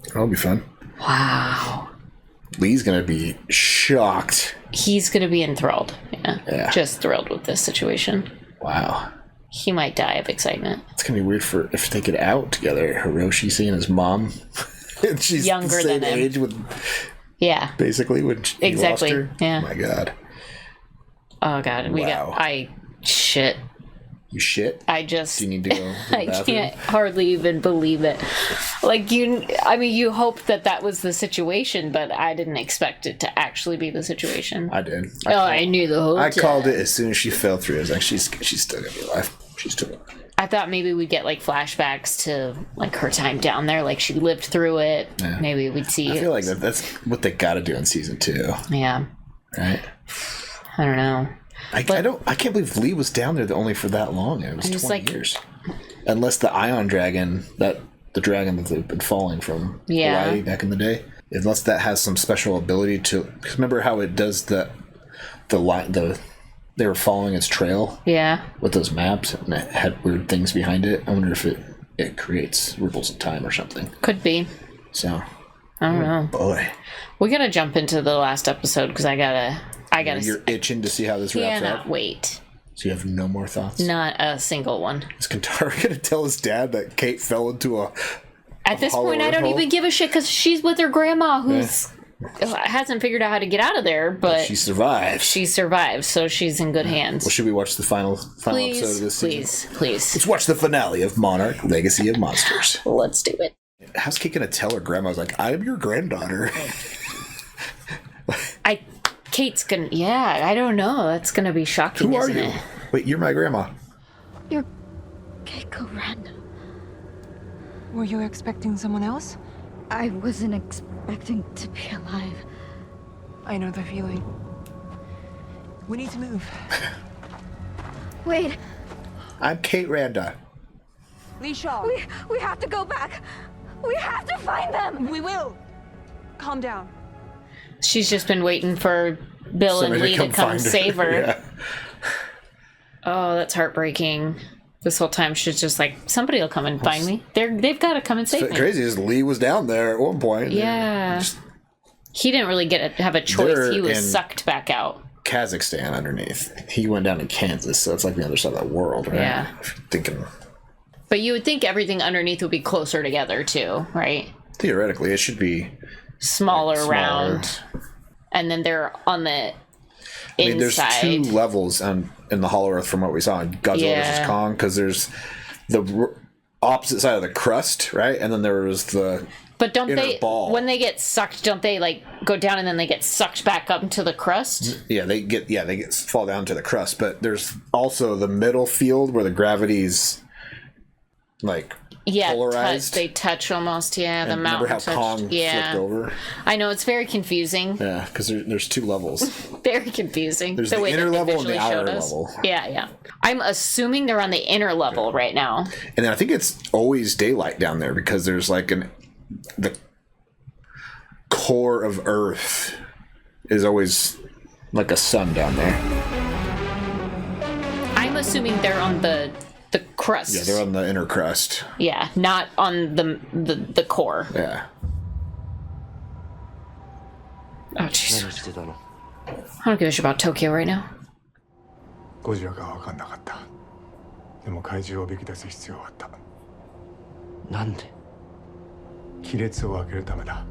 That'll be fun. Wow. Lee's gonna be shocked. He's gonna be enthralled. Yeah. Just thrilled with this situation. Wow. He might die of excitement. It's gonna be weird for if they get out together. Hiroshi seeing his mom. And she's younger the same than him. age with. Yeah. Basically, when he lost her. Yeah. Oh my God. Oh God. Shit. You shit? I just... Do you need to go to the bathroom? I can't hardly even believe it. Like, you hope that was the situation, but I didn't expect it to actually be the situation. I did. I knew the whole time. I called it as soon as she fell through. I was like, she's still gonna be alive. She's still alive. I thought maybe we'd get, like, flashbacks to, like, her time down there. Like, she lived through it. Yeah. Maybe we'd see I feel like that's what they gotta do in season 2. Yeah. Right? I don't know. I can't believe Lee was down there only for that long. It was 20 years. Unless the Ion Dragon, the dragon that they've been falling from Hawaii back in the day, unless that has some special ability to... Cause remember how it does they were following its trail? Yeah. With those maps, and it had weird things behind it. I wonder if it creates ripples of time or something. Could be. So... I don't know. Boy. We gotta jump into the last episode because I gotta... You're itching to see how this wraps up? Wait. So you have no more thoughts? Not a single one. Is Kentaro going to tell his dad that Kate fell into At this point, I don't even give a shit because she's with her grandma who's hasn't figured out how to get out of there, but she survived. She survived, so she's in good hands. Well, should we watch the final episode of this season? Please. Let's watch the finale of Monarch, Legacy of Monsters. Let's do it. How's Kate going to tell her grandma? I was like, I'm your granddaughter. Kate's gonna... Yeah, I don't know. That's gonna be shocking, isn't it? Wait, you're my grandma. You're Keiko Randa. Were you expecting someone else? I wasn't expecting to be alive. I know the feeling. We need to move. Wait. I'm Kate Randa. Lee Shaw. We have to go back. We have to find them. We will. Calm down. She's just been waiting for Bill and Lee to come save her. Yeah. Oh, that's heartbreaking. This whole time she's just like, somebody will come and find me. They've got to come and save me. Crazy is Lee was down there at one point. Yeah. He didn't really have a choice. He was sucked back out. Kazakhstan underneath. He went down to Kansas, so it's like the other side of the world, right? Yeah. Thinking. But you would think everything underneath would be closer together too, right? Theoretically, it should be smaller around, and then they're on the inside. There's 2 levels in the Hollow Earth from what we saw in Godzilla vs. Kong, because there's the opposite side of the crust, right? And then there was the But don't inner they, ball. when they get sucked, don't they like go down and then they get sucked back up into the crust? Yeah, they fall down to the crust. But there's also the middle field where the gravity's like polarized. They touch almost. Yeah, the mountain. Remember how Kong flipped over? I know, it's very confusing. Yeah, because there's 2 levels. Very confusing. There's the inner level and the outer level. Yeah. I'm assuming they're on the inner level right now. And then I think it's always daylight down there because there's like the core of Earth is always like a sun down there. I'm assuming they're on the crust. Yeah, they're on the inner crust. Yeah, not on the core. Yeah. Oh, jeez. I don't give a shit about Tokyo right now. ゴジラが分かんなかった。でも怪獣をおびき出す必要があった。なんで？亀裂を開けるためだ。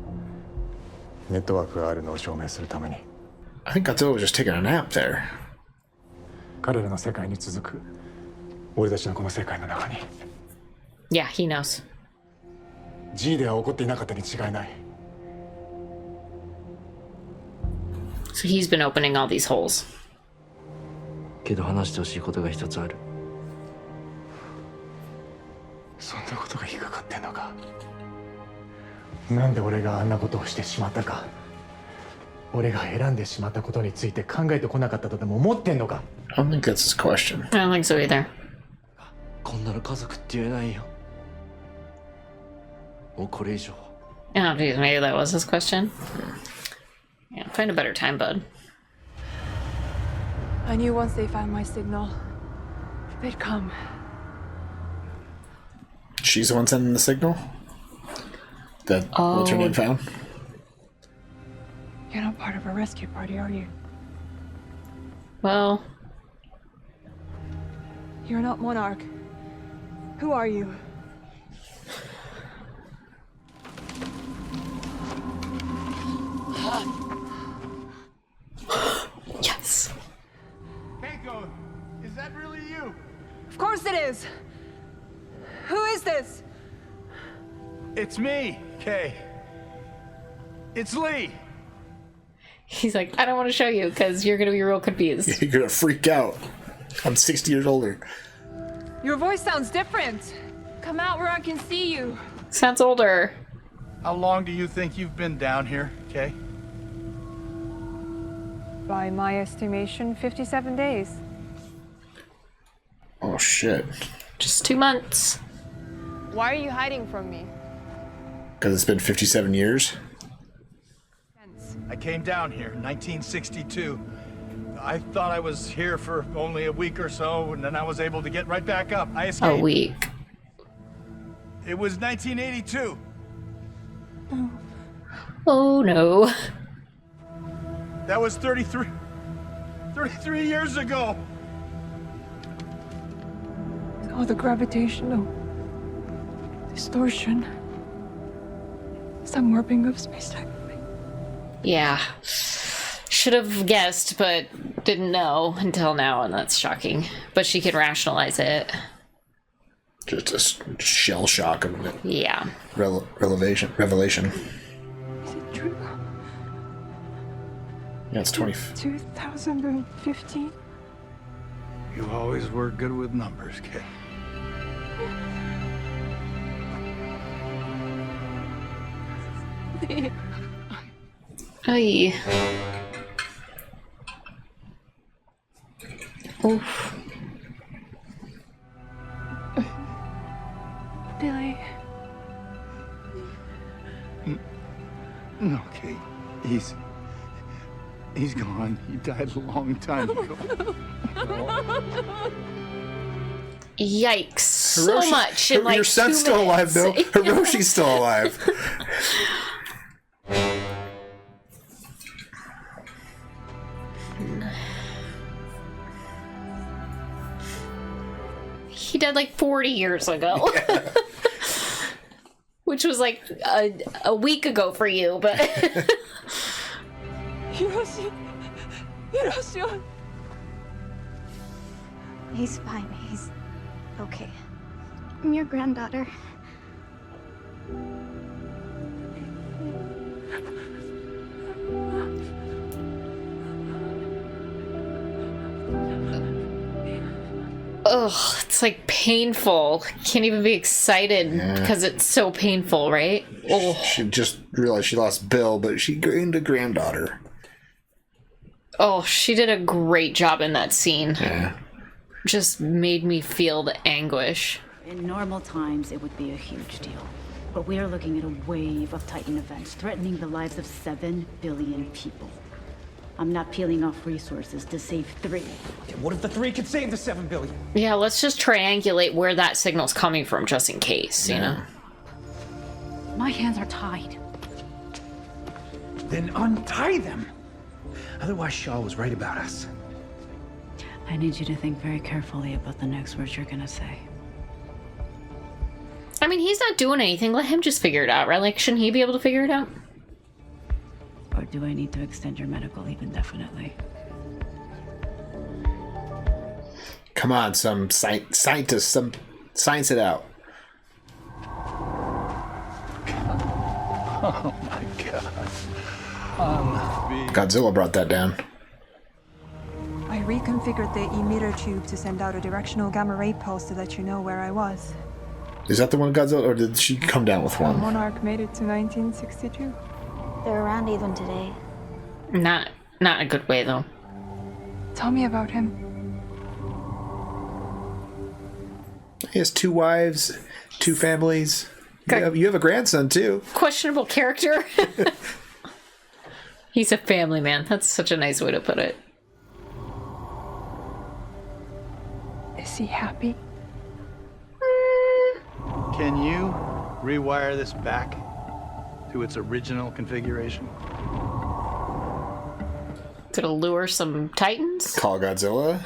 ネットワークがあるのを証明するために。I think Godzilla was just taking a nap there. 彼らの世界に続く俺たちのこの世界の中に。Yeah, he knows. G では起こっていなかったに違いない。So he's been opening all these holes. けど話してほしいことが一つある。そんなことが引っかかってんのか。なんで俺があんなことをしてしまったか。俺が選んでしまったことについて考えてこなかったとでも思ってんのか。I don't think that's his question. I don't think so either. こんなの家族って言えないよ。もうこれ以上。Oh, geez, maybe that was his question. Yeah, find a better time, bud. I knew once they found my signal, they'd come. She's the one sending the signal? That what's her name found? You're not part of a rescue party, are you? Well... You're not Monarch. Who are you? Yes. Keiko, is that really you? Of course it is. Who is this? It's me, Kay. It's Lee. He's like, I don't want to show you because you're going to be real confused. You're going to freak out. I'm 60 years older. Your voice sounds different. Come out where I can see you. Sounds older. How long do you think you've been down here, Kay? By my estimation, 57 days. Oh, shit. Just 2 months. Why are you hiding from me? Because it's been 57 years? I came down here in 1962. I thought I was here for only a week or so, and then I was able to get right back up. I escaped. A week. It was 1982. Oh, no. That was 33 years ago. Oh, the gravitational distortion. Some warping of space-time. Yeah. Should have guessed, but didn't know until now, and that's shocking. But she can rationalize it. Just a shell shock of it. Yeah. Revelation. Is it true? Yeah, it's 20. 2015? You always were good with numbers, kid. Aye. Oof. Billy. No, Kate. He's gone. He died a long time ago. Yikes. So much in like your son's 2 still alive, Bill. minutes. Hiroshi's still alive. He died like 40 years ago. Yeah. Which was like a week ago for you, but... Hiroshi. He's fine. He's okay. I'm your granddaughter. Ugh, it's like painful. Can't even be excited because it's so painful, right? Oh. She just realized she lost Bill, but she gained a granddaughter. Oh, she did a great job in that scene. Yeah. Just made me feel the anguish. In normal times, it would be a huge deal. But we are looking at a wave of Titan events threatening the lives of 7 billion people. I'm not peeling off resources to save 3. What if the 3 could save the 7 billion? Yeah, let's just triangulate where that signal's coming from just in case, you know? My hands are tied. Then untie them. Otherwise, Shaw was right about us. I need you to think very carefully about the next words you're gonna say. I mean, he's not doing anything. Let him just figure it out, right? Like, shouldn't he be able to figure it out? Or do I need to extend your medical leave indefinitely? Come on, some scientists, science it out. Oh my god. Godzilla brought that down. I reconfigured the emitter tube to send out a directional gamma ray pulse to let you know where I was. Is that the one Godzilla, or did she come down with one? Monarch made it to 1962. They're around even today. Not in a good way, though. Tell me about him. He has 2 wives, 2 families. You have a grandson, too. Questionable character. He's a family man. That's such a nice way to put it. Is he happy? Can you rewire this back to its original configuration? To lure some Titans? Call Godzilla.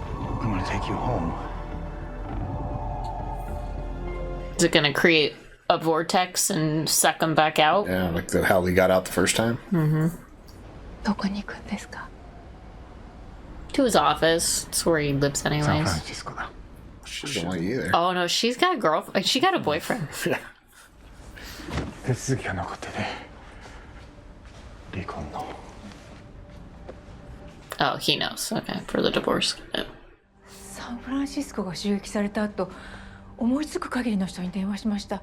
I want to take you home. Is it going to create a vortex and suck them back out? Yeah, like how he got out the first time. Mm-hmm. To his office. It's where he lives anyways. She doesn't want you either. Oh no, she's got a girlfriend. She got a boyfriend. Yeah. Oh, he knows. Okay, for the divorce. Yeah. サンフランシスコが襲撃された後、思いつく限りの人に電話しました。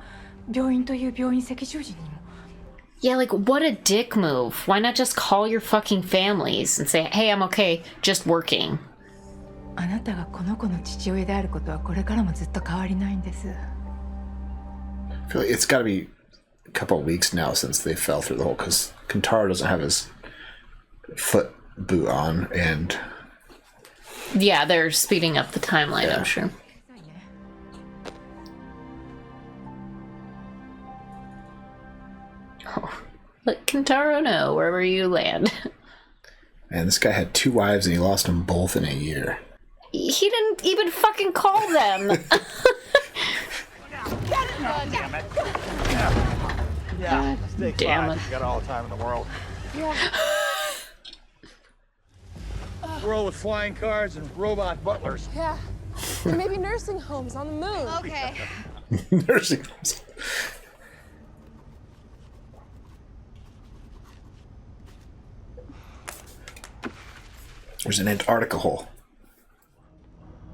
病院という病院赤十字にも。Yeah, like, what a dick move. Why not just call your fucking families and say, hey, I'm okay, just working? あなたがこの子の父親であることはこれからもずっと変わりないんです。I feel like it's got to be a couple of weeks now since they fell through the hole, because Kentaro doesn't have his foot boot on, and... Yeah, they're speeding up the timeline, I'm sure. Oh, let Kentaro know wherever you land. Man, this guy had 2 wives and he lost them both in a year. He didn't even fucking call them. Damn it. Yeah, stay Damn quiet. it. You got all the time in the world. Yeah. World with flying cars and robot butlers. Yeah. And maybe nursing homes on the moon. Okay. Nursing homes. There's an Antarctica hole.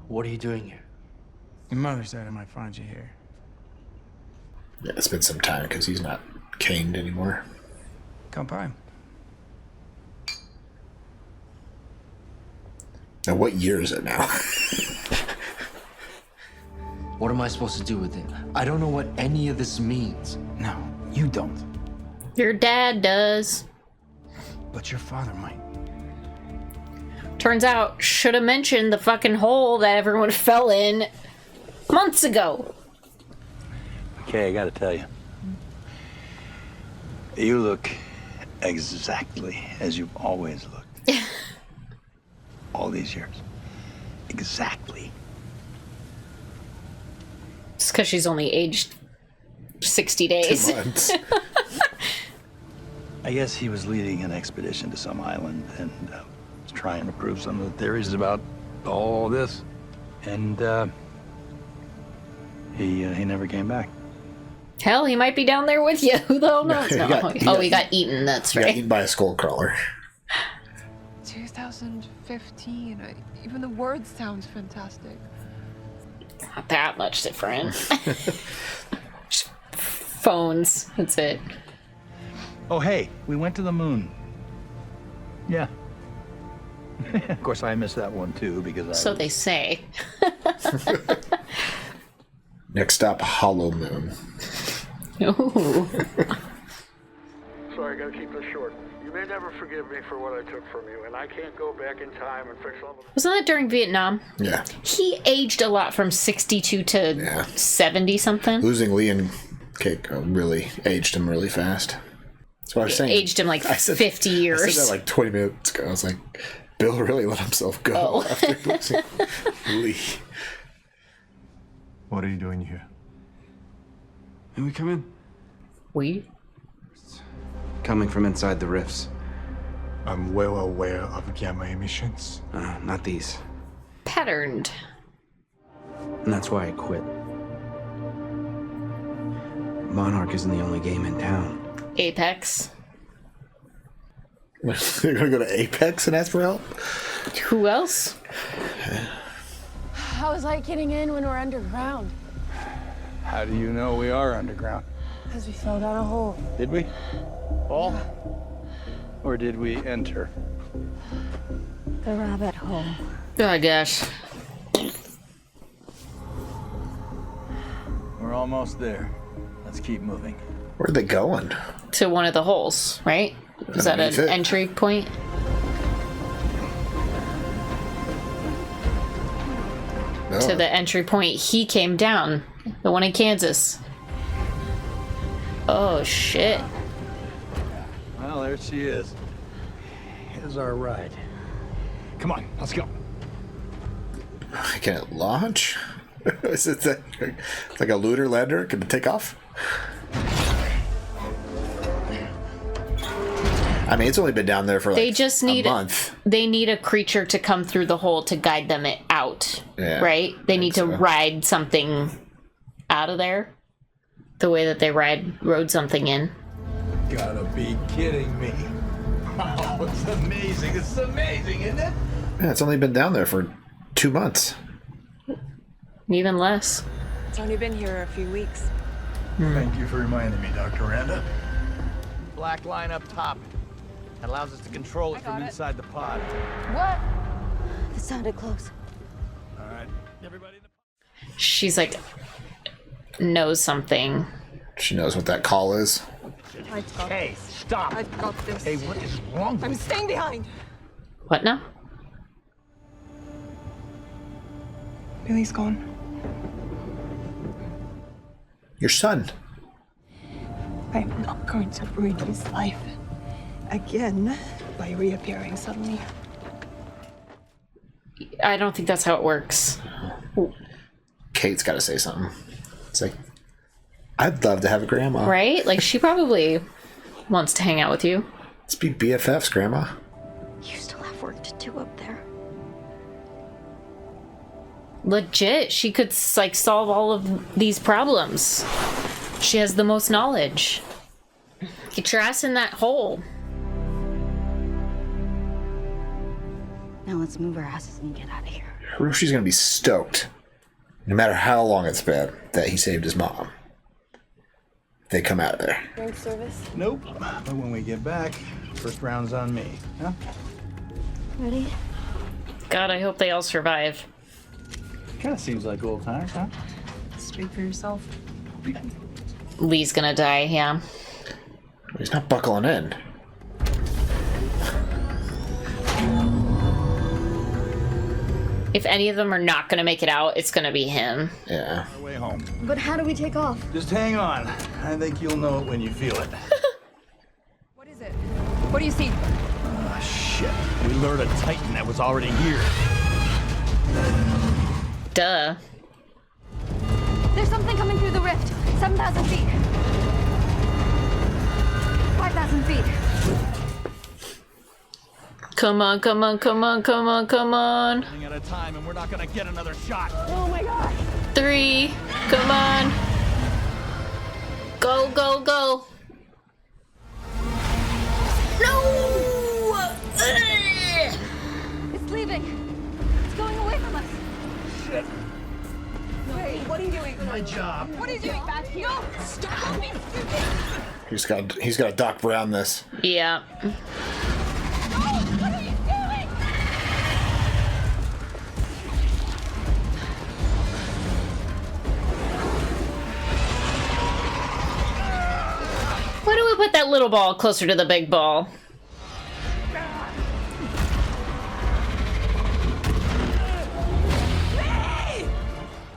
What are you doing here? Your mother said I might find you here. Yeah, it's been some time because he's not caned anymore. Come by. Now, what year is it now? What am I supposed to do with it? I don't know what any of this means. No, you don't. Your dad does. But your father might. Turns out, should have mentioned the fucking hole that everyone fell in. Months ago. Okay, I gotta tell you. You look exactly as you've always looked. All these years. Exactly. It's because she's only aged 60 days. 2 months. I guess he was leading an expedition to some island and was trying to prove some of the theories about all this. And he never came back. Hell, he might be down there with you. Who the hell knows? He got eaten. That's He right. got eaten by a skull crawler. 2015. Even the word sounds fantastic. Not that much different. Just phones. That's it. Oh, hey, we went to the moon. Yeah. Of course, I missed that one too because So they say. Next stop, Hollow Moon. Ooh. Sorry, I gotta keep this short. You may never forgive me for what I took from you, and I can't go back in time and fix all of it. Wasn't that during Vietnam? Yeah. He aged a lot from 62 to 70 something. Losing Lee and Cake really aged him really fast. That's what I was saying. Aged him like 50 years. I said that like 20 minutes ago. I was like, Bill really let himself go after losing Lee. What are you doing here? Can we come in? We? Coming from inside the rifts. I'm well aware of gamma emissions. Not these. Patterned. And that's why I quit. Monarch isn't the only game in town. Apex. They're gonna go to Apex and ask for help? Who else? How is light getting in when we're underground? How do you know we are underground? Because we fell down a hole. Did we? All? Or did we enter? The rabbit hole. Oh gosh. We're almost there. Let's keep moving. Where are they going? To one of the holes, right? Is that an entry point? No. To the entry point he came down. The one in Kansas. Oh shit. Well, there she is. Here's our ride. Come on, let's go. Can it launch? Is it like a lunar lander? Can it take off? I mean, it's only been down there for like They just need a month. They need a creature to come through the hole to guide them out. Yeah, right? They need to ride something out of there. The way that they rode something in. Gotta be kidding me. Oh, it's amazing. It's amazing, isn't it? Yeah, it's only been down there for 2 months. Even less. It's only been here a few weeks. Thank you for reminding me, Dr. Randa. Black line up top. That allows us to control it from inside the pod. What? It sounded close. All right, everybody. She's like, knows something. She knows what that call is. Hey, stop. I got this. Hey, what is wrong with I'm staying behind. What now? Billy's gone. Your son. I'm not going to ruin his life again by reappearing suddenly. I don't think that's how it works. Kate's got to say something. It's like, I'd love to have a grandma. Right? Like, she probably wants to hang out with you. Let's be BFFs, Grandma. You still have work to do up there. Legit, she could, like, solve all of these problems. She has the most knowledge. Get your ass in that hole. Now let's move our asses and get out of here. Hiroshi's gonna be stoked, no matter how long it's been, that he saved his mom. If they come out of there. Drink service? Nope. But when we get back, first round's on me. Huh? Ready? God, I hope they all survive. Kind of seems like old times, huh? Speak for yourself. Lee's gonna die, yeah. He's not buckling in. If any of them are not gonna make it out, it's gonna be him. Yeah. Way home. But how do we take off? Just hang on. I think you'll know it when you feel it. What is it? What do you see? Ah, shit. We lured a Titan that was already here. Duh. There's something coming through the rift. 7,000 feet. 5,000 feet. Come on, come on, come on, come on, come on. Running out of time and we're not gonna get another shot. Oh my god. 3. Come on. Go, go, go. No! It's leaving. It's going away from us. Shit. Wait, what are you doing? My job. What are you doing back here? No, stop! Don't be stupid! He's got to Doc Brown this. Yeah. What are you doing? Why do we put that little ball closer to the big ball?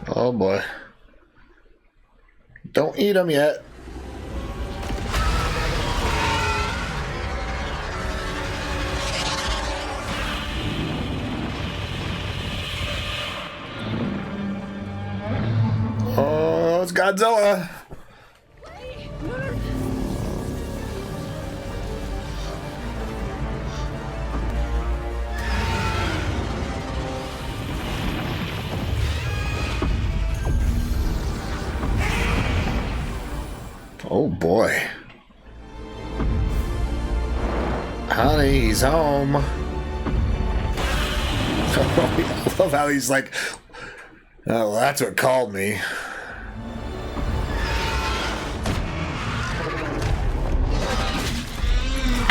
Oh boy. Don't eat them yet. Oh, it's Godzilla. Oh boy. Honey, he's home. I love how he's like, oh, that's what called me.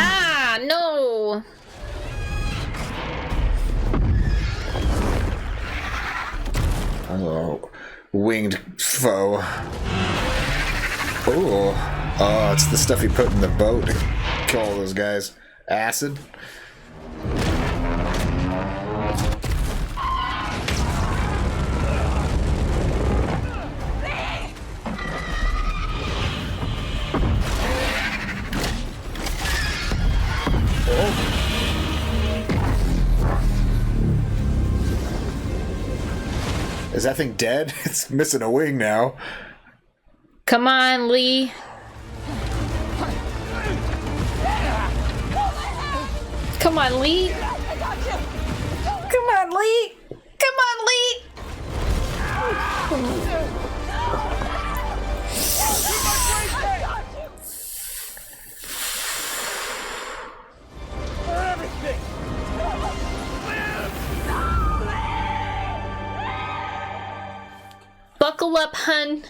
Ah, no. Oh, winged foe. Ooh. Oh, it's the stuff he put in the boat to kill all those guys. Acid. Is that thing dead? It's missing a wing now. Come on, Lee. Come on, Lee. Come on, Lee. Come on, Lee. Buckle up, hun.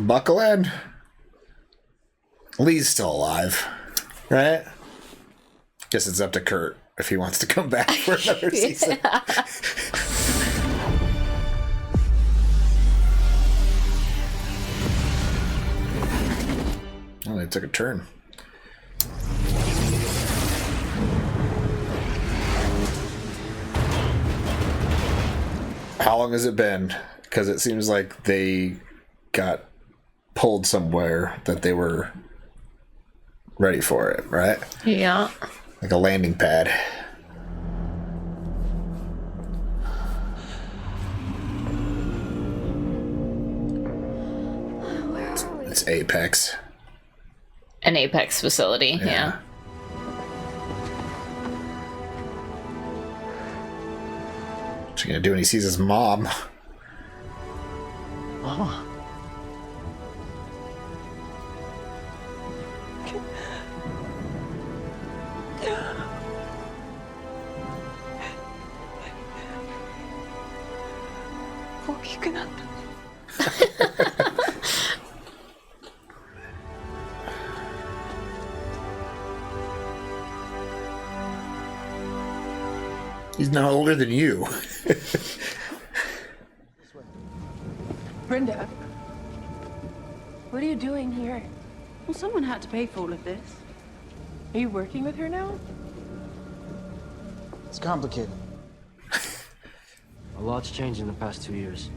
Buckle in. Lee's still alive, right? Guess it's up to Kurt if he wants to come back for another season. Oh, they took a turn. How long has it been? Because it seems like they got pulled somewhere that they were ready for it, right? Yeah. Like a landing pad. It's Apex. An Apex facility, yeah. What's he gonna do when he sees his mom? Mama. He's not older than you. Brenda, what are you doing here? Well, someone had to pay for all of this. Are you working with her now? It's complicated. A lot's changed in the past 2 years.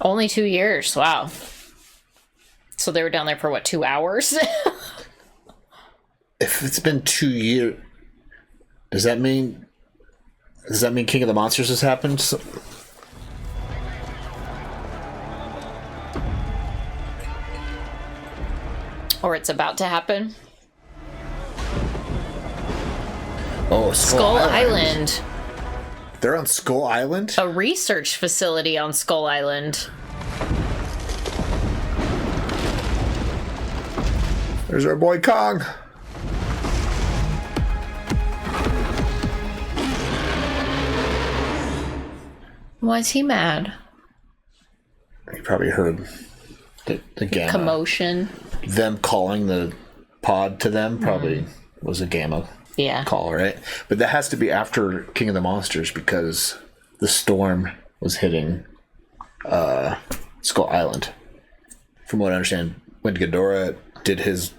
Only 2 years. Wow. So they were down there for what, 2 hours? If it's been 2 years, does that mean King of the Monsters has happened? Or it's about to happen? Oh, Skull Island. They're on Skull Island? A research facility on Skull Island. There's our boy Kong. Why is he mad? You probably heard the gamma. Commotion. Them calling the pod to them probably was a gamma call, right? But that has to be after King of the Monsters because the storm was hitting Skull Island. From what I understand, when Ghidorah did his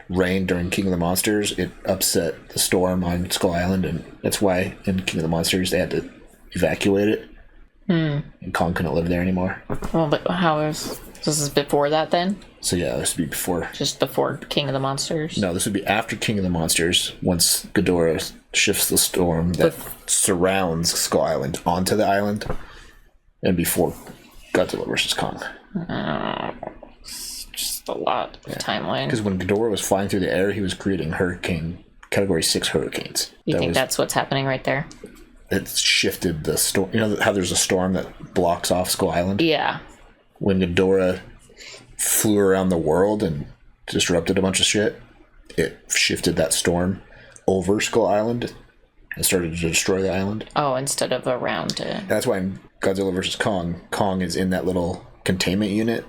reign during King of the Monsters, it upset the storm on Skull Island, and that's why in King of the Monsters they had to evacuate it. And Kong couldn't live there anymore. Well, but how is this is before that then? So yeah, this would be before. Just before King of the Monsters? No, this would be after King of the Monsters, once Ghidorah shifts the storm that surrounds Skull Island onto the island, and before Godzilla vs. Kong. It's just a lot of timeline. Because when Ghidorah was flying through the air, he was creating Category 6 hurricanes. You think that's what's happening right there? It shifted the storm. You know how there's a storm that blocks off Skull Island? Yeah. When Ghidorah flew around the world and disrupted a bunch of shit, it shifted that storm over Skull Island and started to destroy the island. Oh, instead of around it. That's why in Godzilla vs. Kong, Kong is in that little containment unit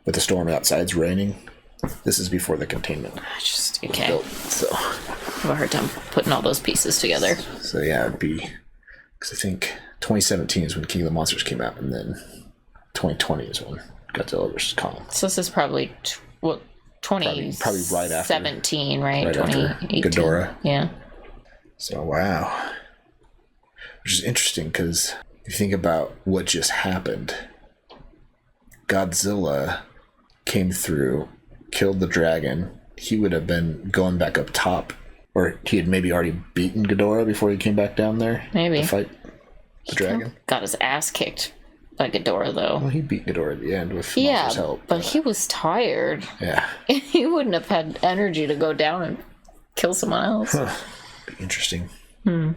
with the storm outside's raining. This is before the containment. Just, okay. Built, so I have a hard time putting all those pieces together. So yeah, it'd be... Because I think 2017 is when King of the Monsters came out, and then 2020 is when Godzilla vs. Kong. So this is probably 2017, probably right after 17, right? Right 2018. after Ghidorah. Yeah. So wow, which is interesting because if you think about what just happened, Godzilla came through, killed the dragon. He would have been going back up top. Or he had maybe already beaten Ghidorah before he came back down there Maybe. to fight the dragon. Got his ass kicked by Ghidorah, though. Well, he beat Ghidorah at the end with Monster's help. But he was tired. Yeah. He wouldn't have had energy to go down and kill someone else. Huh. Be interesting. Well,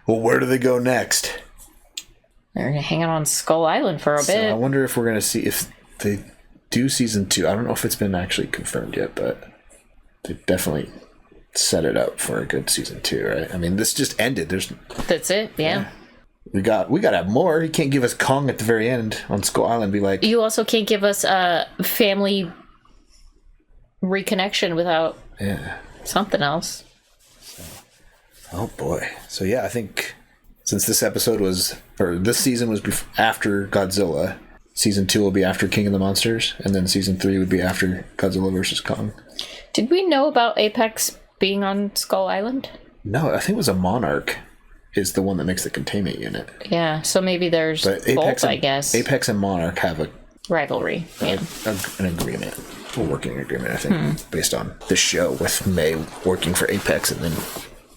where do they go next? They're hanging on Skull Island for a bit. I wonder if we're going to see if they do season 2. I don't know if it's been actually confirmed yet, but they definitely set it up for a good season 2, right? I mean, this just ended. That's it, yeah. We got to have more. You can't give us Kong at the very end on Skull Island and be like... You also can't give us a family reconnection without something else. Oh boy. So yeah, I think since this season was after Godzilla, season 2 will be after King of the Monsters, and then season 3 would be after Godzilla vs. Kong. Did we know about Apex being on Skull Island? No, I think it was a Monarch is the one that makes the containment unit. Yeah, so maybe there's both, I guess. Apex and Monarch have a rivalry. An agreement. A working agreement, I think, based on the show with May working for Apex, and then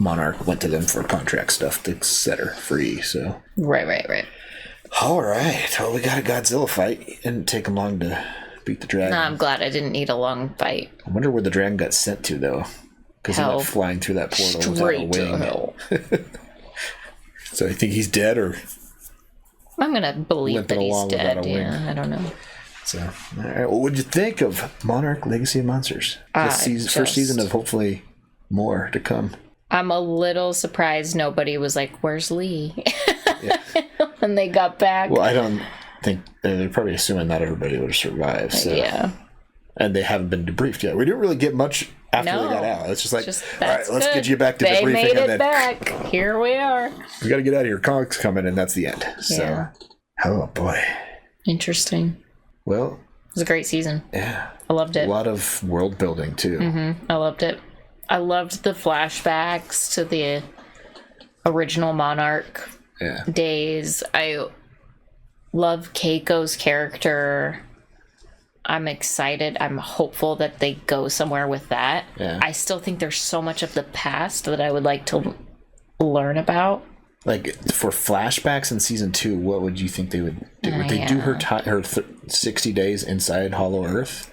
Monarch went to them for contract stuff to set her free, so... Right. All right. Well, we got a Godzilla fight. It didn't take him long to beat the dragon. No, I'm glad I didn't need a long fight. I wonder where the dragon got sent to, though. Because he went flying through that portal without a wing. So I think he's dead, or... I'm going to believe that he's dead. Yeah, I don't know. So, all right. What would you think of Monarch Legacy of Monsters? First season of hopefully more to come. I'm a little surprised nobody was like, "Where's Lee?" when they got back. Well, I don't think they're probably assuming not everybody would survive. So. Yeah. And they haven't been debriefed yet. We didn't really get much after they got out. It's just like, all right, let's get you back to debriefing. They made it back. Here we are. We got to get out of here. Kong's coming, and that's the end. So, oh boy. Interesting. Well, was a great season. Yeah. I loved it. A lot of world building, too. I loved it. I loved the flashbacks to the original Monarch days. I love Keiko's character. I'm excited. I'm hopeful that they go somewhere with that. Yeah. I still think there's so much of the past that I would like to learn about. Like, for flashbacks in season 2, what would you think they would do? Would they do her 60 days inside Hollow Earth?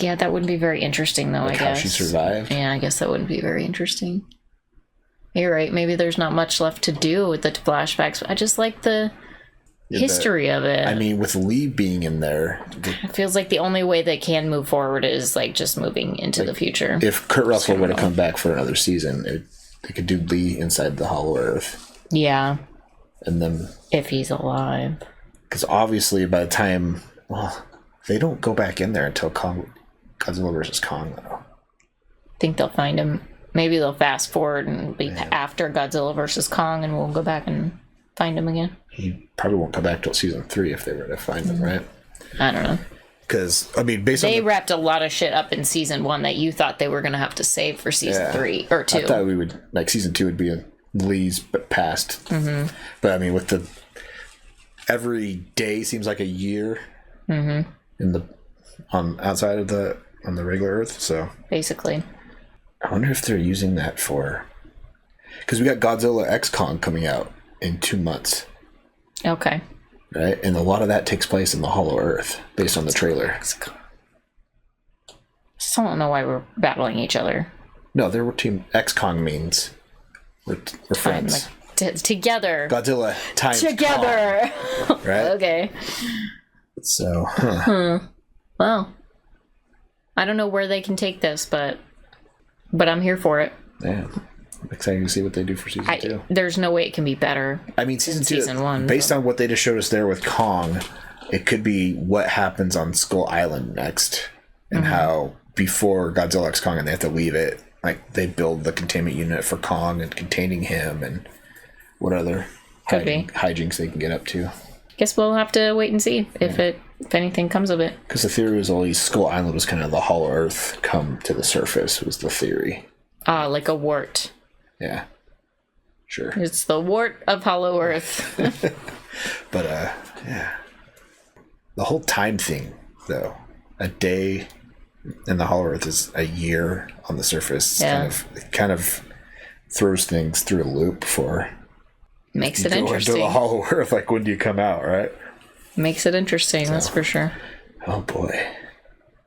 Yeah, that wouldn't be very interesting, though, Like I guess. how she survived? Yeah, I guess that wouldn't be very interesting. You're right. Maybe there's not much left to do with the flashbacks. I just like the history of it. I mean, with Lee being in there... It feels like the only way they can move forward is, like, just moving into the future. If Kurt Russell would have come back for another season, they could do Lee inside the Hollow Earth. Yeah. And then... If he's alive. Because obviously by the time... Well, they don't go back in there until Godzilla vs. Kong, though. I think they'll find him. Maybe they'll fast forward and be after Godzilla vs. Kong, and we'll go back and find him again. He probably won't come back till season 3 if they were to find him, right? I don't know. Because, I mean, they wrapped a lot of shit up in season 1 that you thought they were going to have to save for season 3 or 2. I thought we would, like, season 2 would be in Lee's past. But, I mean, with the... Every day seems like a year in the... outside of the... on the regular Earth, so... Basically. I wonder if they're using that for... Because we got Godzilla X Kong coming out in 2 months. Okay. Right? And a lot of that takes place in the Hollow Earth, based on the trailer. Still don't know why we're battling each other. No, they were Team X Kong means we're friends. Like, together. Godzilla times together. Kong, right? Okay. So, Well, I don't know where they can take this, but I'm here for it. Yeah. I'm excited to see what they do for season 2. There's no way it can be better. I mean, season 2, season 1. Based on what they just showed us there with Kong, it could be what happens on Skull Island next, and how before Godzilla X Kong and they have to leave it, like they build the containment unit for Kong and containing him, and what other hijinks they can get up to. Guess we'll have to wait and see if anything comes of it. Because the theory was always Skull Island was kind of the Hollow Earth come to the surface was the theory. Like a wart. Yeah. Sure. It's the wart of Hollow Earth. But, yeah. The whole time thing, though. A day in the Hollow Earth is a year on the surface. Yeah. It kind of throws things through a loop for... Makes it go interesting. into the Hollow Earth, like when do you come out, right? Makes it interesting, that's for sure. Oh, boy.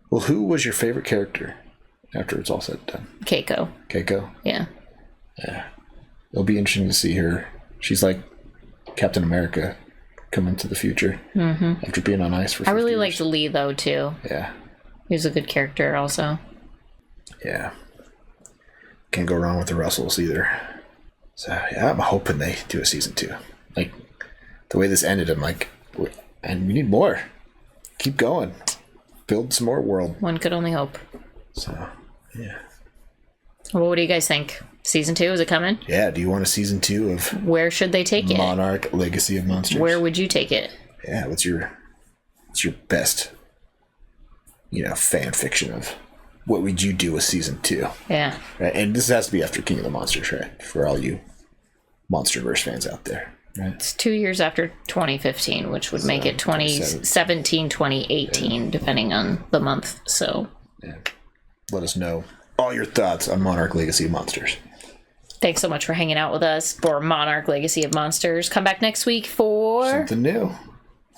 Well, who was your favorite character after it's all said and done? Keiko. Keiko? Yeah. Yeah. It'll be interesting to see her. She's like Captain America coming to the future after being on ice for 50 I really years. liked Lee, though, too. Yeah. He was a good character, also. Yeah. Can't go wrong with the Russells, either. So, yeah, I'm hoping they do a season 2. Like, the way this ended, I'm like, and we need more. Keep going. Build some more world. One could only hope. So, yeah. Well, what do you guys think? Season 2, is it coming? Yeah, do you want a season 2 of... Where should they take it? Monarch, Legacy of Monsters. Where would you take it? Yeah, what's your best, fan fiction of what would you do with season 2? Yeah. Right, and this has to be after King of the Monsters, right? For all you Monsterverse fans out there, right? It's 2 years after 2015, which would make it 2017, 2018, depending on the month. So, yeah. Let us know all your thoughts on Monarch Legacy of Monsters. Thanks so much for hanging out with us for Monarch Legacy of Monsters. Come back next week for... something new.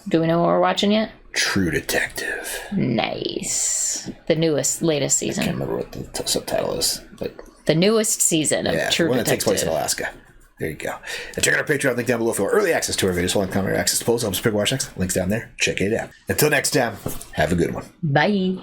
Do we know what we're watching yet? True Detective. Nice. The latest season. I can't remember what the subtitle is. But the newest season of True one Detective. that takes place in Alaska. There you go. And check out our Patreon link down below for early access to our videos, full access to polls, helps pick watch next. Links down there. Check it out. Until next time, have a good one. Bye.